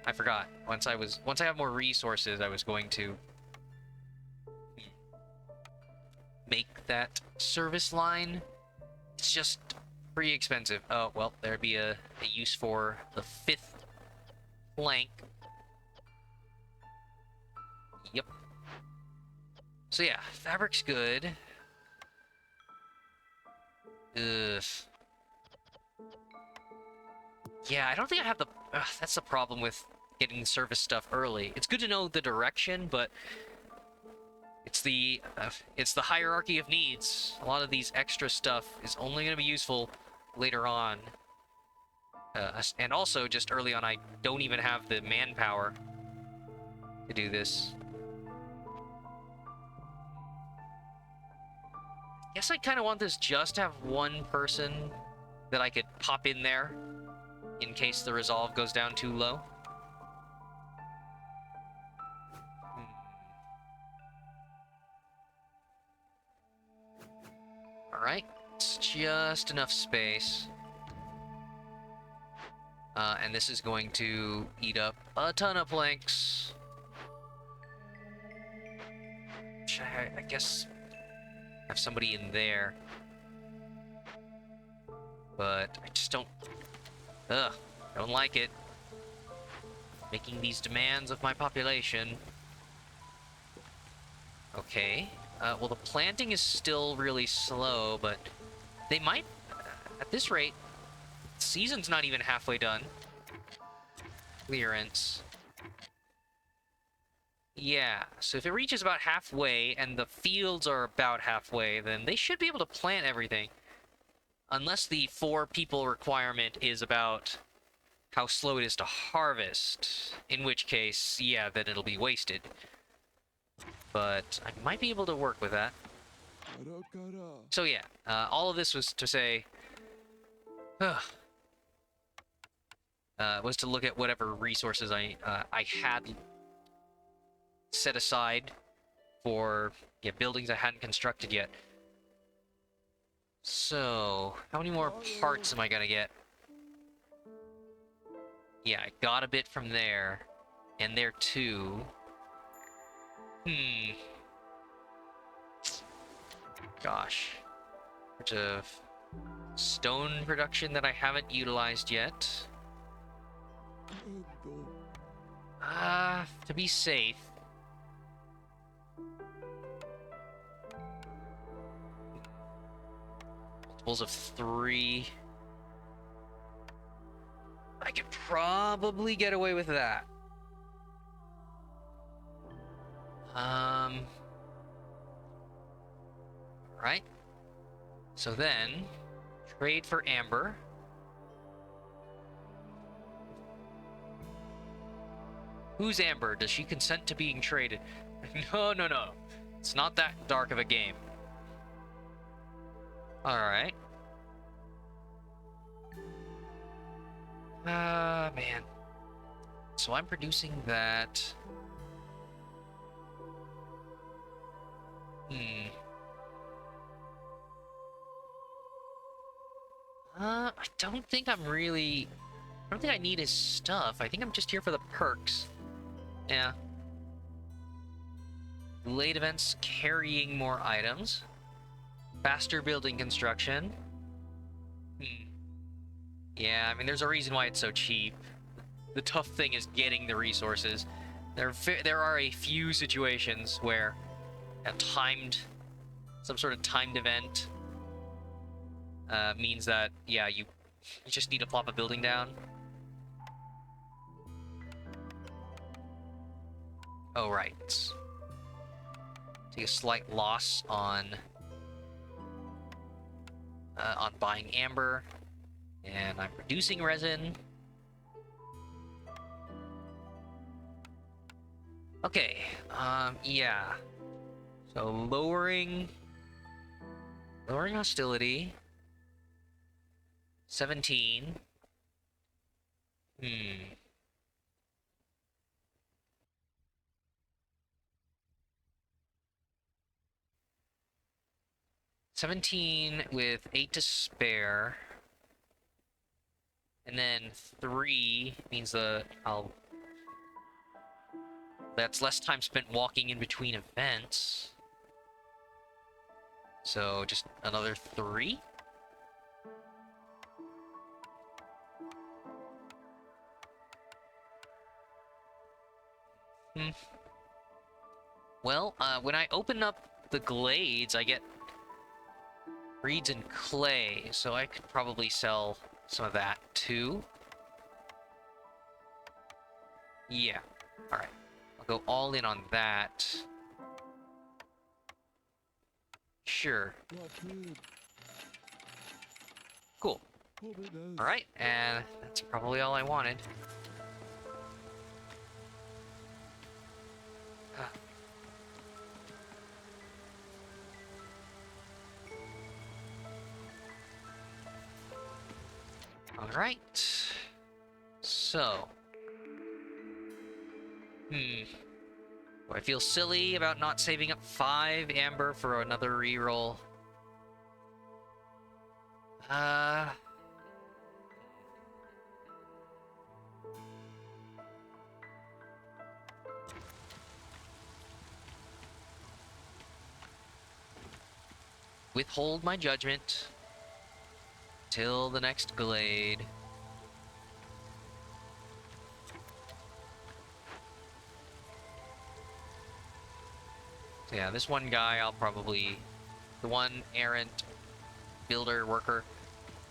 I forgot. Once I have more resources, I was going to make that service line. It's just pretty expensive. Oh, well, there'd be a use for the 5th plank. Yep. So yeah, fabric's good. Ugh. Yeah, I don't think I have the... that's the problem with getting the service stuff early. It's good to know the direction, but it's the hierarchy of needs. A lot of these extra stuff is only going to be useful later on. And also, just early on, I don't even have the manpower to do this. Guess I kind of want this just to have one person that I could pop in there in case the resolve goes down too low. Alright, it's just enough space. And this is going to eat up a ton of planks. Which I guess have somebody in there. But I just don't... Ugh, don't like it. Making these demands of my population. Okay. Well, the planting is still really slow, but they might... at this rate, the season's not even halfway done. Clearance. Yeah, so if it reaches about halfway, and the fields are about halfway, then they should be able to plant everything. Unless the 4 people requirement is about how slow it is to harvest. In which case, yeah, then it'll be wasted. But I might be able to work with that. So yeah, all of this was to say... was to look at whatever resources I had set aside for buildings I hadn't constructed yet. So, how many more parts am I gonna get? Yeah, I got a bit from there, and there too. Gosh. Bunch of stone production that I haven't utilized yet. To be safe. Multiples of 3. I could probably get away with that. Right. So then, trade for amber. Who's Amber? Does she consent to being traded? No. It's not that dark of a game. Alright. Man. So I'm producing that. I don't think I'm really... I don't think I need his stuff. I think I'm just here for the perks. Yeah. Late events carrying more items. Faster building construction. Yeah, I mean, there's a reason why it's so cheap. The tough thing is getting the resources. There are a few situations where some sort of timed event means that, yeah, you just need to plop a building down. Oh, right. Take a slight loss on buying amber, and I'm reducing resin. Okay, yeah. So lowering hostility. 17. 17 with 8 to spare. And then 3 means that's less time spent walking in between events. So just another 3. Hmm. Well, when I open up the glades, I get reeds and clay, so I could probably sell some of that too. Yeah. Alright. I'll go all in on that. Sure. Cool. Alright, and that's probably all I wanted. Alright. So. Do I feel silly about not saving up 5 amber for another reroll? Withhold my judgment till the next glade. So yeah, this one guy I'll probably... The one errant builder worker,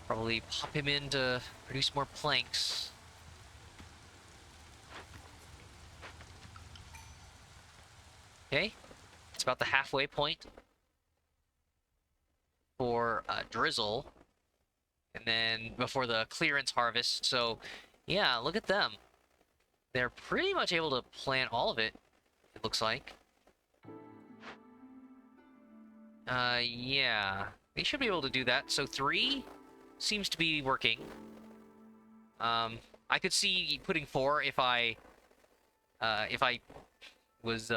probably pop him in to produce more planks. Okay, it's about the halfway point for drizzle, and then before the clearance harvest. So yeah, look at them. They're pretty much able to plant all of it, it looks like. Yeah, they should be able to do that. So 3 seems to be working. I could see putting 4 if I was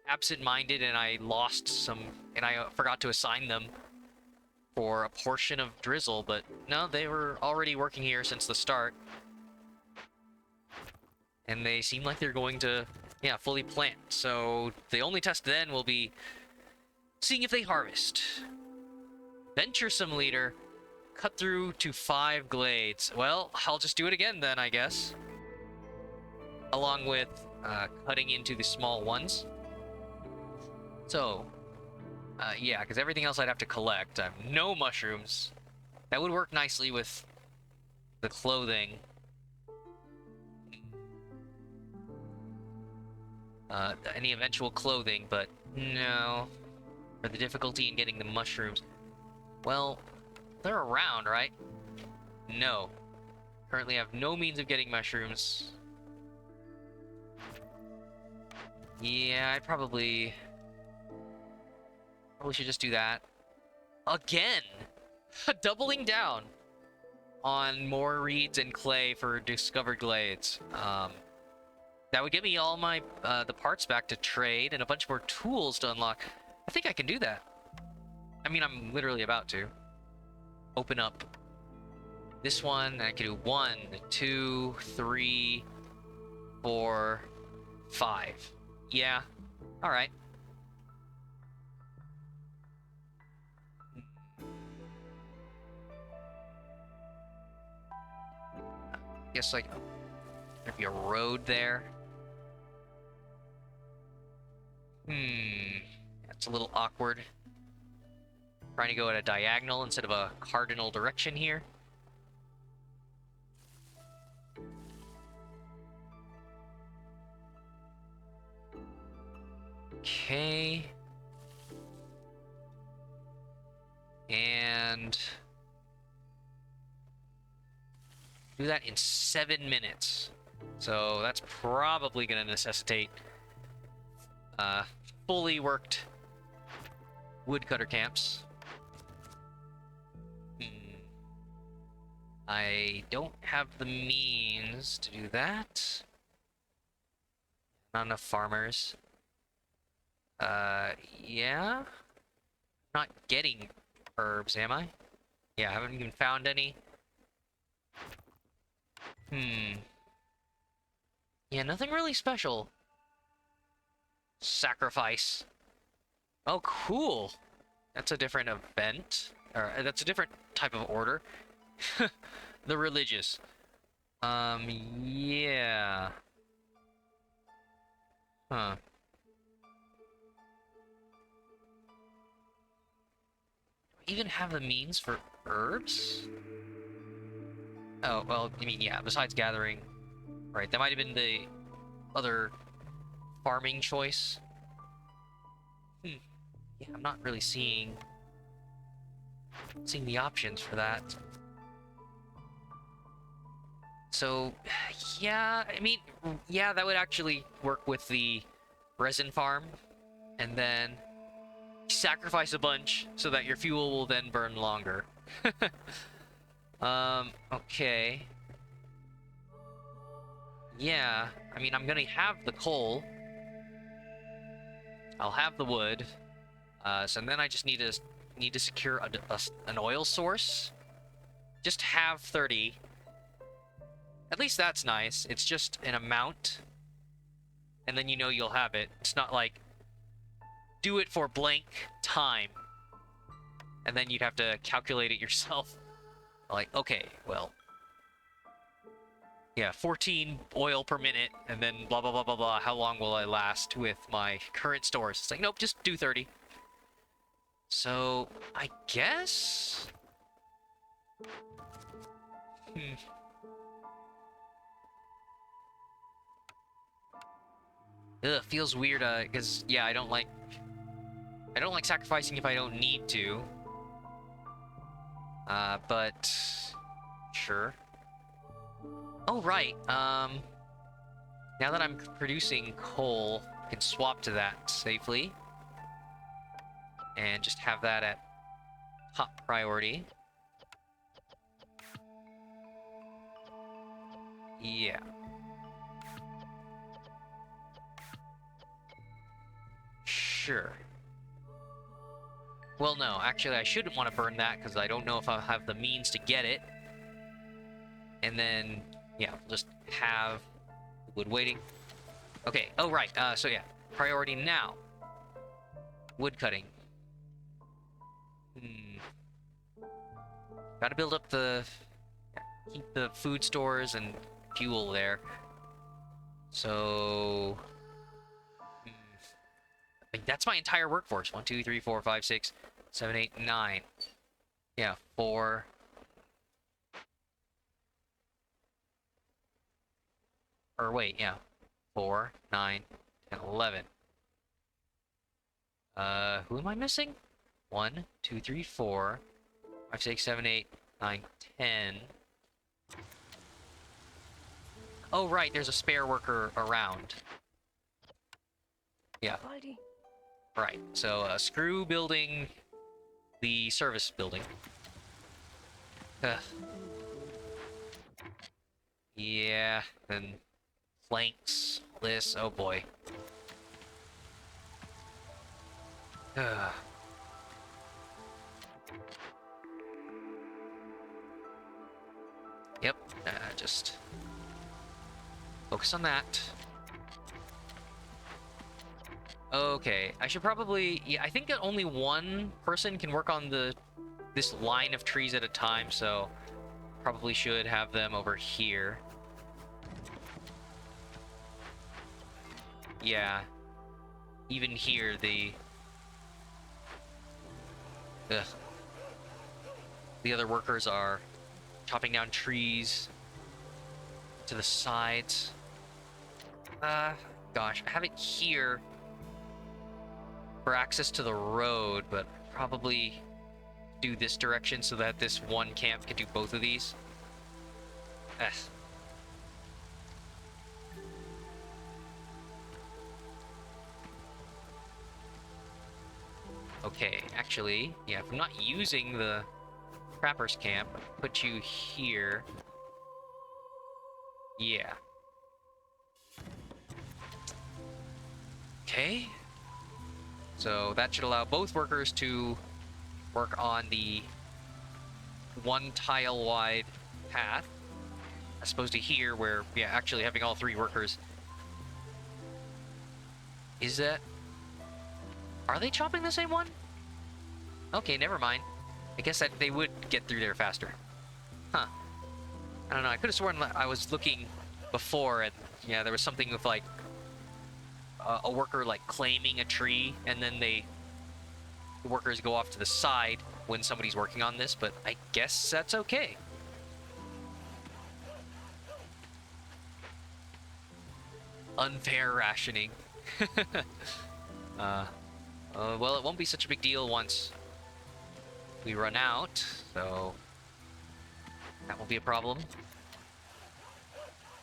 absent-minded and I lost some, and I forgot to assign them for a portion of drizzle, but no, they were already working here since the start. And they seem like they're going to, yeah, fully plant. So the only test then will be seeing if they harvest. Venturesome leader, cut through to 5 glades. Well, I'll just do it again then, I guess. Along with cutting into the small ones. So, yeah, because everything else I'd have to collect. I have no mushrooms. That would work nicely with the clothing. Any eventual clothing, but no. For the difficulty in getting the mushrooms. Well, they're around, right? No. Currently have no means of getting mushrooms. Yeah, I'd probably should just do that. Again! Doubling down on more reeds and clay for discovered glades. That would give me all my the parts back to trade and a bunch more tools to unlock. I think I can do that. I mean, I'm literally about to open up this one, and I can do 1, 2, 3, 4, 5. Yeah. All right. Guess like there'd be a road there. That's a little awkward. Trying to go at a diagonal instead of a cardinal direction here. Okay. And do that in 7 minutes. So that's probably going to necessitate fully worked woodcutter camps. I don't have the means to do that. Not enough farmers. Yeah? Not getting herbs, am I? Yeah, I haven't even found any. Yeah, nothing really special. Sacrifice. Oh, cool. That's a different event. Or that's a different type of order. The religious. Yeah. Huh. Do I even have the means for herbs? Oh, well, I mean, yeah, besides gathering. Right, that might have been the other farming choice. Hmm. Yeah, I'm not really seeing the options for that. So, yeah, I mean, yeah, that would actually work with the resin farm. And then sacrifice a bunch so that your fuel will then burn longer. Okay. Yeah, I mean, I'm gonna have the coal. I'll have the wood. So then I just need to secure an oil source. Just have 30. At least that's nice. It's just an amount, and then you know you'll have it. It's not like do it for blank time, and then you'd have to calculate it yourself. Like, okay, well, yeah, 14 oil per minute, and then blah blah blah blah blah. How long will I last with my current stores? It's like, nope, just do 30. So I guess. Hmm. Ugh, feels weird. Because yeah, I don't like sacrificing if I don't need to. But sure. Oh right. Now that I'm producing coal, I can swap to that safely, and just have that at top priority. Yeah. Sure. Well, no, actually, I shouldn't want to burn that because I don't know if I'll have the means to get it. And then, yeah, we'll just have wood waiting. Okay, oh, right. So, yeah, priority now. Wood cutting. Gotta build up keep the food stores and fuel there. So, like, that's my entire workforce. 1, 2, 3, 4, 5, 6, 7, 8, 9. Yeah, 4. Or wait, yeah. 4, 9, 10, 11. Who am I missing? 1, 2, 3, 4, 5, 6, 7, 8, 9, 10. Oh, right, there's a spare worker around. Yeah. Right, so screw building the service building. Ugh. Yeah, and flanks, this, oh boy. Ugh. Yep, just focus on that. Okay, I should probably... Yeah, I think that only one person can work on this line of trees at a time, so probably should have them over here. Yeah. Even here, Ugh. The other workers are chopping down trees to the sides. Gosh, I have it here for access to the road, but probably do this direction so that this one camp can do both of these. Ugh. Okay, actually, yeah, if I'm not using the Trappers camp, I'll put you here. Yeah. Okay. So that should allow both workers to work on the one tile wide path, as opposed to here where, yeah, actually having all 3 workers. Is that... Are they chopping the same one? Okay, never mind. I guess that they would get through there faster. Huh. I don't know. I could have sworn I was looking before and yeah, there was something with like a worker like claiming a tree and then the workers go off to the side when somebody's working on this, but I guess that's okay. Unfair rationing. Well, it won't be such a big deal once we run out, so that won't be a problem.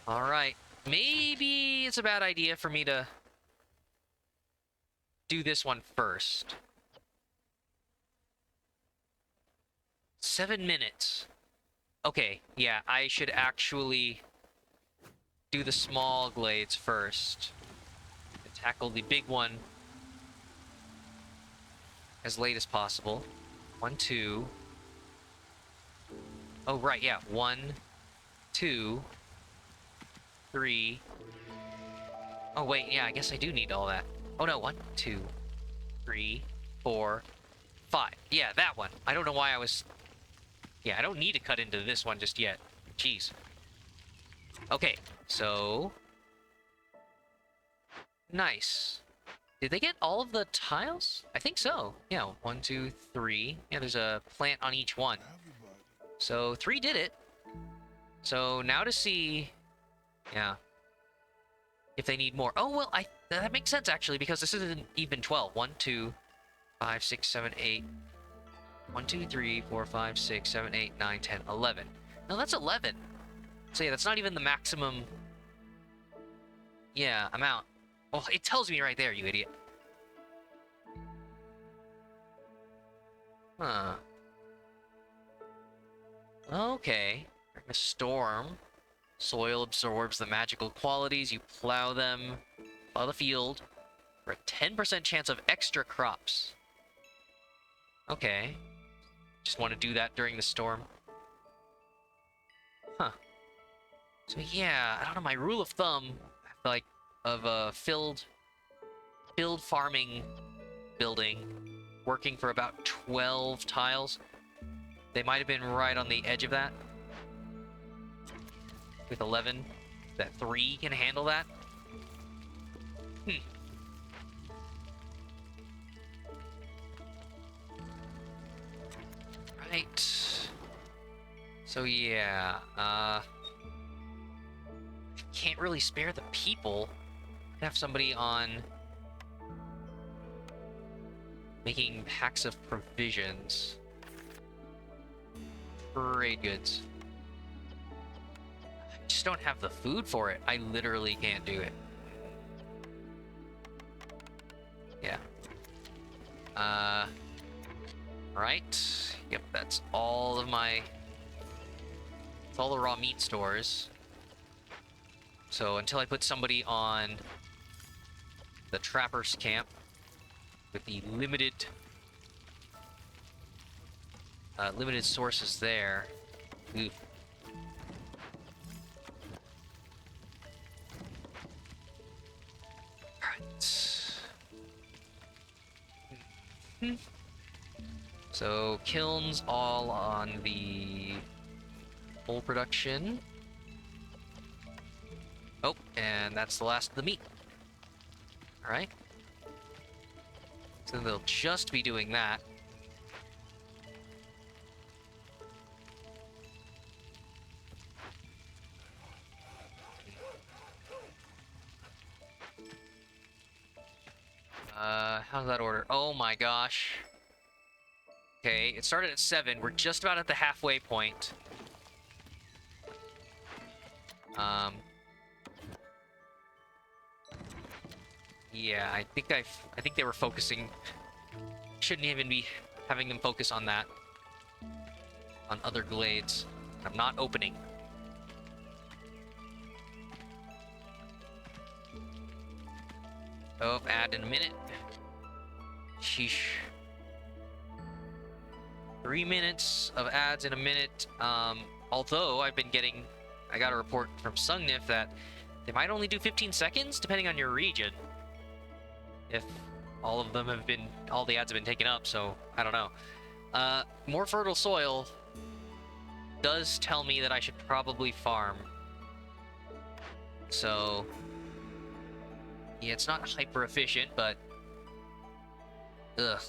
All right. Maybe it's a bad idea for me to do this one first. 7 minutes. Okay, yeah, I should actually do the small glades first and tackle the big one as late as possible. 1, 2. Oh, right, yeah. 1, 2, 3. Oh, wait, yeah, I guess I do need all that. Oh, no, 1, 2, 3, 4, 5. Yeah, that one. I don't know why I was... Yeah, I don't need to cut into this one just yet. Jeez. Okay, so... Nice. Did they get all of the tiles? I think so. Yeah, 1, 2, 3. Yeah, there's a plant on each one. So 3 did it. So now to see... Yeah. If they need more. Oh, well, that makes sense, actually, because this isn't even 12. 1, 2, 5, 6, 7, 8. 1, 2, 3, 4, 5, 6, 7, 8, 9, 10, 11. No, that's 11. So yeah, that's not even the maximum... Yeah, amount. Well, it tells me right there, you idiot. Huh. Okay. During a storm, soil absorbs the magical qualities. You plow the field, for a 10% chance of extra crops. Okay. Just want to do that during the storm. Huh. So yeah, I don't know, my rule of thumb, like, of a filled farming building working for about 12 tiles. They might have been right on the edge of that. With 11, that 3 can handle that. Right. So yeah, can't really spare the people. Have somebody on making packs of provisions. Trade goods. I just don't have the food for it. I literally can't do it. Yeah. Right. Yep, that's all of my... It's all the raw meat stores. So until I put somebody on the trapper's camp with the limited sources there. Oof. Alright. So kilns all on the full production. Oh, and that's the last of the meat. Alright. So they'll just be doing that. How's that order? Oh my gosh. Okay, it started at 7. We're just about at the halfway point. Yeah, I think they were focusing. Shouldn't even be having them focus on that. On other glades. I'm not opening. Oh, add in a minute. Sheesh. 3 minutes of ads in a minute. Although I got a report from Sungnif that they might only do 15 seconds, depending on your region. If all the ads have been taken up, so I don't know. More fertile soil does tell me that I should probably farm. So, yeah, it's not hyper efficient, but ugh.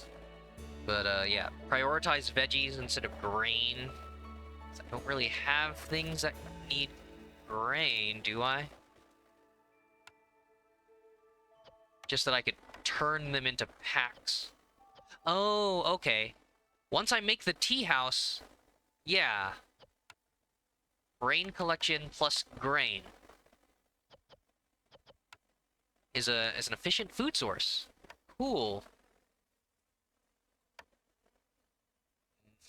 But yeah, prioritize veggies instead of grain. I don't really have things that need grain, do I? Just that I could turn them into packs. Oh, okay. Once I make the tea house, yeah. Grain collection plus grain is an efficient food source. Cool.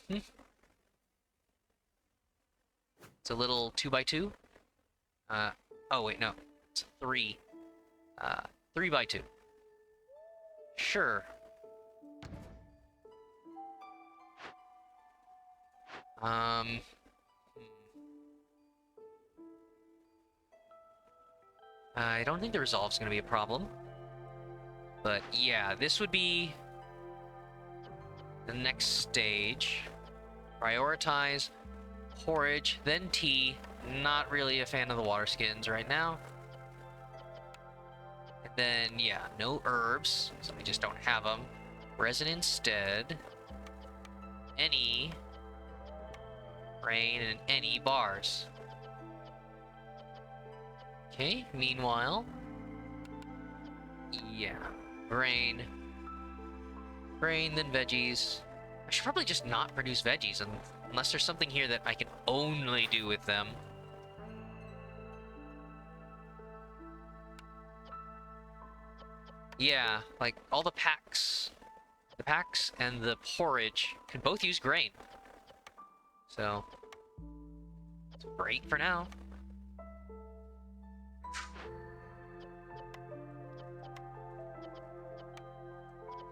Hmm. It's a little 2x2. Oh wait, no. It's 3. 3x2. Sure. Hmm. I don't think the resolve's gonna be a problem. But yeah, this would be the next stage. Prioritize porridge, then tea. Not really a fan of the water skins right now. And then, yeah, no herbs, so we just don't have them. Resin instead. Any grain and any bars. Okay, meanwhile, yeah, grain, then veggies. I should probably just not produce veggies unless there's something here that I can only do with them. Yeah, like all the packs and the porridge can both use grain. So, it's great for now.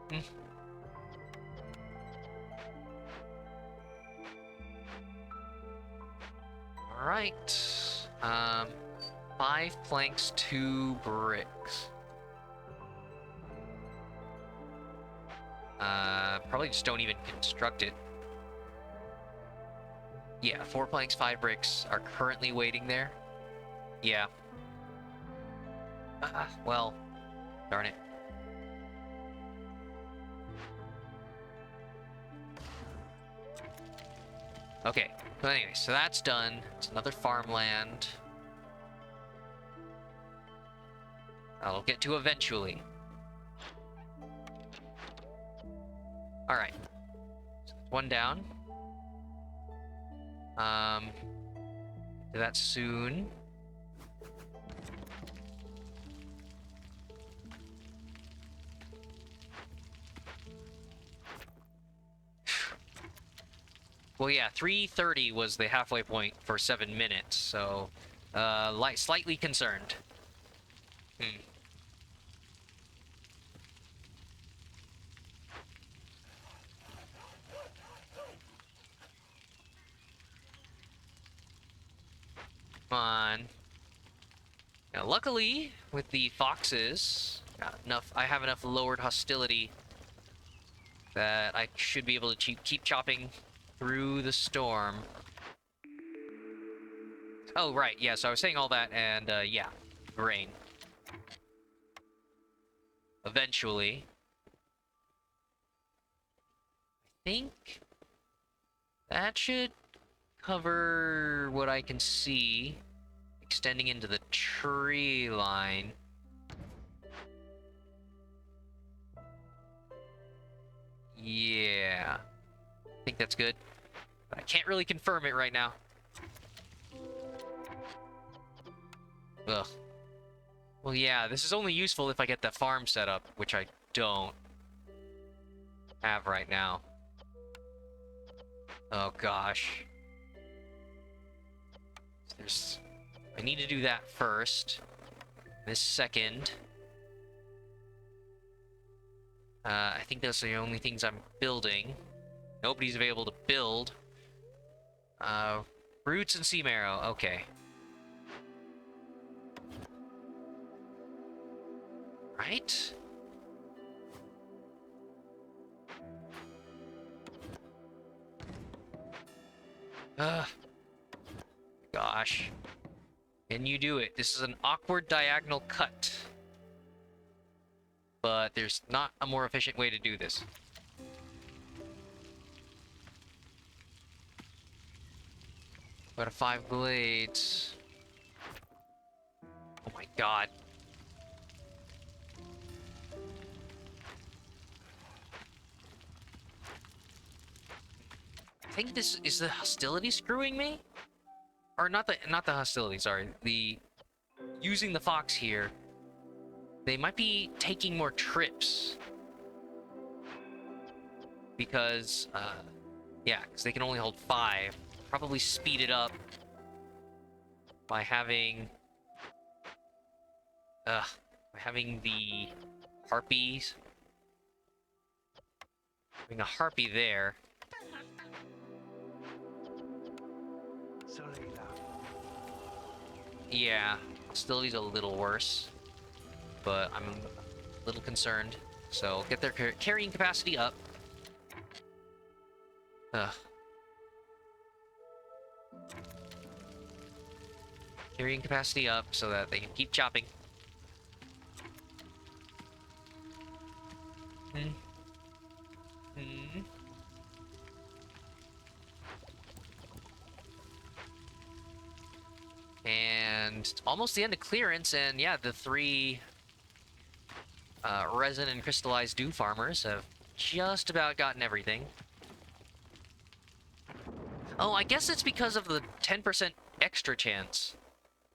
Hmm. All right. 5 planks, 2 bricks. Probably just don't even construct it. Yeah, 4 planks, 5 bricks are currently waiting there. Yeah. Well, darn it. Okay, but anyway, so that's done. It's another farmland. I'll get to eventually. Alright. So one down. Do that soon. Well, yeah, 3:30 was the halfway point for 7 minutes, so slightly concerned. Hmm. Come on. Now, luckily, with the foxes, I have enough lowered hostility that I should be able to keep chopping through the storm. Oh, right, yeah, so I was saying all that, and, yeah, grain. Eventually. I think that should cover what I can see, extending into the tree line. Yeah. I think that's good. But I can't really confirm it right now. Ugh. Well, yeah, this is only useful if I get the farm set up, which I don't have right now. Oh, gosh. I need to do that first. This second. I think those are the only things I'm building. Nobody's available to build. Roots and sea marrow. Okay. Right? Ugh. Gosh. Can you do it? This is an awkward diagonal cut. But there's not a more efficient way to do this. Go to 5 blades. Oh my god. I think this is the hostility screwing me? Or not the hostility, sorry. The using the fox here. They might be taking more trips. Because yeah, because they can only hold 5. Probably speed it up by having the harpies. Having a harpy there. Yeah, hostility's a little worse, but I'm a little concerned. So get their carrying capacity up. Ugh. Carrying capacity up so that they can keep chopping. And almost the end of clearance, and yeah, the 3 resin and crystallized dew farmers have just about gotten everything. Oh, I guess it's because of the 10% extra chance.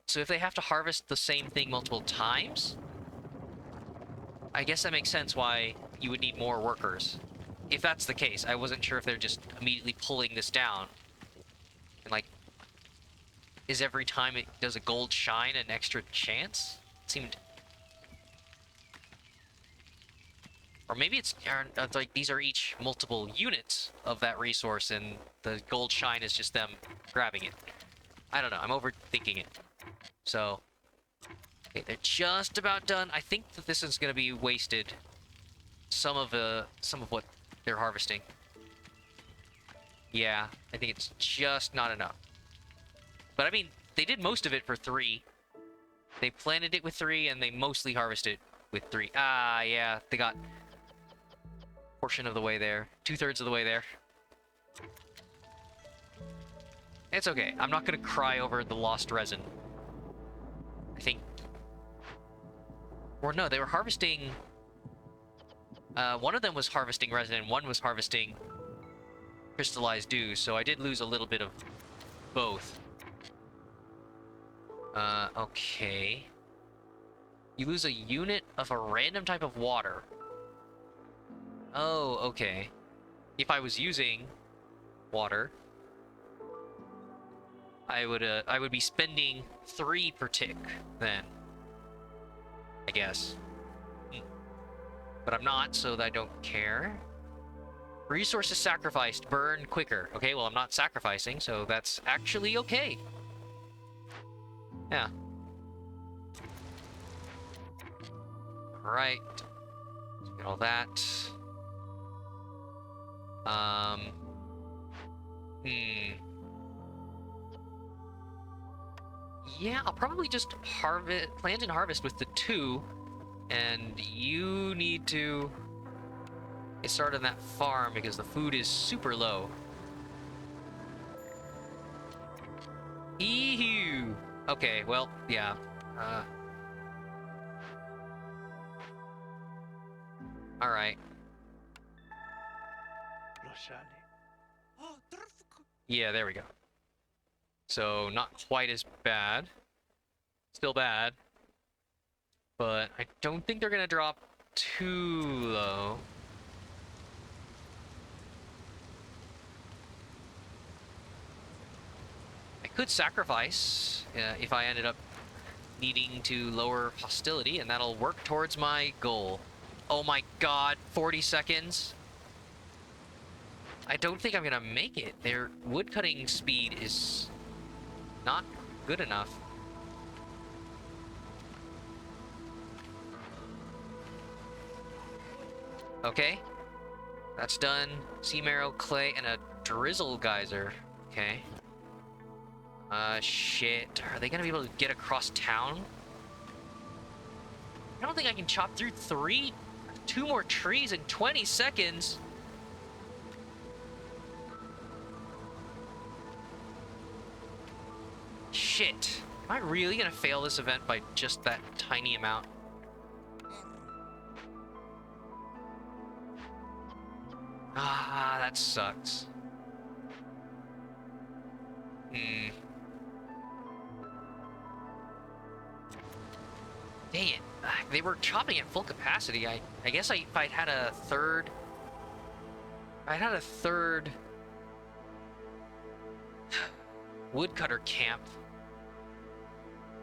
So if they have to harvest the same thing multiple times, I guess that makes sense why you would need more workers. If that's the case, I wasn't sure if they're just immediately pulling this down. And like, is every time it does a gold shine an extra chance? It seemed... Or maybe it's like these are each multiple units of that resource and the gold shine is just them grabbing it. I don't know, I'm overthinking it. So, okay, they're just about done. I think that this is going to be wasted. Some of what they're harvesting. Yeah, I think it's just not enough. But I mean, they did most of it for 3. They planted it with 3 and they mostly harvested with 3. Ah, yeah, they got portion of the way there. 2/3 of the way there. It's okay. I'm not gonna cry over the lost resin. I think... Or no, they were harvesting... one of them was harvesting resin and one was harvesting crystallized dew, so I did lose a little bit of both. Okay. You lose a unit of a random type of water. Oh, okay. If I was using water, I would be spending 3 per tick then. I guess. But I'm not, so I don't care. Resources sacrificed, burn quicker. Okay, well, I'm not sacrificing, so that's actually okay. Yeah. Alright. Get all that. Yeah, I'll probably just plant and harvest with the 2, and you need to get started on that farm because the food is super low. Eehoo! Okay, well, yeah. Alright. Yeah, there we go. So, not quite as bad. Still bad. But I don't think they're gonna drop too low. I could sacrifice if I ended up needing to lower hostility, and that'll work towards my goal. Oh my god, 40 seconds? I don't think I'm gonna make it. Their woodcutting speed is not good enough. Okay. That's done. Sea marrow, clay, and a drizzle geyser. Okay. Shit. Are they gonna be able to get across town? I don't think I can chop through two more trees in 20 seconds. Shit. Am I really gonna fail this event by just that tiny amount? Ah, that sucks. Hmm. Dang it. They were chopping at full capacity. I guess if I'd had a third... I'd had a third... woodcutter camp.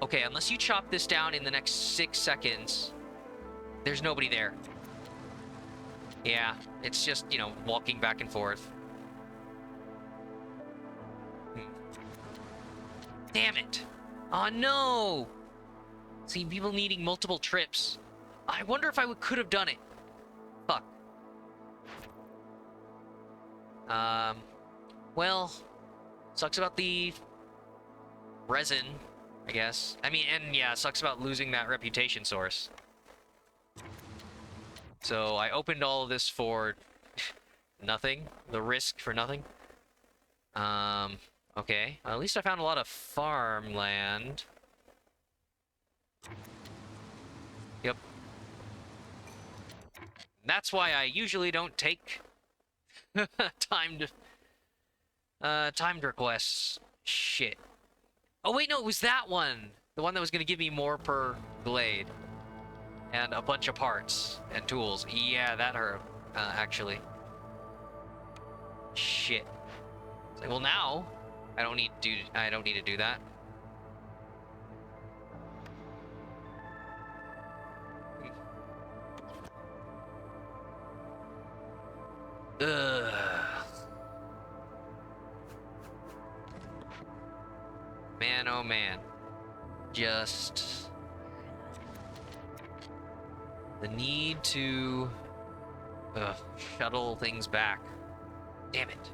Okay, unless you chop this down in the next 6 seconds, there's nobody there. Yeah, it's just, you know, walking back and forth. Damn it. Oh, no. See, people needing multiple trips. I wonder if I could have done it. Fuck. Well, sucks about the resin, I guess. I mean, and yeah, sucks about losing that reputation source. So I opened all of this for nothing. The risk for nothing. Okay. At least I found a lot of farmland. Yep. That's why I usually don't take timed requests. Shit. Oh wait, no, it was that one. The one that was gonna give me more per glade. And a bunch of parts and tools. Yeah, that hurt, actually. Shit. It's like, well, now I don't need to do that. Ugh. Man, oh man. Just the need to shuttle things back. Damn it.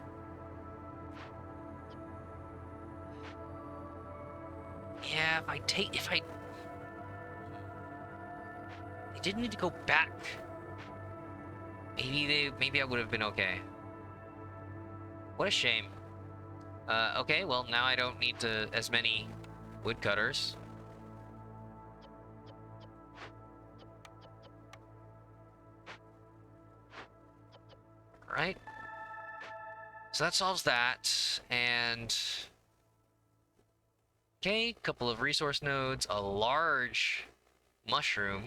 Yeah, if I didn't need to go back, maybe I would have been okay. What a shame. Okay, well, now I don't need as many woodcutters. Right? So that solves that, and... Okay, couple of resource nodes, a large mushroom.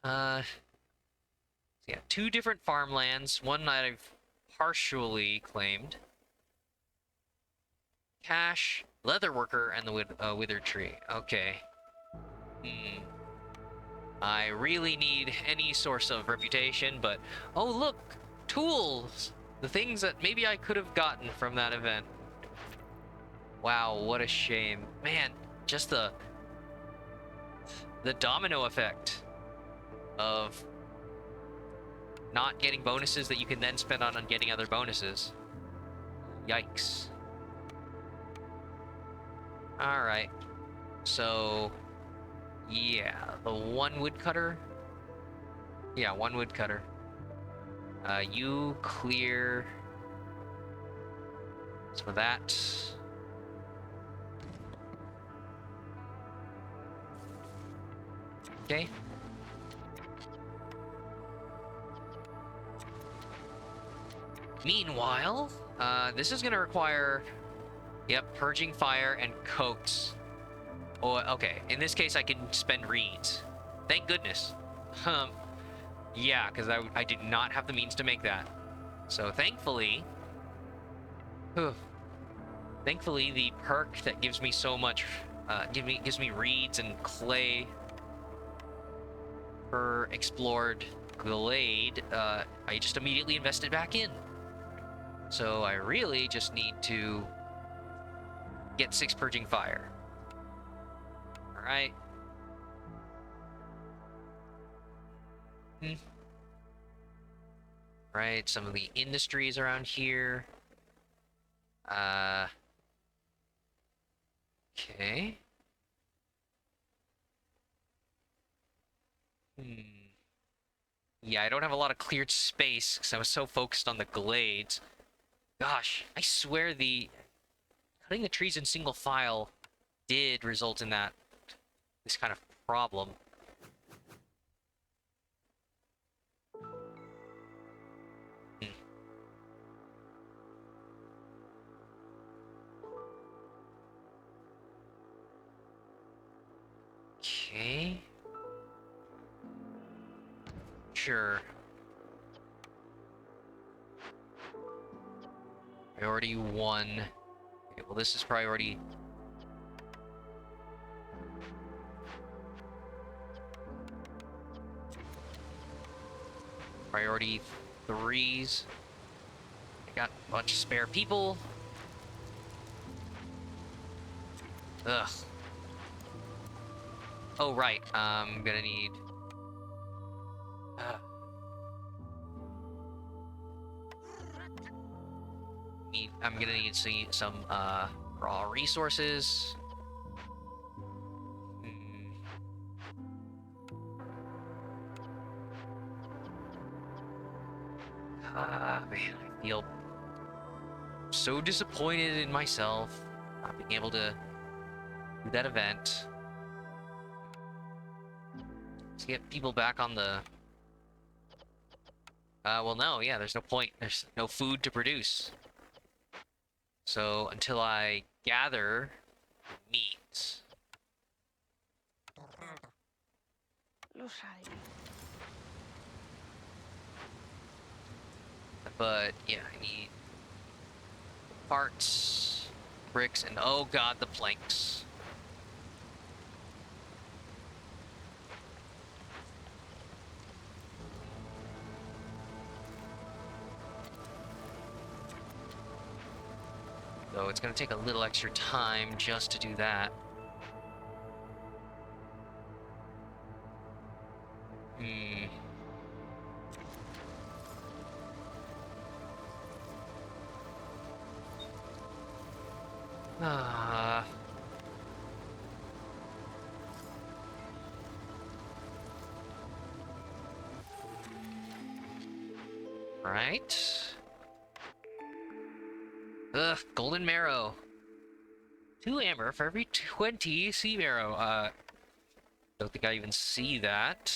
So yeah, 2 different farmlands, one that I've partially claimed. Cash, leatherworker, and the withered tree. Okay. I really need any source of reputation, but... Oh, look! Tools! The things that maybe I could have gotten from that event. Wow, what a shame. Man, just the domino effect of not getting bonuses that you can then spend on getting other bonuses. Yikes. Alright. So, yeah, the 1 woodcutter. Yeah, 1 woodcutter. You clear some of that. Okay. Meanwhile, this is gonna require, yep, purging fire and coats. Oh, okay. In this case, I can spend reeds. Thank goodness. Yeah, because I did not have the means to make that. So thankfully, thankfully the perk that gives me so much, gives me reeds and clay per explored glade, I just immediately invested back in. So I really just need to get 6 purging fire. Alright. Right, some of the industries around here. Okay. Hmm. Yeah, I don't have a lot of cleared space because I was so focused on the glades. Gosh, I swear the cutting the trees in single file did result in this kind of problem. Hmm. Okay. Sure. Priority 1. Okay, well, this is priority 3s. I got a bunch of spare people. Ugh. Oh, right. I'm gonna need... Uh, I'm gonna need to see some raw resources. Hmm. Man, I feel so disappointed in myself not being able to do that event. Let's get people back on the... well, no, yeah, there's no point. There's no food to produce. So until I gather meat. But yeah, I need parts, bricks, and oh god, the planks. So it's gonna take a little extra time just to do that. Hmm. Ah. Right. Ugh, golden marrow. 2 amber for every 20 sea marrow. Don't think I even see that.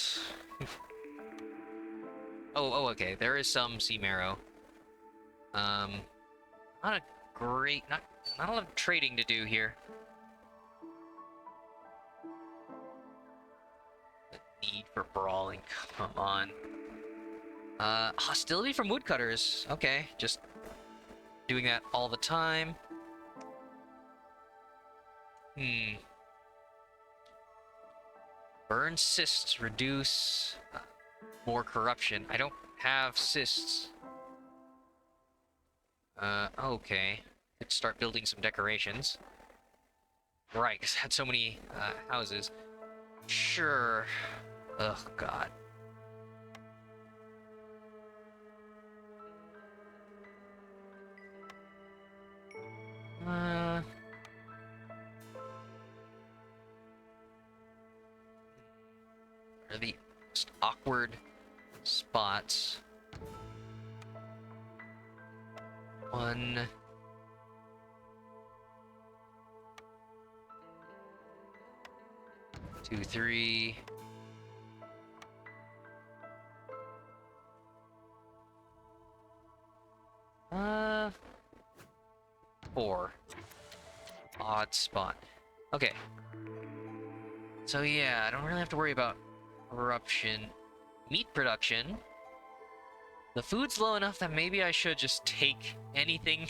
Oh, okay. There is some sea marrow. Um, not a great, not a lot of trading to do here. The need for brawling. Come on. Hostility from woodcutters. Okay, just doing that all the time. Hmm. Burn cysts reduce more corruption. I don't have cysts. Okay. Could start building some decorations. Right, because I had so many houses. Sure. Ugh, God. Uh, are the most awkward spots. 1, 2, 3. 4. Odd spot. Okay. So yeah, I don't really have to worry about corruption. Meat production. The food's low enough that maybe I should just take anything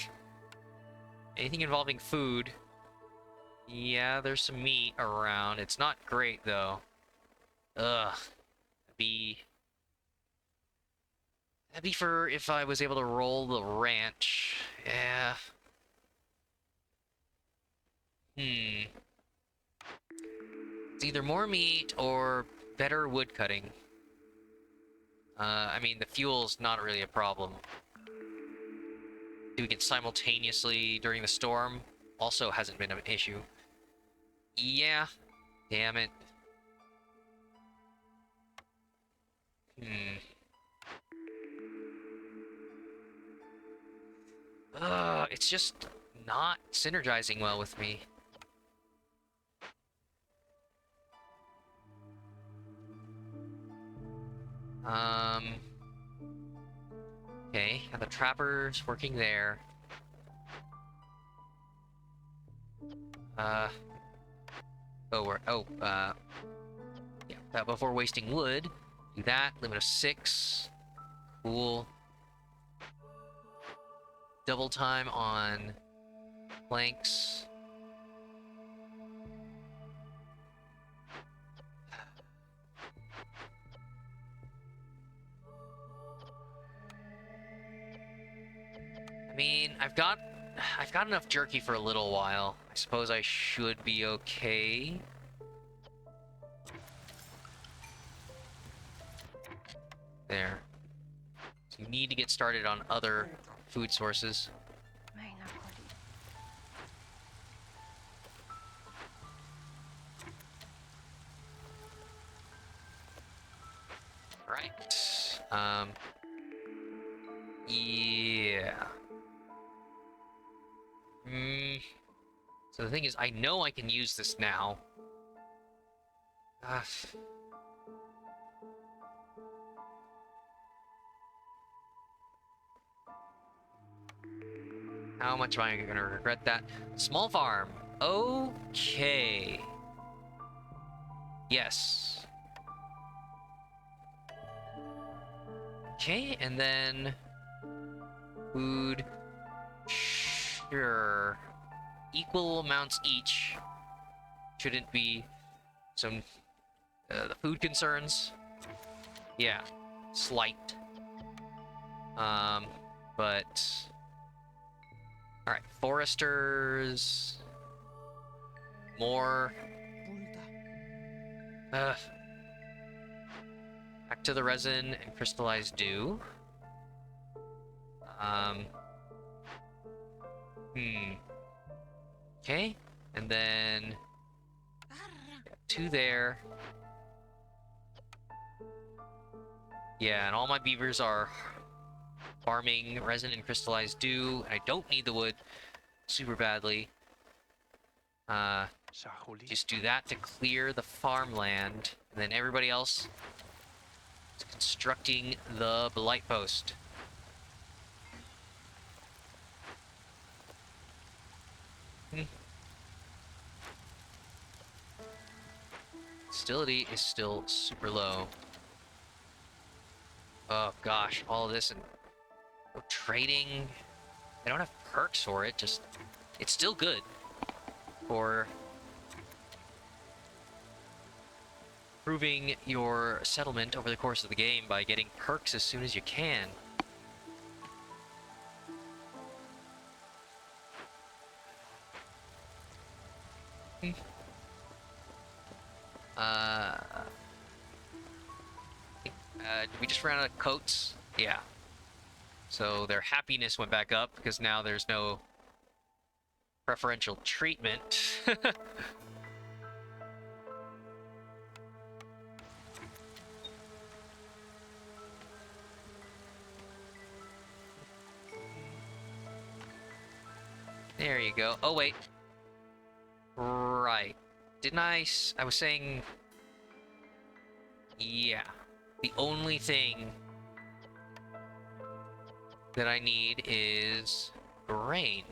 involving food. Yeah, there's some meat around. It's not great though. Ugh. Be That'd be for if I was able to roll the ranch. Yeah. Hmm. It's either more meat or better wood cutting. I mean, the fuel's not really a problem. Doing it simultaneously during the storm also hasn't been an issue. Yeah. Damn it. Hmm. It's just not synergizing well with me. Um. Okay, have the trappers working there. Uh. Yeah. Before wasting wood, do that. Limit of 6. Cool. Double time on planks. I mean, I've got enough jerky for a little while. I suppose I should be okay. There. So you need to get started on other food sources. Right. Yeah. So the thing is, I know I can use this now. Ah. How much am I gonna regret that? Small farm. Okay. Yes. Okay, and then food. Sure. Equal amounts each. Shouldn't be some the food concerns. Yeah, slight. But all right, foresters. More. Back to the resin and crystallized dew. Um. Okay, and then 2 there. Yeah, and all my beavers are farming resin and crystallized dew. And I don't need the wood super badly. Just do that to clear the farmland, and then everybody else is constructing the blight post. Hostility is still super low. Oh gosh, all of this and trading. I don't have perks for it, just it's still good for improving your settlement over the course of the game by getting perks as soon as you can. We just ran out of coats. Yeah. So their happiness went back up because now there's no preferential treatment. There you go. Oh, wait. Right. Didn't I was saying... Yeah. The only thing that I need is grain.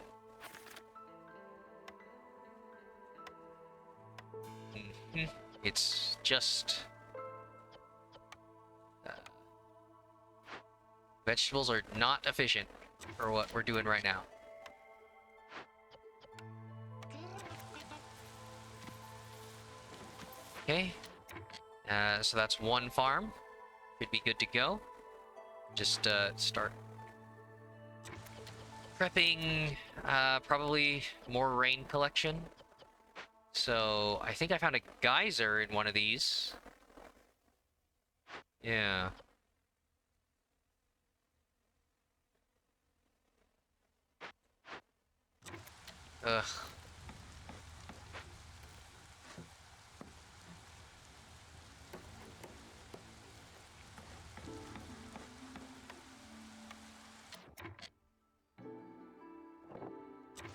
It's just... vegetables are not efficient for what we're doing right now. Okay. So that's 1 farm. Should be good to go. Just start prepping probably more rain collection. So I think I found a geyser in one of these. Yeah. Ugh.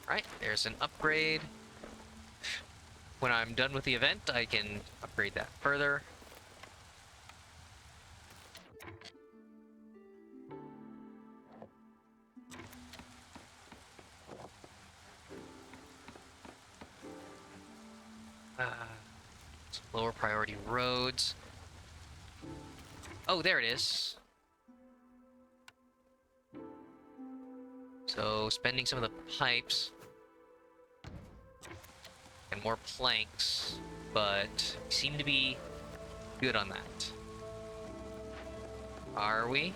Right, there's an upgrade. When I'm done with the event, I can upgrade that further. Lower priority roads. Oh, there it is. So, spending some of the pipes and more planks, but we seem to be good on that. Are we?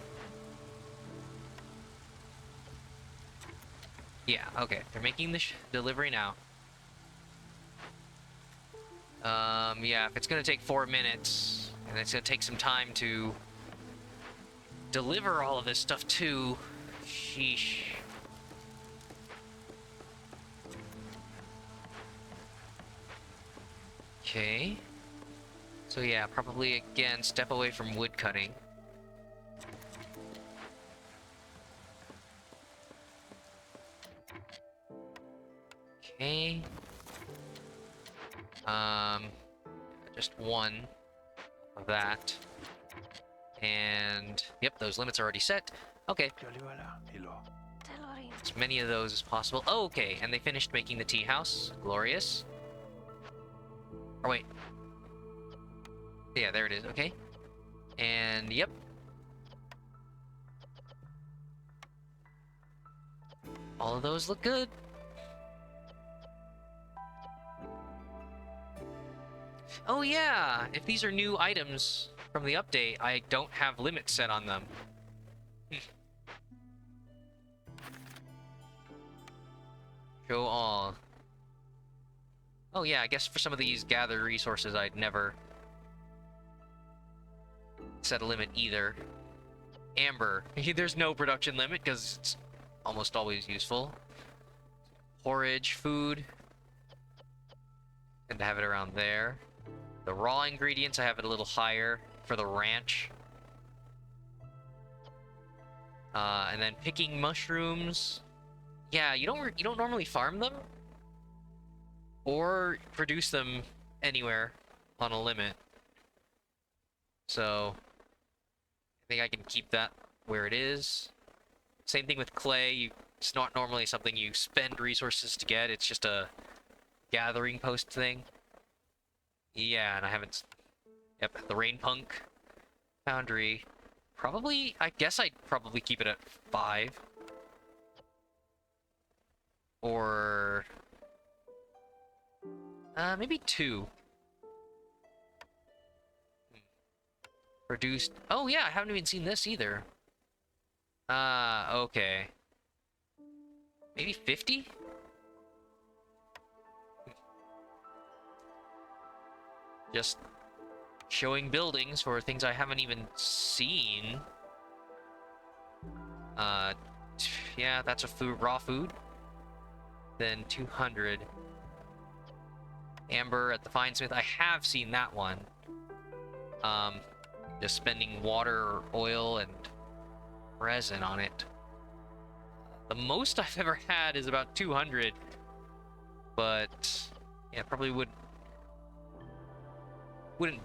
Yeah, okay. They're making the delivery now. Yeah, if it's gonna take 4 minutes, and it's gonna take some time to deliver all of this stuff too, sheesh. Okay. So yeah, probably again, step away from wood cutting. Okay. Just one of that. And, yep, those limits are already set. Okay. As many of those as possible. Oh, okay, and they finished making the tea house. Glorious. Or wait. Yeah, there it is. Okay. And, yep. All of those look good. Oh yeah, if these are new items from the update, I don't have limits set on them. Show all. Oh yeah, I guess for some of these gather resources, I'd never set a limit either. Amber. There's no production limit because it's almost always useful. Porridge, food. And to have it around there. The raw ingredients, I have it a little higher for the ranch. And then picking mushrooms. Yeah, you don't normally farm them or produce them anywhere on a limit. So I think I can keep that where it is. Same thing with clay. It's not normally something you spend resources to get. It's just a gathering post thing. Yeah, and I haven't... Yep, the rain punk foundry. Probably, I guess I'd probably keep it at 5. Or... maybe 2. Produced... Oh yeah, I haven't even seen this either. Okay. Maybe 50? Just showing buildings for things I haven't even seen. Yeah, that's a food, raw food. Then 200. Amber at the Finesmith. I have seen that one. Just spending water or oil and resin on it. The most I've ever had is about 200. But yeah, probably wouldn't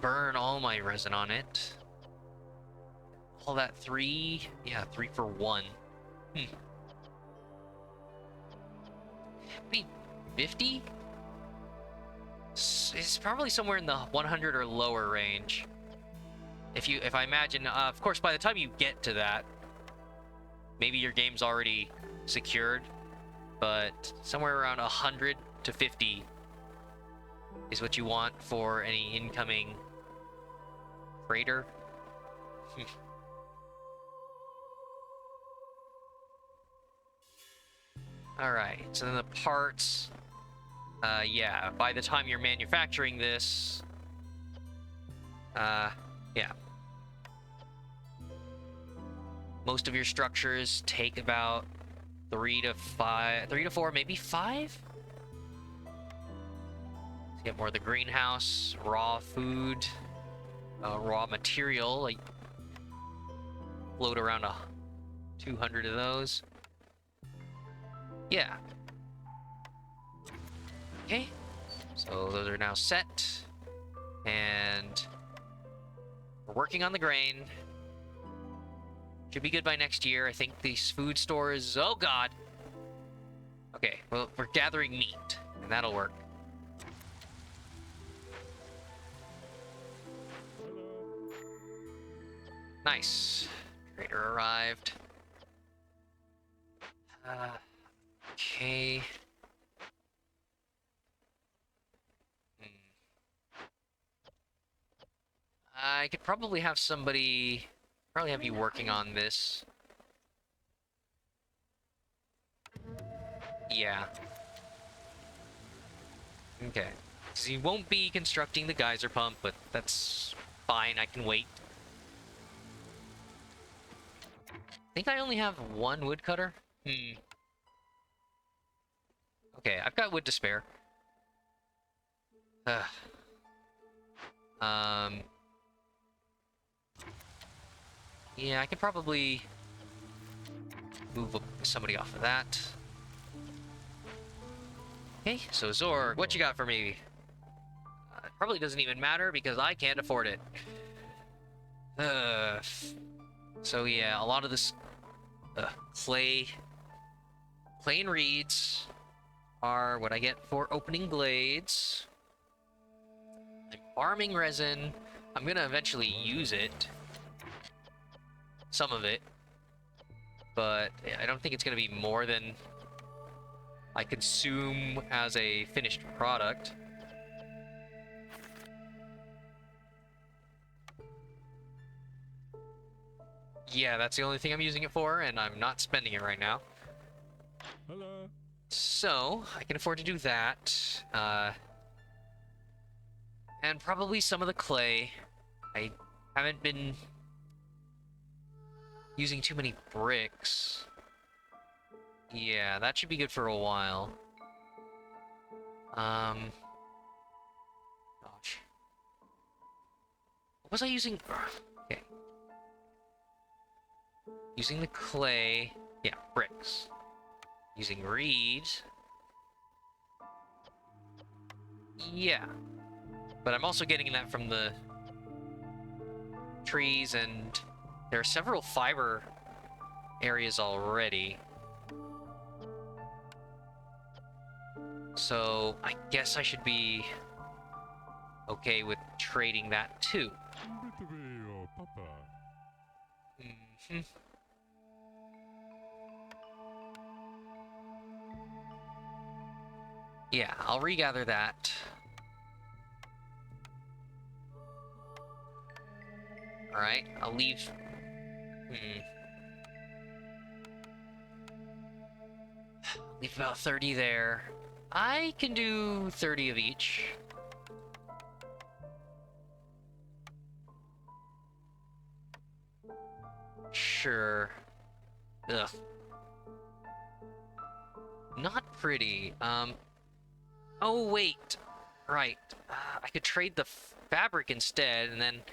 burn all my resin on it. All that 3? Yeah, 3 for 1. Maybe 50? It's probably somewhere in the 100 or lower range. If I imagine, of course, by the time you get to that, maybe your game's already secured, but somewhere around 100 to 50 is what you want for any incoming freighter. Alright, so then the parts... yeah, by the time you're manufacturing this... yeah. Most of your structures take about 3 to 4, maybe 5? Get more of the greenhouse, raw food, raw material, like float around 200 of those. Yeah. Okay, so those are now set. And we're working on the grain. Should be good by next year. I think these food stores... Oh, God! Okay, well, we're gathering meat, and that'll work. Nice. Trader arrived. Okay. I could probably have somebody... Probably have you working on this. Yeah. Okay. So you won't be constructing the geyser pump, but that's fine. I can wait. I think I only have one woodcutter. Okay, I've got wood to spare. Ugh. Yeah, I could probably move somebody off of that. Okay, so Zorg, what you got for me? It probably doesn't even matter because I can't afford it. So yeah, a lot of this clay and reeds are what I get for opening glades. I'm farming resin. I'm gonna eventually use it. Some of it. But I don't think it's gonna be more than I consume as a finished product. Yeah, that's the only thing I'm using it for, and I'm not spending it right now. Hello. So, I can afford to do that. And probably some of the clay. I haven't been using too many bricks. Yeah, that should be good for a while. Gosh. What was I using? Okay. Using the clay. Yeah, bricks. Using reeds. Yeah. But I'm also getting that from the trees, and there are several fiber areas already. So I guess I should be okay with trading that too. Yeah, I'll regather that. Alright, I'll leave... Leave about 30 there. I can do 30 of each. Sure. Ugh. Not pretty. Oh, wait. Right. I could trade the fabric instead and then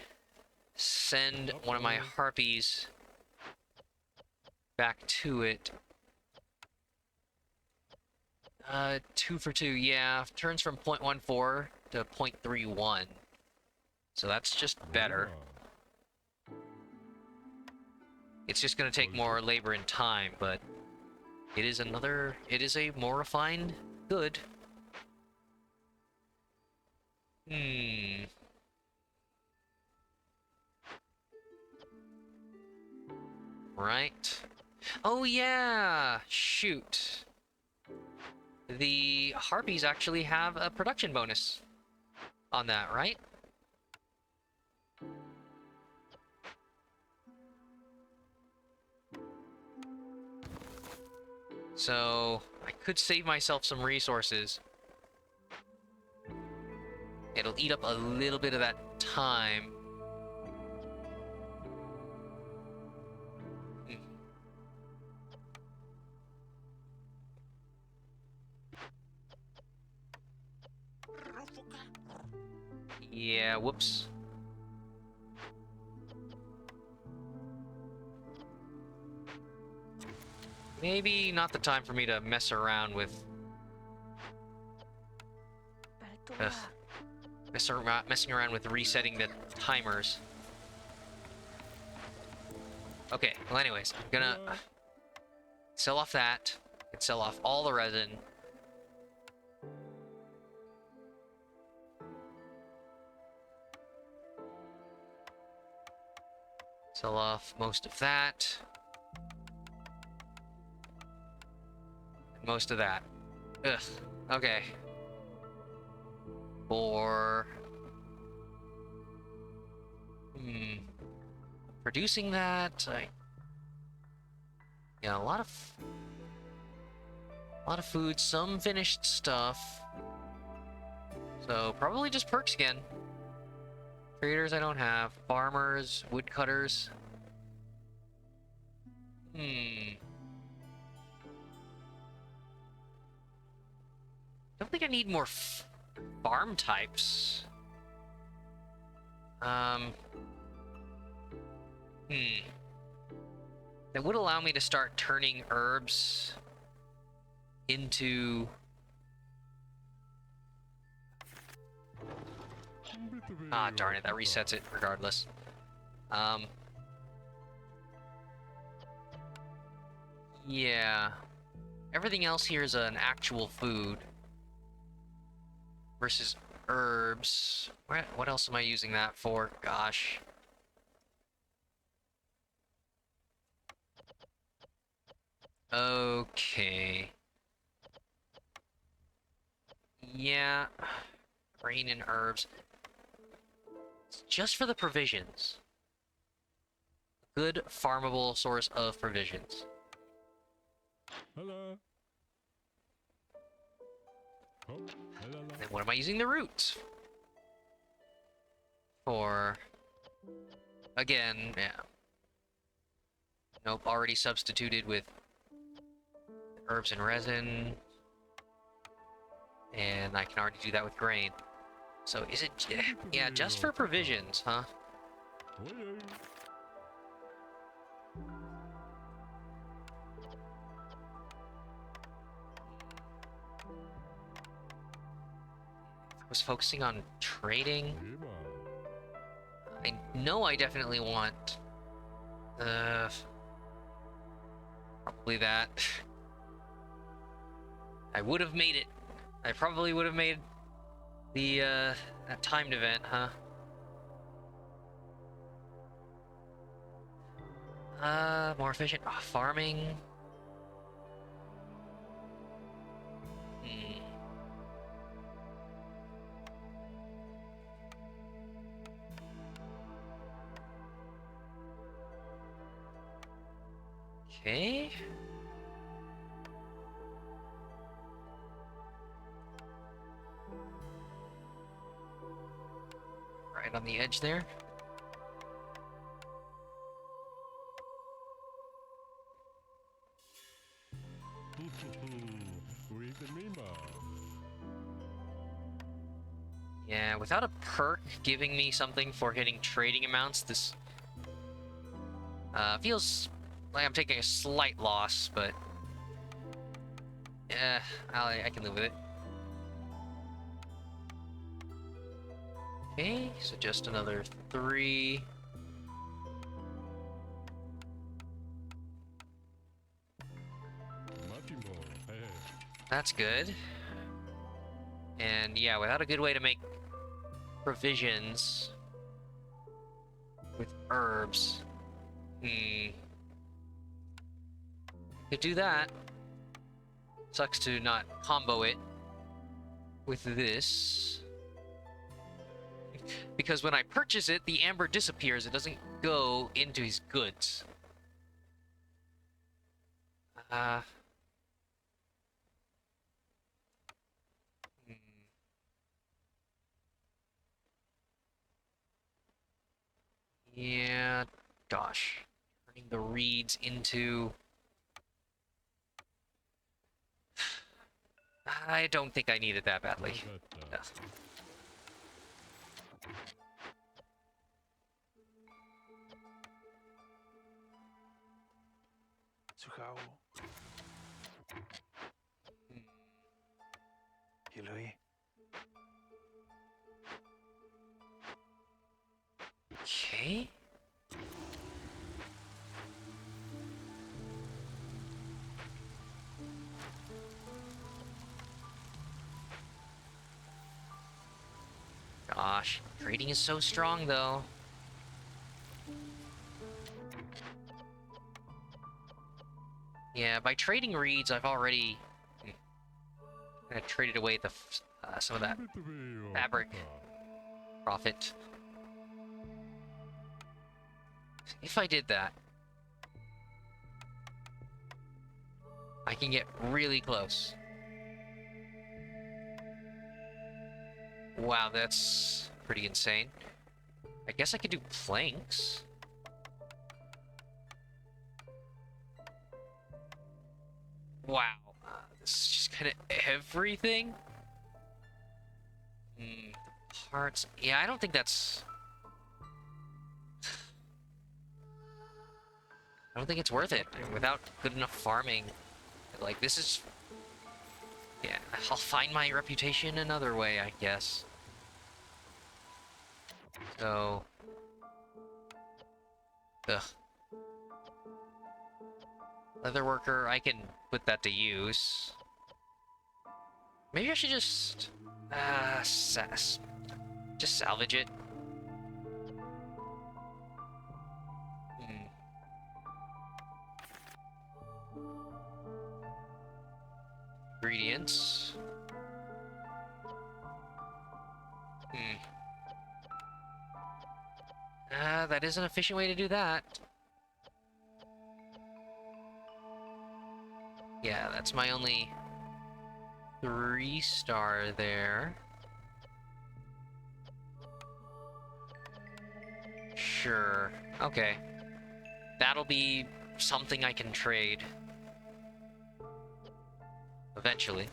send one of my harpies back to it. 2 for 2, yeah. Turns from 0.14 to 0.31. So that's just better. It's just gonna take more labor and time, but it is a more refined good. Right. Oh yeah! Shoot. The harpies actually have a production bonus on that, right? So I could save myself some resources. It'll eat up a little bit of that time. Yeah, whoops. Maybe not the time for me to mess around with Ugh. Messing around with resetting the timers. Okay, well anyways, I'm gonna sell off that and sell off all the resin. Sell off most of that. And most of that. Ugh. Okay. For... Producing that, yeah, a lot of food, some finished stuff. So probably just perks again. Traders I don't have. Farmers, woodcutters. Don't think I need more farm types. That would allow me to start turning herbs into... Ah, darn it, that resets it regardless. Yeah. Everything else here is an actual food. Versus herbs. What else am I using that for? Gosh. Okay. Yeah. Grain and herbs. It's just for the provisions. Good farmable source of provisions. Hello. Oh, hello. And then what am I using the roots for? Again, yeah. Nope, already substituted with herbs and resin. And I can already do that with grain. So is it... Yeah, just for provisions, huh? I was focusing on trading. I know I definitely want... probably that. I would have made it. I probably would have made the, that timed event, huh? More efficient farming. Okay. Right on the edge there. Yeah, without a perk giving me something for hitting trading amounts, this feels like I'm taking a slight loss, but yeah, I can live with it. Okay, so just another 3. That's good. And yeah, without a good way to make provisions with herbs, could do that. Sucks to not combo it with this. Because when I purchase it, the amber disappears. It doesn't go into his goods. Yeah, gosh. Turning the reeds into... I don't think I need it that badly. Yeah. gosh. Trading is so strong, though. Yeah, by trading reeds, I've already kind of traded away some of that fabric profit. If I did that, I can get really close. Wow, that's pretty insane. I guess I could do planks. Wow. This is just kind of everything? Parts. Yeah, I don't think that's... I don't think it's worth it. Without good enough farming. Like, this is... Yeah, I'll find my reputation another way, I guess. So... Ugh. Leatherworker, I can put that to use. Maybe I should just... just salvage it. Ingredients. That is an efficient way to do that. Yeah, that's my only 3-star there. Sure. Okay. That'll be something I can trade. Eventually.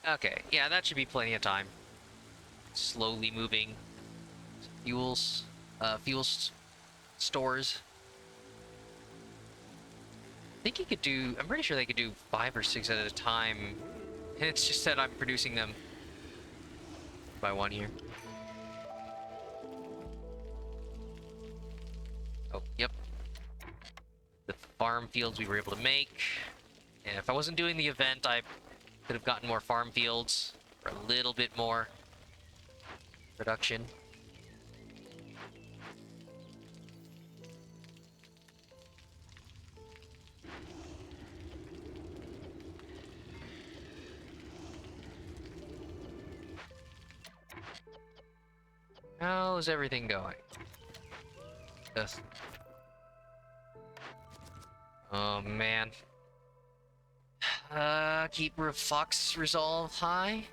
Okay, yeah, that should be plenty of time. Slowly moving stores. I think you could do, I'm pretty sure they could do 5 or 6 at a time. And it's just that I'm producing them by one here. Oh, yep. The farm fields we were able to make. And if I wasn't doing the event, I could have gotten more farm fields for a little bit more production. How's everything going? Ugh. Oh man. Keep Fox resolve high.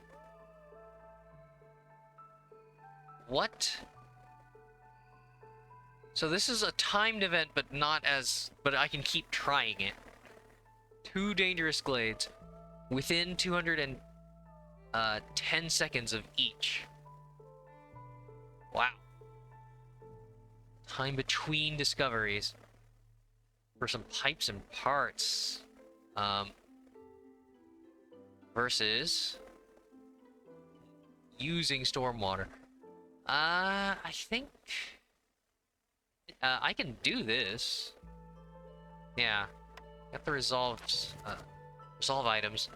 What? So this is a timed event, but but I can keep trying it. 2 dangerous glades within 210 seconds of each. Wow. Time between discoveries for some pipes and parts. Versus using stormwater. I think I can do this. Yeah, got the resolve items.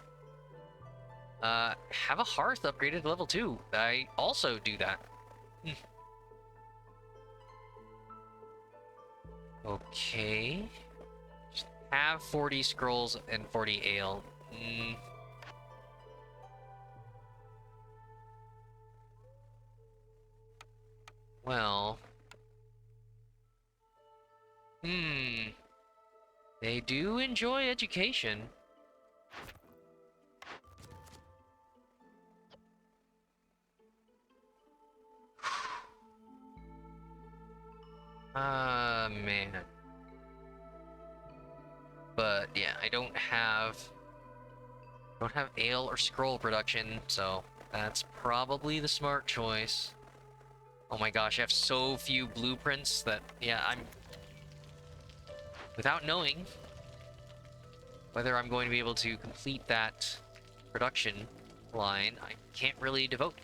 Have a hearth upgraded to level 2. I also do that. Okay. Just have 40 scrolls and 40 ale. Well. They do enjoy education. Man. But yeah, I don't have ale or scroll production, so that's probably the smart choice. Oh my gosh, I have so few blueprints that, yeah, without knowing whether I'm going to be able to complete that production line, I can't really devote.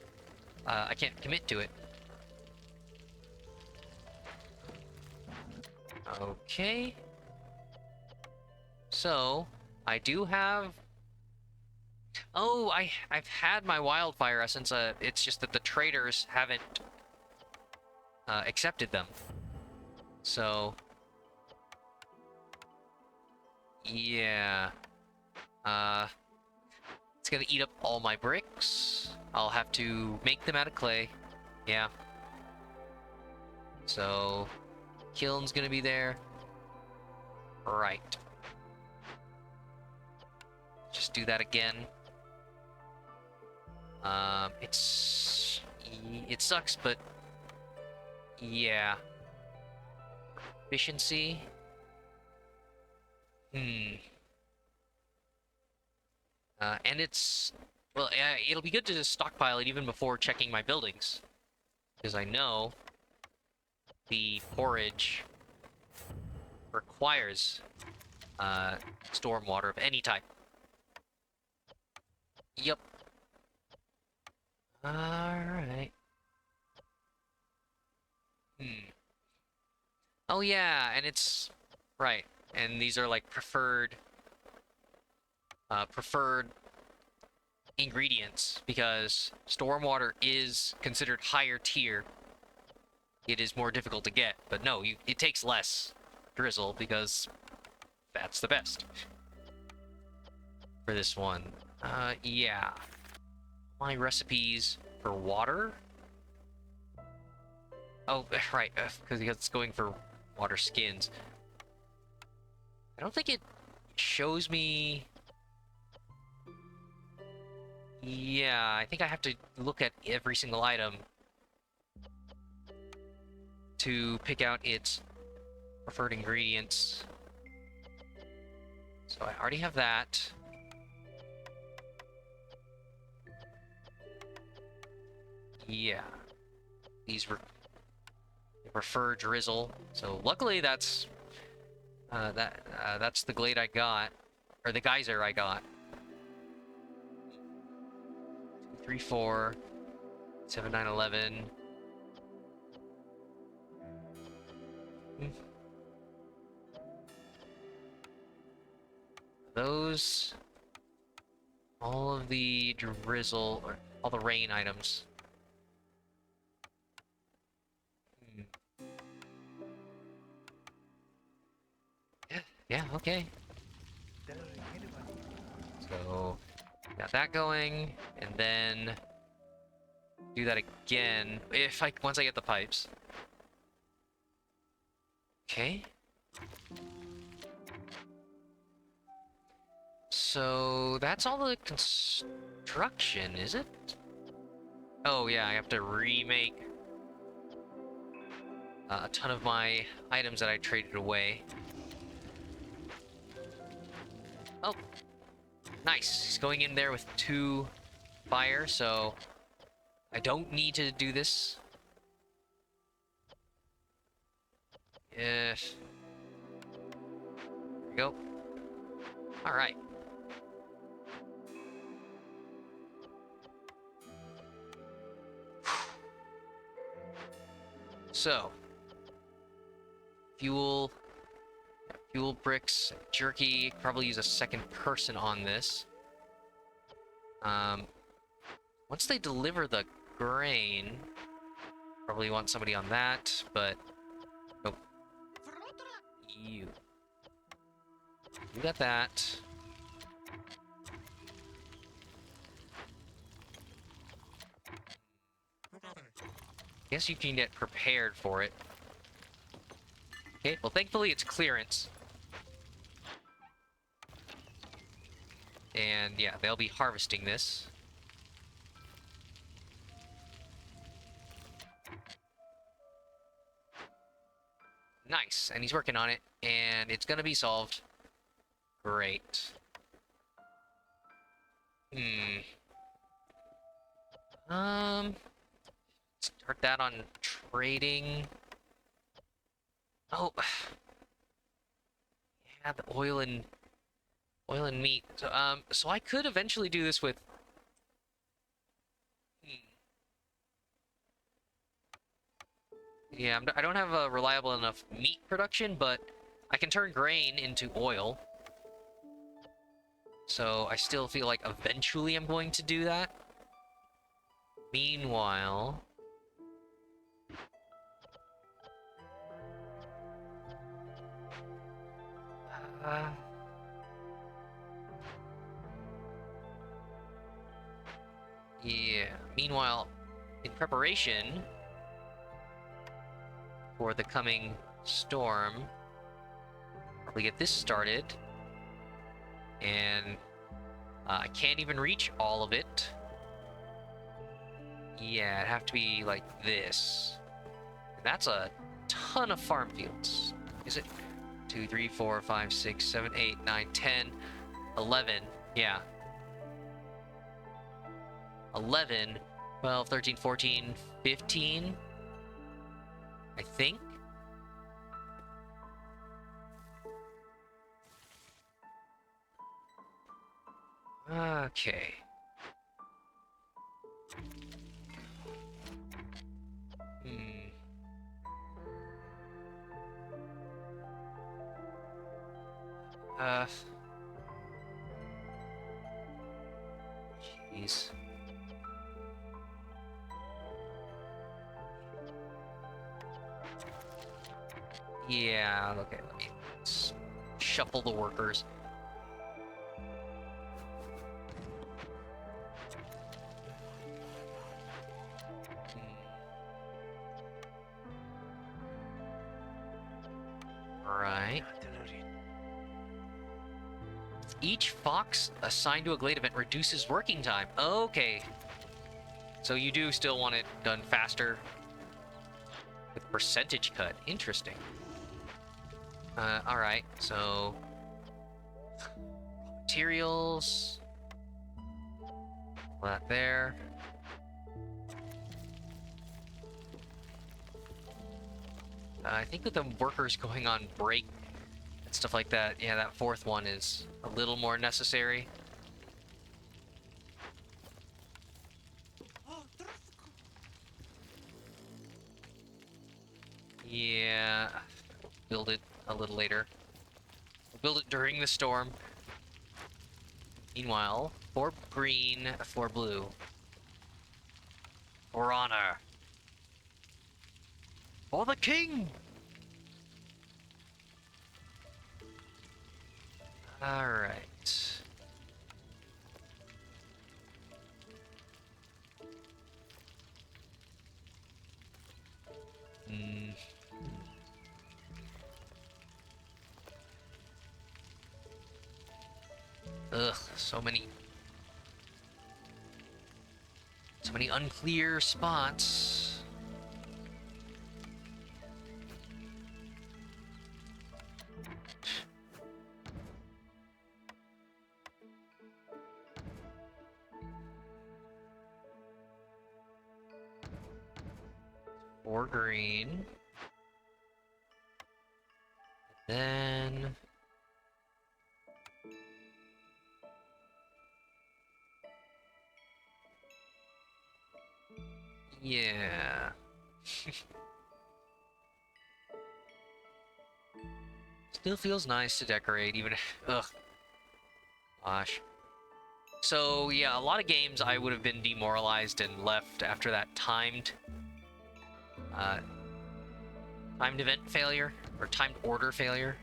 I can't commit to it. Okay. So, I do have... Oh, I've had my wildfire essence. It's just that the traders haven't accepted them. So, yeah. Uh, it's gonna eat up all my bricks. I'll have to make them out of clay. Yeah. So, kiln's gonna be there. Right. Just do that again. It sucks, but yeah. Efficiency. And it's well, it'll be good to just stockpile it even before checking my buildings, because I know the porridge requires storm water of any type. Yep. All right. Oh yeah, and it's right. And these are like preferred ingredients because stormwater is considered higher tier. It is more difficult to get, but no, it takes less drizzle because that's the best for this one. Yeah. My recipes for water. Oh, right, because it's going for water skins. I don't think it shows me... Yeah, I think I have to look at every single item to pick out its preferred ingredients. So I already have that. Yeah. These prefer drizzle. So luckily that's that's the glade I got, or the geyser I got. 2, 3, 4, 7, 9, 11. Those, all of the drizzle, or all the rain items. Yeah, okay. So, got that going, and then do that again once I get the pipes. Okay. So that's all the construction, is it? Oh yeah, I have to remake a ton of my items that I traded away. Oh, nice. He's going in there with 2 fire, so I don't need to do this. Yes. There we go. All right. So, fuel bricks, jerky. Probably use a second person on this. Once they deliver the grain, probably want somebody on that, but nope. You got that. Guess you can get prepared for it. Okay, well thankfully it's clearance. And yeah, they'll be harvesting this. Nice, and he's working on it, and it's gonna be solved. Great. Start that on trading. Oh, yeah, the oil and meat. So I could eventually do this with Yeah, I don't have a reliable enough meat production, but I can turn grain into oil. So I still feel like eventually I'm going to do that. Meanwhile... Uh, yeah. Meanwhile, in preparation for the coming storm, probably get this started. And I can't even reach all of it. Yeah, it'd have to be like this. And that's a ton of farm fields. Is it? 2, 3, 4, 5, 6, 7, 8, 9, 10, 11. Yeah. 11, 12, 13, 14, 15. I think. Okay. Hmm. Uh. Jeez. Yeah, okay, let me shuffle the workers. Right. Each fox assigned to a glade event reduces working time. Okay. So you do still want it done faster with percentage cut. Interesting. Alright, so... materials... that there. I think with the workers going on break and stuff like that, yeah, that fourth one is a little more necessary. Yeah, build it a little later. Build it during the storm. Meanwhile, 4 green, 4 blue. For honor. For the king! Alright. Hmm. Ugh, so many unclear spots. Or green. Then yeah. Still feels nice to decorate, even if, ugh. Gosh. So yeah, a lot of games I would have been demoralized and left after that uh, timed event failure or timed order failure.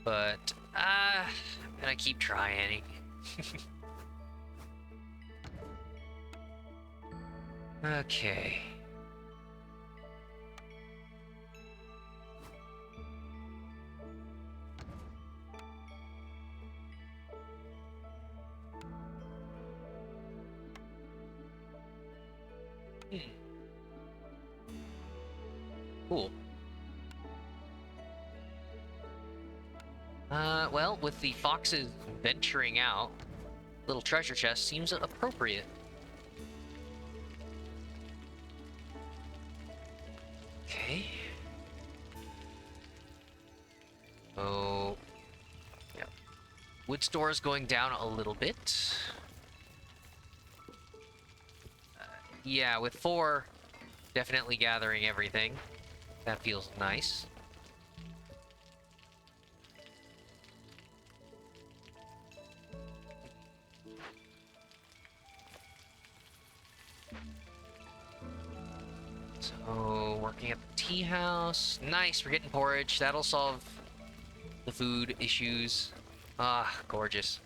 But I'm gonna keep trying. Okay. Cool. Well, with the foxes venturing out, little treasure chest seems appropriate. Okay. Oh, yeah. Wood store is going down a little bit. Yeah, with 4, definitely gathering everything. That feels nice. So, working at the tea house. Nice, we're getting porridge. That'll solve the food issues. Ah, gorgeous.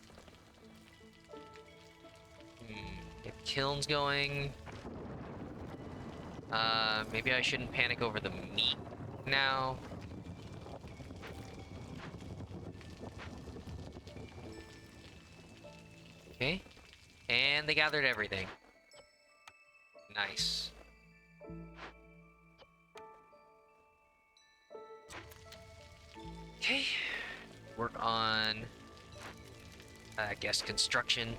Get kilns going. Maybe I shouldn't panic over the meat now. Okay. And they gathered everything. Nice. Okay. Work on, I guess, construction.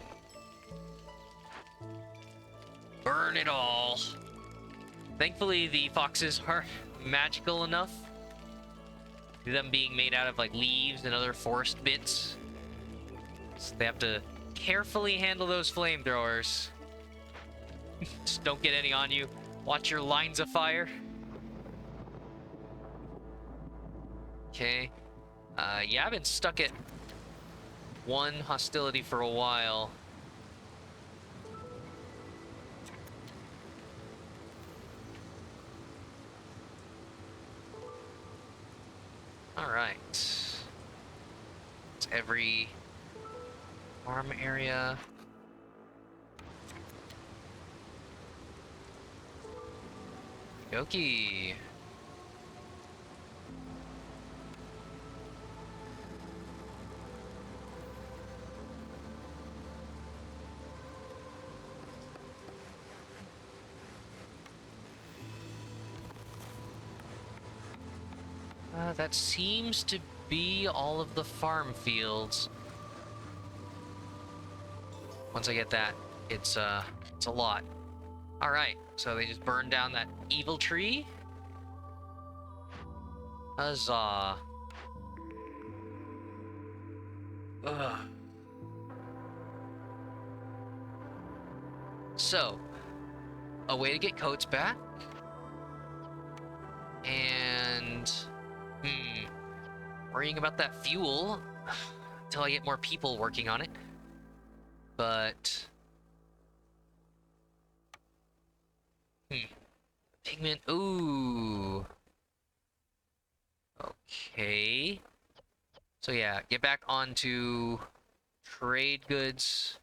Burn it all. Thankfully, the foxes are magical enough. Them being made out of, like, leaves and other forest bits. So they have to carefully handle those flamethrowers. Just don't get any on you. Watch your lines of fire. Okay. Yeah, I've been stuck at one hostility for a while. Alright. It's every farm area. Yoki. That seems to be all of the farm fields. Once I get that, it's a lot. All right, so they just burned down that evil tree. Huzzah. Ugh. So, a way to get coats back. And, worrying about that fuel until I get more people working on it. But, pigment, ooh. Okay. So yeah, get back onto trade goods.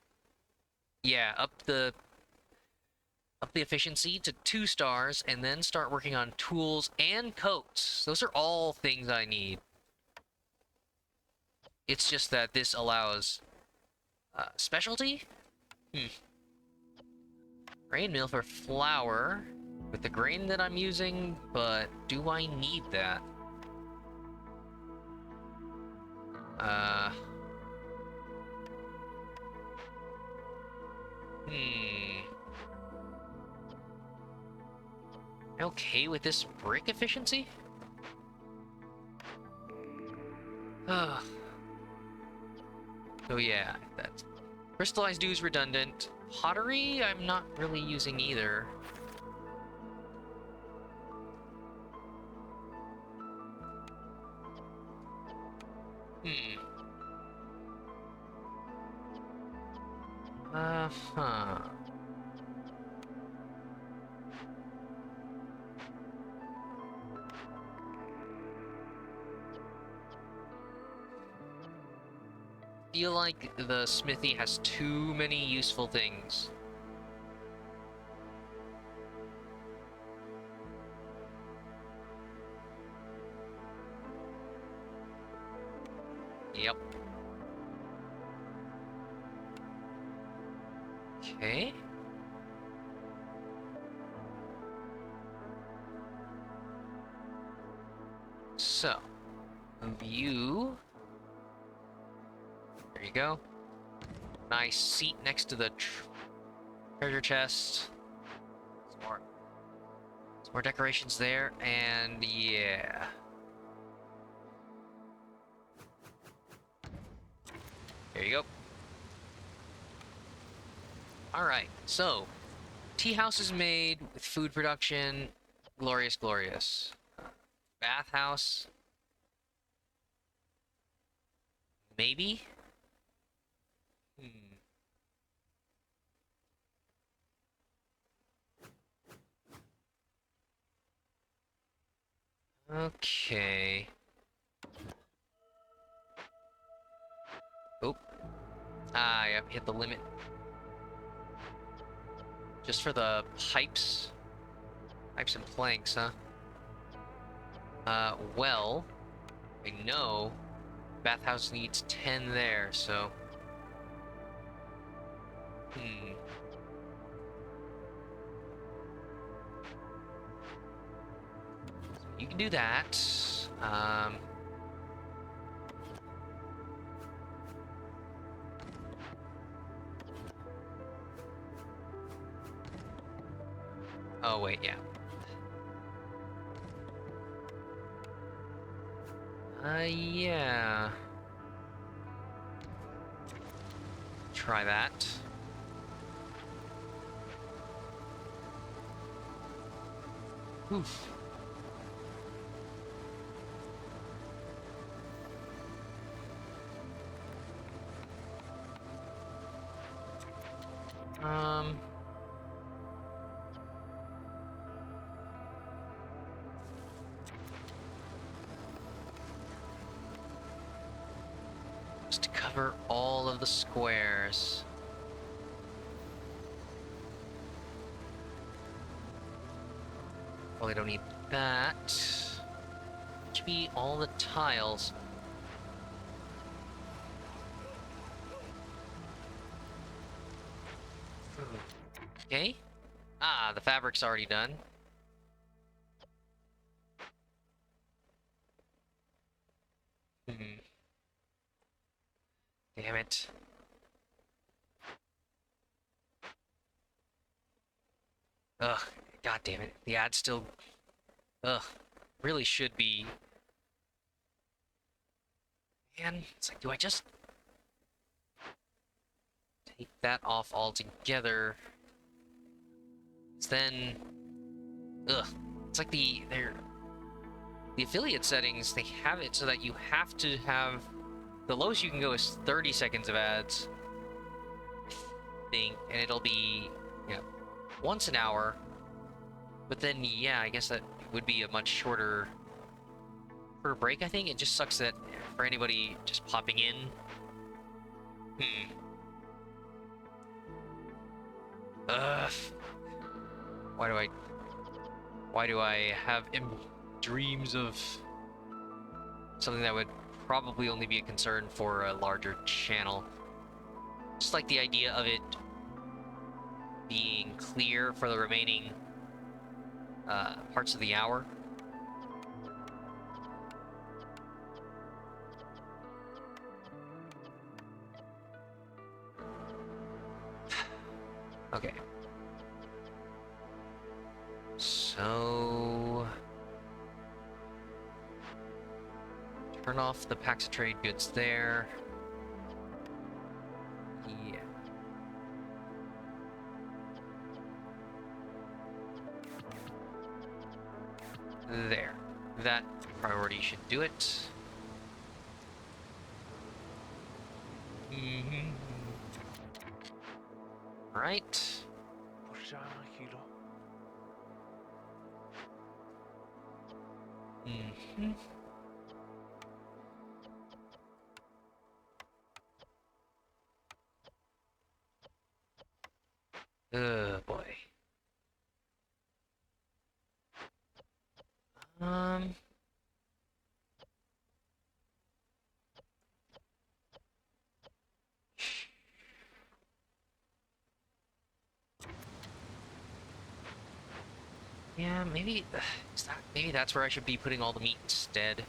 Yeah, up the efficiency to 2 stars, and then start working on tools and coats. Those are all things I need. It's just that this allows specialty? Grain mill for flour with the grain that I'm using, but do I need that? Okay with this brick efficiency? Ugh. So yeah, that's crystallized dew is redundant. Pottery, I'm not really using either. Uh-huh. Feel like the smithy has too many useful things. Yep. Okay. So, view. There you go. Nice seat next to the treasure chest. Some more decorations there, and yeah. There you go. Alright, so tea house is made with food production. Glorious, glorious. Bathhouse. Maybe? Hmm. Okay. Oh. Ah, yep, hit the limit. Just for the pipes? Pipes and planks, huh? Well, I know bathhouse needs 10 there, so... Hmm. You can do that. Oh, wait, yeah. Yeah. Try that. Oof. Um... Just to cover all of the squares. Probably don't need that. Should be all the tiles. Okay. Ah, the fabric's already done. Hmm. Damn it. Ugh. God damn it. The ad's still... Ugh. Really should be... Man, it's like, do I just... take that off altogether? Then... Ugh. It's like the affiliate settings, they have it so that you have to have... The lowest you can go is 30 seconds of ads, I think, and it'll be, yeah, once an hour. But then, yeah, I guess that would be a much shorter per break, I think. It just sucks that for anybody just popping in. Hmm. Ugh. Why do I... Why do I have dreams of something that would probably only be a concern for a larger channel? Just like the idea of it being clear for the remaining parts of the hour. Okay. So... turn off the packs of trade goods there. Yeah. There. That priority should do it. Mm-hmm. Right. Mm-hmm. Oh boy. Um. Yeah, maybe maybe that's where I should be putting all the meat instead.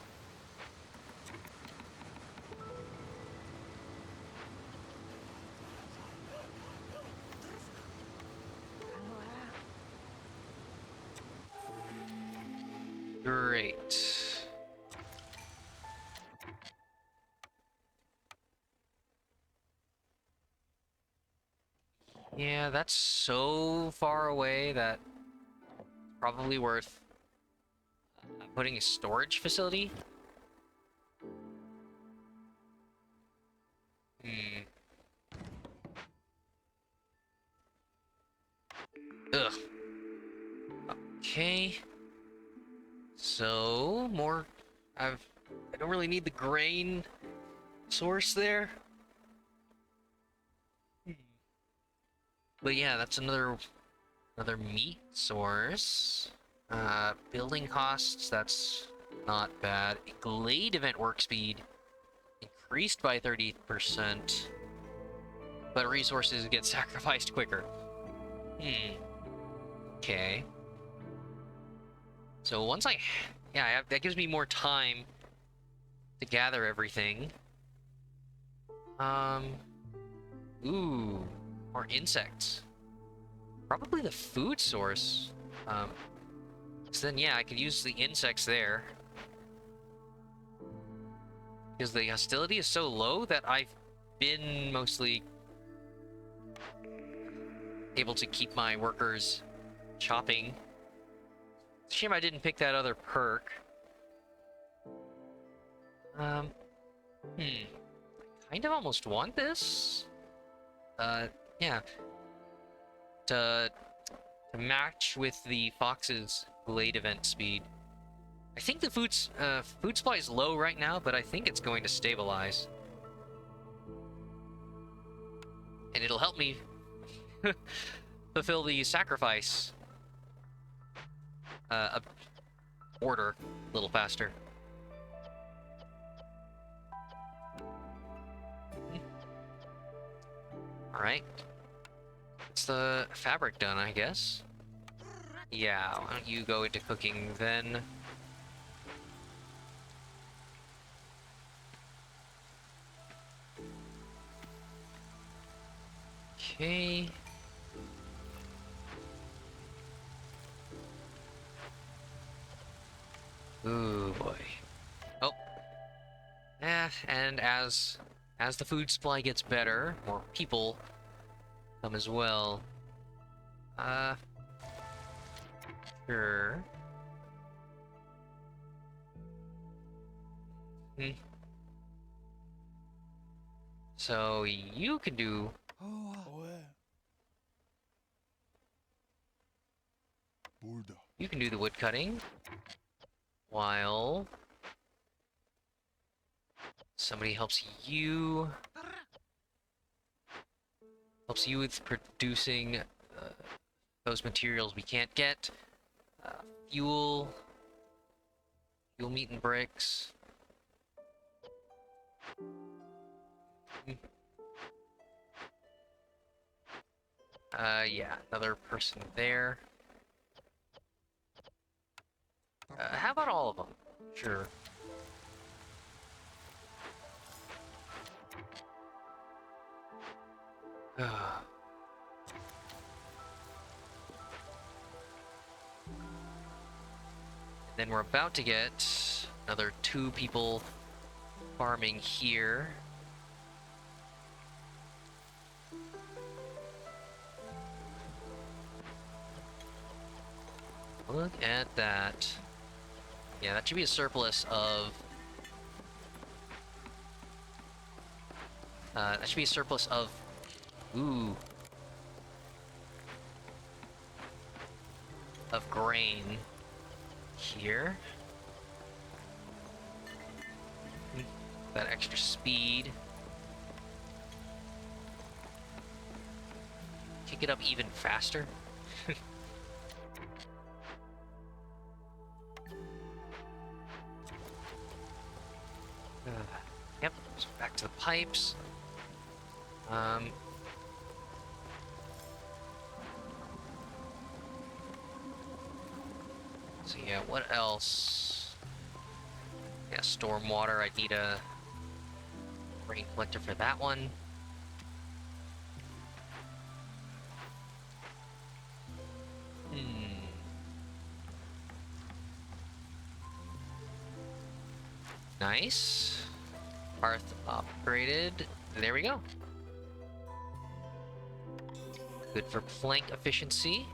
Great. Yeah, that's so far away that probably worth Putting a storage facility? Hmm. Ugh. Okay. So, more... I don't really need the grain source there. But yeah, that's another meat source. Building costs, that's not bad. Glade event work speed increased by 30%, but resources get sacrificed quicker. Okay. So once that gives me more time to gather everything. Um, ooh, more insects. Probably the food source. So then, yeah, I could use the insects there. Because the hostility is so low that I've been mostly able to keep my workers chopping. It's a shame I didn't pick that other perk. Um, kind of almost want this. Yeah. To match with the Fox's Glade event speed. I think the food supply is low right now, but I think it's going to stabilize. And it'll help me fulfill the sacrifice order a little faster. Alright. It's the fabric done, I guess. Yeah, why don't you go into cooking then? Okay. Ooh, boy. Oh. And as the food supply gets better, more people come as well. Sure. So you can do the wood cutting while somebody helps you with producing those materials we can't get. Uh, fuel, meat and bricks. Yeah, another person there. How about all of them? Sure. Then we're about to get another 2 people farming here. Look at that. Yeah, that should be a surplus of... that should be a surplus of... Ooh. Of grain here. That extra speed. Kick it up even faster. Yep, so back to the pipes. So yeah, what else? Yeah, stormwater. I need a rain collector for that one. Nice. Hearth upgraded. There we go. Good for plank efficiency.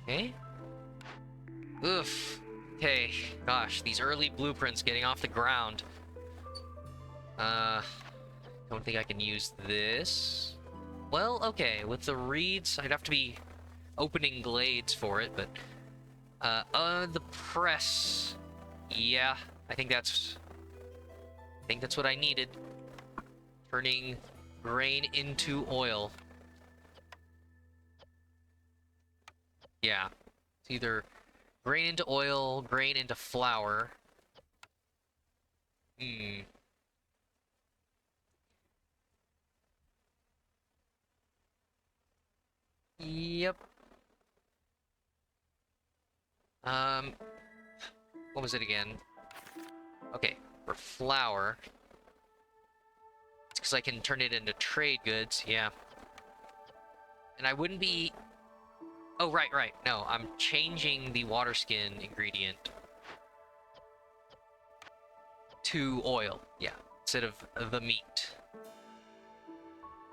Okay. Oof. Okay. Gosh, these early blueprints getting off the ground. Don't think I can use this. Well, okay. With the reeds, I'd have to be opening glades for it, but the press. Yeah, I think that's what I needed. Turning grain into oil. Yeah. It's either grain into oil, grain into flour. Hmm. Yep. Um, what was it again? Okay, for flour. It's because I can turn it into trade goods, yeah. And I wouldn't be... Oh, right, right. No, I'm changing the water skin ingredient to oil, yeah, instead of the meat.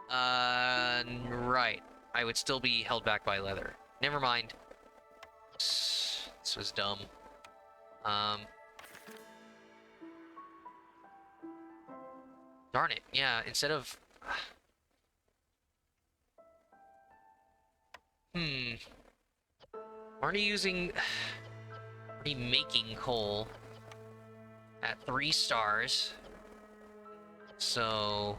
Right. I would still be held back by leather. Never mind. This was dumb. Darn it. Yeah, instead of... Hmm. Aren't you using... Already making coal at 3 stars. So...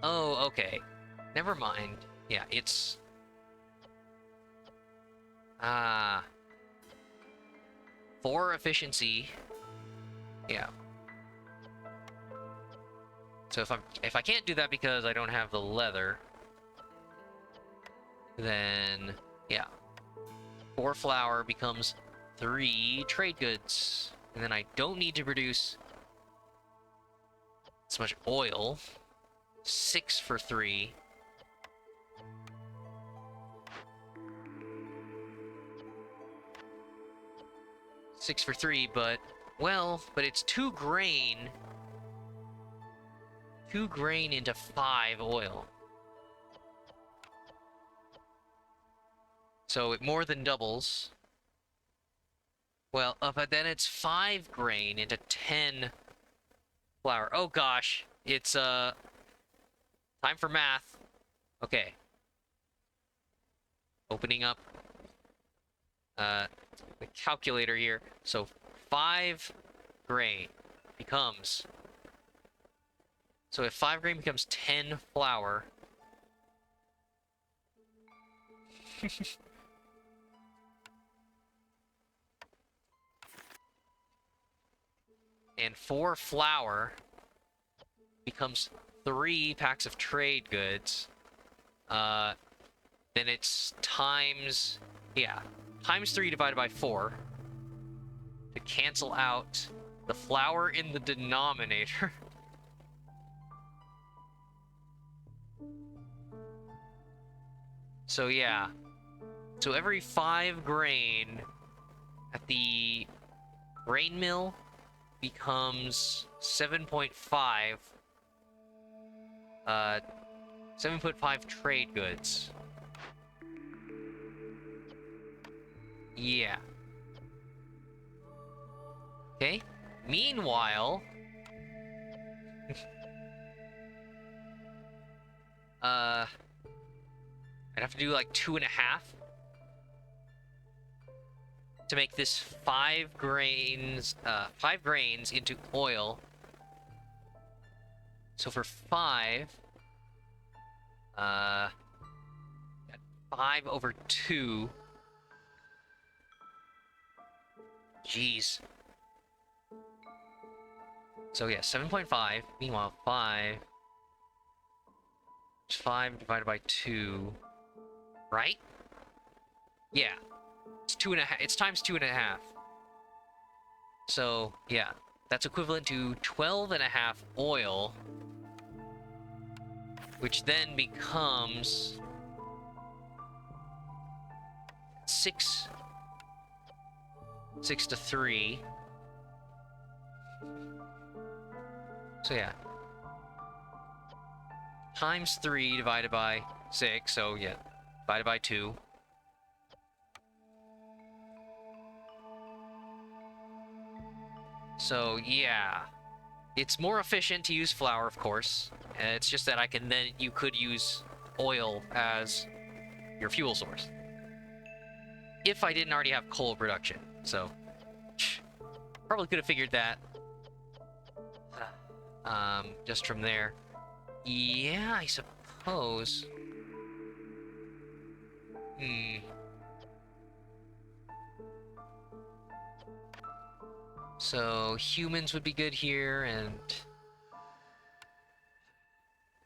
Oh, okay. Never mind. Yeah, it's... Ah... 4 efficiency. Yeah. So if I can't do that because I don't have the leather, then yeah. 4 flour becomes 3 trade goods. And then I don't need to produce as much oil. 6 for 3. Six for 3, but but it's 2 grain. 2 grain into 5 oil. So it more than doubles. Well, but then it's 5 grain into 10 flour. Oh gosh, it's time for math. Okay. Opening up the calculator here. So 5 grain becomes... So if 5 grain becomes 10 flour... and 4 flour becomes 3 packs of trade goods, then it's times... Yeah, times 3 divided by 4 to cancel out the flour in the denominator. So yeah. So every 5 grain at the grain mill becomes 7.5 7.5 trade goods. Yeah. Okay. Meanwhile, I'd have to do like 2.5 to make this 5 grains into oil. So for 5, 5 over 2. Jeez. So yeah, 7.5. Meanwhile, 5. It's 5 divided by 2. Right? Yeah. It's 2.5. It's times 2.5. So, yeah. That's equivalent to 12.5 oil. Which then becomes... 6 to 3. So yeah. Times 3 divided by 6, so yeah. divided by 2. So, yeah. It's more efficient to use flour, of course. It's just that you could use oil as your fuel source. If I didn't already have coal production. So, probably could have figured that. Just from there. Yeah, I suppose. So, humans would be good here, and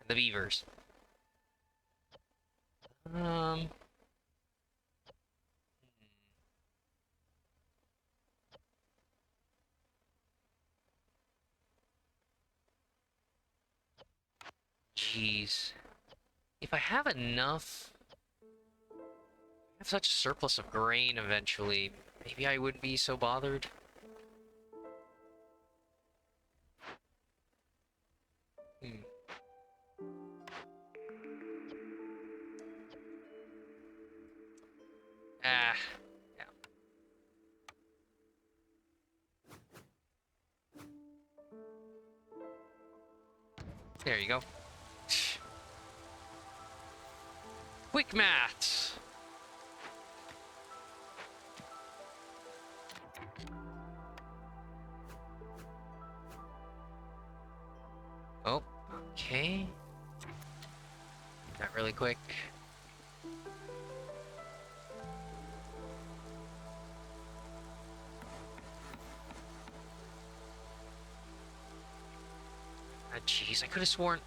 the beavers. Um... Jeez. If I have enough... I have such a surplus of grain eventually, maybe I wouldn't be so bothered. Ah, yeah. There you go. Quick maths! Oh, okay. That really quick. Ah, jeez, I could have sworn...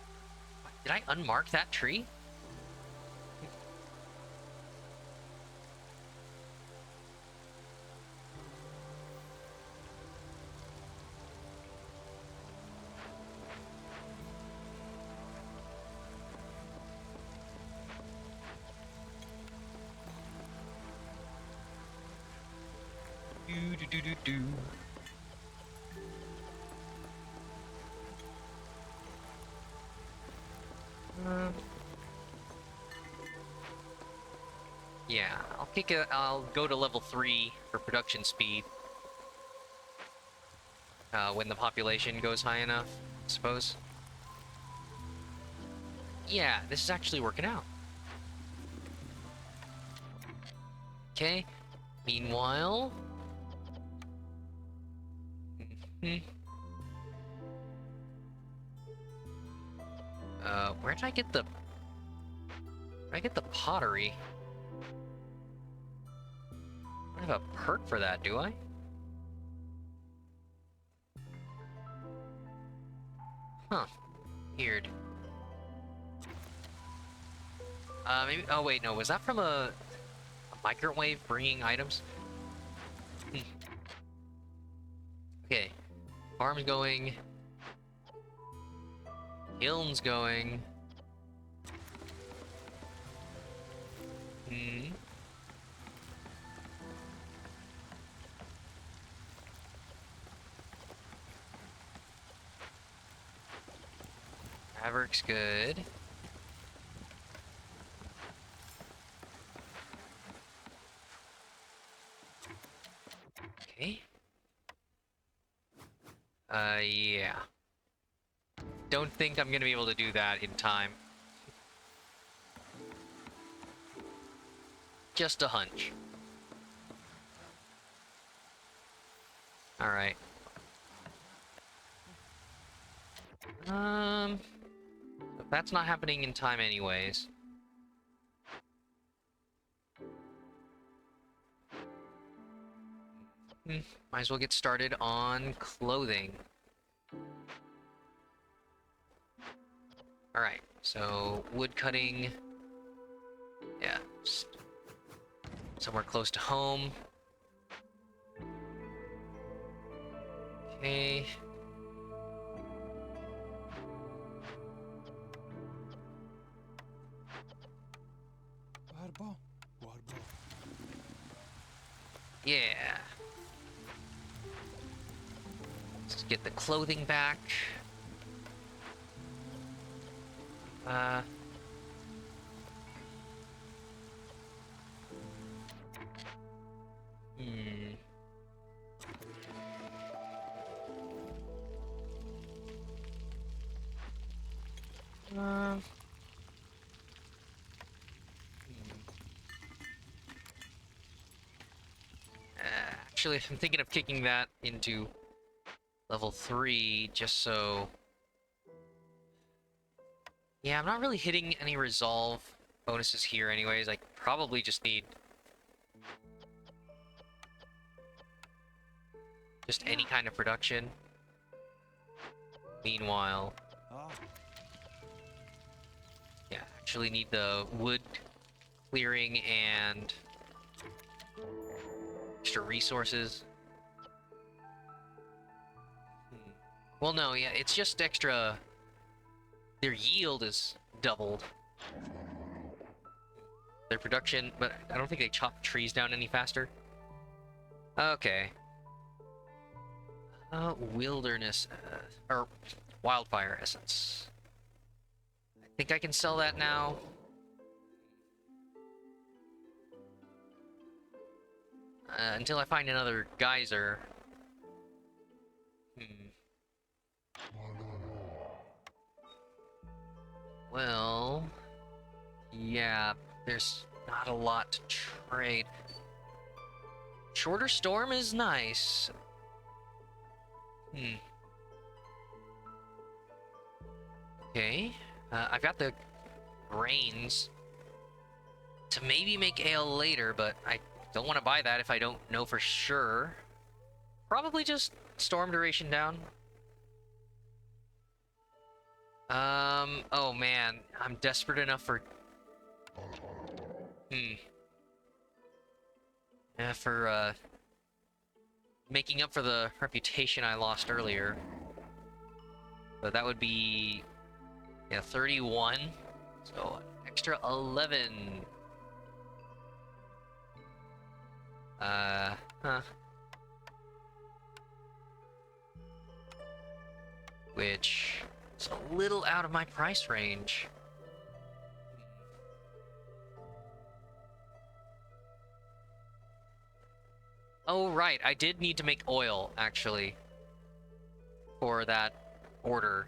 Did I unmark that tree? Do. Yeah, I'll go to level 3 for production speed. When the population goes high enough, I suppose. Yeah, this is actually working out. Okay. Meanwhile... where did I get the... Where did I get the pottery? I don't have a perk for that, do I? Huh. Weird. Maybe... Oh, wait, no. Was that from a microwave bringing items? Okay. Farm's going. Kiln's going. Maverick's good. Okay. Yeah. Don't think I'm gonna be able to do that in time. Just a hunch. Alright. But that's not happening in time anyways. Might as well get started on clothing. Alright, so wood cutting. Yeah, just somewhere close to home. Okay. Yeah. Let's get the clothing back. Uh, Actually, I'm thinking of kicking that into level 3 just so... Yeah, I'm not really hitting any resolve bonuses here anyways. I probably just need just any kind of production. Meanwhile, yeah, actually need the wood clearing and extra resources. Well, no, yeah, it's just extra. Their yield is doubled. Their production, but I don't think they chop trees down any faster. Okay. Wilderness, or wildfire essence. I think I can sell that now. Until I find another geyser. Well, yeah, there's not a lot to trade. Shorter storm is nice. Okay. I've got the grains to maybe make ale later, but I don't want to buy that if I don't know for sure. Probably just storm duration down. Oh man, I'm desperate enough for... Yeah, for, making up for the reputation I lost earlier. But that would be... Yeah, 31. So, extra 11. Huh. Which is a little out of my price range. Oh, right. I did need to make oil, actually, for that order.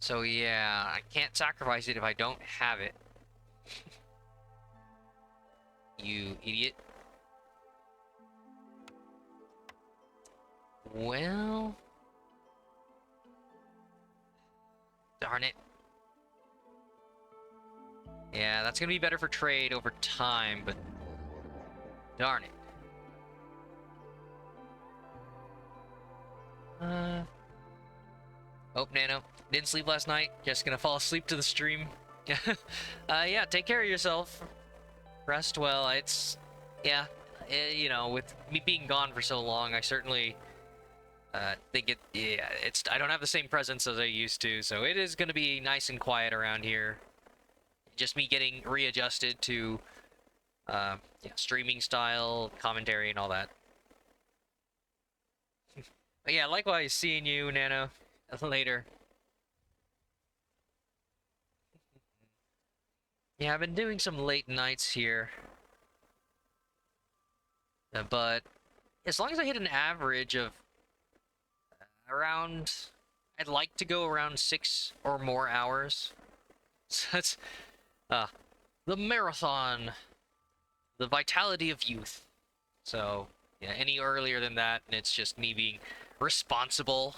So, yeah, I can't sacrifice it if I don't have it. You idiot. Well... Darn it. Yeah, that's gonna be better for trade over time, but... Darn it. Oh, Nano. Didn't sleep last night. Just gonna fall asleep to the stream. Yeah, take care of yourself. Rest well. It's... Yeah, you know, with me being gone for so long, I certainly... think it... Yeah, it's... I don't have the same presence as I used to, so it is gonna be nice and quiet around here. Just me getting readjusted to... yeah, streaming style, commentary, and all that. But yeah, likewise, seeing you, Nano, later. Yeah, I've been doing some late nights here. But as long as I hit an average of around... I'd like to go around 6 or more hours. So that's... the marathon. The vitality of youth. So, yeah, any earlier than that, and it's just me being responsible.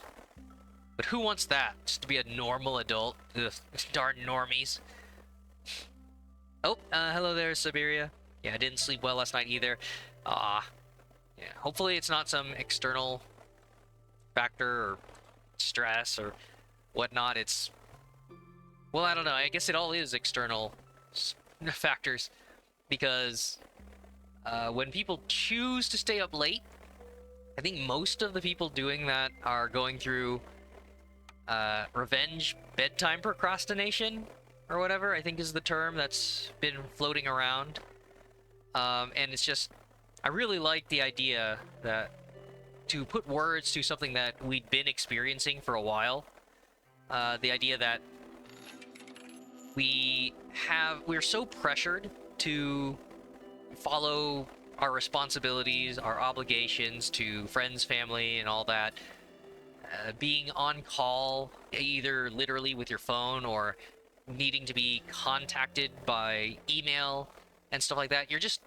But who wants that? Just to be a normal adult? Ugh, darn normies. Oh, hello there, Siberia. Yeah, I didn't sleep well last night either. Yeah, hopefully it's not some external factor or stress or whatnot. It's... Well, I don't know. I guess it all is external factors. Because when people choose to stay up late, I think most of the people doing that are going through revenge bedtime procrastination or whatever, I think is the term that's been floating around. And it's just, I really like the idea that to put words to something that we'd been experiencing for a while. The idea that we're so pressured to follow our responsibilities, our obligations to friends, family, and all that. Being on call, either literally with your phone or needing to be contacted by email and stuff like that, you're just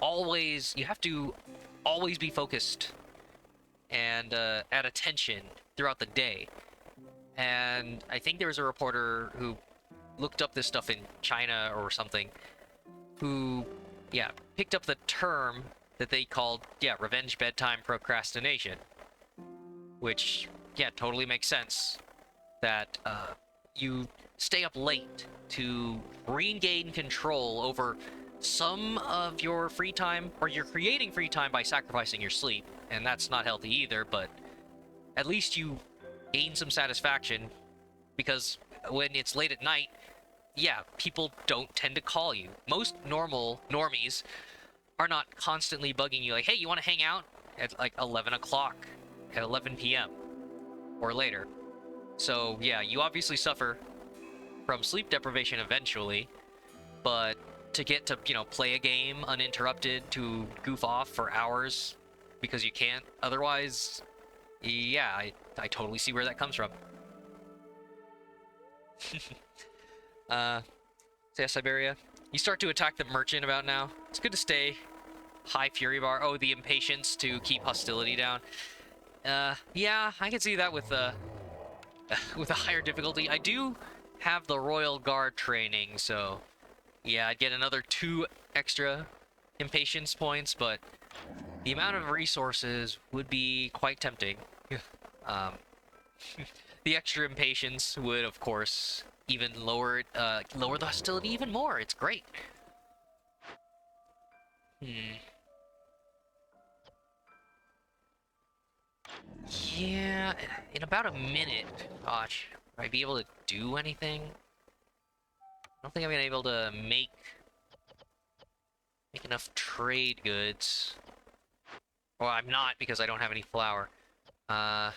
always, you have to always be focused and at attention throughout the day. And I think there was a reporter who looked up this stuff in China or something, who, yeah, picked up the term that they called, yeah, revenge bedtime procrastination, which, yeah, totally makes sense. That you stay up late to regain control over some of your free time, or you're creating free time by sacrificing your sleep, and that's not healthy either, but at least you gain some satisfaction, because when it's late at night, yeah, people don't tend to call you. Most normies are not constantly bugging you like, hey, you want to hang out at like 11 o'clock, at 11 p.m. or later. So yeah, you obviously suffer from sleep deprivation eventually, but to get to, you know, play a game uninterrupted, to goof off for hours because you can't otherwise, yeah, I totally see where that comes from. So yeah, Siberia, you start to attack the merchant about now. It's good to stay high fury bar. Oh, the impatience to keep hostility down. Yeah, I can see that with with a higher difficulty. I do have the Royal Guard training, so yeah, I'd get another 2 extra impatience points, but the amount of resources would be quite tempting. um, the extra impatience would, of course, even lower lower the hostility even more. It's great. Yeah, in about a minute. Gosh, would I be able to do anything? I don't think I'm gonna be able to make enough trade goods. Well, I'm not, because I don't have any flour. Uh,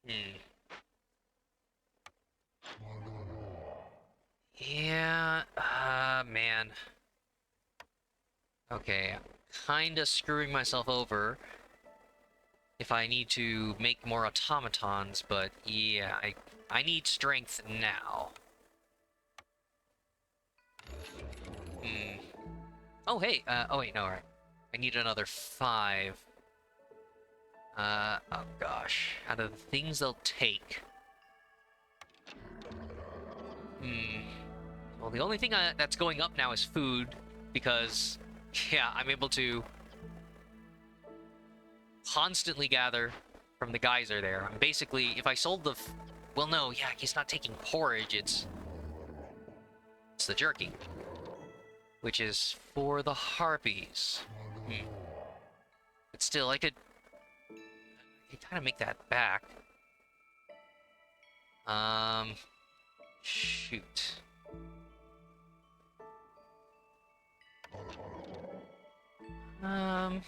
hmm. Yeah, man. Okay, I'm kinda screwing myself over if I need to make more automatons, but yeah, I need strength now. Hmm. Oh, hey, oh wait, no, alright. I need another 5. Oh gosh. Out of the things they'll take. Hmm. Well, the only thing that's going up now is food, because, yeah, I'm able to constantly gather from the geyser there. I'm basically, if I sold the... well, no, yeah, he's not taking porridge, it's the jerky, which is for the harpies. Hmm. But still, I could kind of make that back. Shoot. Yeah,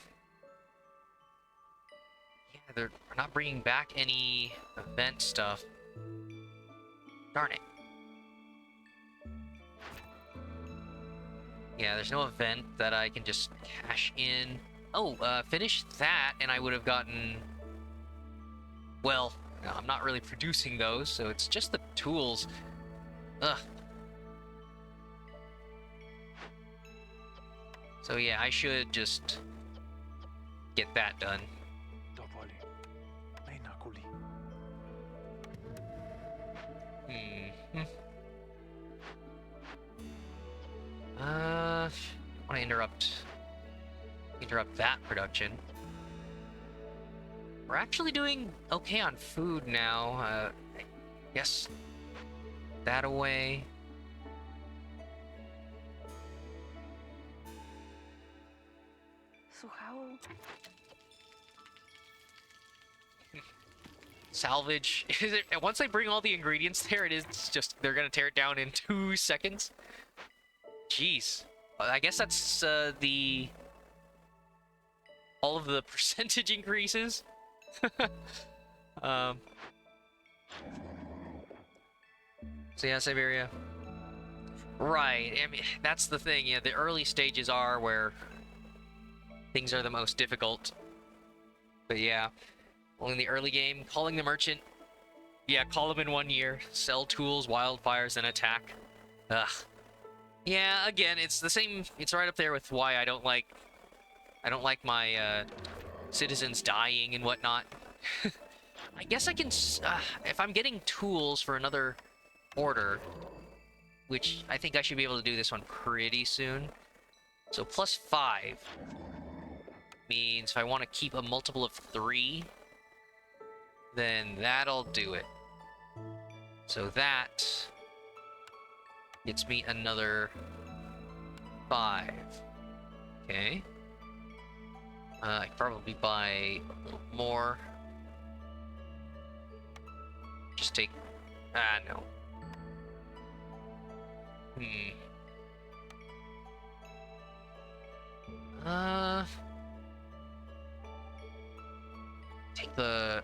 they're not bringing back any event stuff. Darn it. Yeah, there's no event that I can just cash in. Oh, finish that, and I would have gotten... well, no, I'm not really producing those, so it's just the tools. Ugh. So yeah, I should just get that done. Hmm. I want to interrupt that production. We're actually doing okay on food now. I guess that away. So how? Salvage. Is it, once I bring all the ingredients there, it is just, they're gonna tear it down in 2 seconds. Jeez. I guess that's all of the percentage increases. um. So yeah, Siberia. Right. I mean, that's the thing. Yeah, the early stages are where things are the most difficult. But yeah, well, in the early game, calling the merchant, yeah, call them in 1 year, sell tools, wildfires, then attack. Ugh. Yeah, again, it's the same. It's right up there with why I don't like my citizens dying and whatnot. I guess I can, if I'm getting tools for another order, which I think I should be able to do this one pretty soon. So +5 means if I want to keep a multiple of 3, then that'll do it. So that gets me another 5. Okay. I could probably buy a little more. Just take... no. Take the...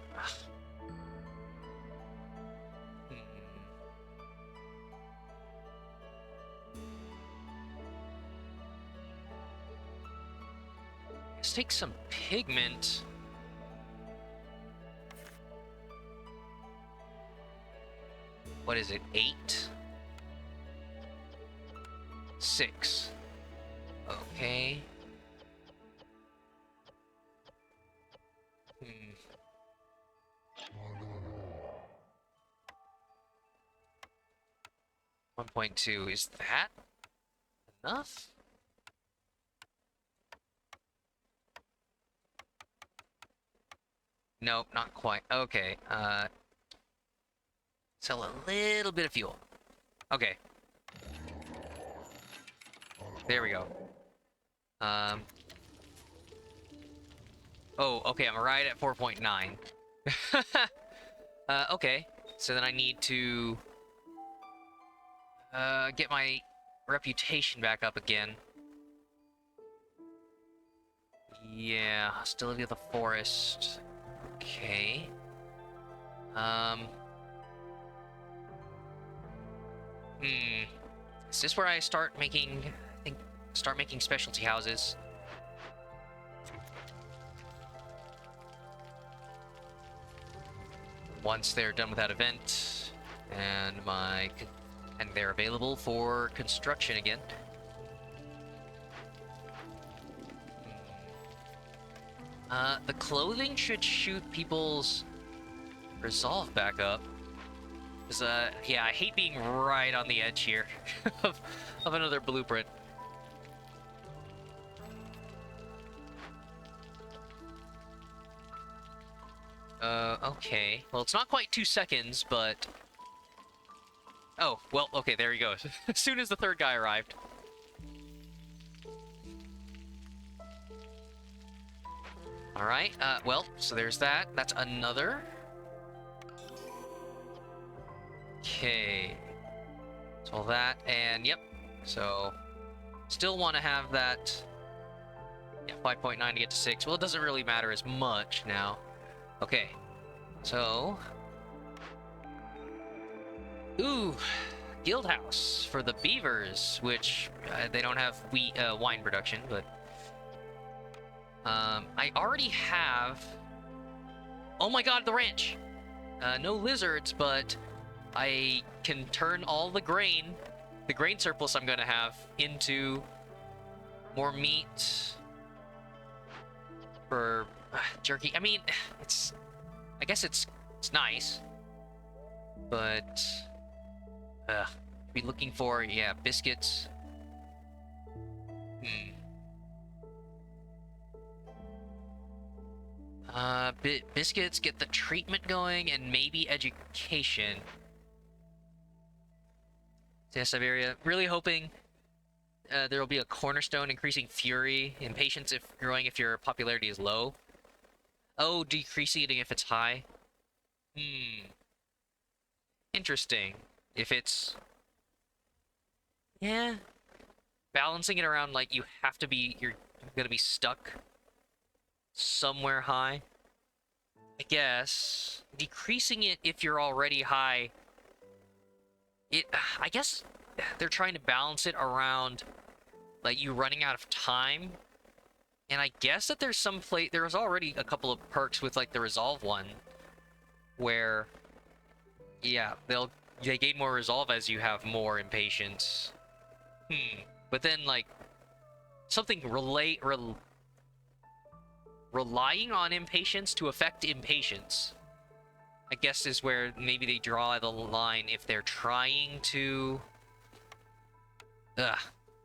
Let's take some pigment. What is it? 8? 6. Okay. 1.2. Is that enough? Nope, not quite. Okay, sell a little bit of fuel. Okay. There we go. Oh, okay, I'm right at 4.9. Okay. So then I need to get my reputation back up again. Yeah, hostility of the forest. Okay. Is this where I start making, start making specialty houses? Once they're done with that event, and they're available for construction again. The clothing should shoot people's resolve back up. Cause, yeah, I hate being right on the edge here of another blueprint. Okay. Well, it's not quite 2 seconds, but... Oh, well, okay, there he goes. As soon as the third guy arrived. Alright, well, so there's that. That's another. Okay. So all that, and yep. So, still want to have that... Yeah, 5.9 to get to 6. Well, it doesn't really matter as much now. Okay. So... Ooh, guild house for the beavers, which they don't have wine production, but I already have. Oh my God, the ranch! No lizards, but I can turn all the grain surplus I'm gonna have, into more meat for jerky. I mean, I guess it's nice, but. Be looking for, yeah, biscuits. Biscuits, get the treatment going, and maybe education. Yeah, Siberia. Really hoping there will be a cornerstone increasing fury, impatience if growing if your popularity is low. Oh, decreasing if it's high. Interesting. If it's... Yeah. Balancing it around, like, you're gonna be stuck somewhere high. I guess. Decreasing it if you're already high. I guess they're trying to balance it around, like, you running out of time. And I guess that there's some there was already a couple of perks with like the resolve one, where yeah, they gain more resolve as you have more impatience. But then like something relying on impatience to affect impatience, I guess, is where maybe they draw the line if they're trying to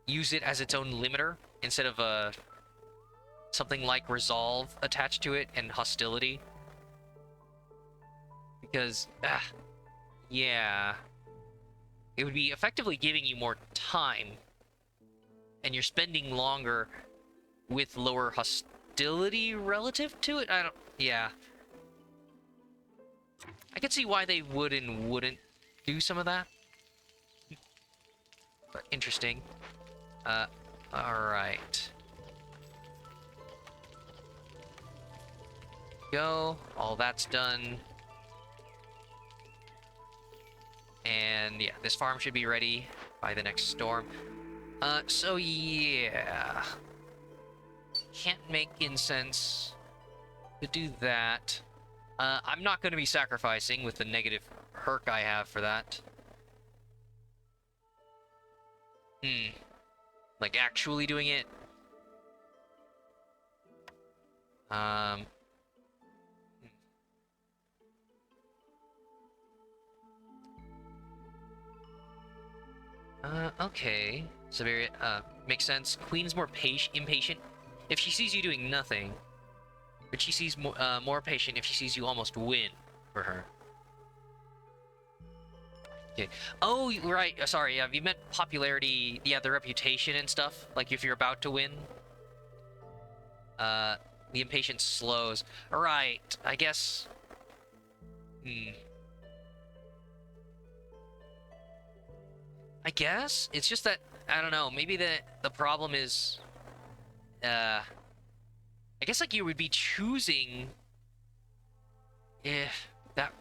use it as its own limiter instead of something like resolve attached to it and hostility. Because yeah, it would be effectively giving you more time, and you're spending longer with lower hostility relative to it. Yeah. I could see why they would and wouldn't do some of that. But interesting. Alright. Go. All that's done. And yeah, this farm should be ready by the next storm. So yeah. Can't make incense to do that. I'm not going to be sacrificing with the negative perk I have for that. Like actually doing it. Okay. Siberia, makes sense. Queen's more impatient if she sees you doing nothing. But she sees more patient if she sees you almost win for her. Okay. Oh, right. Sorry. You meant popularity. Yeah, the reputation and stuff. Like if you're about to win. The impatience slows. Right. I guess. I guess it's just that I don't know. Maybe the problem is. I guess like you would be choosing if that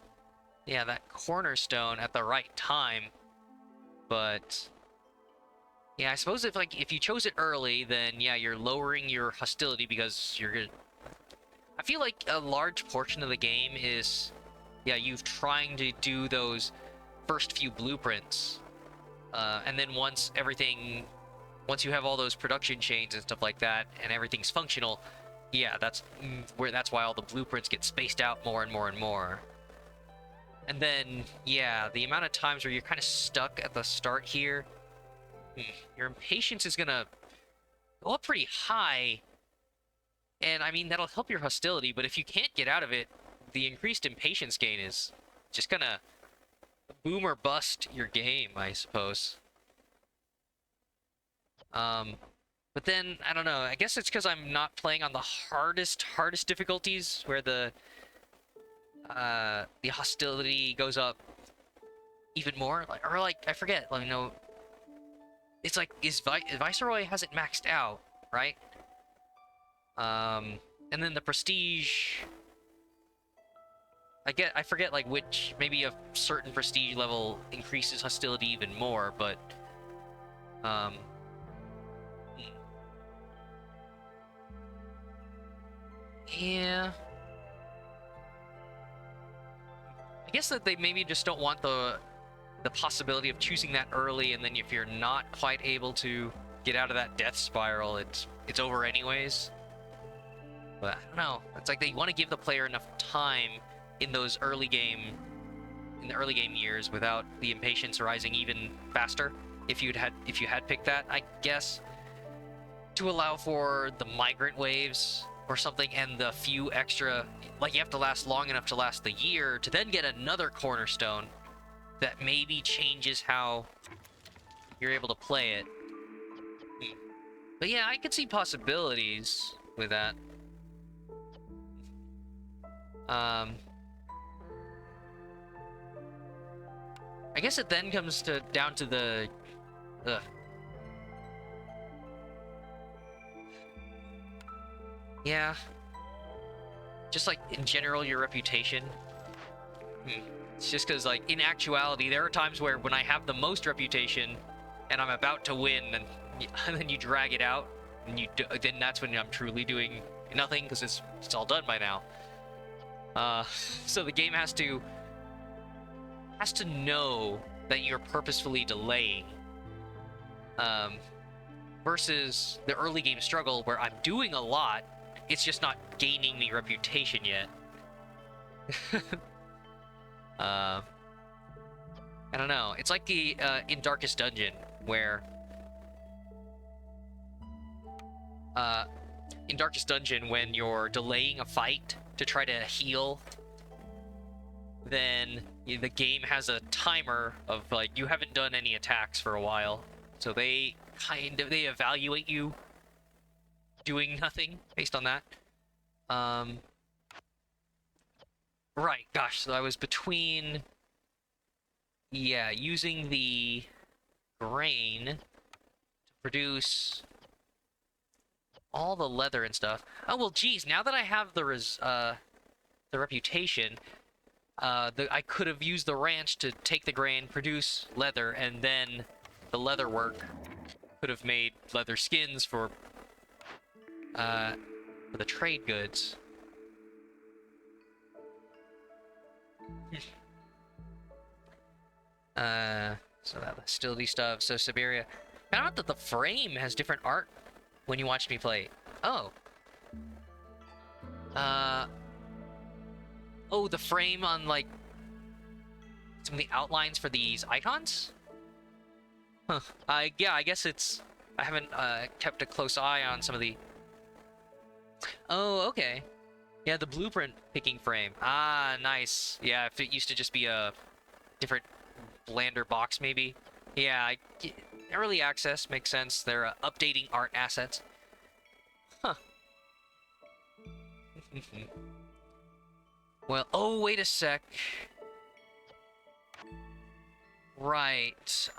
cornerstone at the right time. But yeah, I suppose if you chose it early, then yeah, you're lowering your hostility because you're gonna. I feel like a large portion of the game is you trying to do those first few blueprints. And then once you have all those production chains and stuff like that and everything's functional, yeah, that's why all the blueprints get spaced out more and more and more. And then, yeah, the amount of times where you're kind of stuck at the start here, your impatience is gonna go up pretty high. And I mean, that'll help your hostility, but if you can't get out of it, the increased impatience gain is just gonna boom or bust your game, I suppose. But then, I don't know, I guess it's because I'm not playing on the hardest difficulties, where the hostility goes up even more. I forget, let me know. It's like, Viceroy hasn't maxed out, right? And then the prestige... I forget, like, which, maybe a certain prestige level increases hostility even more, but... Yeah. I guess that they maybe just don't want the possibility of choosing that early, and then if you're not quite able to get out of that death spiral, it's over anyways. But I don't know. It's like they want to give the player enough time in the early game years without the impatience rising even faster. If you had picked that, I guess, to allow for the migrant waves or something, and the few extra, like you have to last long enough to last the year to then get another cornerstone that maybe changes how you're able to play it. But yeah, I could see possibilities with that. I guess it then comes down to the yeah, just like in general your reputation. It's just because, like, in actuality, there are times where when I have the most reputation and I'm about to win, and then you drag it out, And then that's when I'm truly doing nothing, because it's all done by now. So the game has to know that you're purposefully delaying. Versus the early game struggle where I'm doing a lot, it's just not gaining me reputation yet. I don't know. It's like the in Darkest Dungeon, where in Darkest Dungeon, when you're delaying a fight to try to heal, then the game has a timer of like you haven't done any attacks for a while, so they evaluate you doing nothing based on that. Right, gosh, so I was between using the grain to produce all the leather and stuff. Oh well, geez, now that I have the reputation, I could have used the ranch to take the grain, produce leather, and then the leather work could have made leather skins for the trade goods. So that hostility stuff. So Siberia. Found out that the frame has different art when you watch me play. Oh. Oh, the frame on like some of the outlines for these icons? Huh. Yeah, I guess it's... I haven't kept a close eye on some of the... Oh, okay. Yeah, the blueprint picking frame. Ah, nice. Yeah, if it used to just be a different blander box, maybe. Yeah, early access makes sense. They're updating art assets. Huh. Well, oh, wait a sec. Right.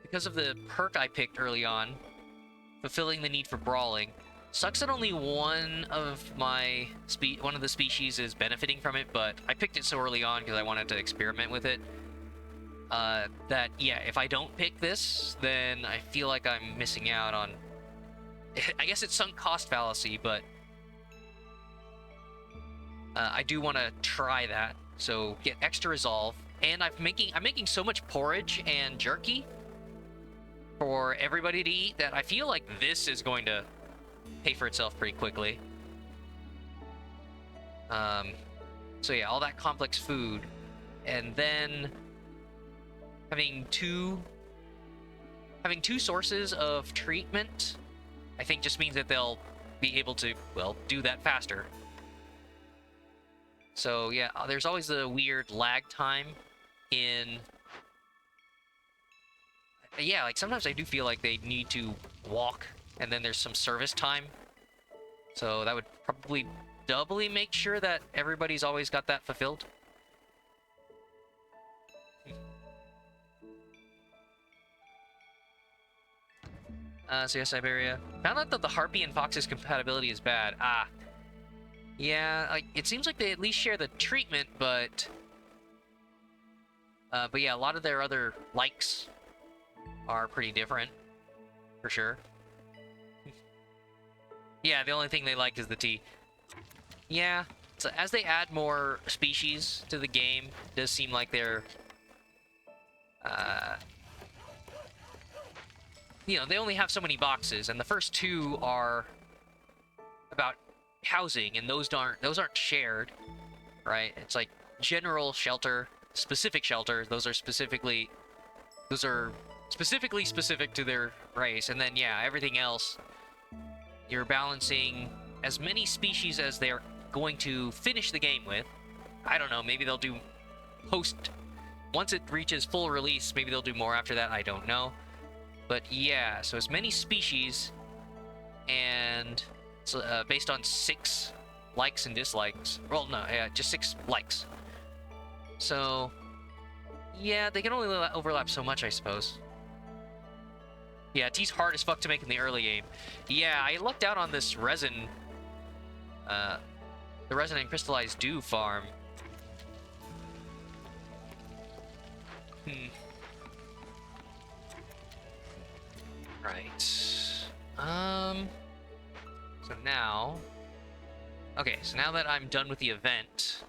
Because of the perk I picked early on, fulfilling the need for brawling. Sucks that only one of the species is benefiting from it, but I picked it so early on because I wanted to experiment with it. That, yeah, if I don't pick this, then I feel like I'm missing out on... I guess it's sunk cost fallacy, but... I do want to try that, so get extra resolve. And I'm making so much porridge and jerky for everybody to eat that I feel like this is going to pay for itself pretty quickly. So yeah, all that complex food, and then having two sources of treatment, I think just means that they'll be able to, well, do that faster. So yeah, there's always the weird lag time in... Yeah, like sometimes I do feel like they need to walk, and then there's some service time. So that would probably doubly make sure that everybody's always got that fulfilled. So yeah, Siberia. Found out that the Harpy and Fox's compatibility is bad. Ah. Yeah, like, it seems like they at least share the treatment, but yeah, a lot of their other likes are pretty different, for sure. Yeah, the only thing they like is the tea. Yeah, so as they add more species to the game, it does seem like they're... you know, they only have so many boxes, and the first two are about housing, and those aren't shared, right? It's like general shelter, specific shelter. Those are specifically specific to their race, and then yeah, everything else you're balancing as many species as they're going to finish the game with. I don't know, maybe they'll do once it reaches full release, maybe they'll do more after that, I don't know. But yeah, so as many species, and based on 6 likes and dislikes. Well, no, yeah, just 6 likes. So yeah, they can only overlap so much, I suppose. Yeah, tea's hard as fuck to make in the early game. Yeah, I lucked out on this resin. The resin and crystallized dew farm. Right. So now... Okay, so now that I'm done with the event...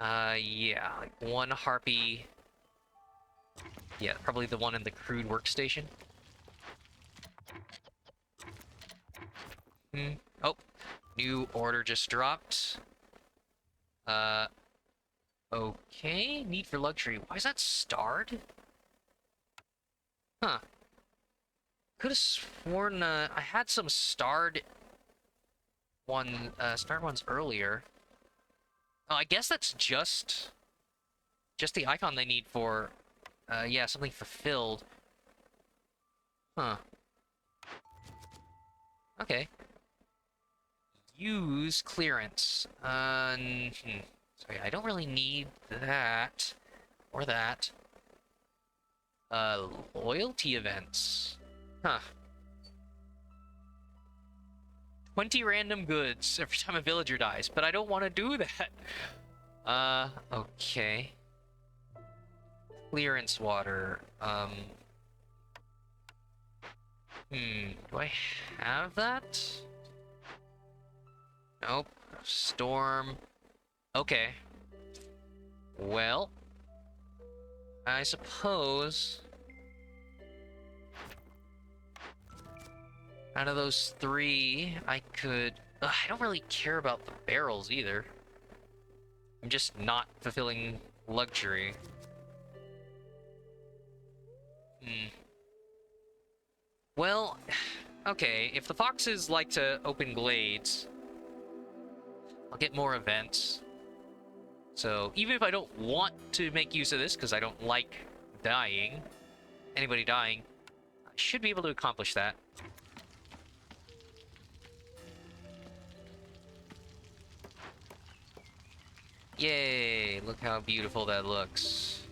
yeah, like one harpy... Yeah, probably the one in the crude workstation. Oh, new order just dropped. Okay. Need for luxury. Why is that starred? Huh. Could have sworn, I had some starred starred ones earlier. Oh, I guess that's just the icon they need for, yeah, something fulfilled. Huh. Okay. Use clearance. So yeah, I don't really need that. Or that. Loyalty events. Huh. 20 random goods every time a villager dies, but I don't want to do that. Okay. Clearance water. Do I have that? Nope. Storm. Okay. Well, I suppose out of those three, I could... Ugh, I don't really care about the barrels either. I'm just not fulfilling luxury. Well, okay, if the foxes like to open glades, I'll get more events. So, even if I don't want to make use of this, because I don't like dying, anybody dying, I should be able to accomplish that. Yay! Look how beautiful that looks.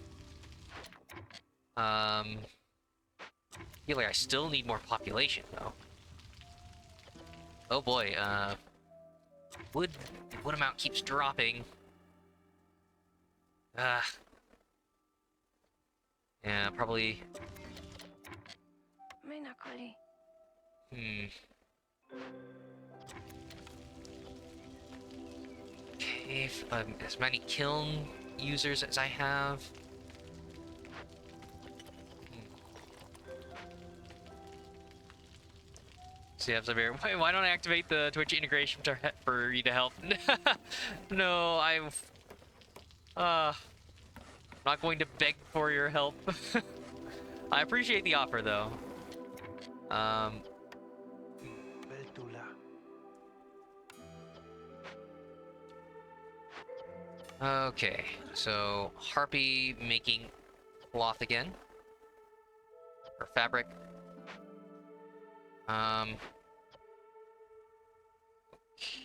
Feel like I still need more population, though. Oh boy, wood amount keeps dropping. Yeah, probably... Okay, if, as many kiln users as I have. So you have some here. Why don't I activate the Twitch integration for you to help? No, I'm not going to beg for your help. I appreciate the offer, though. Okay, so Harpy making cloth again. Or fabric.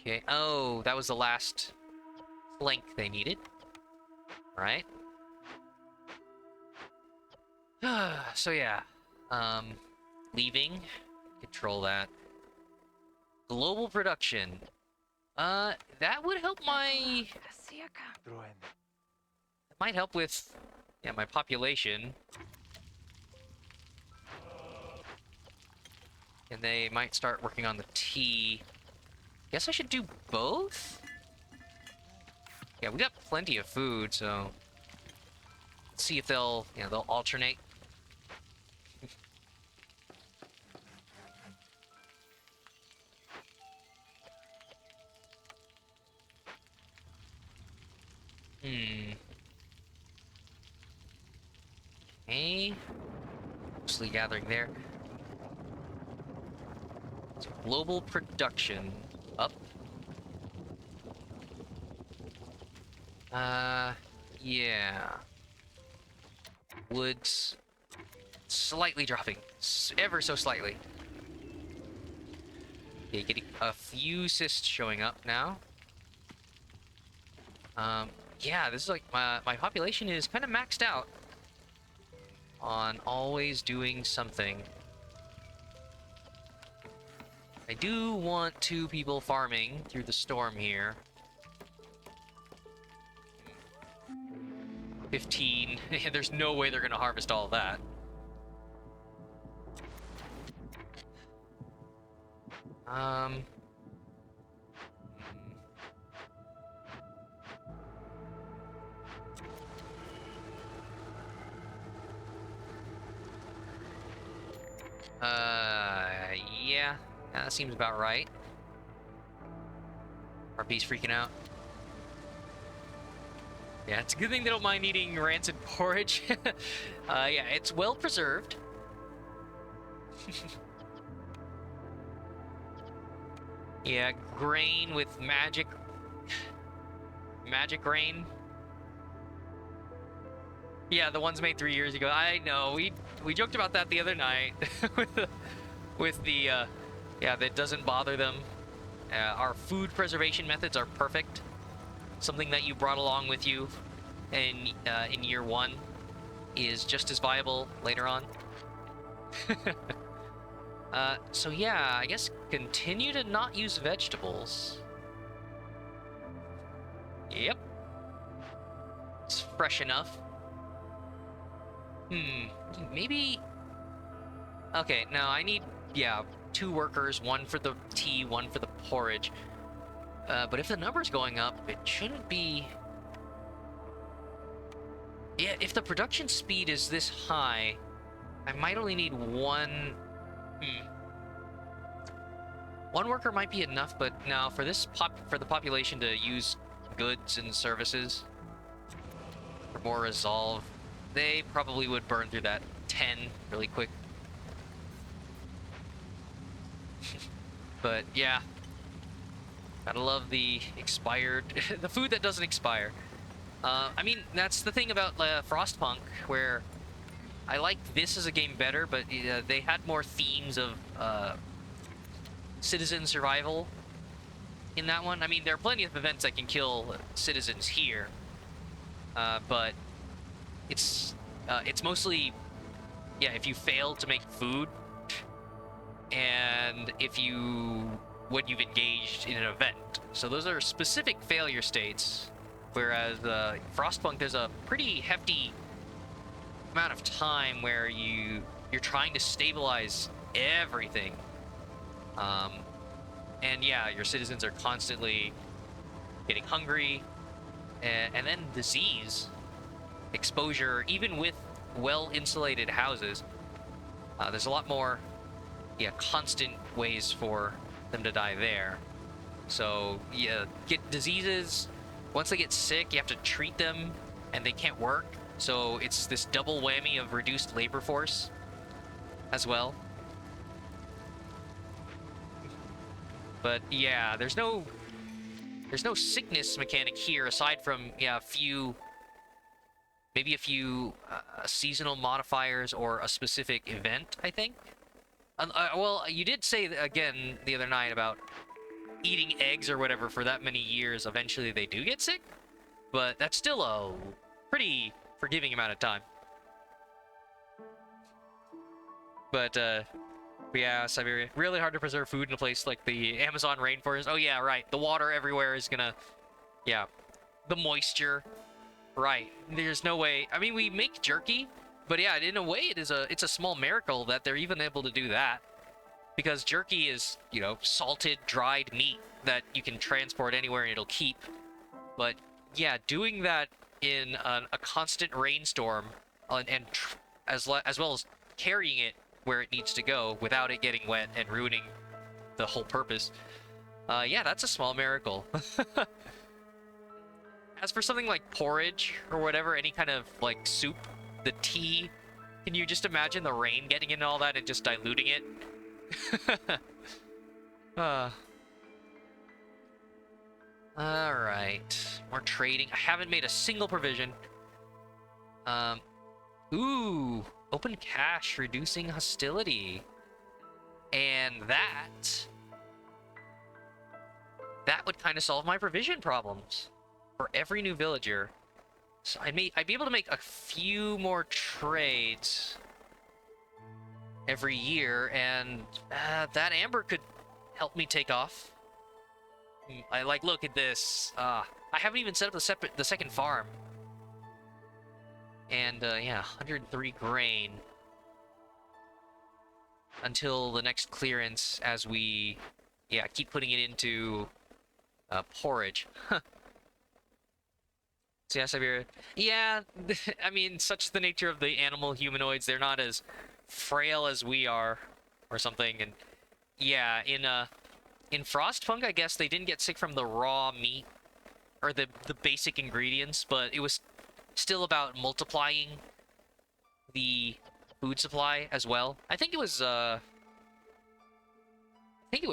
Okay. Oh, that was the last plank they needed. Right. So yeah. Leaving. Control that. Global production. That would help my... It might help with, yeah, my population. And they might start working on the tea. Guess I should do both? Yeah, we got plenty of food, so... Let's see if they'll, they'll alternate. Okay. Mostly gathering there. So global production up. Yeah. Woods slightly dropping, ever so slightly. Okay, getting a few cysts showing up now. Yeah, this is like my population is kind of maxed out on always doing something. I do want 2 people farming through the storm here. 15. There's no way they're gonna harvest all of that. Um... Yeah. That seems about right. RP's freaking out. Yeah, it's a good thing they don't mind eating rancid porridge. Yeah, it's well preserved. Yeah, grain with magic grain. Yeah, the ones made 3 years ago. I know, we joked about that the other night with the yeah, that doesn't bother them. Our food preservation methods are perfect. Something that you brought along with you in year one is just as viable later on. So yeah, I guess continue to not use vegetables. Yep. It's fresh enough. Maybe... Okay, now I need, yeah, 2 workers, 1 for the tea, 1 for the porridge. But if the number's going up, it shouldn't be... Yeah, if the production speed is this high, I might only need 1... One worker might be enough, but now for the population to use goods and services for more resolve, they probably would burn through that 10 really quick. But yeah, gotta love the expired, the food that doesn't expire. I mean, that's the thing about Frostpunk, where I like this as a game better, but they had more themes of citizen survival in that one. I mean, there are plenty of events that can kill citizens here, but it's mostly, yeah, if you fail to make food, and when you've engaged in an event. So those are specific failure states, whereas Frostpunk, there's a pretty hefty amount of time where you're trying to stabilize everything. And yeah, your citizens are constantly getting hungry, and then disease exposure, even with well-insulated houses. There's a lot more, yeah, constant ways for them to die there. So yeah, get diseases. Once they get sick, you have to treat them, and they can't work. So it's this double whammy of reduced labor force as well. But yeah, there's no sickness mechanic here aside from, yeah, maybe a few seasonal modifiers or a specific event, I think. Well, you did say again the other night about eating eggs or whatever for that many years. Eventually they do get sick, but that's still a pretty forgiving amount of time. But yeah, Siberia, really hard to preserve food in a place like the Amazon rainforest. Oh yeah, right. The water everywhere is gonna, yeah, the moisture. Right. There's no way. I mean, we make jerky, but yeah, in a way, it's a small miracle that they're even able to do that, because jerky is, you know, salted, dried meat that you can transport anywhere and it'll keep. But yeah, doing that in a constant rainstorm, as well as carrying it where it needs to go without it getting wet and ruining the whole purpose. Yeah, that's a small miracle. As for something like porridge or whatever, any kind of like soup, the tea, can you just imagine the rain getting into all that and just diluting it? Alright. More trading. I haven't made a single provision. Ooh. Open cache, reducing hostility. And that would kind of solve my provision problems for every new villager. So I'd be able to make a few more trades every year, and that amber could help me take off. I like, look at this. I haven't even set up the second farm. And yeah, 103 grain until the next clearance, as we yeah, keep putting it into porridge. So yeah, Siberia. Yeah, I mean, such the nature of the animal humanoids. They're not as frail as we are, or something. And yeah, in Frostpunk, I guess they didn't get sick from the raw meat or the basic ingredients, but it was still about multiplying the food supply as well. I think it was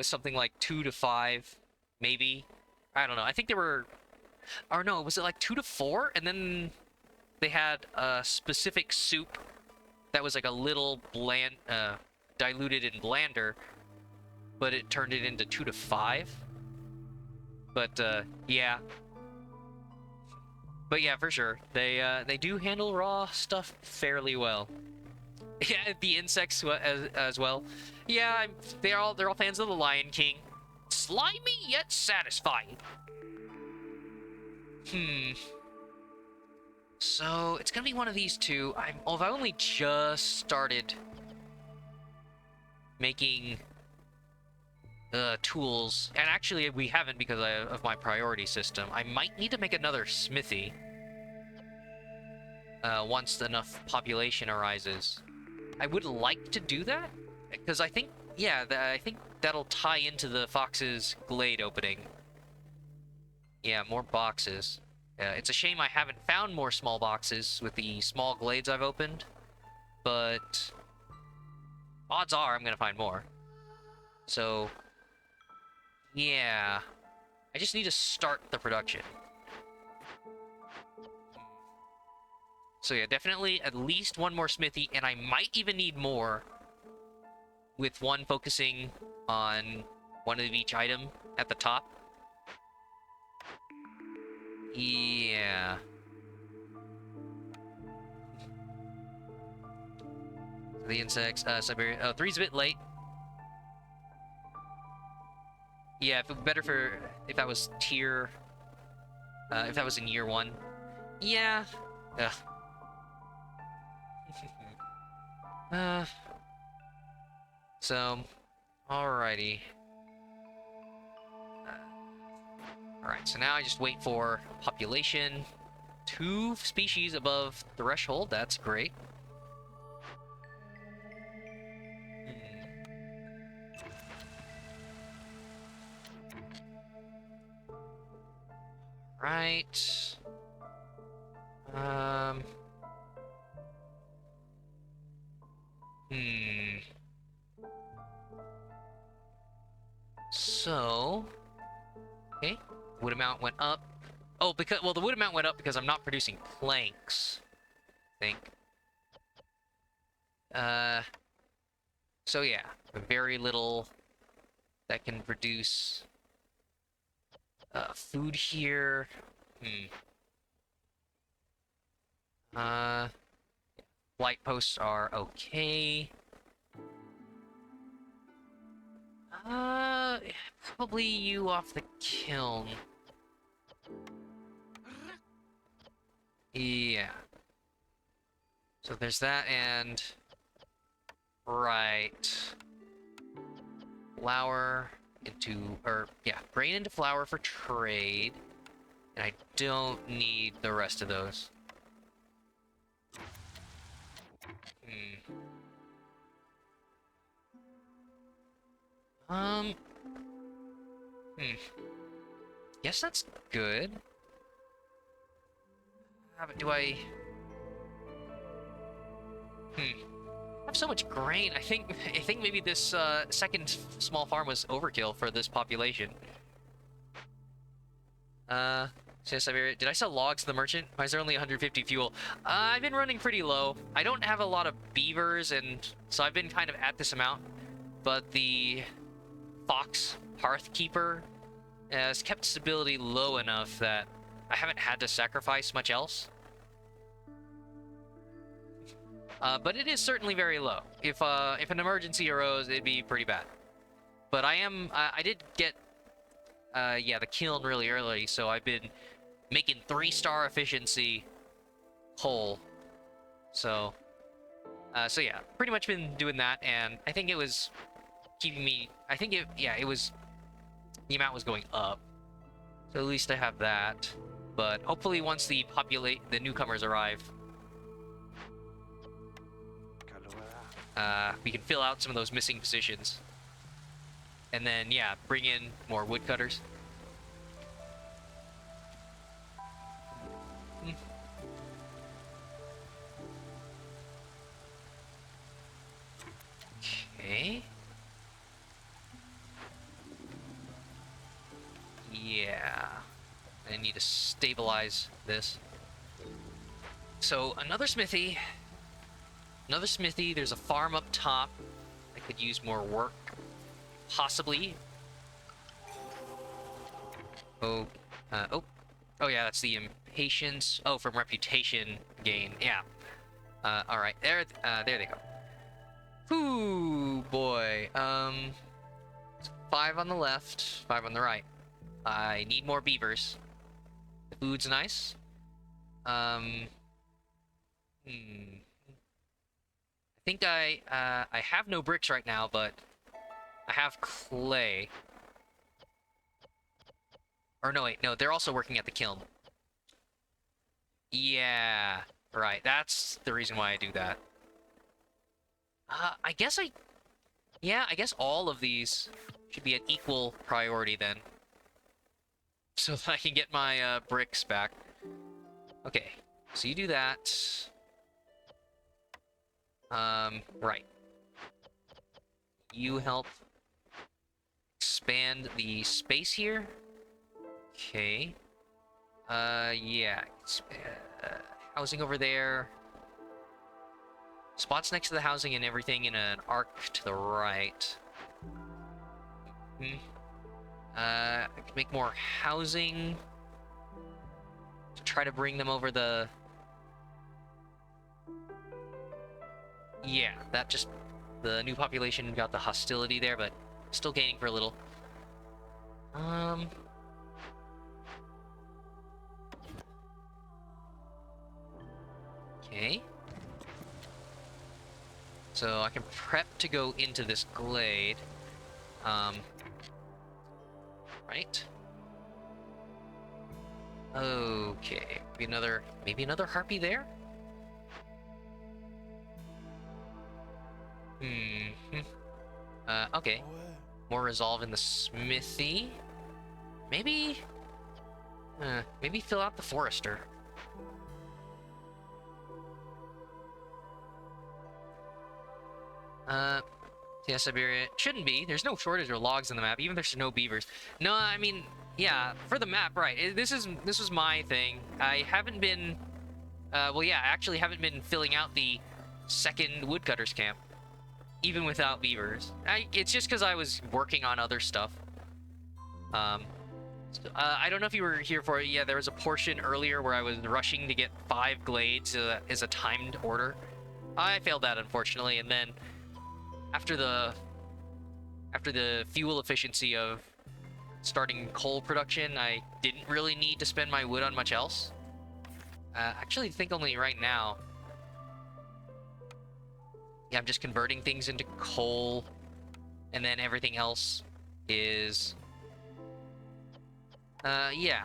something like 2 to 5, maybe. I don't know. I think there were, or no, was it like 2 to 4? And then they had a specific soup that was like a little bland, diluted and blander, but it turned it into 2 to 5. But yeah, but yeah, for sure, they do handle raw stuff fairly well. Yeah, the insects as well. Yeah, they're all fans of the Lion King. Slimy yet satisfying. Hmm. So it's gonna be one of these two. I've only just started making tools, and actually we haven't because of my priority system. I might need to make another smithy once enough population arises. I would like to do that because I think, yeah, I think that'll tie into the Fox's Glade opening. Yeah, more boxes. It's a shame I haven't found more small boxes with the small glades I've opened, but odds are I'm gonna find more. So, yeah, I just need to start the production. So yeah, definitely at least one more smithy, and I might even need more, with one focusing on one of each item at the top. Yeah. The insects, Siberia. Oh, 3's a bit late. Yeah, if it better for if that was tier, if that was in year 1. Yeah. Ugh. uh. So, alrighty. Alright, so now I just wait for population. 2 species above threshold. That's great. Right. Um. Hmm. So. Okay. Wood amount went up. Oh, well, the wood amount went up because I'm not producing planks, I think. So yeah, very little that can produce food here. Uh, light posts are okay. Probably you off the kiln. Yeah. So there's that, and right. Flour into, or yeah, grain into flour for trade. And I don't need the rest of those. Hmm. Guess that's good. But do I... I have so much grain. I think maybe this second small farm was overkill for this population. Did I sell logs to the merchant? Why is there only 150 fuel? I've been running pretty low. I don't have a lot of beavers, and so I've been kind of at this amount. But the Fox Hearthkeeper has kept stability low enough that I haven't had to sacrifice much else. But it is certainly very low. If an emergency arose, it'd be pretty bad. But I did get yeah, the kiln really early, so I've been making 3-star efficiency coal. So yeah, pretty much been doing that, and I think it was keeping me. I think it was the amount was going up. So at least I have that. But hopefully once the newcomers arrive, we can fill out some of those missing positions. And then, yeah, bring in more woodcutters. Okay. Yeah. I need to stabilize this. So, another smithy. Another smithy. There's a farm up top. I could use more work. Possibly. Oh. Oh. Oh, yeah, that's the impatience. Oh, from reputation gain. Yeah. Alright. There they go. Ooh, boy. 5 on the left, 5 on the right. I need more beavers. The food's nice. I think I have no bricks right now, but I have clay. Or no, wait, no, they're also working at the kiln. Yeah, right. That's the reason why I do that. I guess I guess all of these should be an equal priority then. So that I can get my bricks back. Okay, so you do that. Right. You help expand the space here. Okay. Yeah. Housing over there. Spots next to the housing and everything in an arc to the right. I could make more housing to try to bring them over the... Yeah, that just... The new population got the hostility there, but still gaining for a little. Okay. So I can prep to go into this glade. Right? Okay. Maybe another harpy there? Okay. More resolve in the smithy. Maybe fill out the forester. Yeah, Siberia. Shouldn't be. There's no shortage of logs in the map, even if there's no beavers. No, I mean, yeah, for the map, right. This was my thing. I haven't been... well, yeah, I actually haven't been filling out the second woodcutters camp, even without beavers. It's just because I was working on other stuff. I don't know if you were here for it. Yeah, there was a portion earlier where I was rushing to get 5 glades as a timed order. I failed that, unfortunately, and then after the fuel efficiency of starting coal production, I didn't really need to spend my wood on much else. Actually, I think only right now. Yeah, I'm just converting things into coal, and then everything else is... yeah.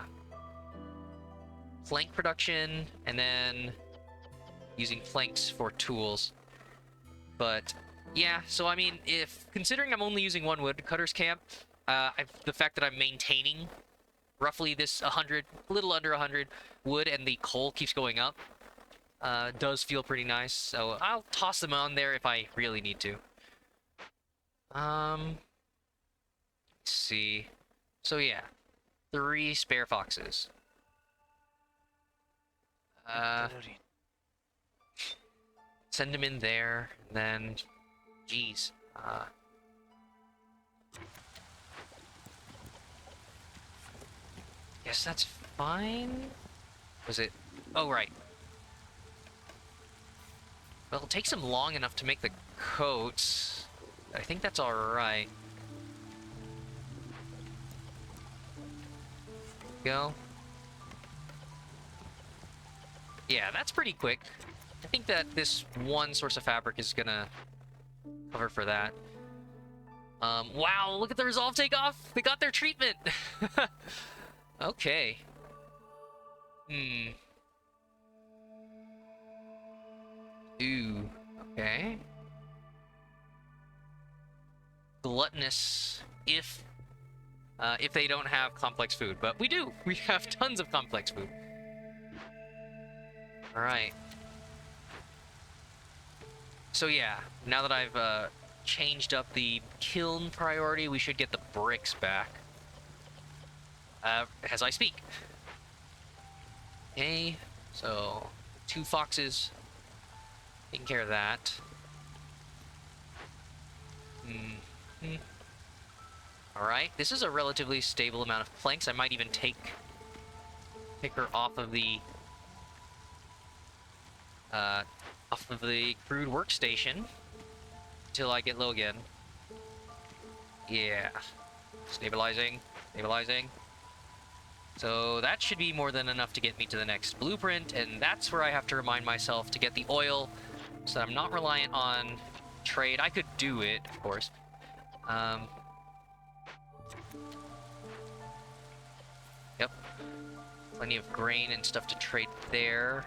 Plank production, and then using planks for tools. But... yeah, so I mean, if considering I'm only using one woodcutter's camp, the fact that I'm maintaining roughly this 100, a little under 100 wood, and the coal keeps going up, does feel pretty nice. So I'll toss them on there if I really need to. Let's see. So yeah, 3 spare foxes. Send them in there, and then... Jeez. Guess that's fine? Was it... oh, right. Well, it takes them long enough to make the coats. I think that's alright. Go. Yeah, that's pretty quick. I think that this one source of fabric is gonna cover for that. Wow, look at the resolve takeoff! They got their treatment! Okay. Ooh, okay. Gluttonous if they don't have complex food, but we do. We have tons of complex food. All right. So yeah, now that I've changed up the kiln priority, we should get the bricks back. As I speak. Okay, so 2 foxes. Taking care of that. Alright, this is a relatively stable amount of planks. I might even take her off of the crude workstation until I get low again. Yeah. Stabilizing. Stabilizing. So that should be more than enough to get me to the next blueprint, and that's where I have to remind myself to get the oil so that I'm not reliant on trade. I could do it, of course. Yep. Plenty of grain and stuff to trade there.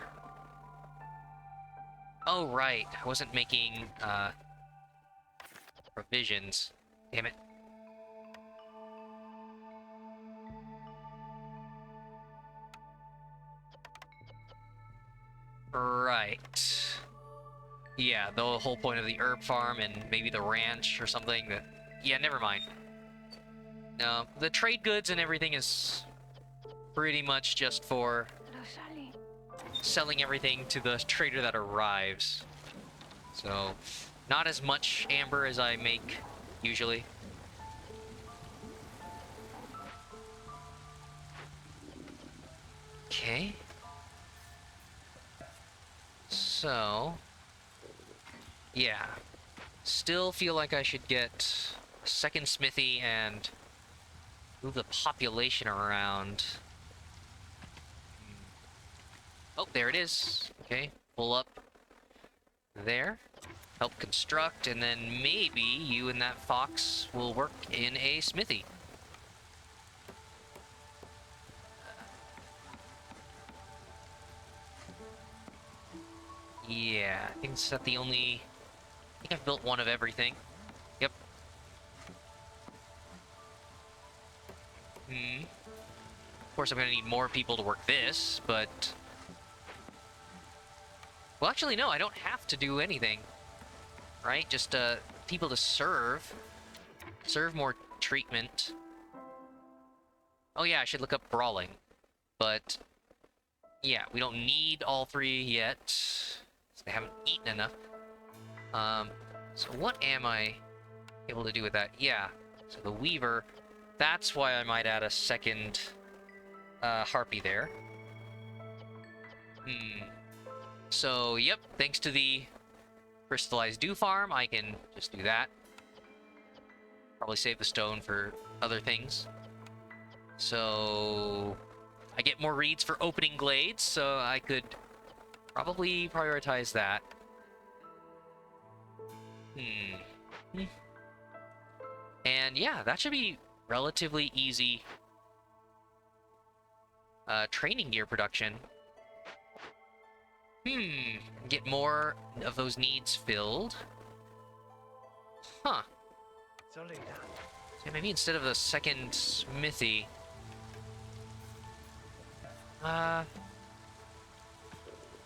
Oh, right. I wasn't making, provisions. Damn it. Right. Yeah, the whole point of the herb farm and maybe the ranch or something that... Yeah, never mind. No, the trade goods and everything is pretty much just for Rosalie. selling everything to the trader that arrives. So, not as much amber as I make usually. Okay. So, yeah. Still feel like I should get a second smithy and move the population around. Oh, there it is. Okay, pull up there. Help construct, and then maybe you and that fox will work in a smithy. Yeah, I think it's not the only... I think I've built one of everything. Yep. Of course, I'm gonna need more people to work this, but... Well, actually, no, I don't have to do anything. Right? Just, people to serve. Serve more treatment. Oh yeah, I should look up brawling. But... yeah, we don't need all 3 yet. They haven't eaten enough. So what am I able to do with that? Yeah, so the weaver, that's why I might add a second harpy there. So, yep, thanks to the crystallized dew farm, I can just do that. Probably save the stone for other things. So, I get more reeds for opening glades, so I could probably prioritize that. And yeah, that should be relatively easy training gear production. Get more of those needs filled. Huh. So maybe instead of the second smithy...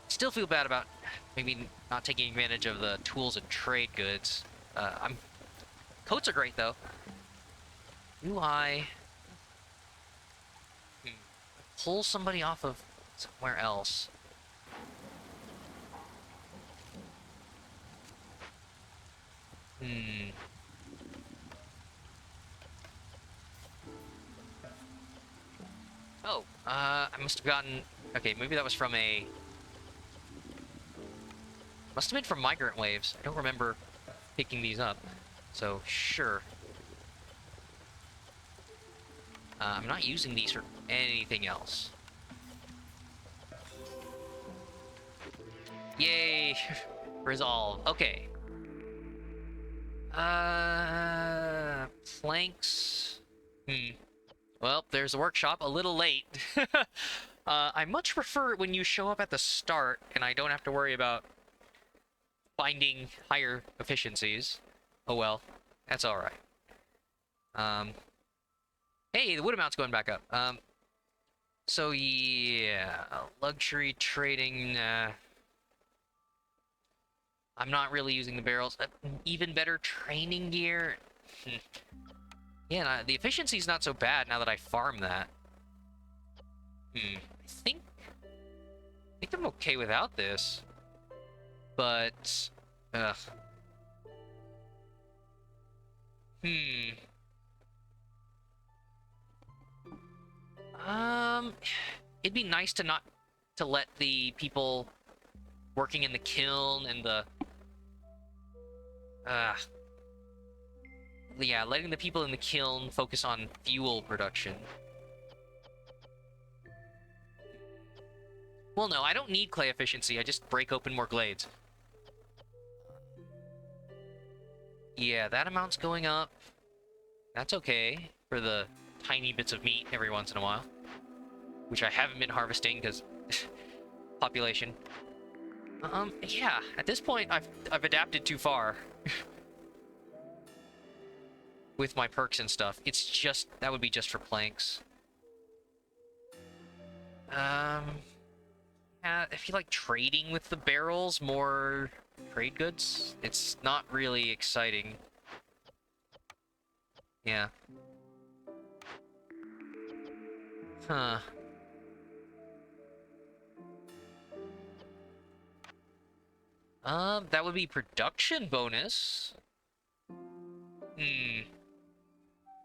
still feel bad about maybe not taking advantage of the tools and trade goods. Coats are great, though. Do I... pull somebody off of somewhere else? Oh, I must have gotten... Okay, maybe that was from a... Must have been from migrant waves. I don't remember picking these up. So, sure. I'm not using these for anything else. Yay! Resolve. Okay. Planks. Well, there's a workshop a little late. I much prefer it when you show up at the start and I don't have to worry about finding higher efficiencies. Oh well, that's alright. Hey, the wood amount's going back up. So yeah, luxury trading, I'm not really using the barrels. Even better training gear. Yeah, the efficiency's not so bad now that I farm that. I think I'm okay without this. But, ugh. It'd be nice to not to let the people working in the kiln and the yeah, letting the people in the kiln focus on fuel production. Well, no, I don't need clay efficiency. I just break open more glades. Yeah, that amount's going up. That's okay for the tiny bits of meat every once in a while, which I haven't been harvesting because population. Yeah, at this point, I've adapted too far with my perks and stuff. It's just, that would be just for planks. Yeah, I feel like trading with the barrels, more trade goods. It's not really exciting. Yeah. Huh. That would be production bonus.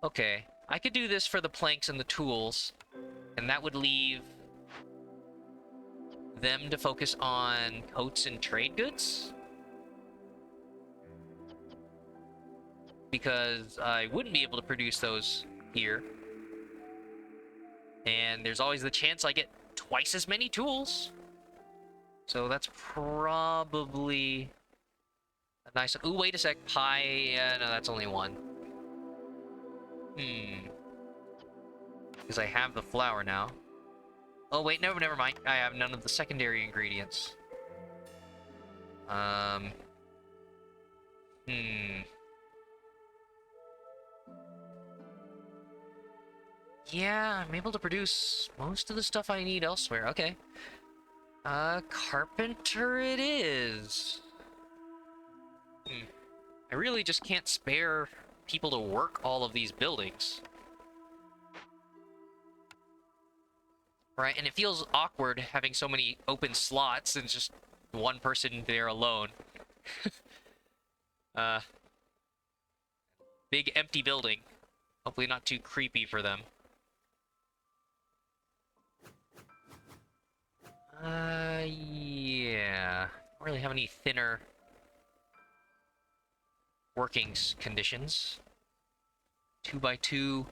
Okay. I could do this for the planks and the tools, and that would leave them to focus on coats and trade goods. Because I wouldn't be able to produce those here. And there's always the chance I get twice as many tools. So that's probably a nice... Ooh, wait a sec. Pie... no, that's only one. Because I have the flour now. Oh, wait, no, never mind. I have none of the secondary ingredients. Yeah, I'm able to produce most of the stuff I need elsewhere. Okay. Carpenter it is. I really just can't spare people to work all of these buildings. Right, and it feels awkward having so many open slots and just one person there alone. Big empty building. Hopefully not too creepy for them. Yeah. Don't really have any thinner workings conditions. 2x2.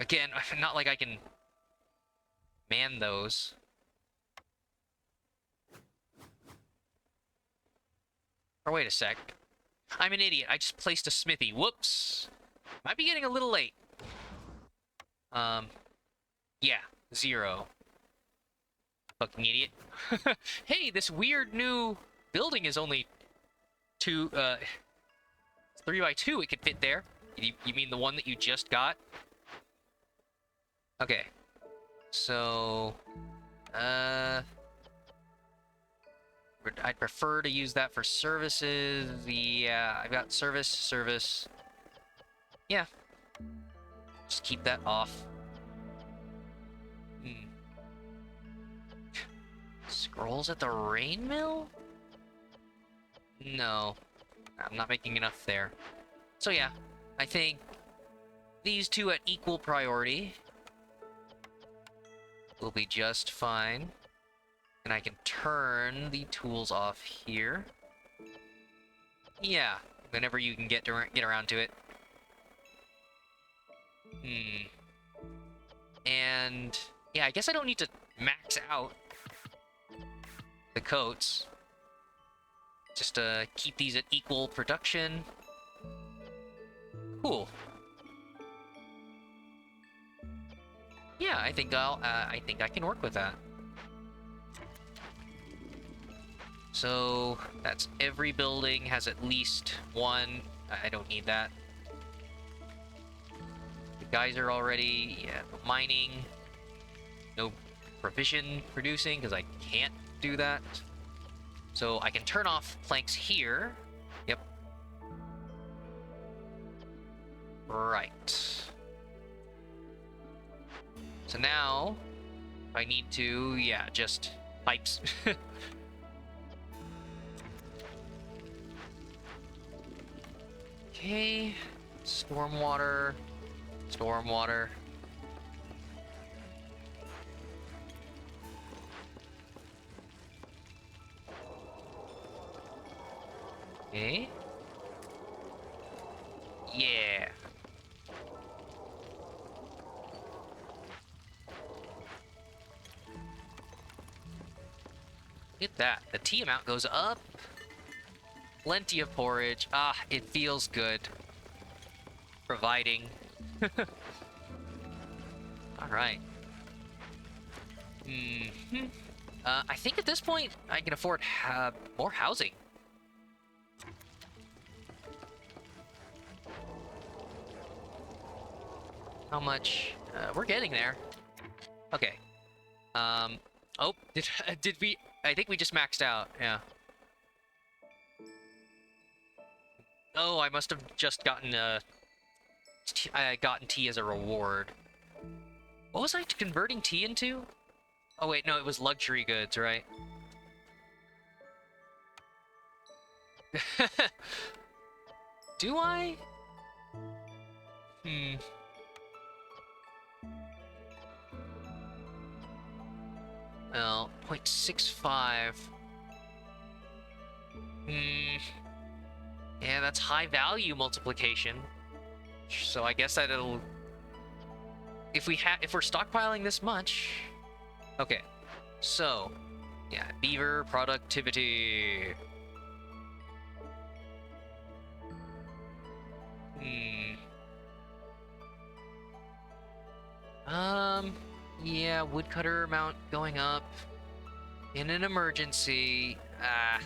Again, not like I can man those. Or wait a sec. I'm an idiot. I just placed a smithy. Whoops. Might be getting a little late. Yeah. 0. Fucking idiot. Hey, this weird new building is only 3x2. It could fit there. You mean the one that you just got? Okay. So... I'd prefer to use that for services. Yeah, I've got service. Yeah. Just keep that off. Scrolls at the rain mill? No. I'm not making enough there. So yeah, I think these two at equal priority will be just fine. And I can turn the tools off here. Yeah, whenever you can get around to it. And yeah, I guess I don't need to max out the coats. Just keep these at equal production. Cool. Yeah, I think I think I can work with that. So that's every building has at least one. I don't need that. The geyser already. Yeah, no mining. No provision producing because I can't do that. So I can turn off planks here. Yep. Right. So now, if I need to, yeah, just pipes. Okay. Stormwater. Stormwater. Okay. Yeah. Look at that. The tea amount goes up. Plenty of porridge. Ah, it feels good. Providing. Alright. I think at this point, I can afford more housing. How much? We're getting there. Okay. Oh, did we? I think we just maxed out. Yeah. Oh, I must have just gotten I gotten tea as a reward. What was I converting tea into? Oh wait, no, it was luxury goods, right? Do I? Well, 0.65. Yeah, that's high value multiplication. So I guess that it'll... If we're stockpiling this much... Okay. So, yeah, beaver productivity. Yeah, woodcutter amount going up. In an emergency. I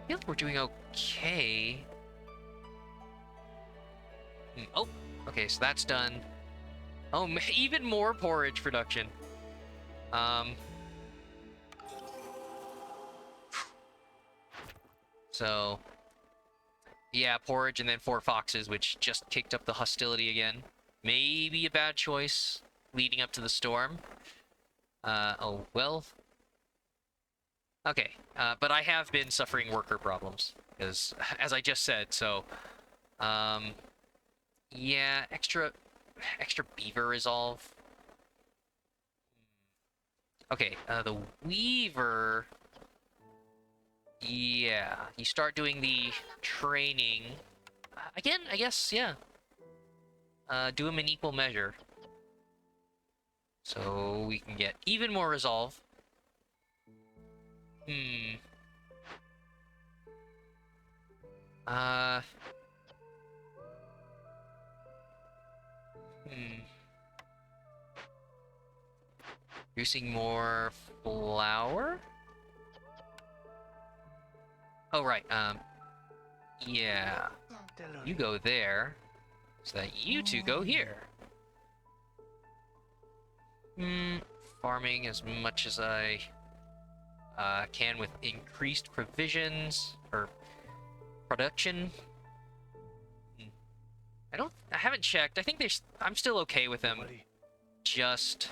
feel like we're doing okay. Oh, okay, so that's done. Oh, even more porridge production. So, yeah, porridge and then 4 foxes, which just kicked up the hostility again. Maybe a bad choice leading up to the storm. Oh, well. Okay, but I have been suffering worker problems, as I just said, so... Yeah, extra beaver resolve. Okay, the weaver... Yeah, you start doing the training. Again, I guess, yeah. Do them in equal measure. So we can get even more resolve. Uh... Producing more flour? Oh, right, yeah. You go there, so that you two go here. Farming as much as I can with increased provisions, or production. I haven't checked. I think I'm still okay with them just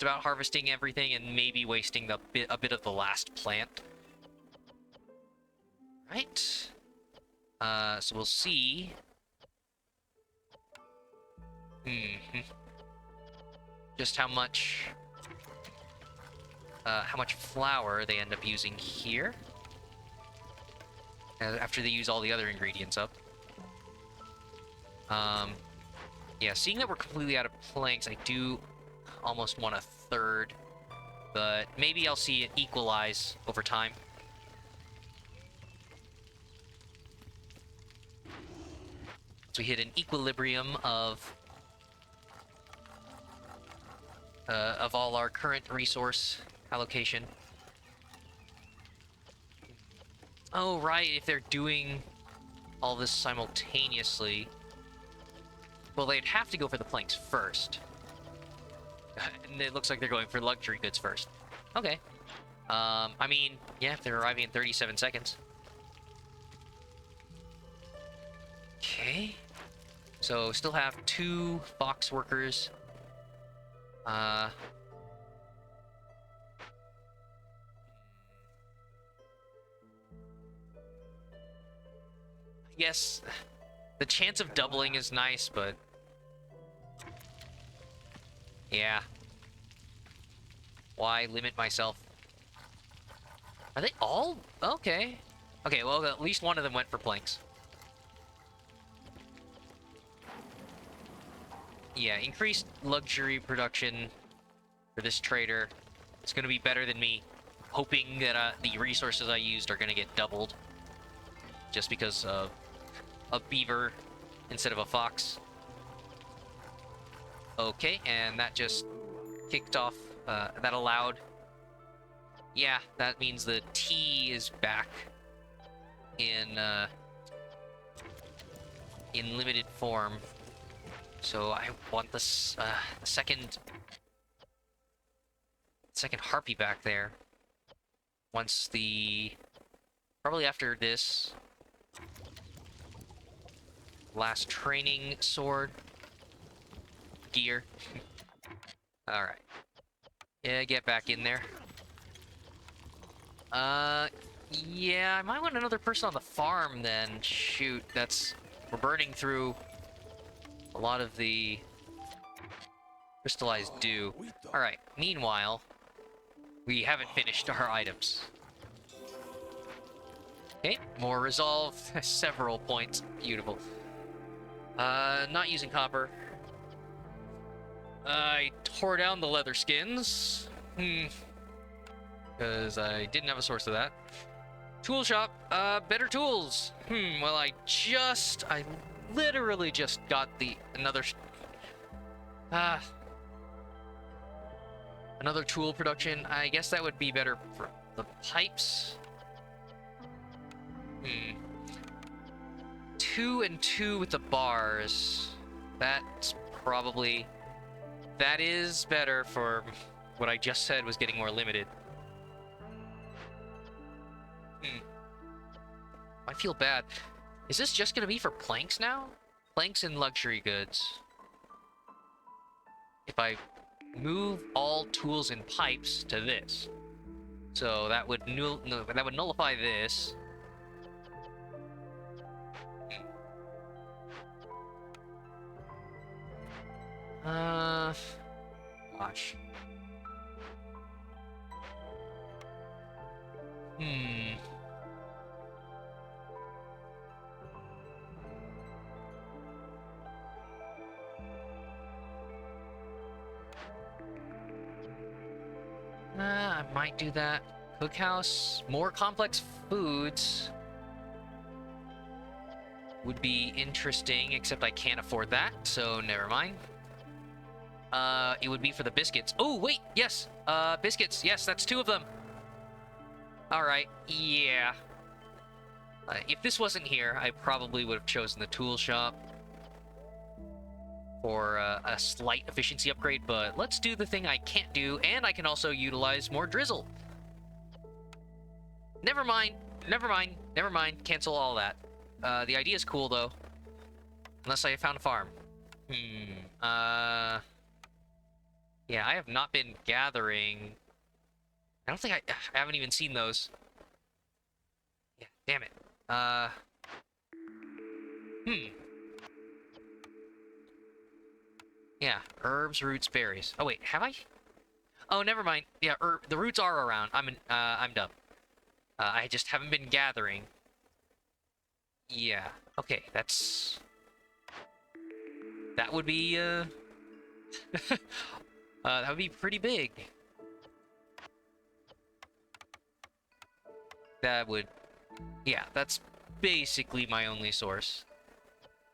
about harvesting everything and maybe wasting a bit of the last plant. Right. So we'll see. Just how much flour they end up using here after they use all the other ingredients up. Yeah, seeing that we're completely out of planks, I do almost want a third, but maybe I'll see it equalize over time. So we hit an equilibrium of all our current resource allocation. Oh, right, if they're doing all this simultaneously, well, they'd have to go for the planks first. And it looks like they're going for luxury goods first. Okay. I mean, yeah, if they're arriving in 37 seconds. Okay. So, still have 2 box workers. Yes, the chance of doubling is nice, but... yeah. Why limit myself? Are they all? Okay. Okay, well, at least one of them went for planks. Yeah, increased luxury production for this trader. It's gonna be better than me hoping that the resources I used are gonna get doubled. Just because of a beaver instead of a fox. Okay, and that just kicked off, that allowed... yeah, that means the T is back in limited form. So I want this, second harpy back there. Once the... probably after this last training sword gear. Alright. Yeah, get back in there. Yeah, I might want another person on the farm then. Shoot, that's... we're burning through a lot of the crystallized dew. Alright, meanwhile, we haven't finished our items. Okay, more resolve. Several points. Beautiful. Not using copper. I tore down the leather skins. Because I didn't have a source of that. Tool shop. Better tools. Well, I literally just got another tool production. I guess that would be better for the pipes. 2 and 2 with the bars. That's probably... that is better for what I just said was getting more limited. I feel bad. Is this just gonna be for planks now? Planks and luxury goods. If I move all tools and pipes to this. So that would nullify this. Gosh. I might do that. Cookhouse, more complex foods would be interesting, except I can't afford that, so never mind. It would be for the biscuits. Oh, wait, yes, biscuits, yes, that's 2 of them. Alright, yeah. If this wasn't here, I probably would have chosen the tool shop for a slight efficiency upgrade, but let's do the thing I can't do, and I can also utilize more drizzle. Never mind, cancel all that. The idea is cool, though. Unless I found a farm. Yeah, I have not been gathering... I don't think I haven't even seen those. Yeah, damn it. Yeah, herbs, roots, berries. Oh wait, have I? Oh, never mind. Yeah, the roots are around. I'm dumb. I just haven't been gathering. Yeah. Okay, that would be that would be pretty big. That would... yeah, that's basically my only source.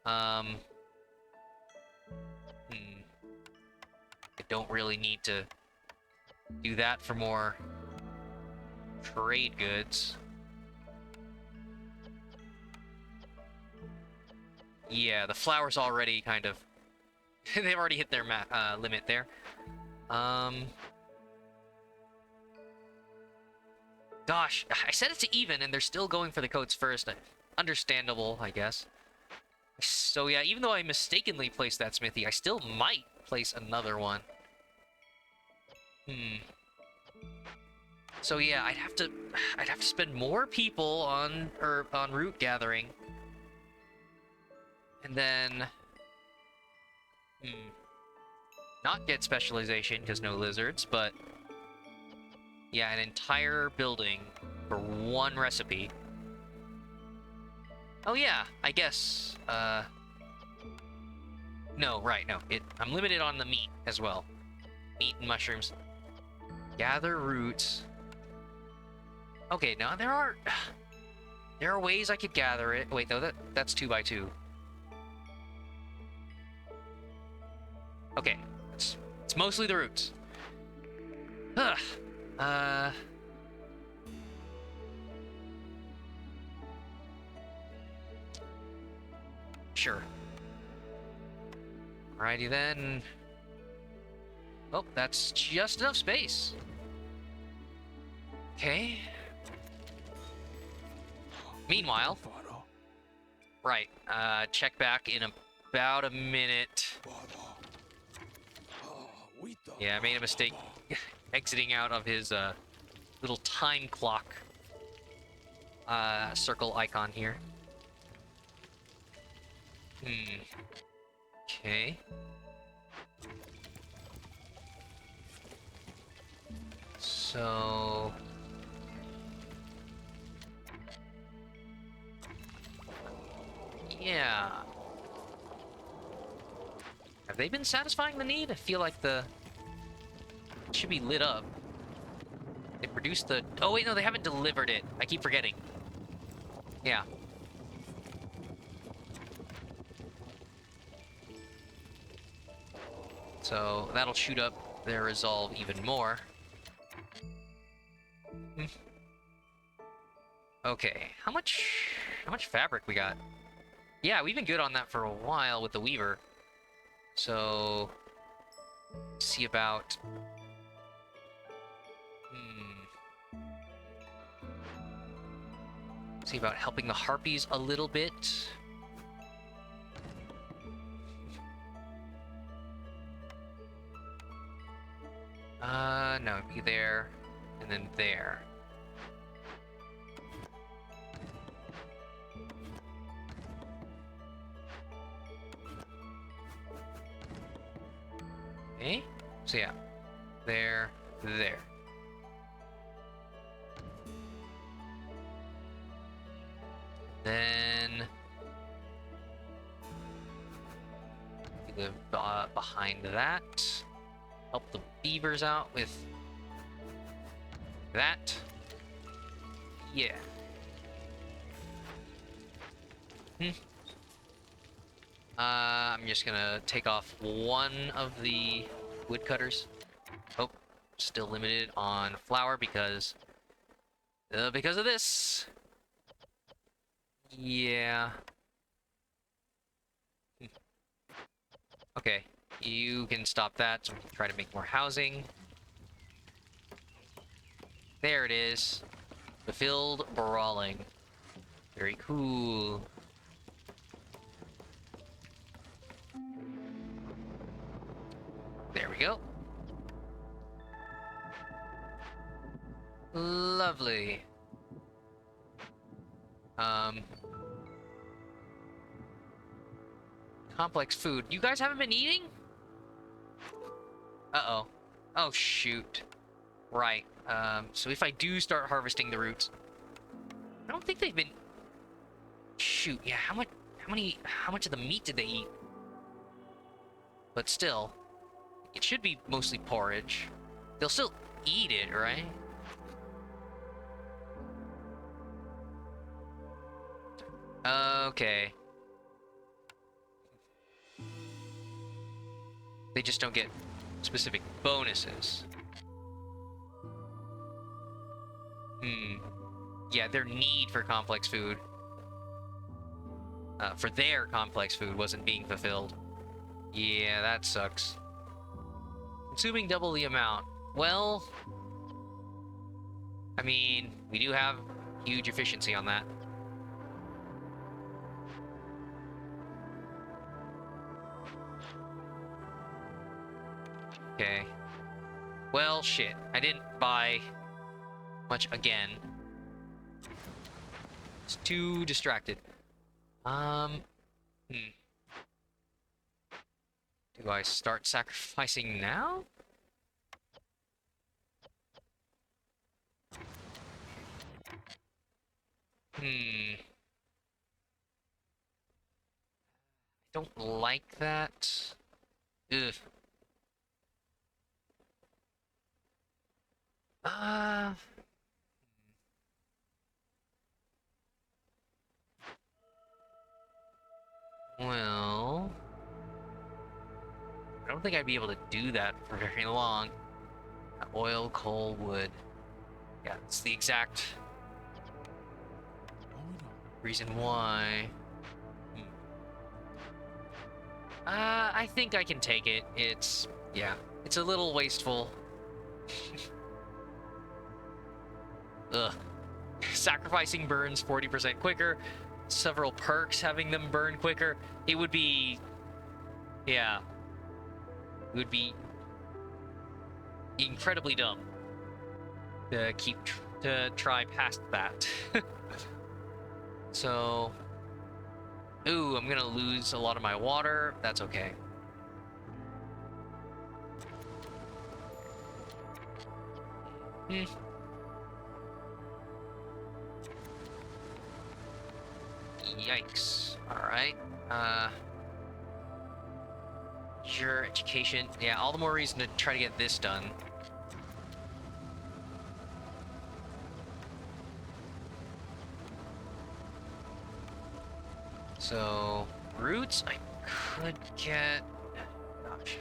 Um, I don't really need to do that for more trade goods. Yeah, the flour's already kind of... they've already hit their limit there. Gosh, I set it to even, and they're still going for the coats first. Understandable, I guess. So yeah, even though I mistakenly placed that smithy, I still might place another one. So yeah, I'd have to spend more people on root gathering, and then not get specialization because no lizards, but yeah, an entire building for one recipe. Oh yeah, I guess. No, right, no. I'm limited on the meat as well. Meat and mushrooms. Gather roots. Okay, now there are ways I could gather it. Wait, no, that's 2x2. Okay, it's mostly the roots. Ugh. Sure. Alrighty then. Oh, that's just enough space. Okay. Meanwhile, right, check back in about a minute. Yeah, I made a mistake exiting out of his little time clock circle icon here. Okay. So... yeah. Have they been satisfying the need? I feel like it should be lit up. They produced the... oh wait, no, they haven't delivered it. I keep forgetting. Yeah. So that'll shoot up their resolve even more. Okay, how much fabric we got? Yeah, we've been good on that for a while with the weaver. So see about see about helping the harpies a little bit. No, it'd be there, and then there. Okay, so yeah, there. Then we live behind that. Help the beavers out with that. Yeah. I'm just gonna take off one of the woodcutters. Oh, still limited on flour because of this. Yeah. Okay, you can stop that so we can try to make more housing. There it is. Fulfilled brawling. Very cool. There we go. Lovely. Complex food. You guys haven't been eating? Uh-oh. Oh, shoot. Right. So if I do start harvesting the roots... I don't think they've been... Shoot, yeah, how much of the meat did they eat? But still, it should be mostly porridge. They'll still eat it, right? Okay. They just don't get specific bonuses. Yeah, their need for complex food, for their complex food, wasn't being fulfilled. Yeah, that sucks. Consuming double the amount. Well, I mean, we do have huge efficiency on that. Okay. Well, shit. I didn't buy much again. It's too distracted. Do I start sacrificing now? Don't like that. Ugh. Uh... Well... I don't think I'd be able to do that for very long. Oil, coal, wood. Yeah, it's the exact reason why. I think I can take it. It's, yeah, it's a little wasteful. Ugh. Sacrificing burns 40% quicker. Several perks having them burn quicker. It would be, yeah, it would be incredibly dumb to try past that. So, ooh, I'm gonna lose a lot of my water. That's okay. Yikes. Alright. Your education. Yeah, all the more reason to try to get this done. So, roots I could get. Gosh.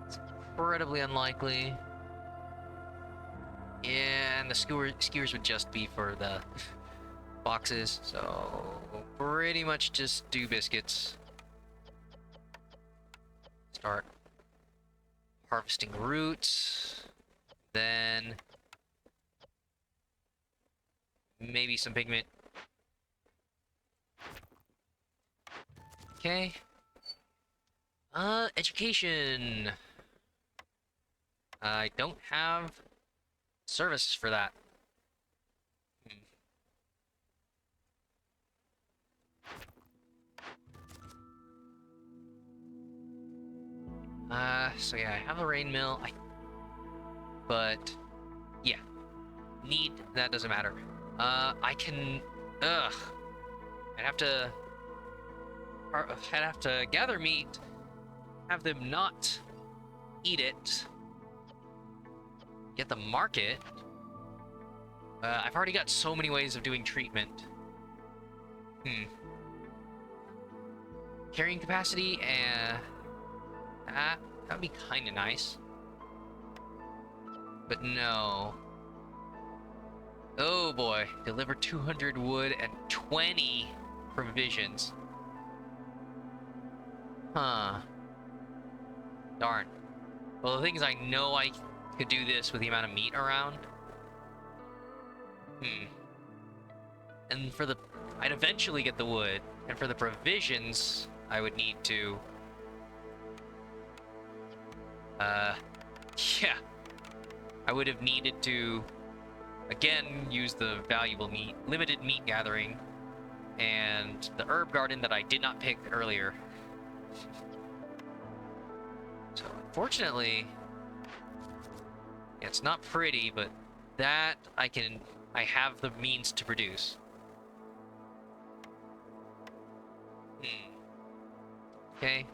It's incredibly unlikely. Yeah, and the skewers would just be for the boxes, so pretty much just do biscuits. Start harvesting roots, then maybe some pigment. Okay. Education. I don't have service for that. So yeah, I have a rain mill, but yeah, need, that doesn't matter. I can, I'd have to gather meat, have them not eat it, get the market. I've already got so many ways of doing treatment. Carrying capacity, that'd be kind of nice. But no. Oh boy, deliver 200 wood and 20 provisions. Huh. Darn. Well, the thing is, I know I could do this with the amount of meat around. And for the... I'd eventually get the wood. And for the provisions, I would need to... Yeah. I would have needed to, again, use the valuable meat, limited meat gathering, and the herb garden that I did not pick earlier. So, unfortunately, it's not pretty, but that I have the means to produce. Okay.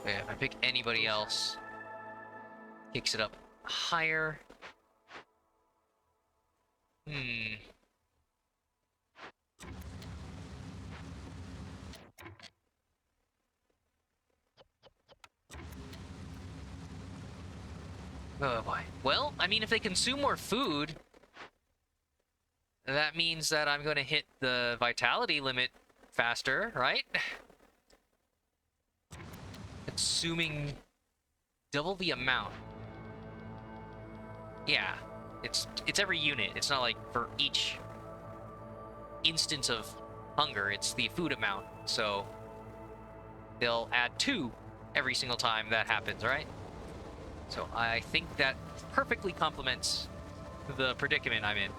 Yeah, if I pick anybody else, kicks it up higher. Oh boy. Well, I mean, if they consume more food, that means that I'm going to hit the vitality limit faster, right? Consuming double the amount. Yeah, it's every unit. It's not like for each instance of hunger, it's the food amount. So they'll add 2 every single time that happens, right? So I think that perfectly complements the predicament I'm in.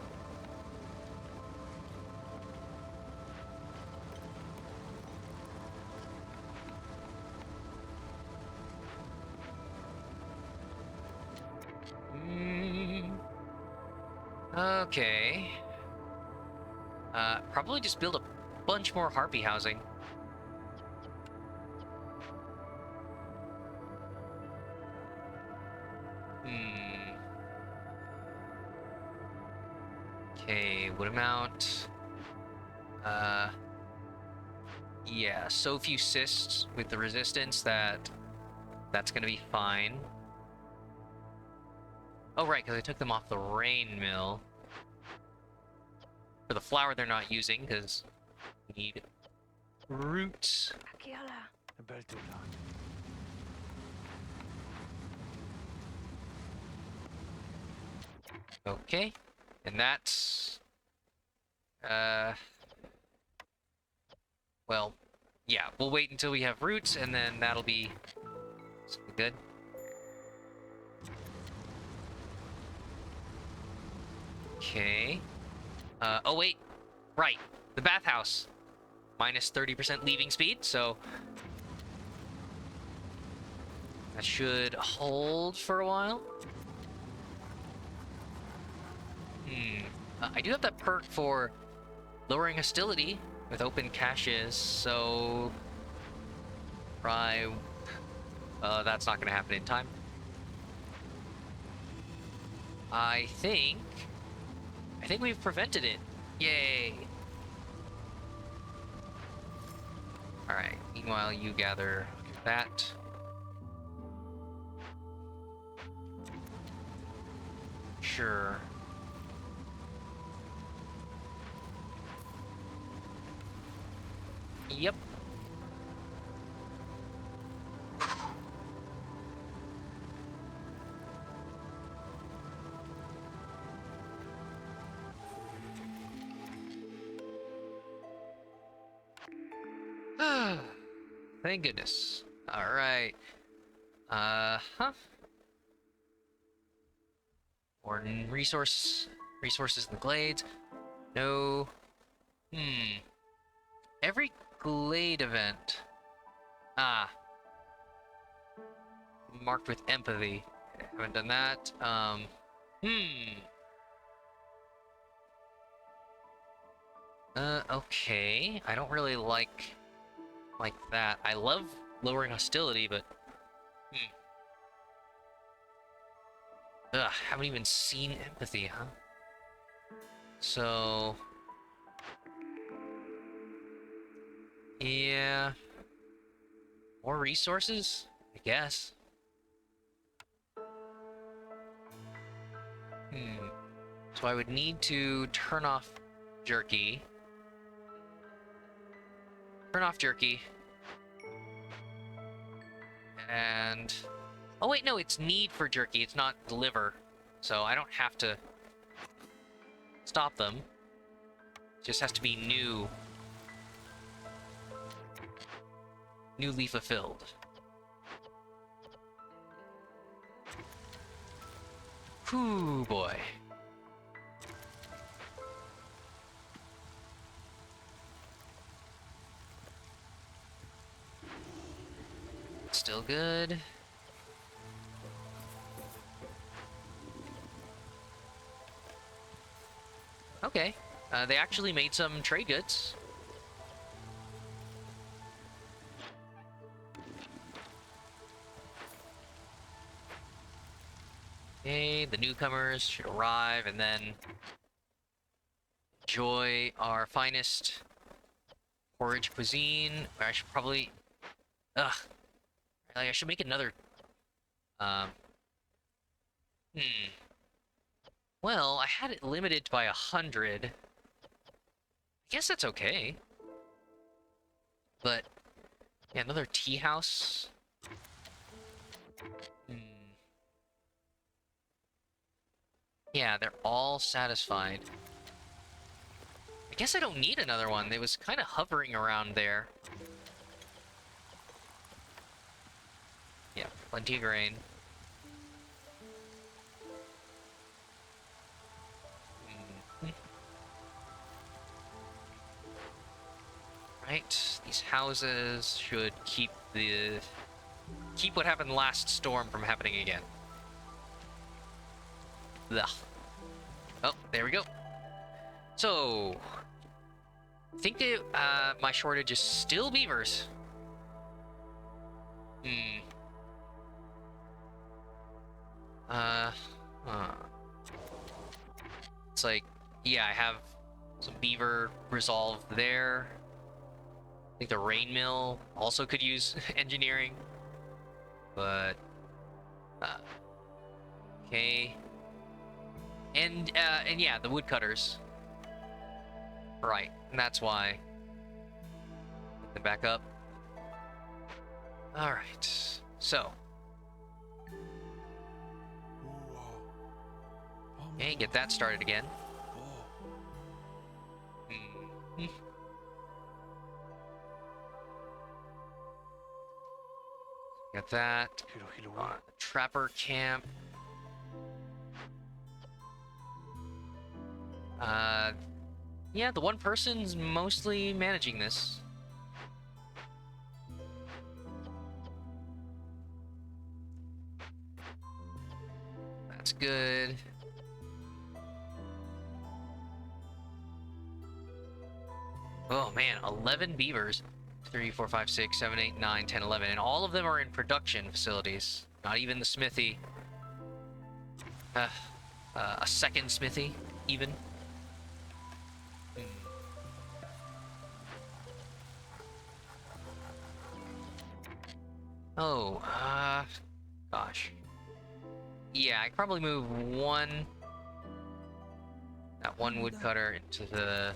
Okay. Probably just build a bunch more harpy housing. Hmm. Okay, wood amount. Yeah, so few cysts with the resistance that's gonna be fine. Oh, right, because I took them off the rain mill. For the flour they're not using, because we need roots. Aquí a la. Okay, and that's... Well, yeah, we'll wait until we have roots, and then that'll be good. Okay. Oh wait, right, the bathhouse. Minus 30% leaving speed, so that should hold for a while. I do have that perk for lowering hostility with open caches, so that's not gonna happen in time. I think we've prevented it. Yay! All right. Meanwhile, you gather that. Sure. Yep. Thank goodness. All right. Huh. Or resources in the glades. No. Every glade event. Ah. Marked with empathy. Haven't done that. Okay. I don't really like that. I love lowering hostility, but ugh, haven't even seen empathy, huh? So yeah, more resources, I guess. So I would need to turn off jerky. Turn off jerky. And oh wait, no, it's need for jerky. It's not deliver. So I don't have to stop them. It just has to be newly fulfilled. Whew, boy. Still good. Okay. They actually made some trade goods. Okay, the newcomers should arrive and then enjoy our finest porridge cuisine. I should probably... Ugh. Like, I should make another... Hmm. Well, I had it limited by 100. I guess that's okay. But, yeah, another tea house. Hmm. Yeah, they're all satisfied. I guess I don't need another one. It was kind of hovering around there. Yeah, plenty of grain. Mhm. Right, these houses should keep what happened last storm from happening again. Ugh. Oh, there we go. So, I think that, my shortage is still beavers. Hmm. Uh, huh. It's like, yeah, I have some beaver resolved there. I think the rain mill also could use engineering, but uh, okay. And yeah, the woodcutters. Right, and that's why. Get them back up. All right. So, okay, get that started again. Hmm. Got that. Trapper camp. Uh, yeah, the one person's mostly managing this. That's good. Oh man, 11 beavers. 3, 4, 5, 6, 7, 8, 9, 10, 11. And all of them are in production facilities. Not even the smithy. Uh, a second smithy, even. Hmm. Oh, gosh. Yeah, I could probably move that one woodcutter into the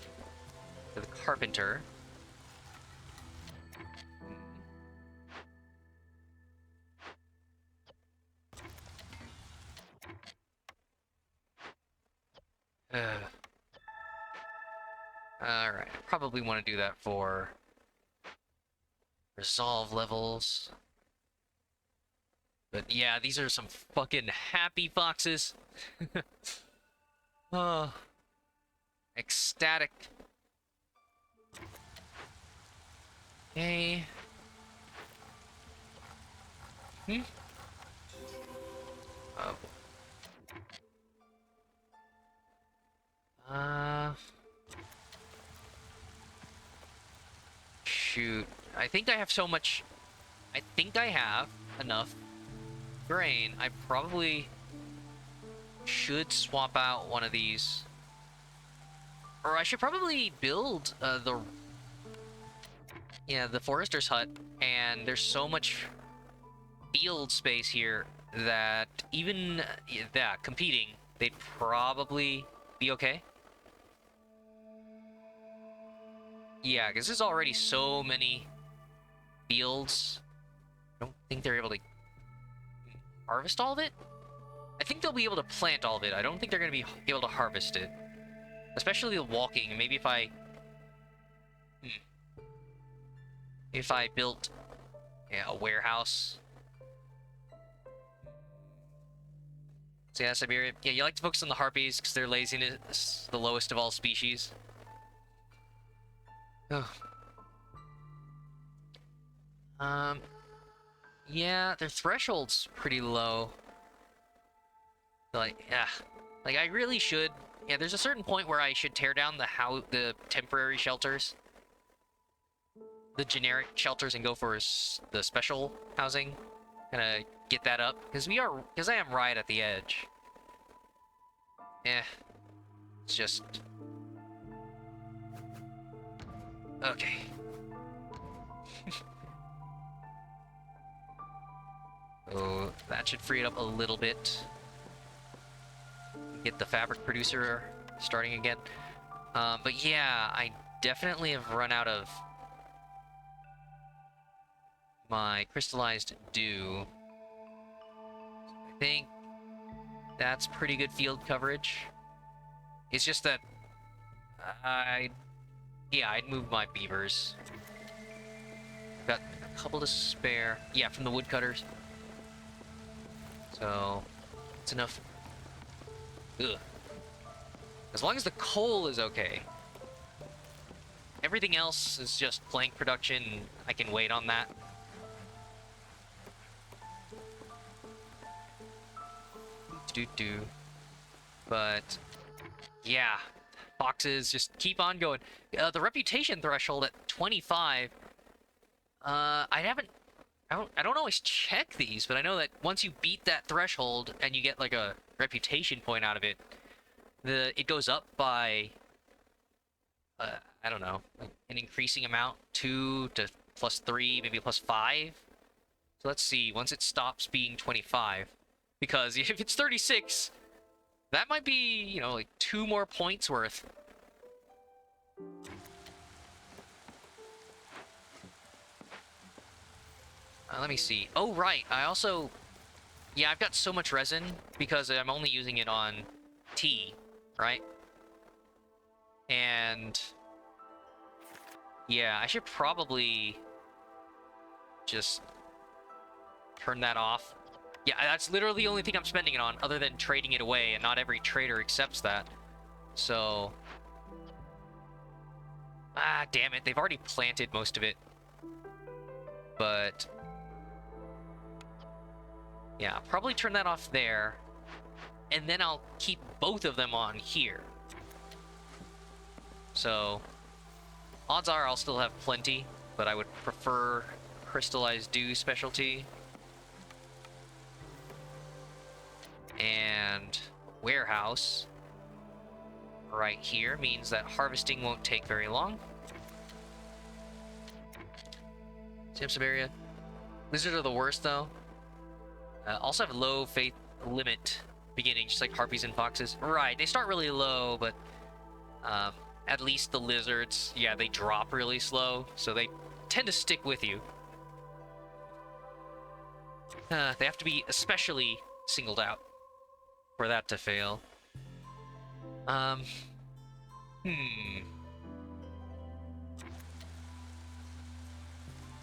carpenter. Uh, all right, I probably want to do that for resolve levels. But yeah, these are some fucking happy foxes. Oh, ecstatic. Okay. Hmm? Oh. Uh, shoot. I think I have so much. I think I have enough grain. I probably should swap out one of these. Or I should probably build the forester's hut. And there's so much field space here that even that competing, they'd probably be okay. Yeah, because there's already so many fields. I don't think they're able to harvest all of it. I think they'll be able to plant all of it. I don't think they're going to be able to harvest it. Especially the walking. Maybe if I built, yeah, a warehouse. So yeah, Siberia. Yeah, you like to focus on the harpies because their laziness is the lowest of all species. Oh. Um, yeah, their threshold's pretty low. Like, yeah, like I really should. Yeah, there's a certain point where I should tear down the temporary shelters, the generic shelters, and go for the special housing. Kind of get that up because I am right at the edge. Yeah, it's just okay. Oh, that should free it up a little bit. get the fabric producer starting again. But yeah, I definitely have run out of my crystallized dew. I think that's pretty good field coverage. It's just that I'd move my beavers. Got a couple to spare. Yeah, from the woodcutters. So it's enough. Ugh. As long as the coal is okay. Everything else is just plank production. I can wait on that. Do. But yeah, boxes just keep on going. The reputation threshold at 25. I don't always check these, but I know that once you beat that threshold and you get like a reputation point out of it, it goes up by I don't know, like an increasing amount, 2 to +3, maybe +5. So let's see, once it stops being 25, because if it's 36, that might be, you know, like 2 more points worth. Let me see. Oh, right. I also... Yeah, I've got so much resin because I'm only using it on tea, right? And... yeah, I should probably just turn that off. Yeah, that's literally the only thing I'm spending it on, other than trading it away, and not every trader accepts that. So... ah, damn it. They've already planted most of it. But... yeah, I'll probably turn that off there, and then I'll keep both of them on here. So, odds are I'll still have plenty, but I would prefer crystallized dew specialty. And warehouse right here means that harvesting won't take very long. Samsung area. Lizards are the worst, though. Also have low faith limit beginning, just like harpies and foxes. Right, they start really low, but at least the lizards, yeah, they drop really slow, so they tend to stick with you. They have to be especially singled out for that to fail.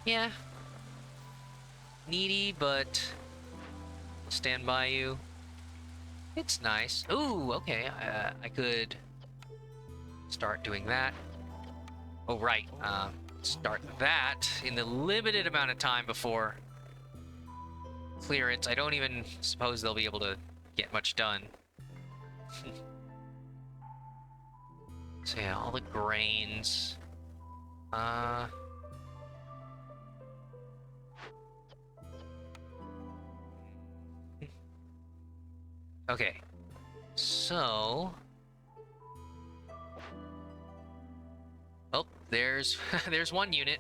Yeah. Needy, but I'll stand by you. It's nice. Ooh, okay. I could start doing that. Oh, right. Start that in the limited amount of time before clearance. I don't even suppose they'll be able to get much done. So yeah, all the grains. Okay. So... oh, there's there's one unit.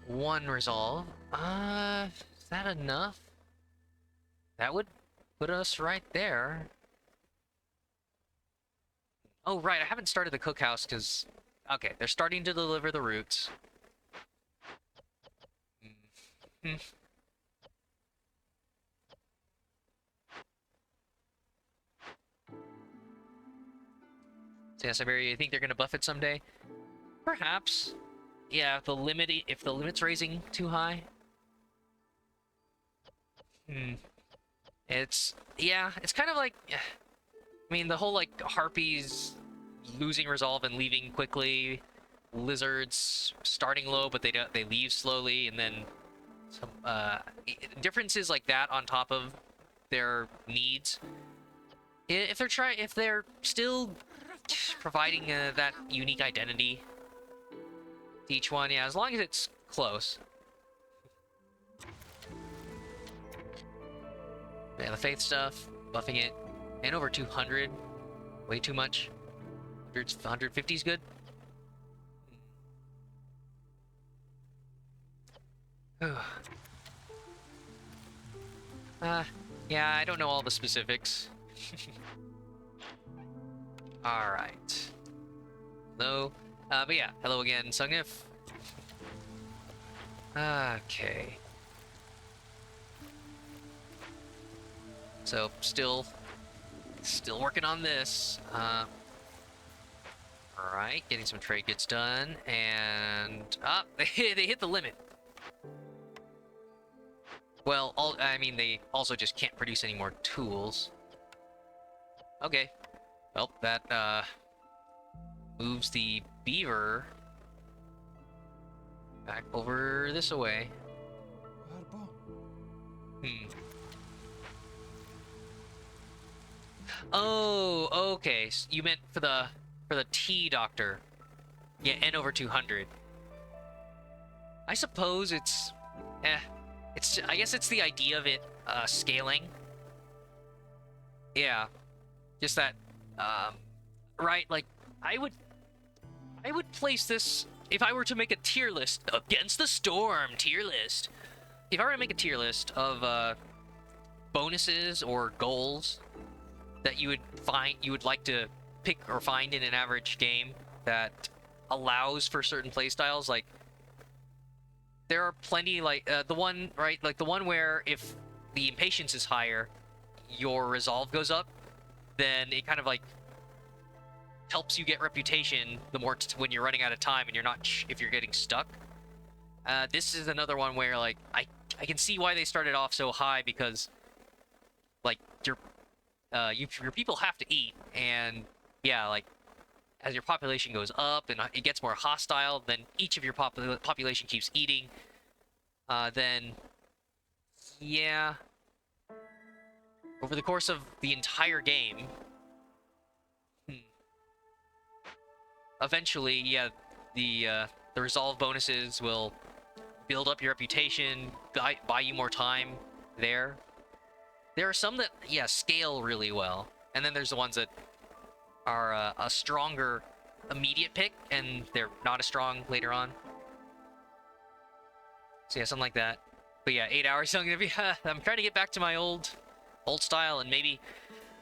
One resolve. Is that enough? That would put us right there. Oh, right, I haven't started the cookhouse because... okay, they're starting to deliver the roots. So yeah, Siberia, you think they're gonna buff it someday? Perhaps. Yeah, if the limit's raising too high. It's kind of like, I mean, the whole like harpies losing resolve and leaving quickly, lizards starting low but they leave slowly, and then some differences like that on top of their needs. If they're still providing that unique identity to each one, yeah, as long as it's close. Yeah, the faith stuff, buffing it, and over 200, way too much. 150 is good. Yeah, I don't know all the specifics. Alright. Hello. But yeah, hello again, Sungif. Okay. So, still working on this. Alright, getting some trade goods done, and... they hit the limit. Well, I mean, they also just can't produce any more tools. Okay. Well, that, moves the beaver back over this way. Hmm. Oh, okay. You meant for the T doctor. Yeah, N over 200. I suppose it's I guess it's the idea of it scaling. Yeah. Just that right, like I would place this if I were to make a tier list against the storm tier list. If I were to make a tier list of bonuses or goals that you would like to pick or find in an average game that allows for certain playstyles, like there are plenty, like the one right, like the one where if the impatience is higher, your resolve goes up, then it kind of like helps you get reputation the more when you're running out of time and you're not if you're getting stuck. This is another one where like I can see why they started off so high, because like your people have to eat, and yeah, like as your population goes up and it gets more hostile, then each of your population keeps eating. Then yeah, over the course of the entire game, eventually, yeah, the resolve bonuses will build up your reputation, buy you more time there. There are some that, yeah, scale really well. And then there's the ones that are a stronger immediate pick, and they're not as strong later on. So yeah, something like that. But yeah, 8 hours, I'm gonna be, I'm trying to get back to my old style, and maybe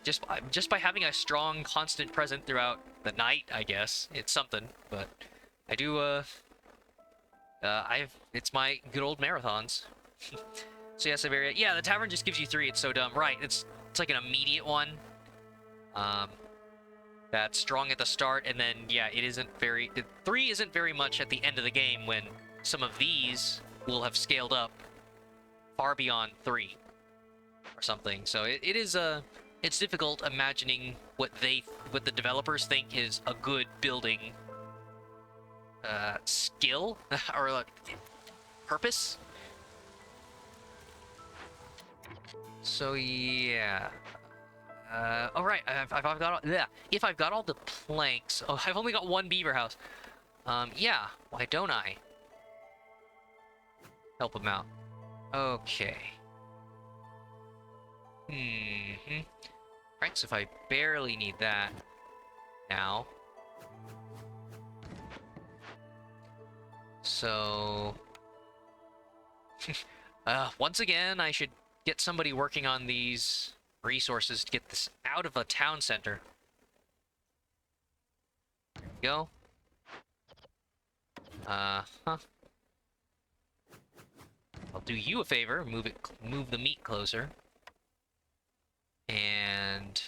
just by having a strong, constant present throughout the night, I guess. It's something, but I do, it's my good old marathons. So yeah, Siberia. Yeah, the tavern just gives you 3. It's so dumb. Right, it's like an immediate one. That's strong at the start, and then, yeah, it isn't very... 3 isn't very much at the end of the game, when some of these will have scaled up far beyond 3 or something. So it is it's difficult imagining what the developers think is a good building skill or like purpose. So yeah. All right. I've got all, yeah. If I've got all the planks, oh, I've only got 1 beaver house. Yeah. Why don't I help him out? Okay. Right. So if I barely need that now, so once again, I should get somebody working on these resources to get this out of a town center. There we go. I'll do you a favor, move the meat closer. And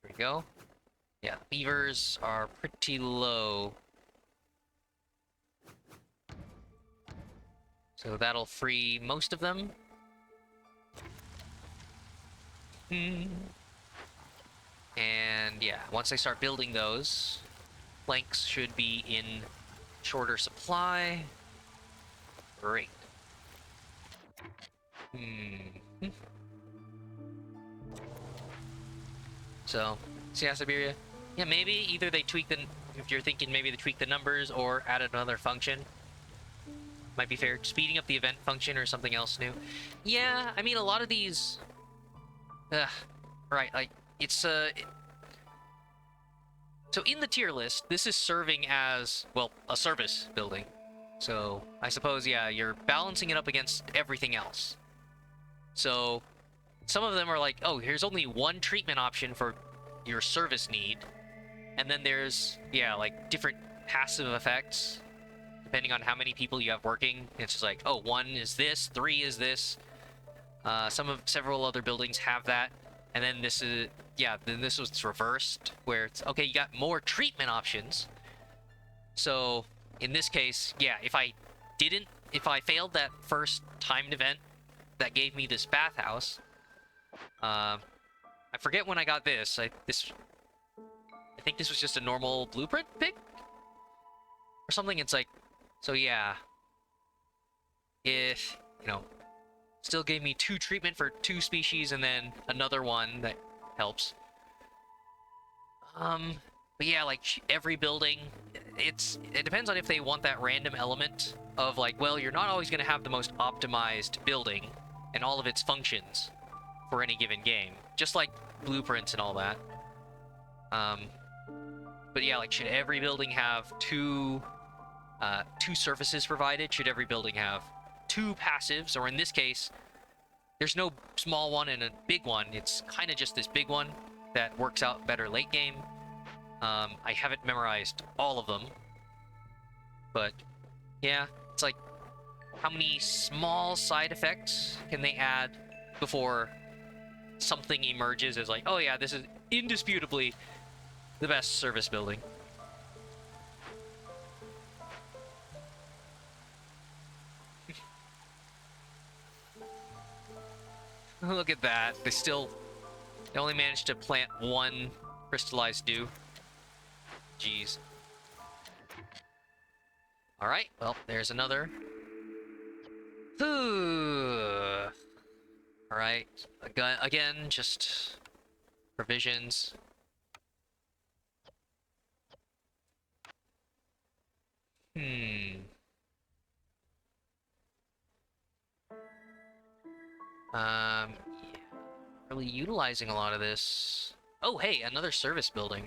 there we go. Yeah, the beavers are pretty low. So that'll free most of them. And yeah, once I start building those, planks should be in shorter supply. Great. So, yeah, Siberia. Yeah, maybe either they tweak if you're thinking maybe they tweak the numbers or add another function. Might be fair. Speeding up the event function or something else new. Yeah, I mean, a lot of these... right, like, it's, so in the tier list, this is serving as, well, a service building. So, I suppose, yeah, you're balancing it up against everything else. So, some of them are like, oh, here's only one treatment option for your service need. And then there's, yeah, like different passive effects depending on how many people you have working. It's just like, oh, 1 is this, 3 is this. Several other buildings have that. And then this is, yeah, then this was reversed, where it's, okay, you got more treatment options. So, in this case, yeah, if I failed that first timed event that gave me this bathhouse, I forget when I got this. I think this was just a normal blueprint pick? Or something. It's like, so yeah. If, you know, still gave me 2 treatment for 2 species and then another one that helps. But yeah, like every building, it depends on if they want that random element of like, well, you're not always going to have the most optimized building and all of its functions for any given game, just like blueprints and all that. But yeah, like, should every building have 2 surfaces provided? Should every building have 2 passives? Or in this case, there's no small one and a big one. It's kind of just this big one that works out better late game. I haven't memorized all of them, but yeah, it's like, how many small side effects can they add before something emerges as like, oh yeah, this is indisputably the best service building. Look at that. They only managed to plant 1 crystallized dew. Jeez. Alright, well, there's another. Alright, again, just provisions. Yeah. Really utilizing a lot of this. Oh, hey, another service building.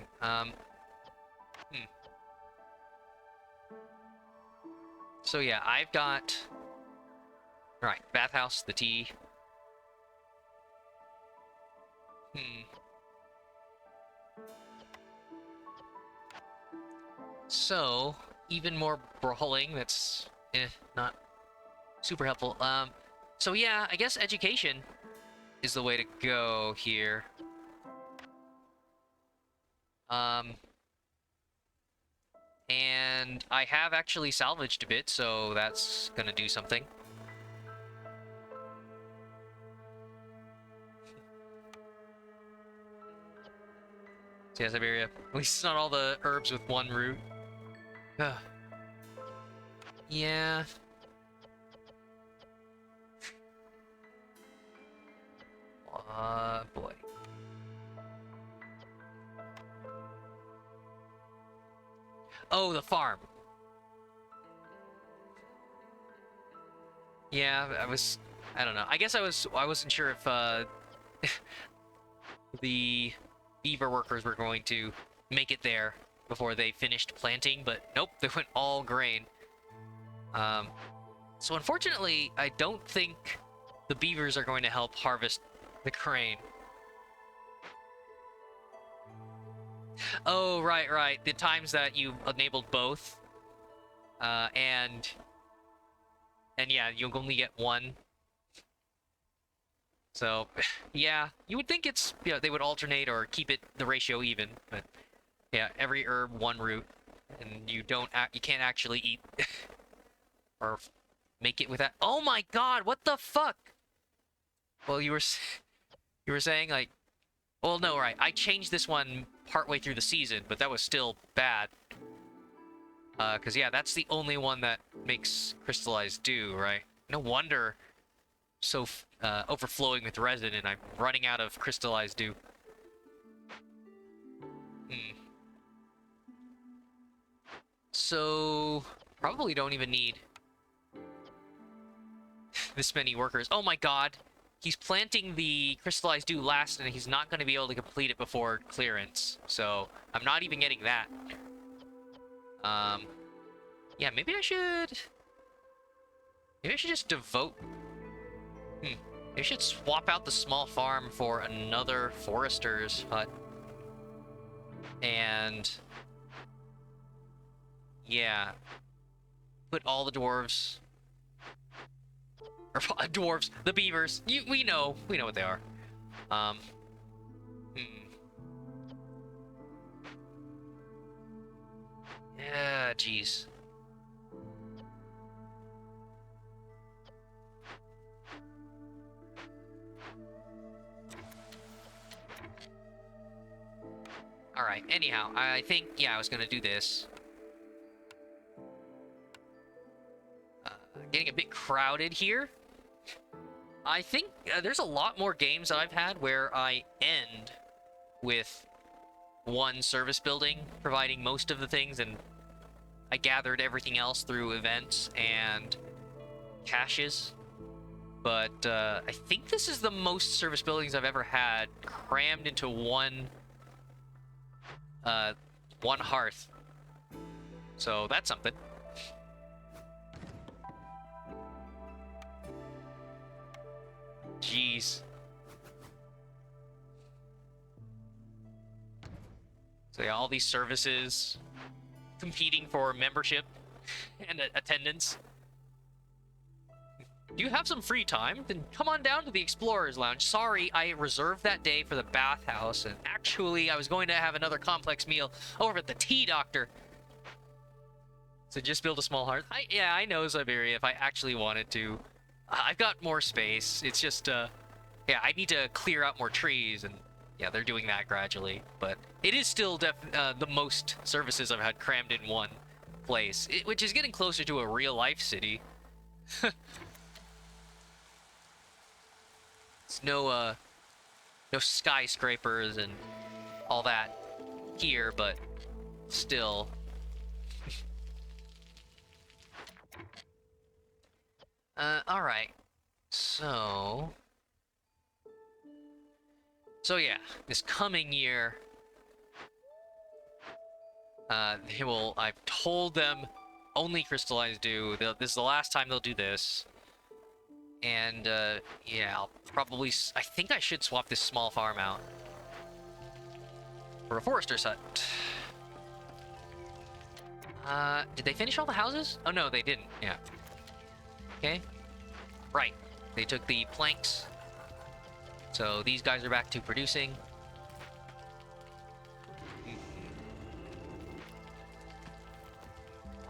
So yeah, I've got... Alright, bathhouse, the tea. So, even more brawling, that's not super helpful. So yeah, I guess education is the way to go here. And I have actually salvaged a bit, so that's gonna do something. So yeah, Siberia. At least it's not all the herbs with 1 root. Ugh. Yeah. Boy. Oh, the farm. Yeah, I don't know. I guess I wasn't sure if, the beaver workers were going to make it there before they finished planting, but nope, they went all grain. So unfortunately, I don't think the beavers are going to help harvest the grain. Oh, right. The times that you enabled both, and yeah, you'll only get 1. So, yeah, you would think it's, you know, they would alternate or keep the ratio even, but yeah, every herb 1 root, and you can't actually eat or make it with that. Oh my god, what the fuck? Well, you were saying like, well, no, right. I changed this one partway through the season, but that was still bad. Cause yeah, that's the only one that makes crystallized dew, right? No wonder so overflowing with resin and I'm running out of crystallized dew. So probably don't even need this many workers. Oh my god. He's planting the crystallized dew last and he's not going to be able to complete it before clearance. So I'm not even getting that. Yeah, maybe I should just devote... They should swap out the small farm for another forester's hut. And yeah, put all the dwarves, or dwarves, the beavers. We know what they are. Um, hmm. Yeah, jeez. All right. Anyhow, I think I was gonna do this. Getting a bit crowded here. I think there's a lot more games that I've had where I end with one service building providing most of the things, and I gathered everything else through events and caches. But I think this is the most service buildings I've ever had crammed into one hearth. So that's something. Jeez. So yeah, all these services competing for membership and attendance. Do you have some free time? Then come on down to the Explorers Lounge. Sorry, I reserved that day for the bathhouse, and actually I was going to have another complex meal over at the Tea Doctor. So just build a small hearth. Yeah, I know Siberia if I actually wanted to. I've got more space. It's just, yeah, I need to clear out more trees, and yeah, they're doing that gradually. But it is still the most services I've had crammed in one place, which is getting closer to a real-life city. It's no skyscrapers and all that here, but still. All right. So yeah, this coming year, I've told them only crystallized do. This is the last time they'll do this. And, yeah, I'll probably... I think I should swap this small farm out for a forester's hut. Did they finish all the houses? Oh, no, they didn't. Yeah. Okay. Right. They took the planks. So these guys are back to producing.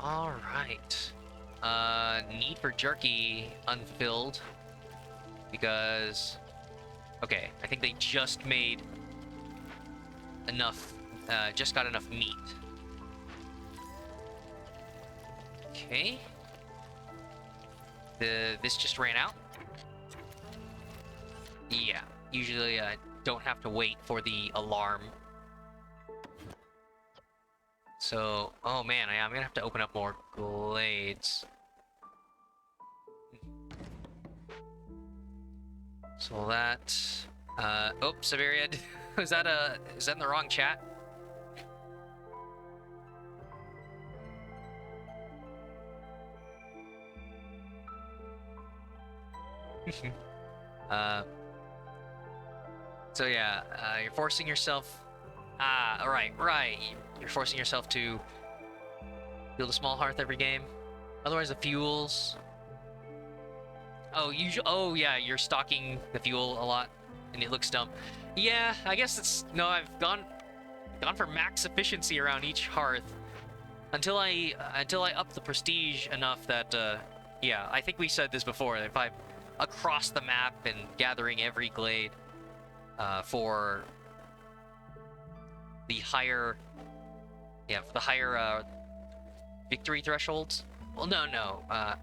All right. Need for jerky unfilled because okay, I think they just made enough, just got enough meat. Okay. This just ran out. Yeah, usually I don't have to wait for the alarm. So, oh man, I'm gonna have to open up more glades. So that, oh, Siberia, is that in the wrong chat? So yeah, you're forcing yourself, right, you're forcing yourself to build a small hearth every game. Otherwise the fuels, oh yeah, you're stocking the fuel a lot, and it looks dumb. Yeah, I guess it's no. I've gone for max efficiency around each hearth until I up the prestige enough that yeah, I think we said this before. If I'm across the map and gathering every glade for the higher, victory thresholds. Well, no. Well,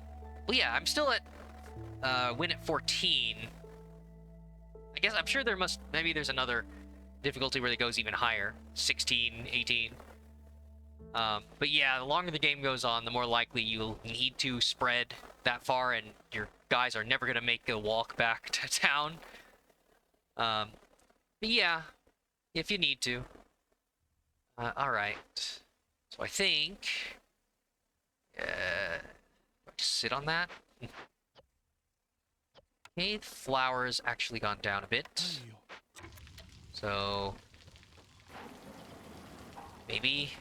yeah, I'm still at win at 14. I guess I'm sure maybe there's another difficulty where it goes even higher, 16, 18. But yeah, the longer the game goes on, the more likely you'll need to spread that far, and your guys are never gonna make a walk back to town. But yeah, if you need to. All right. So I think, sit on that. Okay, the flour's actually gone down a bit. So... maybe...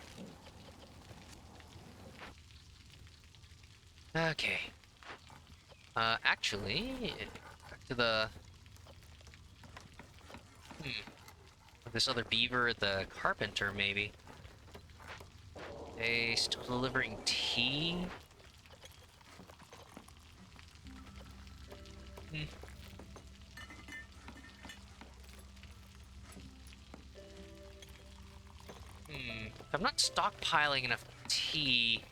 Okay. Actually... back to the... this other beaver, the carpenter, maybe. They still delivering tea? If I'm not stockpiling enough tea...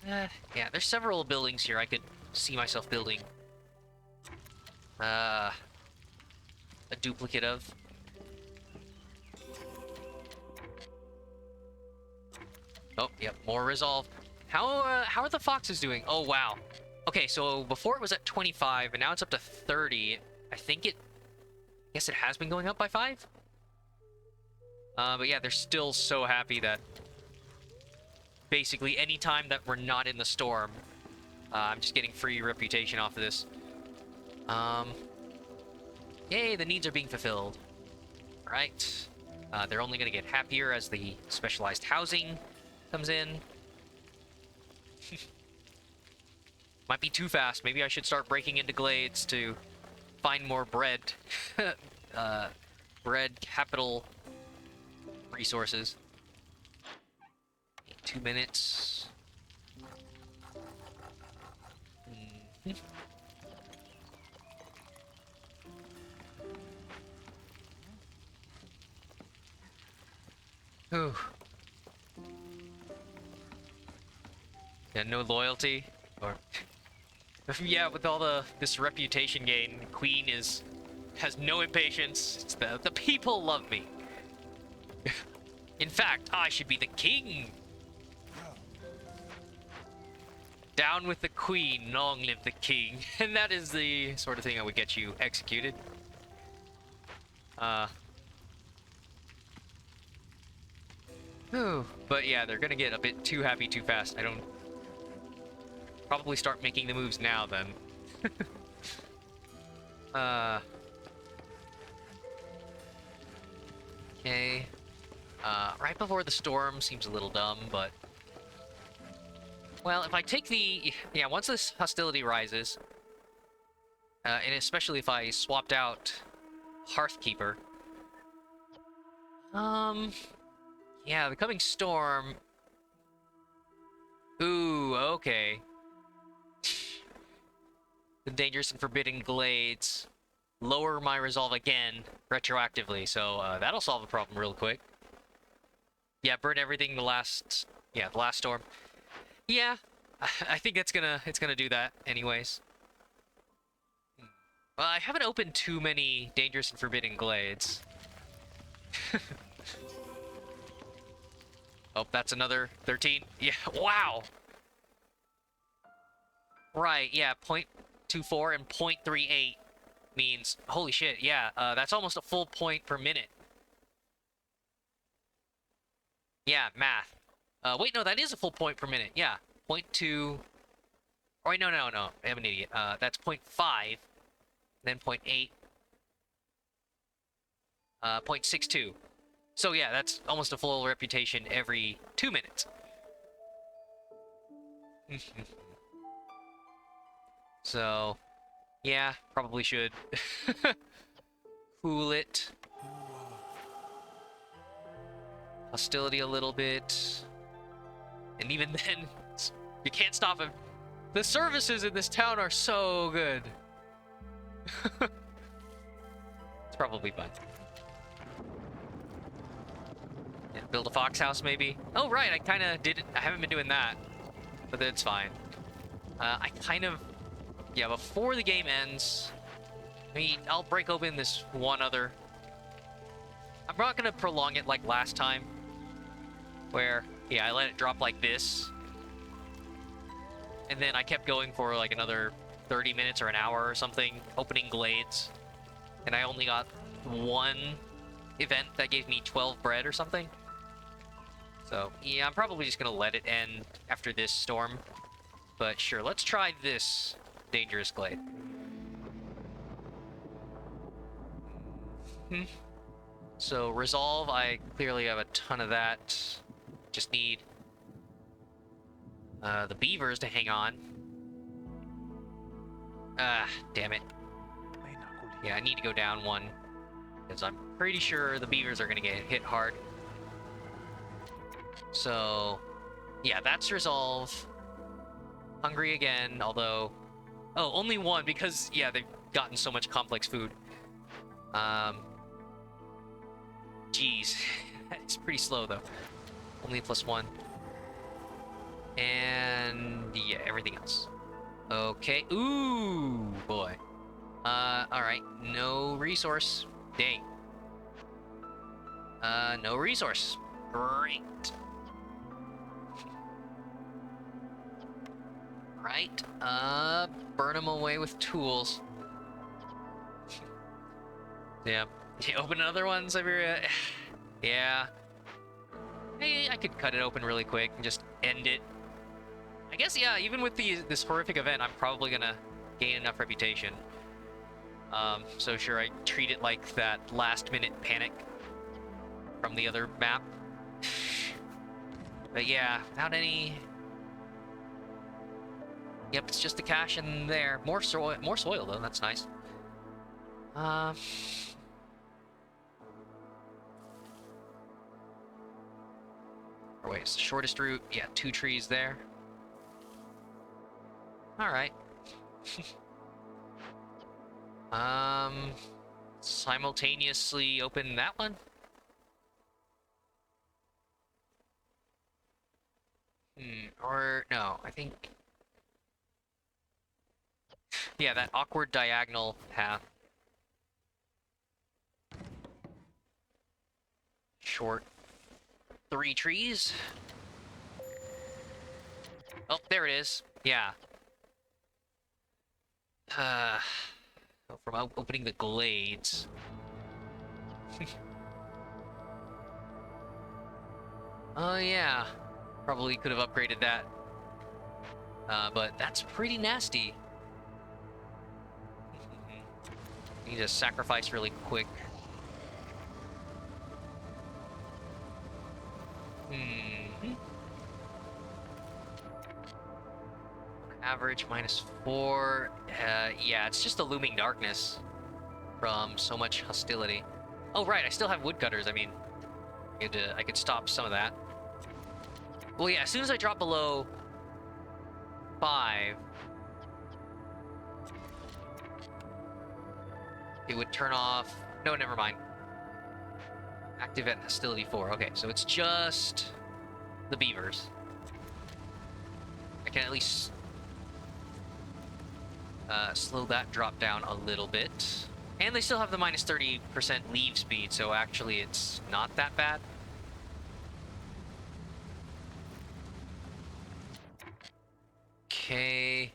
yeah, there's several buildings here I could see myself building. A duplicate of. Oh, yep, more resolve. How are the foxes doing? Oh, wow. Okay, so before it was at 25, and now it's up to 30. I think it... I guess it has been going up by 5? But yeah, they're still so happy that... basically, any time that we're not in the storm, I'm just getting free reputation off of this. Yay, the needs are being fulfilled. Right. They're only going to get happier as the specialized housing comes in. Might be too fast. Maybe I should start breaking into glades to find more bread. Bread capital resources. 2 minutes. Ooh. Yeah, no loyalty, or yeah, with all this reputation gain, Queen has no impatience. It's the people love me. In fact, I should be the king. Down with the Queen, long live the king. And that is the sort of thing that would get you executed. But yeah, they're gonna get a bit too happy too fast. I don't... Probably start making the moves now, then. Okay. Right before the storm seems a little dumb, but... Well, if I take the... Yeah, once this hostility rises, and especially if I swapped out Hearthkeeper... Yeah, the coming storm... Ooh, okay. The dangerous and forbidden glades. Lower my resolve again, retroactively, so that'll solve the problem real quick. Yeah, burn everything the last storm. Yeah, I think it's gonna do that anyways. Well, I haven't opened too many dangerous and forbidden glades. Oh, that's another 13. Yeah, wow. Right, yeah, 0.24 and 0.38 means, holy shit, yeah, that's almost a full point per minute. Yeah, math. Wait, no, that is a full point per minute. Yeah, 0.2. Oh, wait, no, I'm an idiot. That's 0.5, then 0.8, 0.62. So yeah, that's almost a full reputation every 2 minutes. So, yeah, probably should cool it. Hostility a little bit. And even then, you can't stop him. The services in this town are so good. It's probably fine. Yeah, build a fox house, maybe? Oh, right, I kind of did it. I haven't been doing that. But it's fine. I kind of... Yeah, before the game ends... I'll break open this one other... I'm not going to prolong it like last time. Where, yeah, I let it drop like this. And then I kept going for like another 30 minutes or an hour or something, opening glades. And I only got one event that gave me 12 bread or something. So, yeah, I'm probably just going to let it end after this storm. but sure, let's try this dangerous glade. So resolve, I clearly have a ton of that. Just need the beavers to hang on. Ah, damn it. Yeah, I need to go down one, because I'm pretty sure the beavers are gonna get hit hard. So, yeah, that's resolve. Hungry again, although... Oh, only one, because, yeah, they've gotten so much complex food. Jeez. It's pretty slow, though. Only +1. And, yeah, everything else. Okay. Ooh, boy. Alright. No resource. Dang. No resource. Great. Right. Burn them away with tools. Yeah. You open another one, Siberia? Yeah. Hey, I could cut it open really quick and just end it. I guess, yeah, even with this horrific event, I'm probably gonna gain enough reputation. So sure, I treat it like that last-minute panic from the other map. But yeah, without any... Yep, it's just the cache in there. More soil, though. That's nice. Or wait, it's the shortest route. Yeah, 2 trees there. Alright. Simultaneously open that one? Or, no, I think... Yeah, that awkward diagonal path. Short 3 trees. Oh, there it is. Yeah. From opening the glades. Oh, yeah. Probably could have upgraded that. But that's pretty nasty. Need to sacrifice really quick. Average -4. Yeah, it's just the looming darkness from so much hostility. Oh, right, I still have woodcutters. I mean, I could stop some of that. Well, yeah, as soon as I drop below 5, it would turn off... No, never mind. Active at hostility 4. Okay, so it's just the beavers. I can at least slow that drop down a little bit. And they still have the -30% leave speed, so actually it's not that bad. Okay.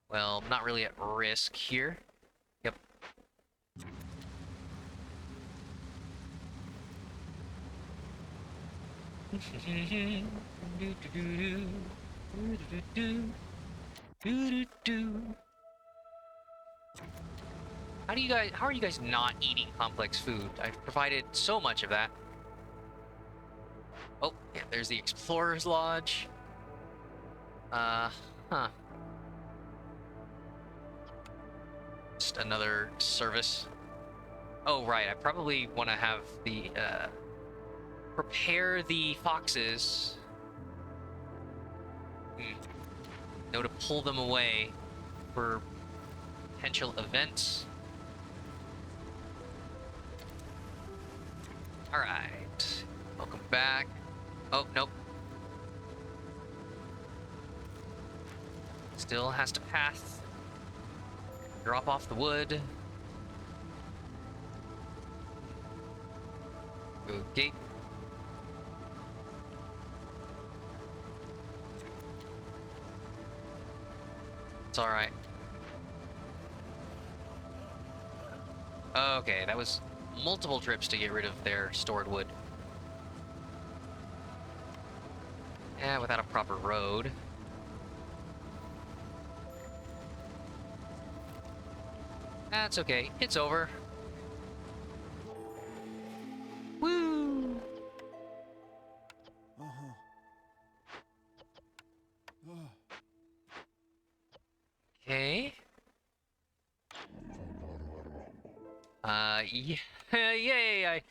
Well, not really at risk here. Yep. How are you guys not eating complex food? I've provided so much of that. Oh, yeah, there's the Explorer's Lodge. Just another service. Oh, right, I probably want to have the, prepare the foxes. Know to pull them away for potential events. Alright. Welcome back. Oh, nope. Still has to pass. Drop off the wood. Go gate. It's alright. Okay, that was multiple trips to get rid of their stored wood. Yeah, without a proper road. That's okay. It's over. Woo! Okay. Yeah, yay!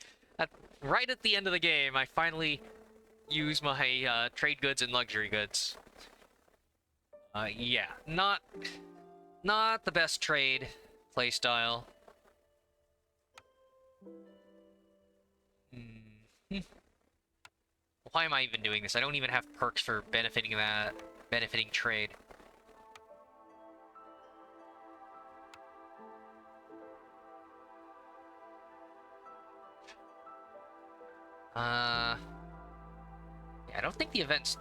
Right at the end of the game, I finally use my trade goods and luxury goods. Yeah, not the best trade playstyle. Hmm. Why am I even doing this? I don't even have perks for benefiting trade. Yeah, I don't think the events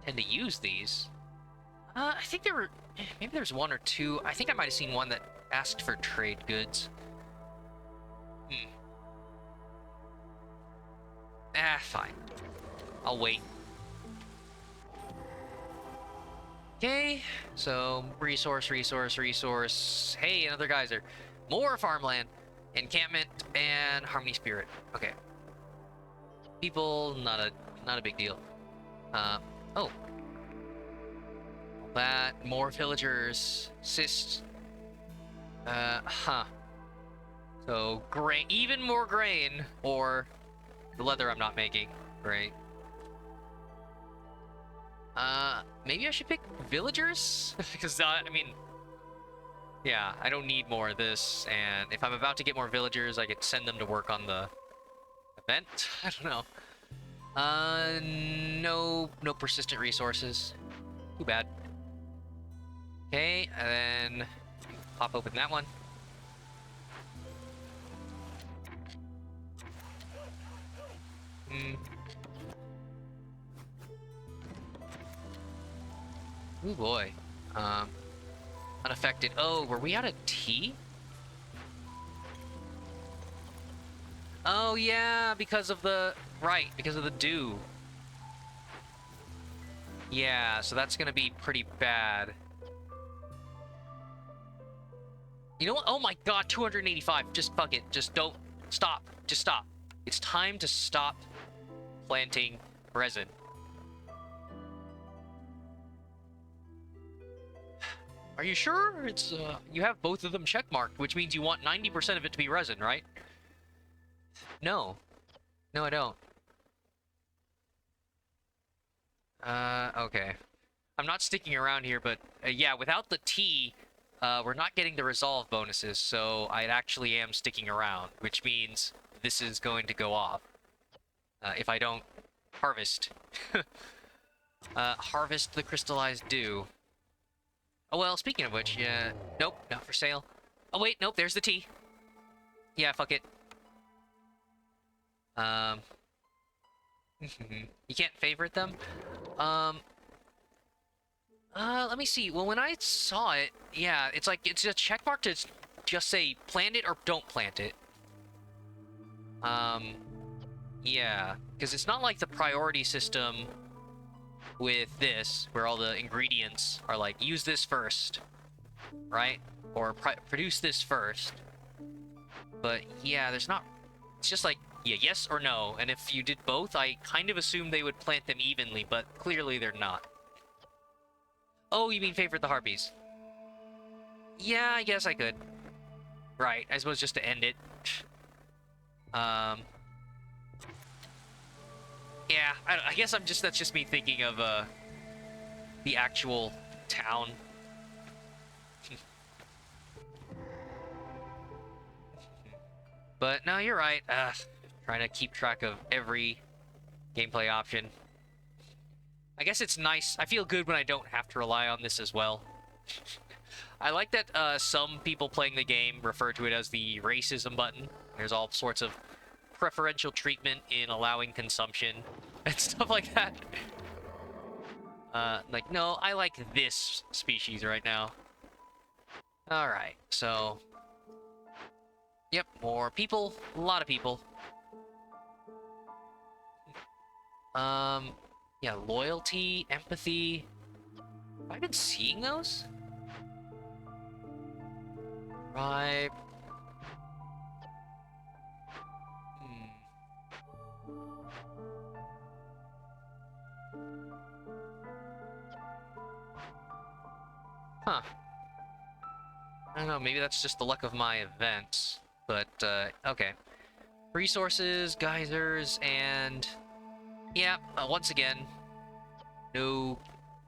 tend to use these. I think maybe there's one or two. I think I might have seen one that asked for trade goods. Hmm. Fine. I'll wait. Okay, so resource. Hey, another geyser. More farmland, encampment, and harmony spirit. Okay. People, not a big deal. Oh. That, more villagers. Cyst. Huh. So, grain, even more grain, or the leather I'm not making. Great. Maybe I should pick villagers? Because, I mean, yeah, I don't need more of this, and if I'm about to get more villagers, I could send them to work on the event? I don't know. No persistent resources. Too bad. Okay, and then pop open that one. Hmm. Oh boy. Unaffected. Oh, were we out of tea? Oh yeah, because of the because of the dew. Yeah, so that's gonna be pretty bad. You know what? Oh my god, 285. Just fuck it. Just don't stop. Just stop. It's time to stop planting resin. Are you sure? It's you have both of them checkmarked, which means you want 90% of it to be resin, right? No. No, I don't. Okay. I'm not sticking around here, but yeah, without the tea, we're not getting the resolve bonuses, so I actually am sticking around, which means this is going to go off. If I don't harvest. Harvest the crystallized dew. Oh, well, speaking of which, yeah, nope, not for sale. Oh, wait, nope, there's the tea. Yeah, fuck it. Um, you can't favorite them? Um, let me see. Well, when I saw it, yeah, it's like, it's a check mark to just say plant it or don't plant it. Yeah, because it's not like the priority system with this, where all the ingredients are like, use this first, right? Or produce this first. But yeah, there's not, it's just like, yeah, yes or no. And if you did both, I kind of assumed they would plant them evenly, but clearly they're not. Oh, you mean favorite the harpies? Yeah, I guess I could. Right, I suppose just to end it. Um, yeah, I guess that's just me thinking of, the actual town. But no, you're right. Trying to keep track of every gameplay option. I guess it's nice. I feel good when I don't have to rely on this as well. I like that some people playing the game refer to it as the racism button. There's all sorts of preferential treatment in allowing consumption and stuff like that. Like, no, I like this species right now. Alright, so... Yep, more people. A lot of people. Yeah, loyalty, empathy. Have I been seeing those? Right. Hmm. Huh. I don't know, maybe that's just the luck of my events. But, okay. Resources, geysers, and... Yeah, once again, no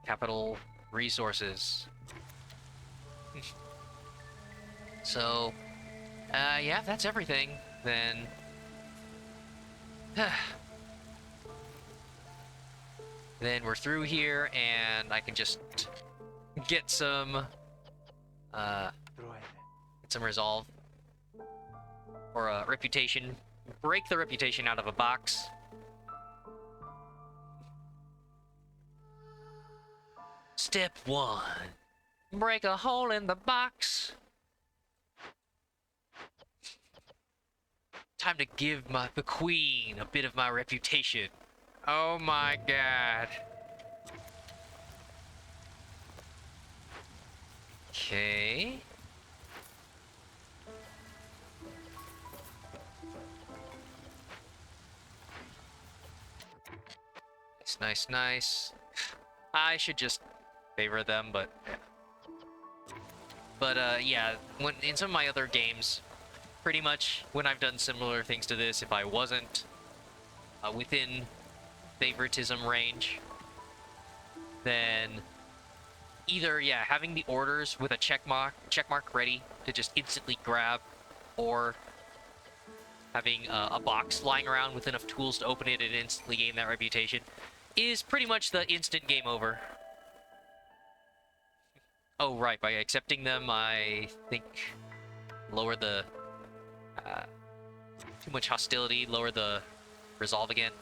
capital resources. So, yeah, if that's everything, then... then we're through here, and I can just get some, uh, get some resolve. Or a reputation. Break the reputation out of a box. Step 1. Break a hole in the box. Time to give the queen a bit of my reputation. Oh my god. Okay. Nice, nice. I should just favor them, but yeah, when in some of my other games, pretty much when I've done similar things to this, if I wasn't within favoritism range, then either, yeah, having the orders with a check mark ready to just instantly grab, or having a box lying around with enough tools to open it and instantly gain that reputation is pretty much the instant game over. Oh, right, by accepting them, I think lower the too much hostility, lower the resolve again.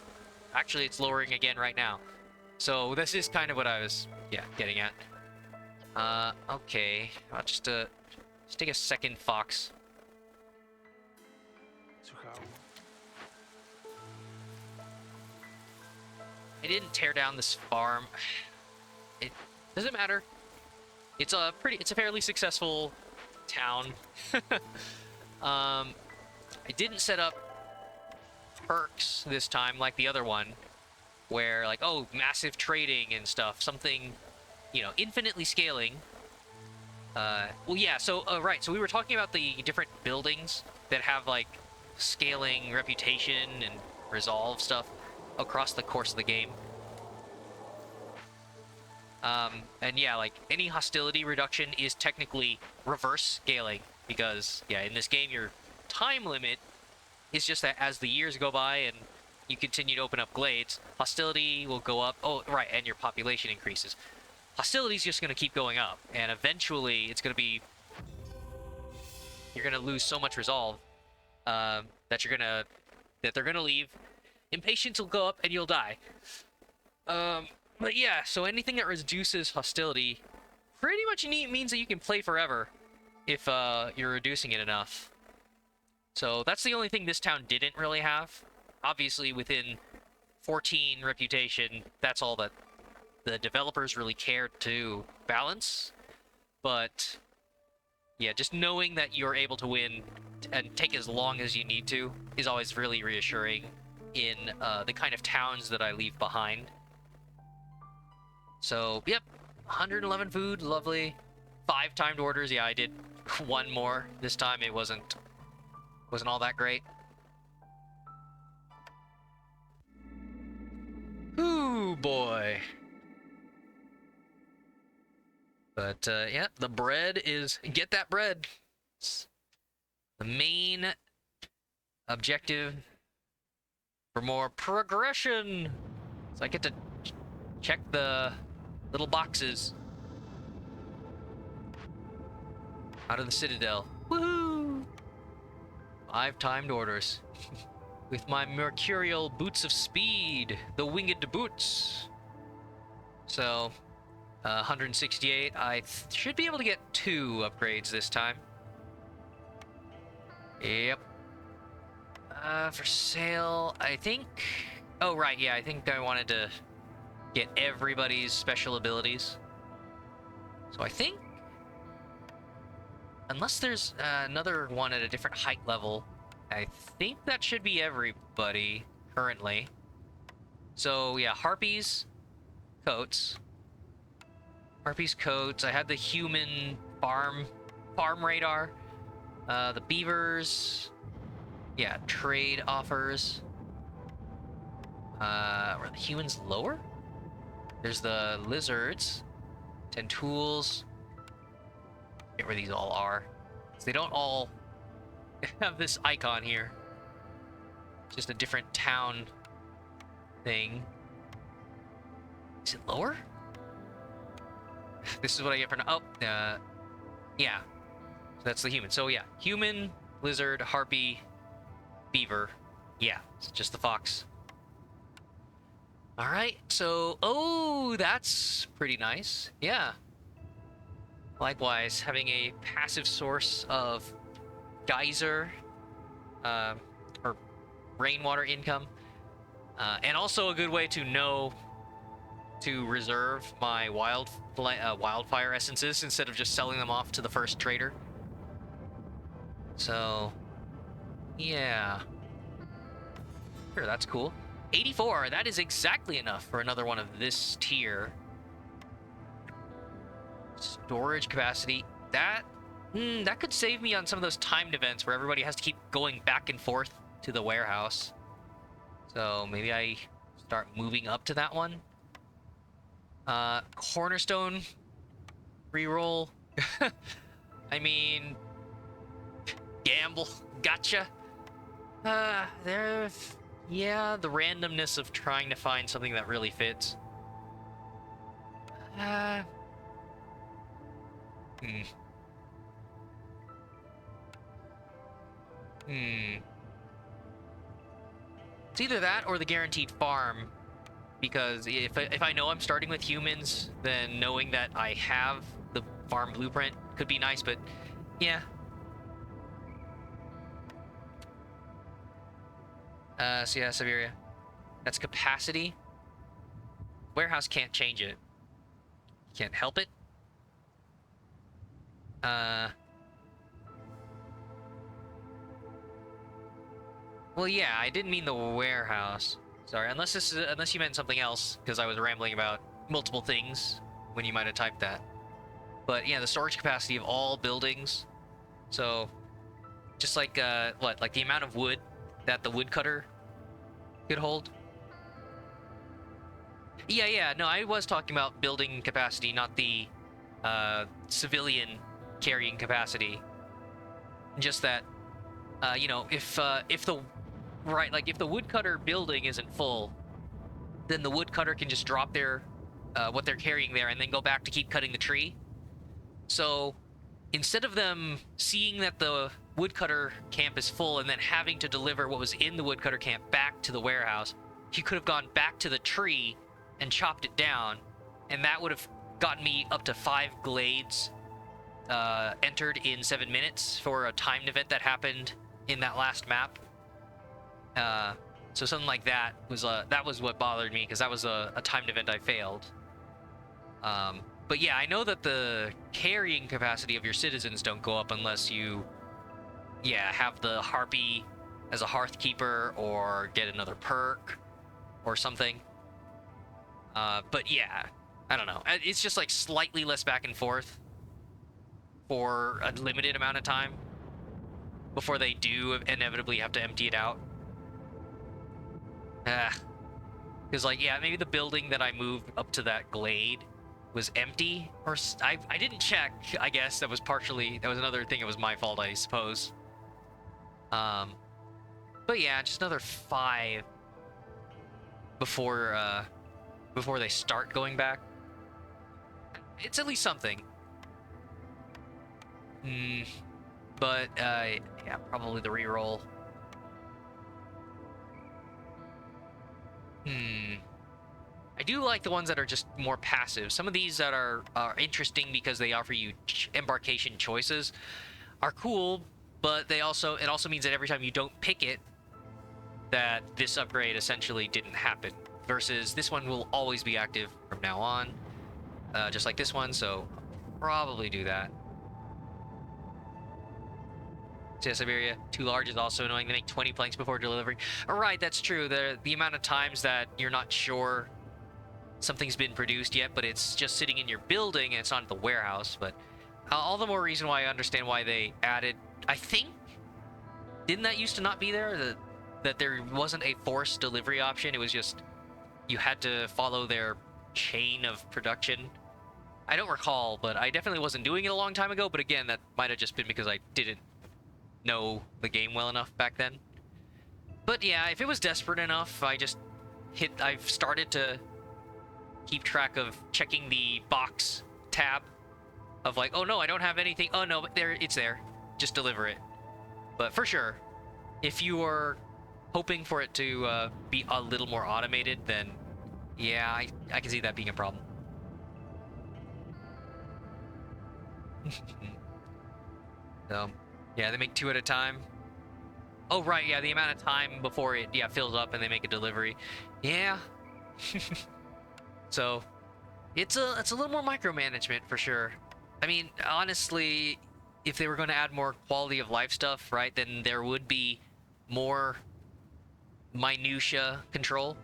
Actually, it's lowering again right now. So this is kind of what I was, yeah, getting at. Okay. I'll just take a second fox. I didn't tear down this farm. It doesn't matter. It's a fairly successful town. I didn't set up perks this time like the other one, where like, oh, massive trading and stuff, something, you know, infinitely scaling. Well, yeah, so, right, so we were talking about the different buildings that have, like, scaling reputation and resolve stuff across the course of the game. And yeah, like, any hostility reduction is technically reverse scaling, because, yeah, in this game, your time limit is just that as the years go by and you continue to open up glades, hostility will go up. Oh, right, and your population increases. Hostility's just going to keep going up, and eventually it's going to be... You're going to lose so much resolve that they're going to leave. Impatience will go up, and you'll die. But yeah, so anything that reduces hostility pretty much means that you can play forever if you're reducing it enough. So that's the only thing this town didn't really have. Obviously, within 14 reputation, that's all that the developers really cared to balance. But yeah, just knowing that you're able to win and take as long as you need to is always really reassuring in the kind of towns that I leave behind. So, yep, 111 food, lovely. 5 timed orders. Yeah, I did one more this time. It wasn't all that great. Ooh, boy. But, yeah, the bread is... Get that bread. It's the main objective for more progression. So I get to check the little boxes out of the Citadel. Woohoo! 5 timed orders. With my mercurial boots of speed, the winged boots. So, 168. I should be able to get 2 upgrades this time. Yep. For sale, I think Oh, right, yeah, I think I wanted to get everybody's special abilities. So I think, unless there's another one at a different height level, I think that should be everybody currently. So yeah, harpies, coats. Harpies, coats. I had the human farm radar. The beavers. Yeah, trade offers. Are the humans lower? There's the lizards. 10 tools. Get where these all are. So they don't all have this icon here. It's just a different town thing. Is it lower? This is what I get for now. Oh, yeah. So that's the human. So yeah, human, lizard, harpy, beaver. Yeah, it's just the fox. All right. So, oh, that's pretty nice. Yeah. Likewise, having a passive source of geyser, or rainwater income, and also a good way to know to reserve my wildfire essences instead of just selling them off to the first trader. So, yeah. Sure, that's cool. 84, that is exactly enough for another one of this tier. Storage capacity, that could save me on some of those timed events where everybody has to keep going back and forth to the warehouse. So maybe I start moving up to that one. Cornerstone reroll. I mean, gamble. Gotcha. Yeah, the randomness of trying to find something that really fits. Hmm. It's either that or the guaranteed farm, because if I know I'm starting with humans, then knowing that I have the farm blueprint could be nice, but yeah. So yeah, Siberia. That's capacity. Warehouse can't change it. Can't help it. Well, yeah, I didn't mean the warehouse. Sorry, unless you meant something else, because I was rambling about multiple things when you might have typed that. But yeah, the storage capacity of all buildings. So, just like like the amount of wood that the woodcutter could hold. Yeah. No, I was talking about building capacity, not the civilian carrying capacity. Just that, if the if the woodcutter building isn't full, then the woodcutter can just drop their what they're carrying there and then go back to keep cutting the tree. So instead of them seeing that the woodcutter camp is full and then having to deliver what was in the woodcutter camp back to the warehouse, he could have gone back to the tree and chopped it down, and that would have gotten me up to 5 glades entered in 7 minutes for a timed event that happened in that last map. So something like that was what bothered me, because that was a timed event I failed. But yeah, I know that the carrying capacity of your citizens don't go up unless you, have the harpy as a hearth keeper or get another perk or something. But yeah, I don't know. It's just like slightly less back and forth for a limited amount of time before they do inevitably have to empty it out. Because maybe the building that I moved up to that glade was empty, or I didn't check. I guess that was another thing. It was my fault, I suppose. But yeah, just another 5 before they start going back. It's at least something. But yeah, probably the reroll. I do like the ones that are just more passive. Some of these that are interesting because they offer you embarkation choices are cool, but it also means that every time you don't pick it, that this upgrade essentially didn't happen. Versus this one will always be active from now on, just like this one, so probably do that. So yeah, Siberia, too large is also annoying. They make 20 planks before delivery. Alright, that's true. The amount of times that you're not sure something's been produced yet, but it's just sitting in your building and it's not at the warehouse. But all the more reason why I understand why they added, I think, didn't that used to not be there? That there wasn't a forced delivery option. It was just you had to follow their chain of production. I don't recall, but I definitely wasn't doing it a long time ago. But again, that might have just been because I didn't know the game well enough back then. But yeah, if it was desperate enough, I've started to keep track of checking the box tab of like, oh no, I don't have anything. Oh no, but it's there. Just deliver it. But for sure, if you are hoping for it to be a little more automated, then yeah, I can see that being a problem. So, yeah, they make 2 at a time. Oh, right, yeah, the amount of time before it, fills up and they make a delivery. Yeah. So, it's a little more micromanagement for sure. I mean, honestly, if they were going to add more quality of life stuff, right, then there would be more minutia control.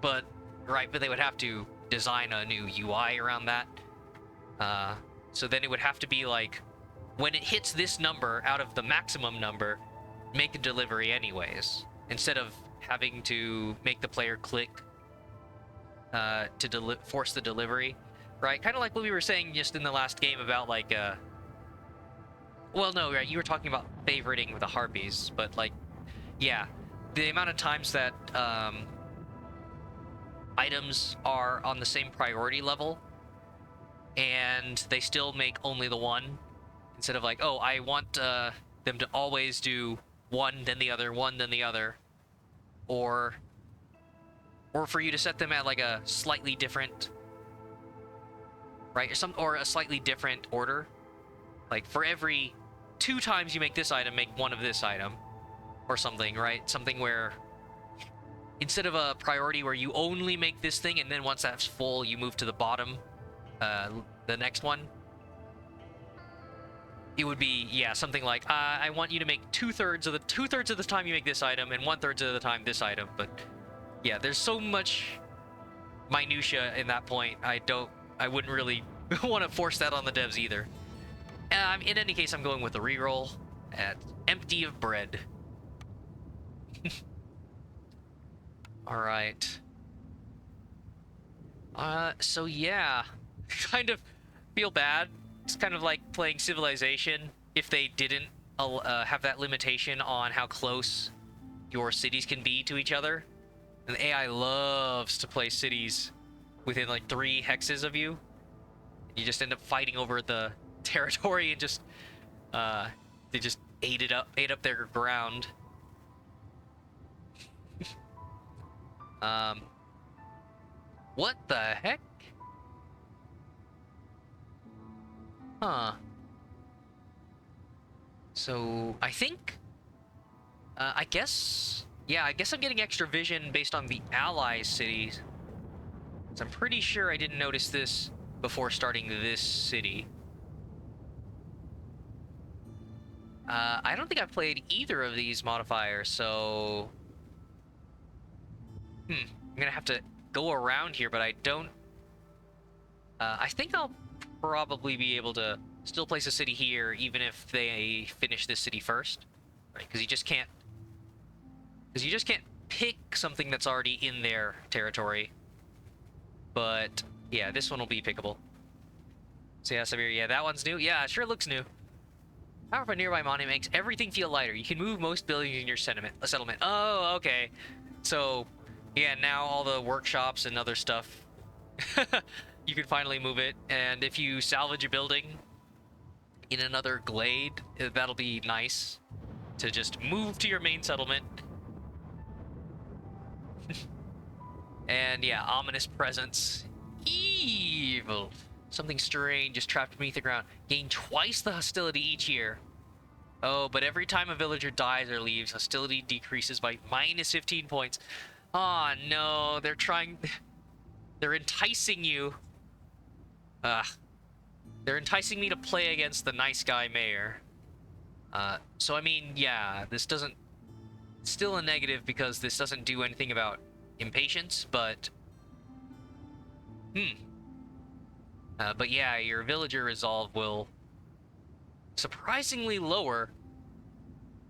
But they would have to design a new UI around that. So then it would have to be like, when it hits this number out of the maximum number, make a delivery anyways, instead of having to make the player click to force the delivery, right? Kind of like what we were saying just in the last game about like, well, no, right? You were talking about favoriting with the harpies, but like, yeah, the amount of times that items are on the same priority level and they still make only the one, instead of like, oh, I want them to always do one, then the other, one, then the other, or for you to set them at like a slightly different, right, or a slightly different order. Like for every 2 times you make this item, make 1 of this item, or something, right? Something where instead of a priority where you only make this thing and then once that's full, you move to the bottom, the next one. It would be, yeah, something like, I want you to make 2/3 of the time you make this item and 1/3 of the time this item. But yeah, there's so much minutia in that point. I wouldn't really want to force that on the devs either. In any case, I'm going with the reroll at empty of bread. All right. So yeah, kind of feel bad. It's kind of like playing Civilization if they didn't have that limitation on how close your cities can be to each other. And the AI loves to play cities within like 3 hexes of you. You just end up fighting over the territory and just they just ate up their ground. What the heck? Huh. So, I think... I guess... Yeah, I guess I'm getting extra vision based on the ally cities. So I'm pretty sure I didn't notice this before starting this city. I don't think I've played either of these modifiers, so... I'm gonna have to go around here, but I don't... I think I'll probably be able to still place a city here, even if they finish this city first. Right, because you just can't... pick something that's already in their territory. But, yeah, this one will be pickable. So yeah, Siberia, yeah, that one's new. Yeah, it sure looks new. However, a nearby monument makes everything feel lighter. You can move most buildings in your settlement. Oh, okay. So, yeah, now all the workshops and other stuff, you can finally move it. And if you salvage a building in another glade, that'll be nice to just move to your main settlement. And yeah, ominous presence. Evil. Something strange is trapped beneath the ground. Gain twice the hostility each year. Oh, but every time a villager dies or leaves, hostility decreases by minus 15 points. Oh no, they're trying... They're enticing you. Ugh. They're enticing me to play against the nice guy mayor. So I mean, yeah, this doesn't... Still a negative because this doesn't do anything about impatience, but... but yeah, your villager resolve will surprisingly lower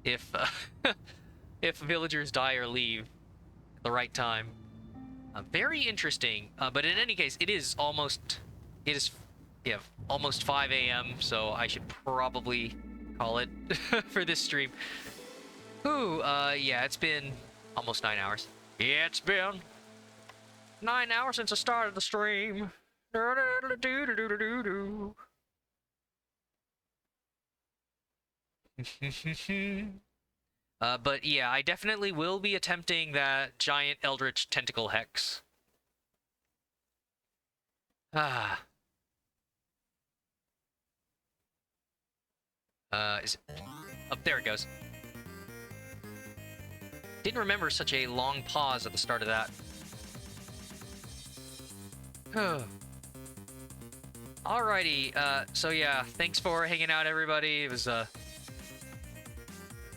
if if villagers die or leave at the right time. Very interesting. But in any case, it is yeah, almost 5 a.m. So I should probably call it for this stream. Ooh, yeah, it's been almost 9 hours. Yeah, it's been 9 hours since I started the stream. But yeah, I definitely will be attempting that giant eldritch tentacle hex. Ah. Is it... Oh, there it goes. Didn't remember such a long pause at the start of that. Alrighty, so yeah, thanks for hanging out, everybody. It was,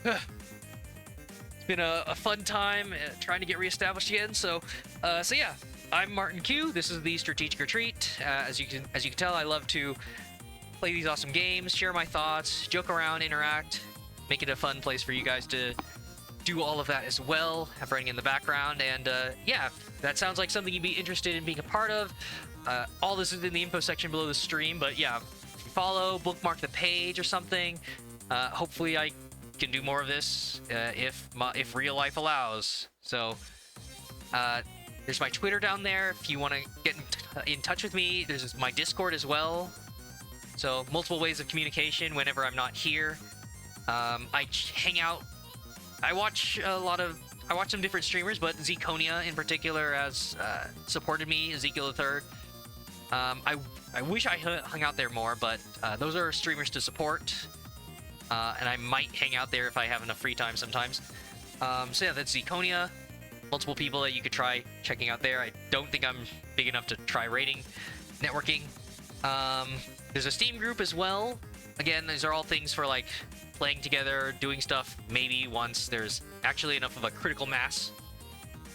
it's been a fun time trying to get reestablished again, so yeah, I'm Martin Q. This is the Strategic Retreat. As you can tell, I love to play these awesome games, share my thoughts, joke around, interact, make it a fun place for you guys to do all of that as well, have running in the background, and yeah, if that sounds like something you'd be interested in being a part of. All this is in the info section below the stream, but yeah, follow, bookmark the page or something. Hopefully I can do more of this if real life allows. So there's my Twitter down there if you want to get in touch with me. There's my Discord as well. So multiple ways of communication whenever I'm not here. I hang out. I watch some different streamers, but Zconia in particular has supported me, Ezekiel the Third. I wish I hung out there more, but those are streamers to support, and I might hang out there if I have enough free time sometimes. So yeah, that's Zconia. Multiple people that you could try checking out there. I don't think I'm big enough to try raiding, networking. There's a Steam group as well. Again, these are all things for like playing together, doing stuff maybe once there's actually enough of a critical mass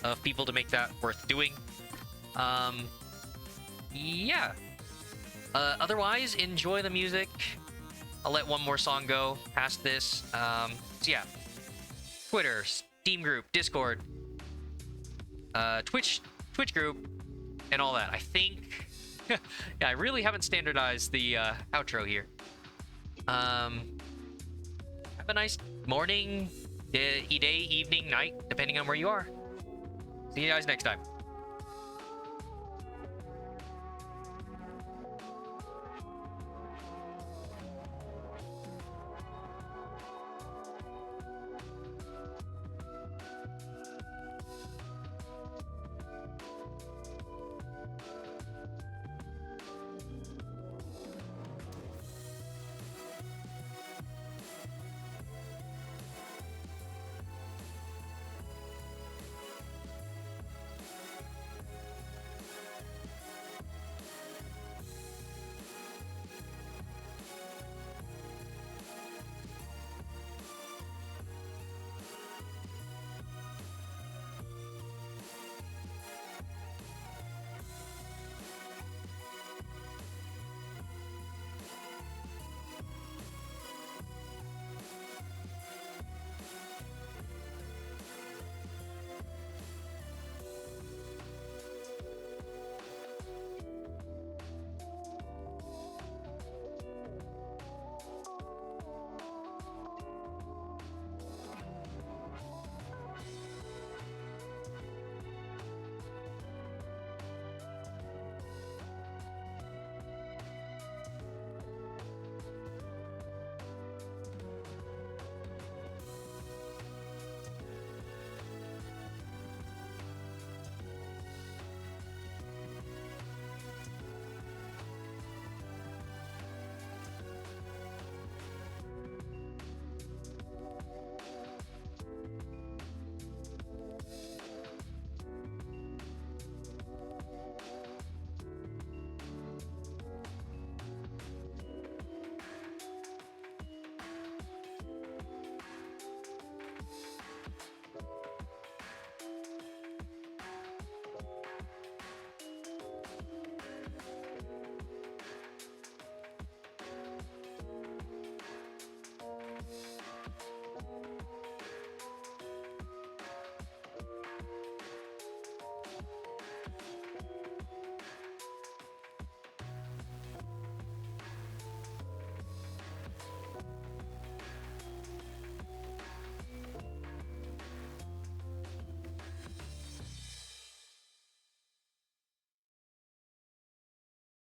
of people to make that worth doing. Yeah. Otherwise, enjoy the music. I'll let one more song go past this. So yeah. Twitter, Steam group, Discord, Twitch group, and all that. I think... yeah, I really haven't standardized the outro here. Have a nice morning, day, evening, night, depending on where you are. See you guys next time.